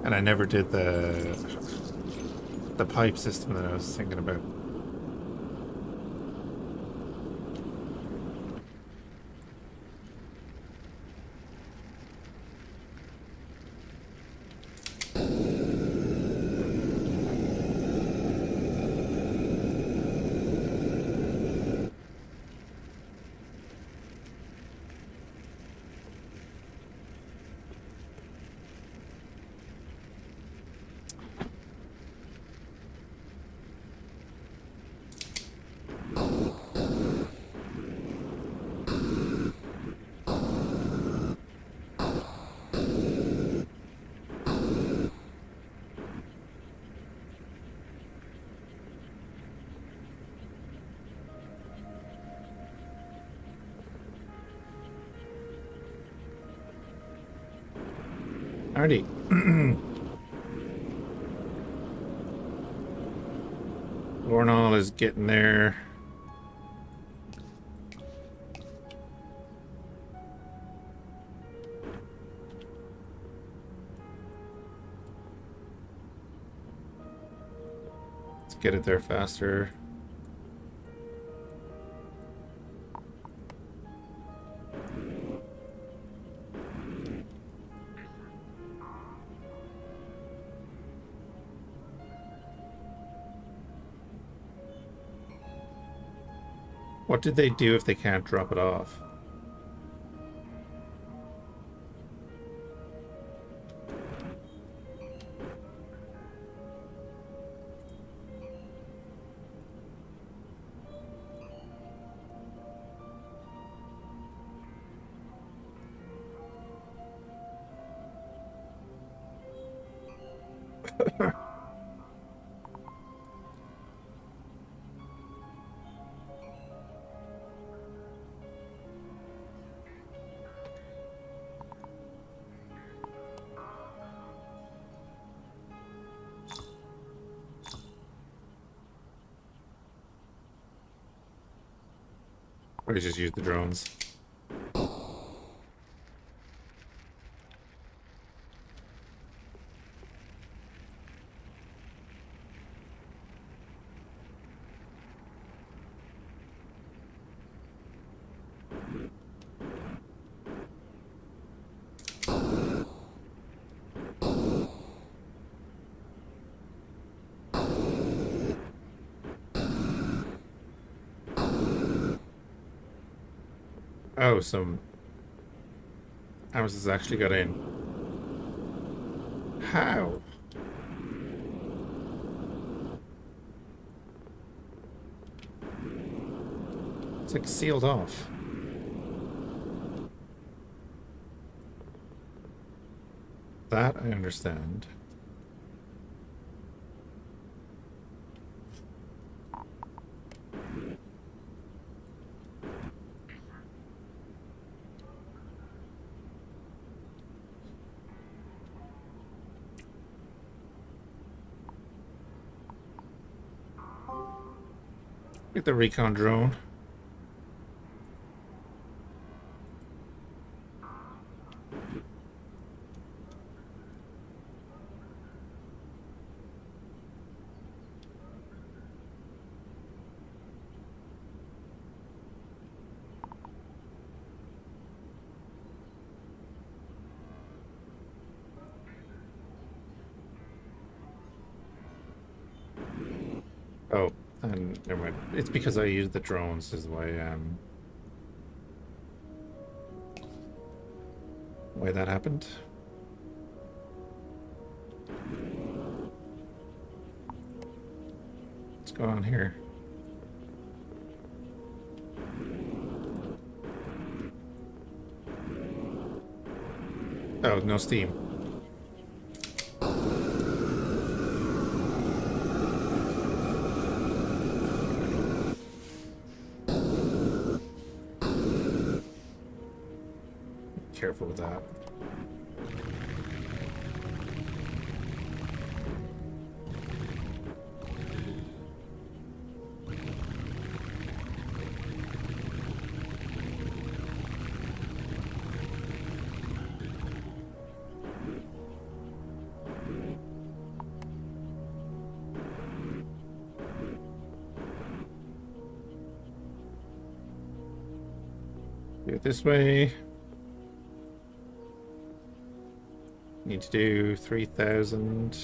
And I never did the pipe system that I was thinking about. Alrighty. Lornall is getting there. Let's get it there faster. What did they do if they can't drop it off? Or you just use the drones. Oh, some Amazon's actually got in. How? It's like sealed off. That I understand. Get the recon drone. Oh, and never mind. It's because I used the drones is why that happened. What's going on here? Oh, no steam. Careful with that. Do it this way. Need to do 3,000.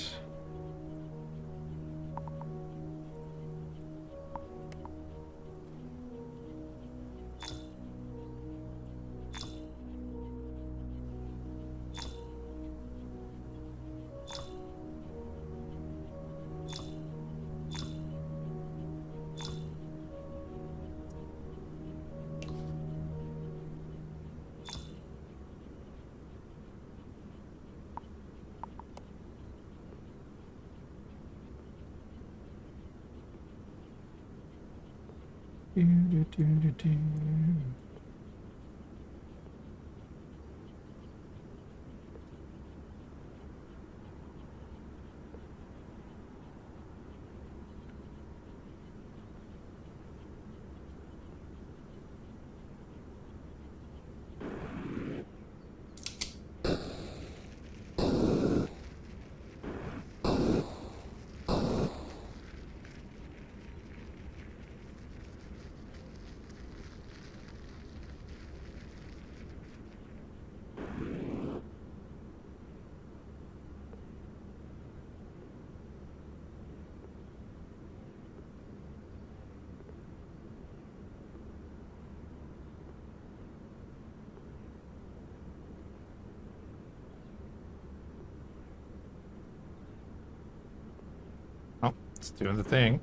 Oh, it's doing the thing.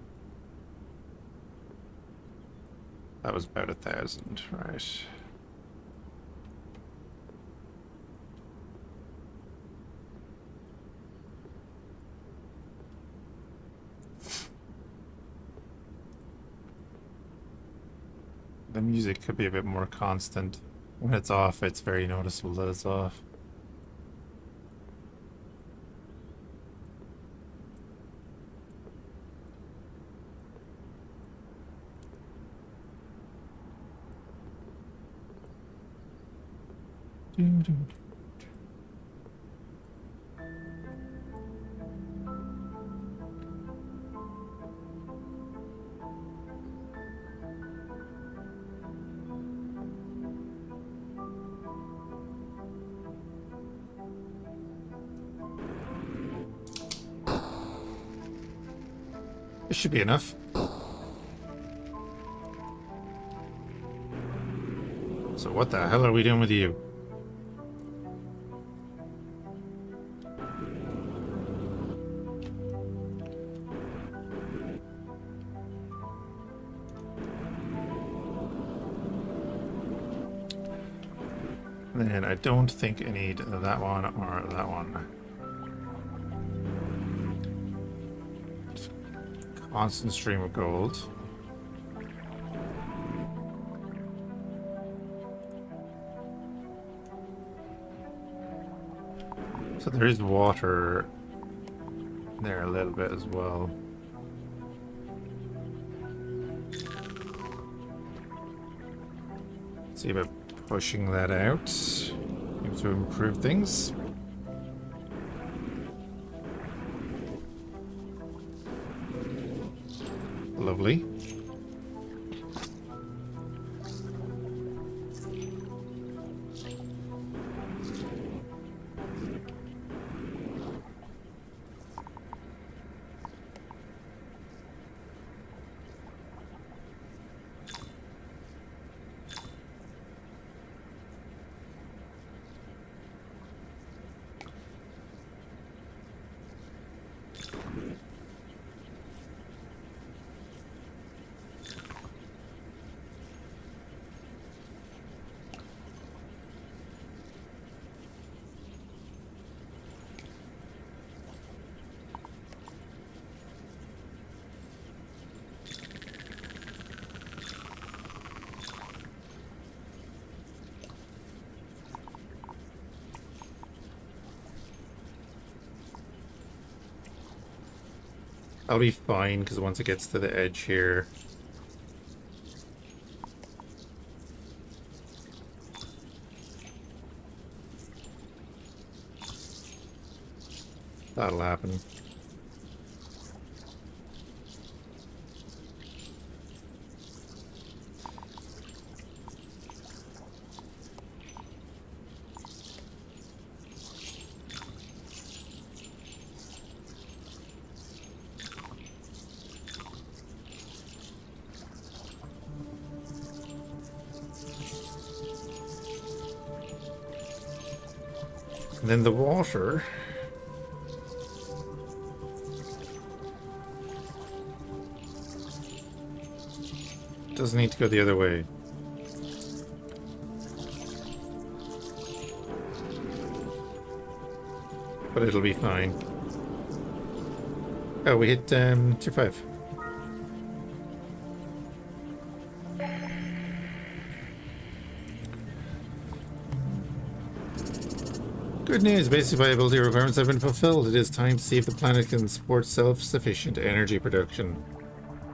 That was about 1,000, right? The music could be a bit more constant. When it's off, it's very noticeable that it's off. This should be enough. So what the hell are we doing with you? Then I don't think I need that one or that one. Constant stream of gold. So there is water there a little bit as well. See about pushing that out to improve things. Lovely. I'll be fine because once it gets to the edge here, that'll happen. And then the water doesn't need to go the other way. But it'll be fine. Oh, we hit 2-5. Good news, basic viability requirements have been fulfilled. It is time to see if the planet can support self-sufficient energy production.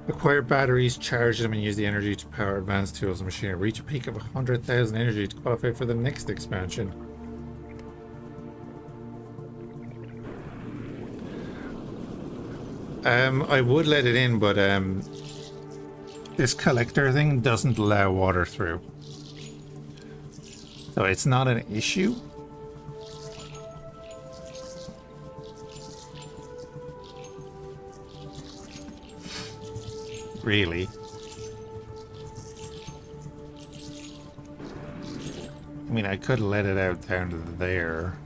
Acquire batteries, charge them, and use the energy to power advanced tools and machinery. Reach a peak of 100,000 energy to qualify for the next expansion. I would let it in, but this collector thing doesn't allow water through. So it's not an issue. Really. I mean, I could let it out down to there.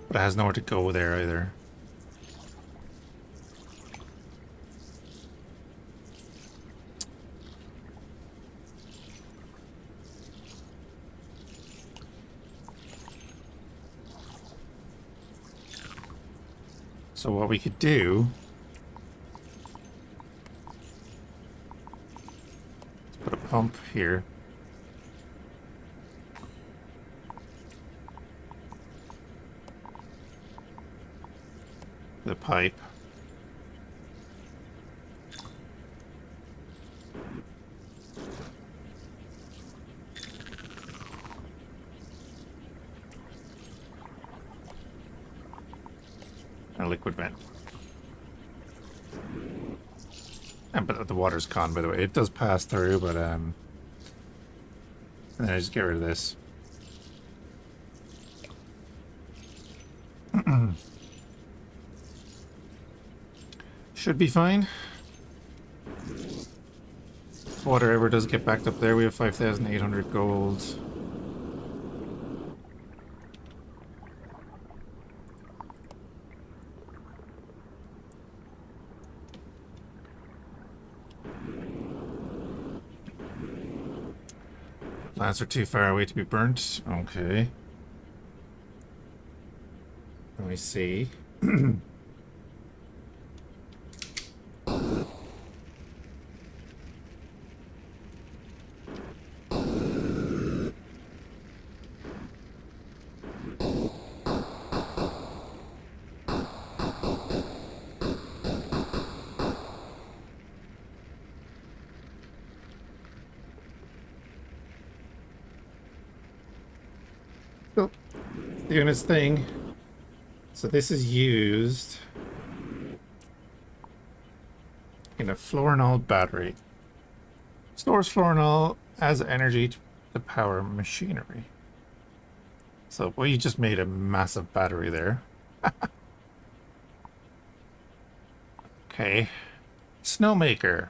But it has nowhere to go there either. So what we could do is put a pump here. The pipe. a liquid vent. And but the water's gone, by the way. It does pass through, but and then I just get rid of this. Should be fine. If water ever does get backed up there, we have 5,800 gold. Plants are too far away to be burnt. Okay. Let me see. Oh, doing its thing. So this is used in a fluorinol battery. Stores fluorinol as energy to power machinery. So we just made a massive battery there. Okay. Snowmaker.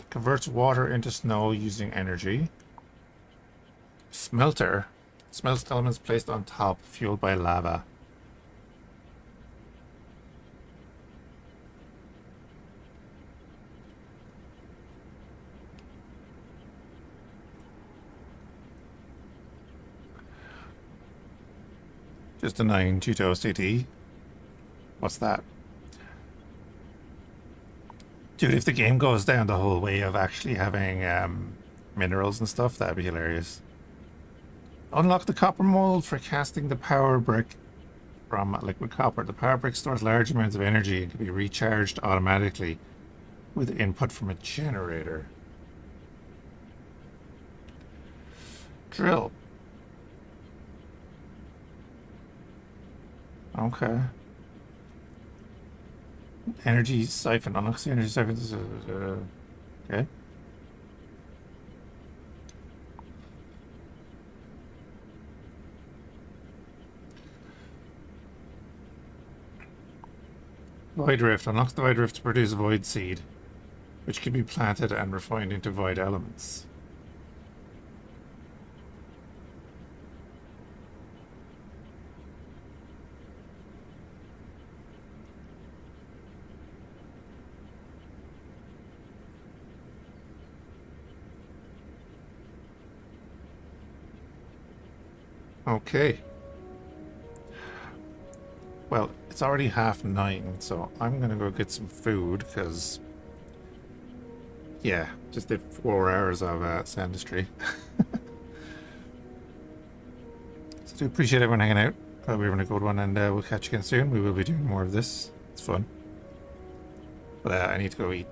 Converts water into snow using energy. Smelter. Smelts elements placed on top, fueled by lava. Just a 9 to toast AT. What's that? Dude, if the game goes down the whole way of actually having minerals and stuff, that'd be hilarious. Unlock the copper mold for casting the power brick from liquid copper. The power brick stores large amounts of energy and can be recharged automatically with input from a generator. Drill. Okay. Energy siphon. Unlocks the energy siphon. Okay. Void Rift. Unlocks the Void Rift to produce Void Seed, which can be planted and refined into Void elements. Okay. Well, it's already 9:30, so I'm gonna go get some food, because, yeah, just did 4 hours of Sandustry. So I do appreciate everyone hanging out. Hope you're having a good one, and we'll catch you again soon. We will be doing more of this. It's fun. But I need to go eat.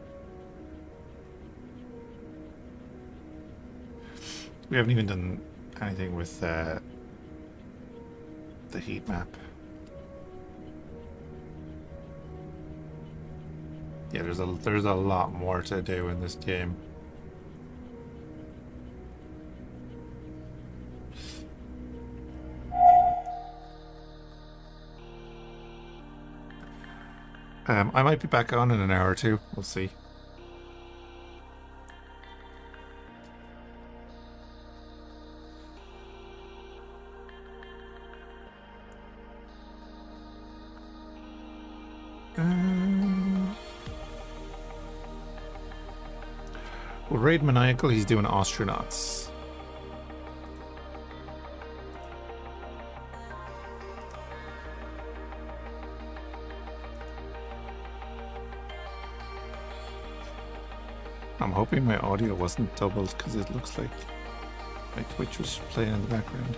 We haven't even done anything with the heat map. Yeah, there's a lot more to do in this game. I might be back on in an hour or two. We'll see. We'll raid Maniacal, he's doing astronauts. I'm hoping my audio wasn't doubled, because it looks like my Twitch was playing in the background.